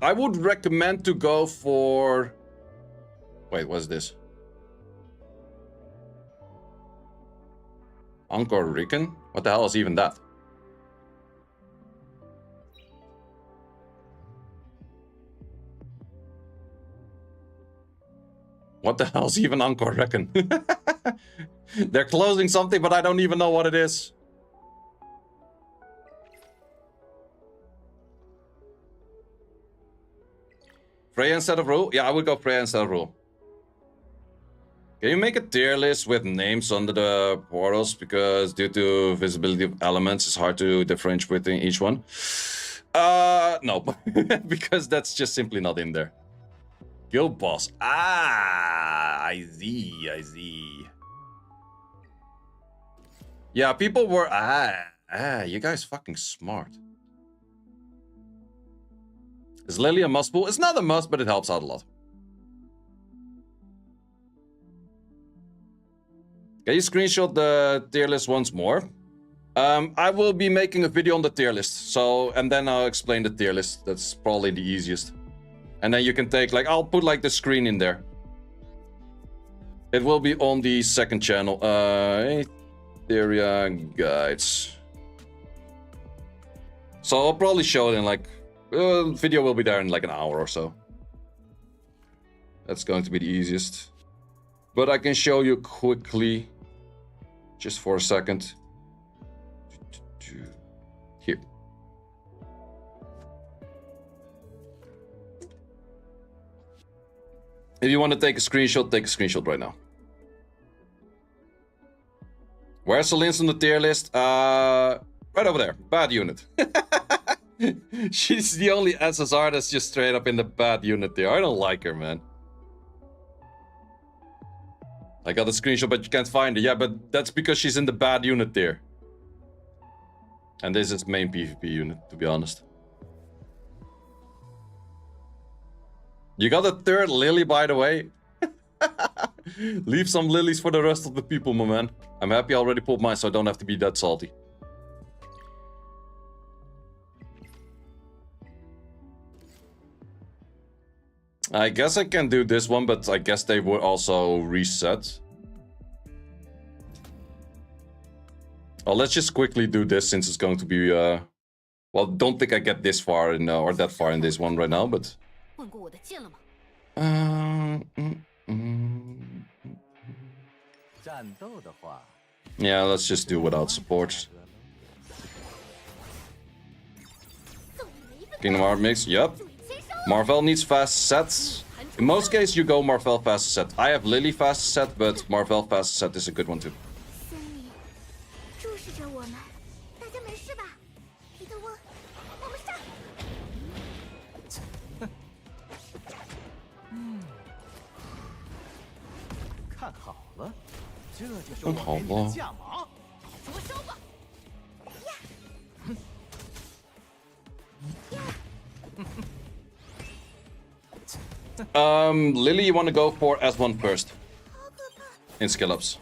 I would recommend to go for... Wait, what's this? Angkor Riken? What the hell is even that? What the hell is even Angkor Riken? They're closing something, but I don't even know what it is. Freya instead of Rule? Yeah, I would go Freya instead of Rule. Can you make a tier list with names under the portals? Because due to visibility of elements, it's hard to differentiate between each one. No. Because that's just simply not in there. Guild boss. Ah, I see. Yeah, people were... you guys fucking smart. Is Lily a must pull? It's not a must, but it helps out a lot. Can you screenshot the tier list once more? I will be making a video on the tier list. So, and then I'll explain the tier list. That's probably the easiest. And then you can take, like, I'll put, like, the screen in there. It will be on the second channel. Etheria guides. So I'll probably show it in, like, video will be there in, like, an hour or so. That's going to be the easiest. But I can show you quickly, just for a second. Here. If you want to take a screenshot right now. Where's the links on the tier list? Right over there. Bad unit. She's the only SSR that's just straight up in the bad unit there. I don't like her, man. I got a screenshot, but you can't find her. Yeah, but that's because she's in the bad unit there. And this is main PvP unit, to be honest. You got a third lily, by the way. Leave some lilies for the rest of the people, my man. I'm happy I already pulled mine, so I don't have to be that salty. I guess I can do this one, but I guess they would also reset. Oh, let's just quickly do this since it's going to be... Well, don't think I get this far in, or that far in this one right now, but... Yeah, let's just do without support. Kingdom Heart mix, yep. Marvel needs fast sets. In most cases, you go Marvel fast set. I have Lily fast set, but Marvel fast set is a good one too. Lily, you want to go for S1 first. In Skillups.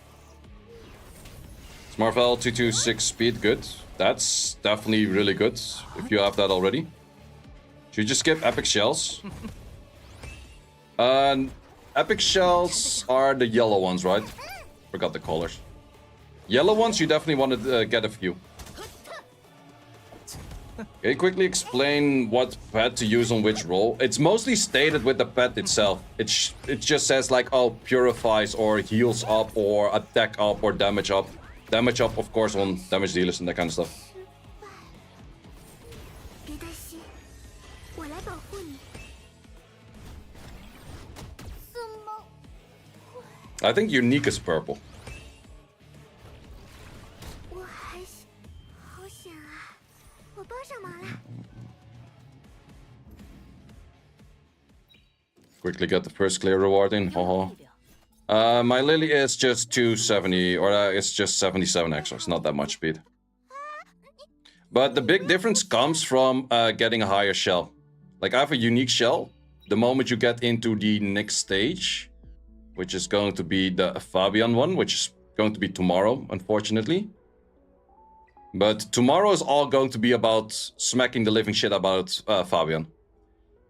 Marvel 226 speed, good. That's definitely really good if you have that already. Should you just skip Epic Shells? Epic Shells are the yellow ones, right? Forgot the colors. Yellow ones, you definitely want to get a few. Can you quickly explain what pet to use on which role? It's mostly stated with the pet itself. It just says like, oh, purifies or heals up or attack up or damage up. Damage up, of course, on damage dealers and that kind of stuff. I think unique is purple. Quickly get the first clear reward in. Haha. My Lily is just 270, or it's just 77 extra. It's not that much speed. But the big difference comes from getting a higher shell. Like, I have a unique shell. The moment you get into the next stage, which is going to be the Fabian one, which is going to be tomorrow, unfortunately. But tomorrow is all going to be about smacking the living shit about Fabian.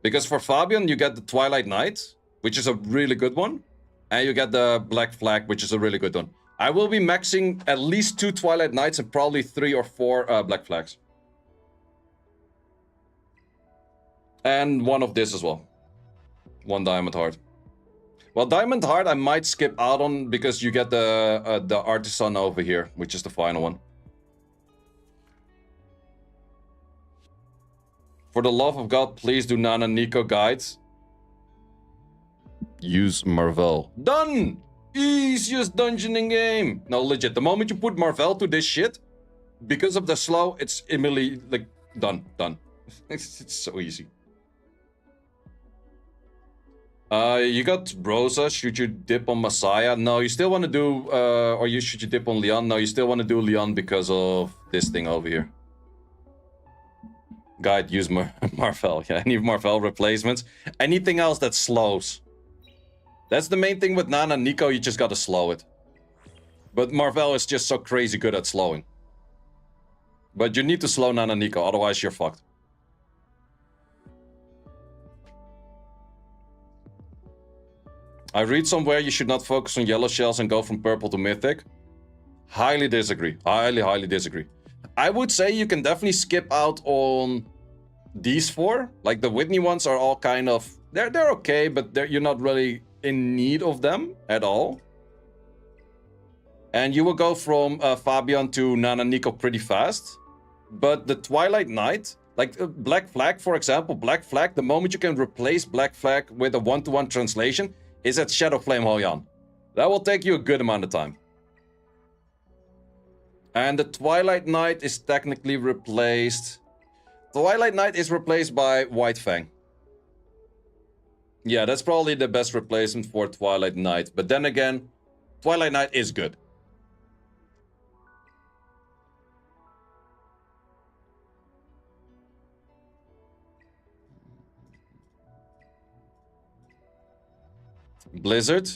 Because for Fabian, you get the Twilight Knight, which is a really good one. And you get the Black Flag, which is a really good one. I will be maxing at least 2 Twilight Knights and probably 3 or 4 Black Flags. And one of this as well. 1 Diamond Heart. Well, Diamond Heart I might skip out on because you get the Artisan over here, which is the final one. For the love of God, please do Nana Nico guides. Use Marvel. Done! Easiest dungeon in game. No, legit. The moment you put Marvel to this shit, because of the slow, it's immediately like done. It's so easy. You got Rosa. Should you dip on Messiah? No, you still want to do, or should you dip on Leon? No, you still want to do Leon because of this thing over here. Guide, use Marvel. Yeah, any Marvel replacements. Anything else that slows. That's the main thing with Nana Nico, you just gotta slow it. But Marvel is just so crazy good at slowing. But you need to slow Nana Nico, otherwise you're fucked. I read somewhere you should not focus on yellow shells and go from purple to mythic. Highly disagree. Highly disagree. I would say you can definitely skip out on these 4. Like the Whitney ones are all kind of... They're okay, but you're not really in need of them at all. And you will go from Fabian to Nana Nico pretty fast. But the Twilight Knight, like Black Flag, for example, Black Flag, the moment you can replace Black Flag with a 1-to-1 translation, is at Shadow Flame Hoyan. That will take you a good amount of time. And the Twilight Knight is technically replaced... Twilight Knight is replaced by White Fang. Yeah, that's probably the best replacement for Twilight Knight. But then again, Twilight Knight is good. Blizzard.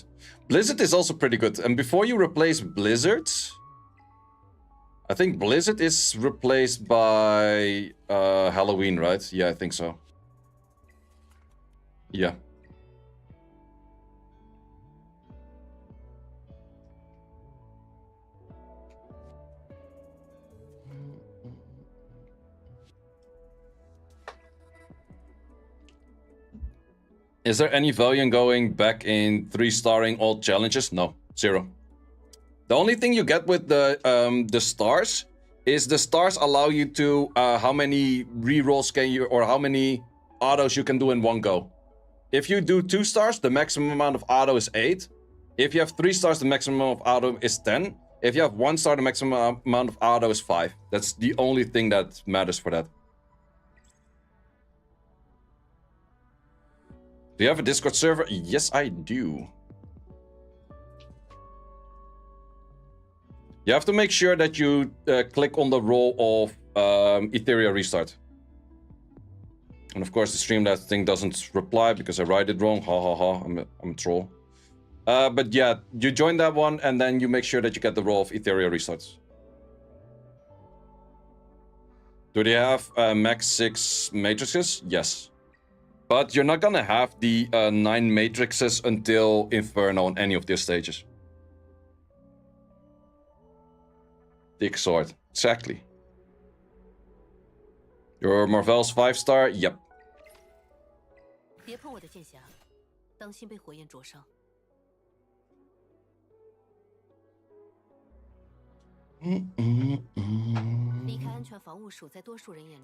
Blizzard is also pretty good. And before you replace Blizzard... I think Blizzard is replaced by Halloween, right? Yeah, I think so. Yeah. Is there any value in going back in 3-starring all challenges? No, 0. The only thing you get with the stars is the stars allow you to how many rerolls can you, or how many autos you can do in one go. If you do 2 stars, the maximum amount of auto is 8. If you have 3 stars, the maximum of auto is 10. If you have 1 star, the maximum amount of auto is 5. That's the only thing that matters for that. Do you have a Discord server? Yes, I do. You have to make sure that you click on the role of Etheria Restart. And of course, the Streamlabs thing doesn't reply because I write it wrong. Ha ha ha. I'm a troll. But yeah, you join that one and then you make sure that you get the role of Etheria restarts. Do they have max 6 matrices? Yes. But you're not gonna have the 9 matrices until Inferno on any of these stages. Thick sword. Exactly. Your Marvel's 5-star? Yep. 别碰我的剑匣，当心被火焰灼伤。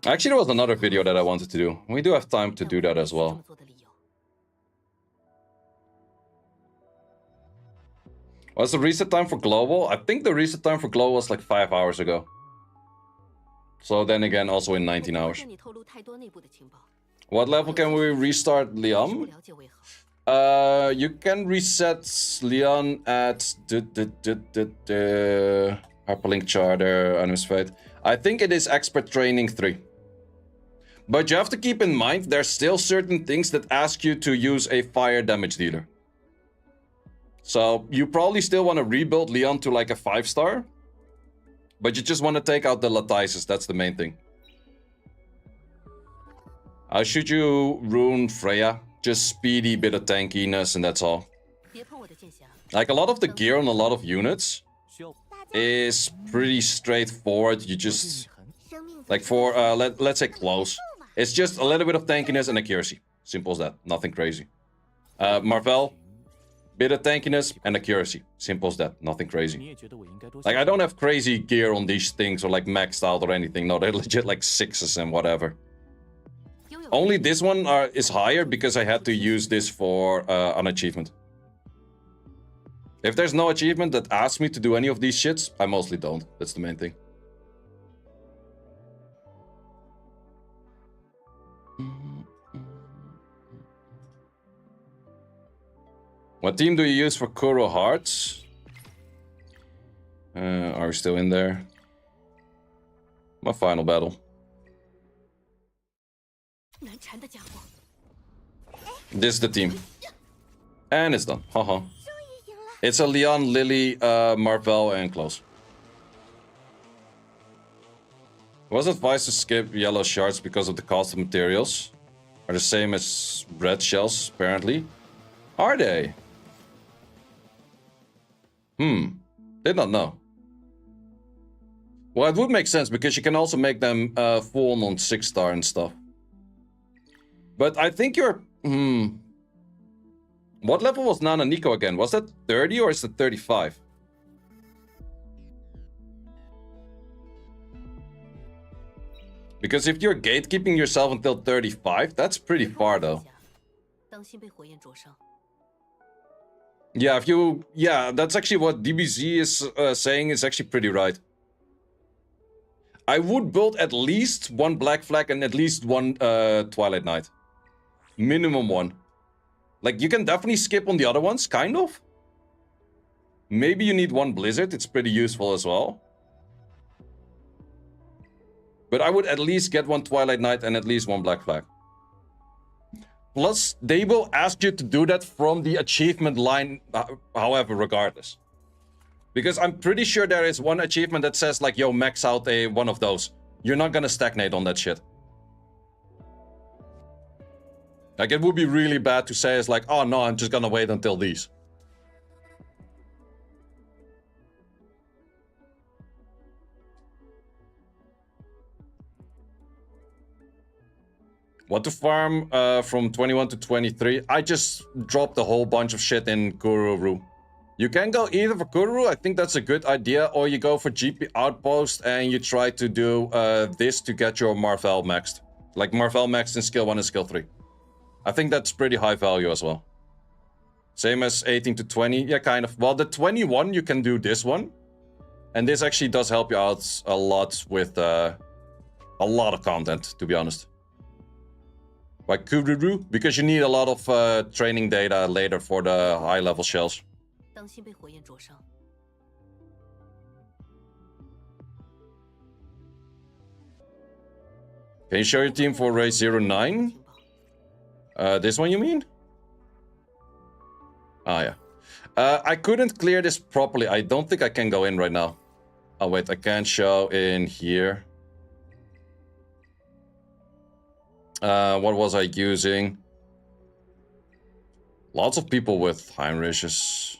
Actually, there was another video that I wanted to do. We do have time to do that as well. What's the reset time for global? I think the reset time for global was like 5 hours ago. So then again, also in 19 hours. What level can we restart Leon? You can reset Leon at the Hyperlink Charter, Animus Fate. I think it is Expert Training 3. But you have to keep in mind, there's still certain things that ask you to use a fire damage dealer. So you probably still want to rebuild Leon to like a 5-star. But you just want to take out the Latices, that's the main thing. I'll shoot you Rune Freya. Just speedy, bit of tankiness, and that's all. Like a lot of the gear on a lot of units is pretty straightforward. You just, like for, let's say close. It's just a little bit of tankiness and accuracy. Simple as that. Nothing crazy. Marvel, bit of tankiness and accuracy. Simple as that. Nothing crazy. Like I don't have crazy gear on these things or like maxed out or anything. No, they're legit like 6s and whatever. Only this one is higher because I had to use this for an achievement. If there's no achievement that asks me to do any of these shits, I mostly don't. That's the main thing. What team do you use for Kuro Hearts? Are we still in there? My final battle. This is the team. And it's done. Haha. It's a Leon, Lily, Marvel, and Close. Was advised to skip yellow shards because of the cost of materials. Are the same as red shells, apparently. Are they? Did not know. Well, it would make sense because you can also make them full on 6-star and stuff. But I think you're... What level was Nana Nico again? Was that 30 or is it 35? Because if you're gatekeeping yourself until 35, that's pretty far though. Yeah, if you... Yeah, that's actually what DBZ is saying is actually pretty right. I would build at least one Black Flag and at least one Twilight Knight. Minimum one. Like, you can definitely skip on the other ones, kind of. Maybe you need one Blizzard, it's pretty useful as well. But I would at least get one Twilight Knight and at least one Black Flag. Plus, they will ask you to do that from the achievement line, however, regardless. Because I'm pretty sure there is one achievement that says, like, yo, max out one of those. You're not gonna stagnate on that shit. Like, it would be really bad to say it's like, oh no, I'm just gonna wait until these. What to farm from 21 to 23? I just dropped a whole bunch of shit in Kururu. You can go either for Kururu, I think that's a good idea, or you go for GP Outpost and you try to do this to get your Marvel maxed. Like Marvel maxed in skill 1 and skill 3. I think that's pretty high value as well. Same as 18 to 20, yeah, kind of. Well, the 21, you can do this one. And this actually does help you out a lot with a lot of content, to be honest. Like Kururu, because you need a lot of training data later for the high-level shells. Can you show your team for race 09? This one you mean? Ah, yeah. I couldn't clear this properly. I don't think I can go in right now. Oh, wait. I can show in here. What was I using? Lots of people with Heinrichs.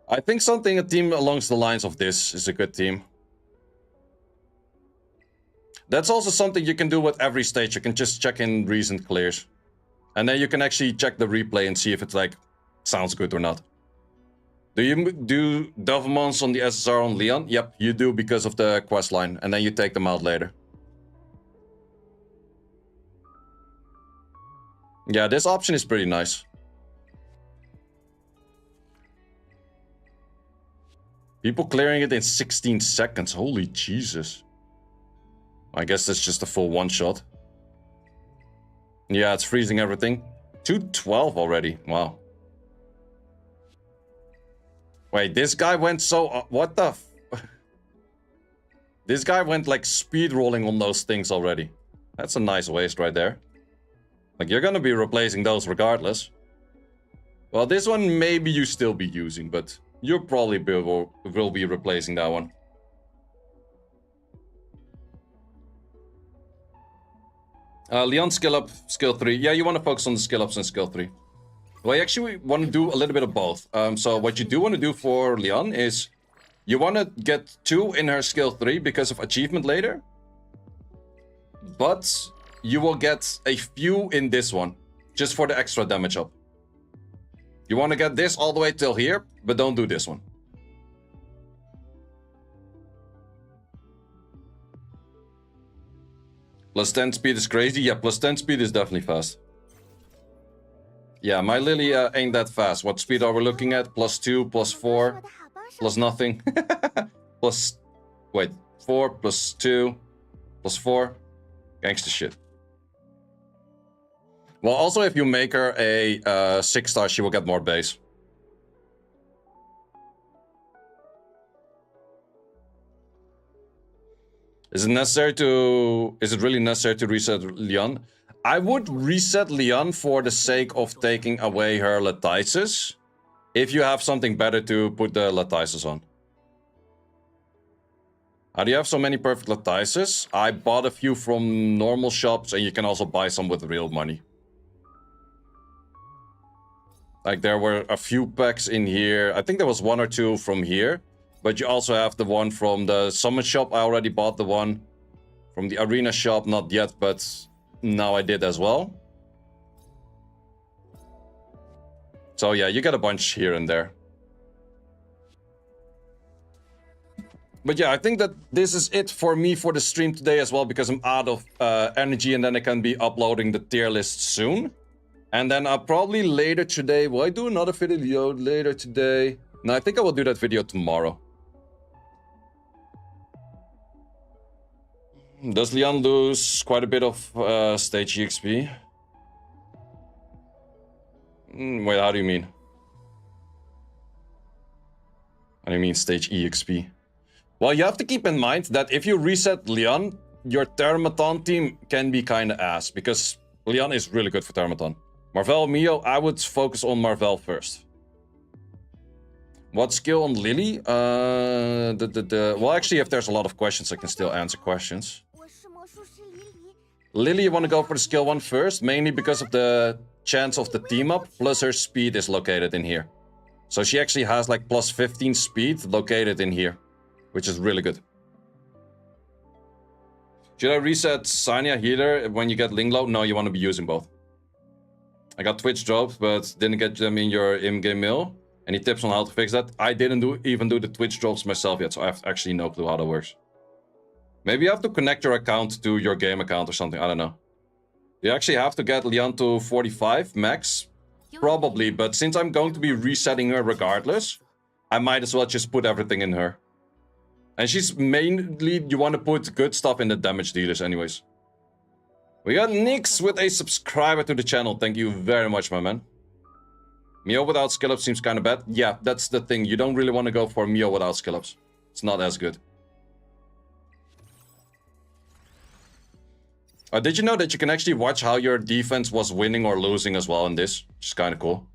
I think a team along the lines of this is a good team. That's also something you can do with every stage. You can just check in recent clears. And then you can actually check the replay and see if it's like, sounds good or not. Do you do Dovemons on the SSR on Leon? Yep, you do because of the quest line. And then you take them out later. Yeah, this option is pretty nice. People clearing it in 16 seconds. Holy Jesus. I guess that's just a full one-shot. Yeah, it's freezing everything. 212 already. Wow. Wait, this guy went so... what the... This guy went like speed rolling on those things already. That's a nice waste right there. Like, you're gonna be replacing those regardless. Well, this one maybe you still be using, but you probably will be replacing that one. Leon Skillup, skill 3. Yeah, you want to focus on the skill ups and skill 3. Well, you actually want to do a little bit of both. So what you do want to do for Leon is you want to get 2 in her skill 3 because of achievement later. But you will get a few in this one just for the extra damage up. You want to get this all the way till here, but don't do this one. Plus 10 speed is crazy. Yeah, plus 10 speed is definitely fast. Yeah, my Lily ain't that fast. What speed are we looking at? Plus 2, plus 4, plus nothing. Plus, wait, 4, plus 2, plus 4. Gangsta shit. Well, also if you make her a 6-star, she will get more base. Is it really necessary to reset Leon? I would reset Leon for the sake of taking away her Latices. If you have something better to put the Latices on. How do you have so many perfect Latices? I bought a few from normal shops and you can also buy some with real money. Like there were a few packs in here. I think there was 1 or 2 from here. But you also have the one from the summon shop. I already bought the one from the arena shop. Not yet, but now I did as well. So yeah, you get a bunch here and there. But yeah, I think that this is it for me for the stream today as well. Because I'm out of energy and then I can be uploading the tier list soon. And then I'll probably later today... Will I do another video later today? No, I think I will do that video tomorrow. Does Leon lose quite a bit of stage EXP? Wait, how do you mean? How do you mean stage EXP? Well, you have to keep in mind that if you reset Leon, your Thermaton team can be kind of ass. Because Leon is really good for Thermaton. Marvel, Mio, I would focus on Marvel first. What skill on Lily? Well, actually, if there's a lot of questions, I can still answer questions. Lily, you want to go for the skill 1 first, mainly because of the chance of the team up, plus her speed is located in here. So she actually has like plus 15 speed located in here, which is really good. Should I reset Sanya healer when you get Linglo? No, you want to be using both. I got Twitch drops, but didn't get them in your in-game mail. Any tips on how to fix that? I didn't even do the Twitch drops myself yet, so I have actually no clue how that works. Maybe you have to connect your account to your game account or something, I don't know. You actually have to get Leon to 45 max? Probably, but since I'm going to be resetting her regardless, I might as well just put everything in her. And she's mainly, you want to put good stuff in the damage dealers anyways. We got Nix with a subscriber to the channel, thank you very much, my man. Mio without skill ups seems kind of bad. Yeah, that's the thing. You don't really want to go for Mio without skill ups. It's not as good. Did you know that you can actually watch how your defense was winning or losing as well in this? Which is kind of cool.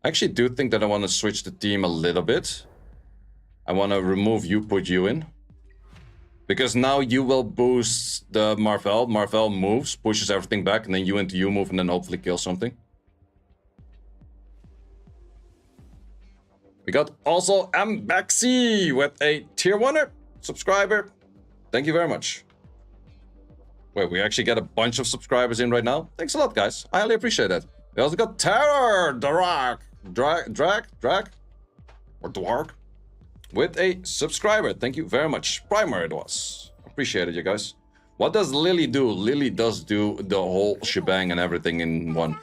I actually do think that I want to switch the team a little bit. I want to remove you, put you in. Because now you will boost the Marvel. Marvel moves, pushes everything back, and then you into you move, and then hopefully kill something. We got also Ambaxi with a tier 1er subscriber. Thank you very much. Wait, we actually get a bunch of subscribers in right now. Thanks a lot, guys. I highly appreciate that. We also got Terror, Drak, or Dwark, with a subscriber. Thank you very much. Primer it was. Appreciate it, you guys. What does Lily do? Lily does do the whole shebang and everything in one.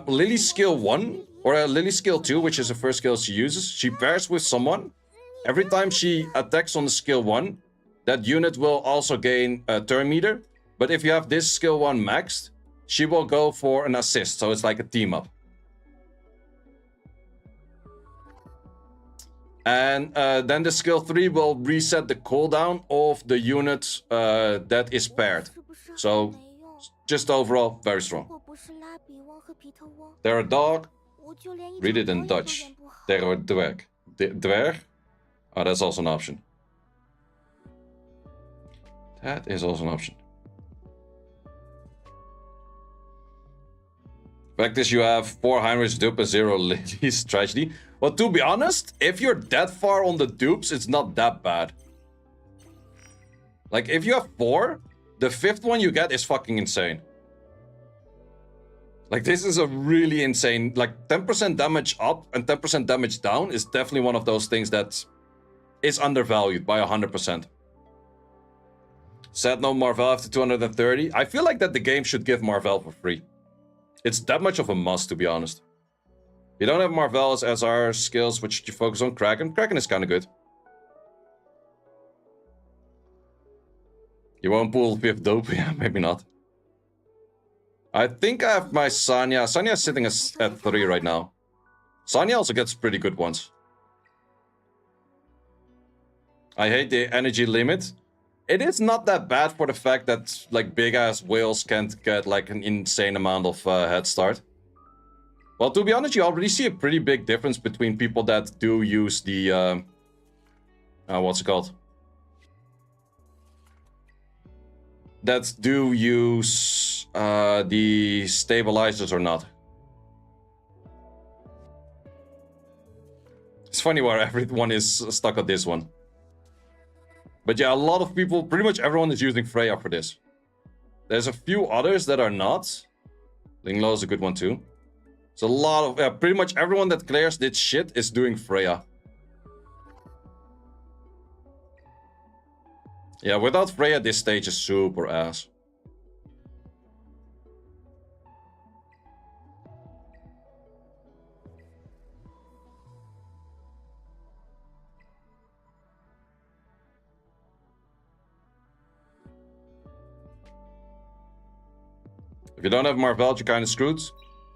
Lily's skill 1, or Lily's skill 2, which is the first skill she uses. She pairs with someone. Every time she attacks on the skill 1, that unit will also gain a turn meter. But if you have this skill 1 maxed, she will go for an assist. So it's like a team up. And then the skill 3 will reset the cooldown of the unit that is paired. So just overall, very strong. They're a dog. Read it in Dutch. They're a dwerg. Dwerg? Oh, that's also an option. That is also an option. Fact is, you have 4 Heinrich dupe and 0 Lily's tragedy. Well, to be honest, if you're that far on the dupes, it's not that bad. Like, if you have 4, the 5th one you get is fucking insane. Like, this is a really insane... Like, 10% damage up and 10% damage down is definitely one of those things that is undervalued by 100%. Said no Marvel after 230. I feel like that the game should give Marvel for free. It's that much of a must, to be honest. You don't have Marvel's as our skills, which you focus on Kraken. Kraken is kind of good. You won't pull with dope? Yeah, maybe not. I think I have my Sanya. Sanya is sitting at 3 right now. Sanya also gets pretty good ones. I hate the energy limit. It is not that bad for the fact that, like, big-ass whales can't get, like, an insane amount of head start. Well, to be honest, you already see a pretty big difference between people that do use the... what's it called? That do use the stabilizers or not. It's funny where everyone is stuck on this one. But yeah, a lot of people, pretty much everyone is using Freya for this. There's a few others that are not. Linglo is a good one too. So a lot of, pretty much everyone that clears this shit is doing Freya. Yeah, without Freya, this stage is super ass. If you don't have Marvel, you're kind of screwed.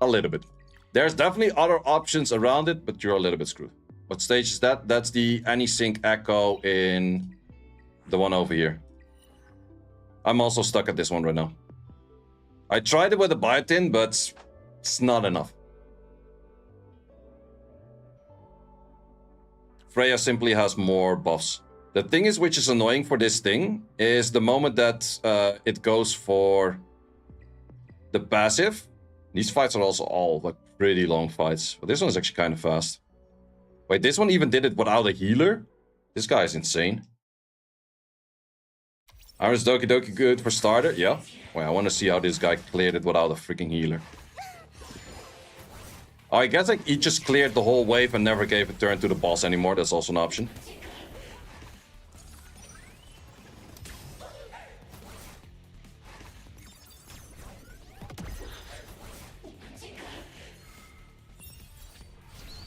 A little bit. There's definitely other options around it, but you're a little bit screwed. What stage is that? That's the Anti-Sync Echo in the one over here. I'm also stuck at this one right now. I tried it with a biotin, but it's not enough. Freya simply has more buffs. The thing is, which is annoying for this thing, is the moment that it goes for the passive. These fights are also all like pretty long fights. But this one is actually kind of fast. Wait, this one even did it without a healer? This guy is insane. Iris Doki Doki good for starter? Yeah. Wait, I want to see how this guy cleared it without a freaking healer. Oh, I guess like he just cleared the whole wave and never gave a turn to the boss anymore. That's also an option.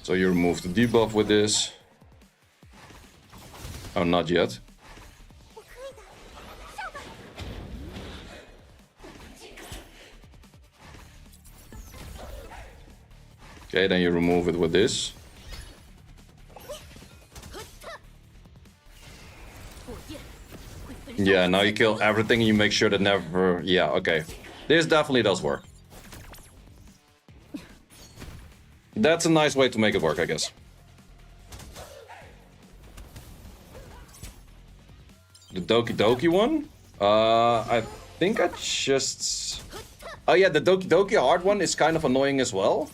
So you remove the debuff with this. Oh, not yet. Okay, then you remove it with this. Yeah, now you kill everything and you make sure that never... Yeah, okay. This definitely does work. That's a nice way to make it work, I guess. The Doki Doki one? I think I just... Oh yeah, the Doki Doki hard one is kind of annoying as well.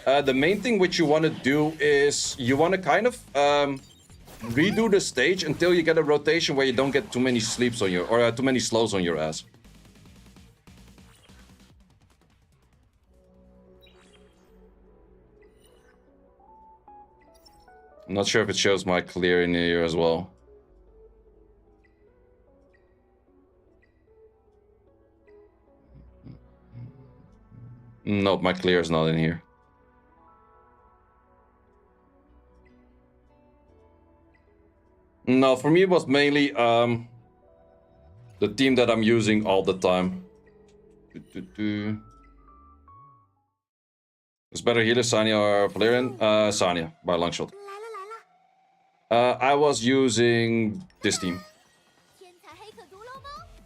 The main thing which you want to do is you want to kind of redo the stage until you get a rotation where you don't get too many sleeps on your... or too many slows on your ass. I'm not sure if it shows my clear in here as well. Nope, my clear is not in here. No, for me it was mainly the team that I'm using all the time. It's better healer, Sanya or Valerian? Sanya, by a long shot. I was using this team.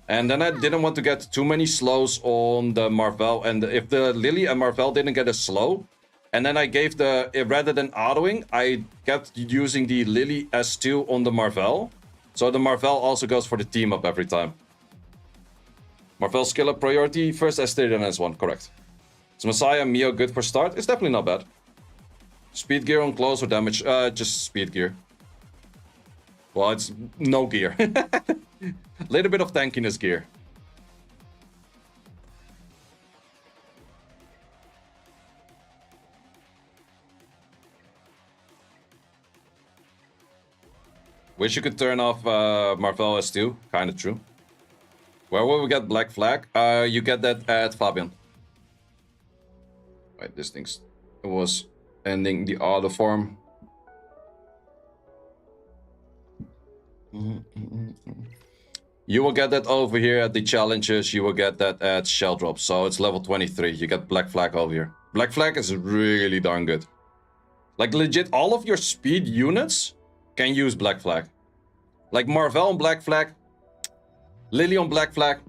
And then I didn't want to get too many slows on the Marvel. And if the Lily and Marvel didn't get a slow, and then I gave the... rather than autoing, I kept using the Lily S2 on the Marvel. So the Marvel also goes for the team up every time. Marvel Skillup priority, first S3, then S1, correct. Is Messiah Mio good for start? It's definitely not bad. Speed gear on close or damage? Just speed gear. Well, it's no gear. Little bit of tankiness gear. Wish you could turn off Marvel S2. Kinda true. Where will we get Black Flag? You get that at Fabian. Right, this thing was ending the auto form. You will get that over here at the challenges. You will get that at Shell Drop. So it's level 23. You get Black Flag over here. Black Flag is really darn good. Like legit, all of your speed units can use Black Flag. Like Marvel on Black Flag. Lily on Black Flag.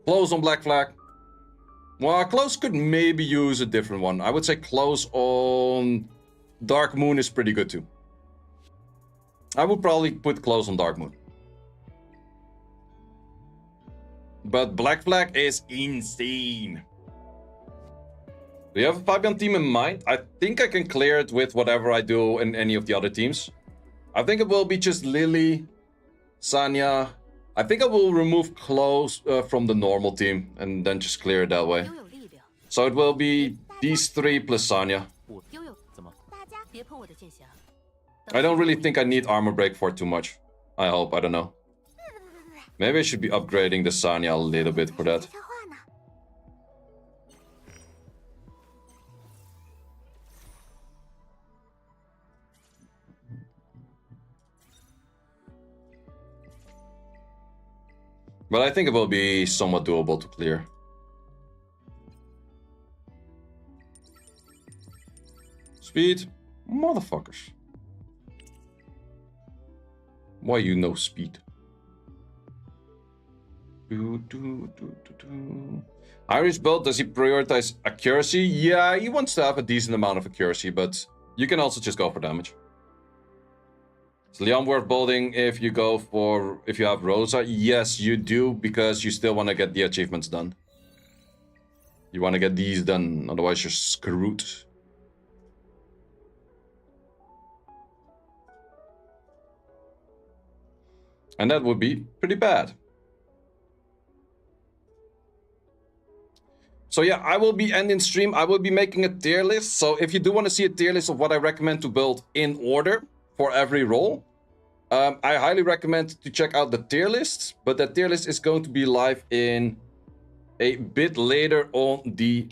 Close on Black Flag. Well, Close could maybe use a different one. I would say Close on Dark Moon is pretty good too. I would probably put Close on Dark Moon. But Black Flag is insane. Do you have a Fabian team in mind? I think I can clear it with whatever I do in any of the other teams. I think it will be just Lily, Sanya. I think I will remove Close from the normal team and then just clear it that way. So it will be these three plus Sanya. I don't really think I need armor break for too much. I hope, I don't know. Maybe I should be upgrading the Sanya a little bit for that. But I think it will be somewhat doable to clear. Speed? Motherfuckers. Why you know speed? Irish build, does he prioritize accuracy? Yeah, he wants to have a decent amount of accuracy, but you can also just go for damage. Is Leon worth building if you go for... if you have Rosa? Yes, you do, because you still want to get the achievements done. You want to get these done, otherwise you're screwed. And that would be pretty bad. So yeah, I will be ending stream. I will be making a tier list. So if you do want to see a tier list of what I recommend to build in order for every role, I highly recommend to check out the tier list. But that tier list is going to be live in a bit later on the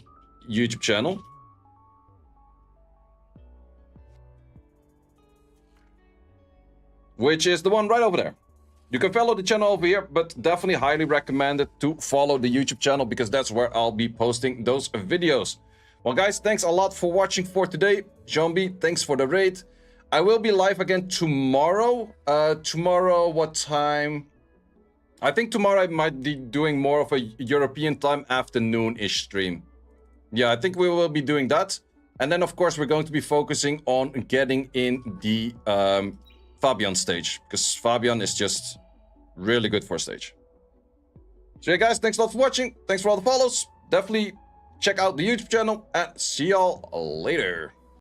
YouTube channel. Which is the one right over there. You can follow the channel over here, but definitely highly recommend it to follow the YouTube channel because that's where I'll be posting those videos. Well, guys, thanks a lot for watching for today. Zombie, thanks for the raid. I will be live again tomorrow. Tomorrow, what time? I think tomorrow I might be doing more of a European time afternoon-ish stream. Yeah, I think we will be doing that. And then, of course, we're going to be focusing on getting in the Fabian stage. Because Fabian is just really good for stage. So yeah, guys, thanks a lot for watching. Thanks for all the follows. Definitely check out the YouTube channel. And see y'all later.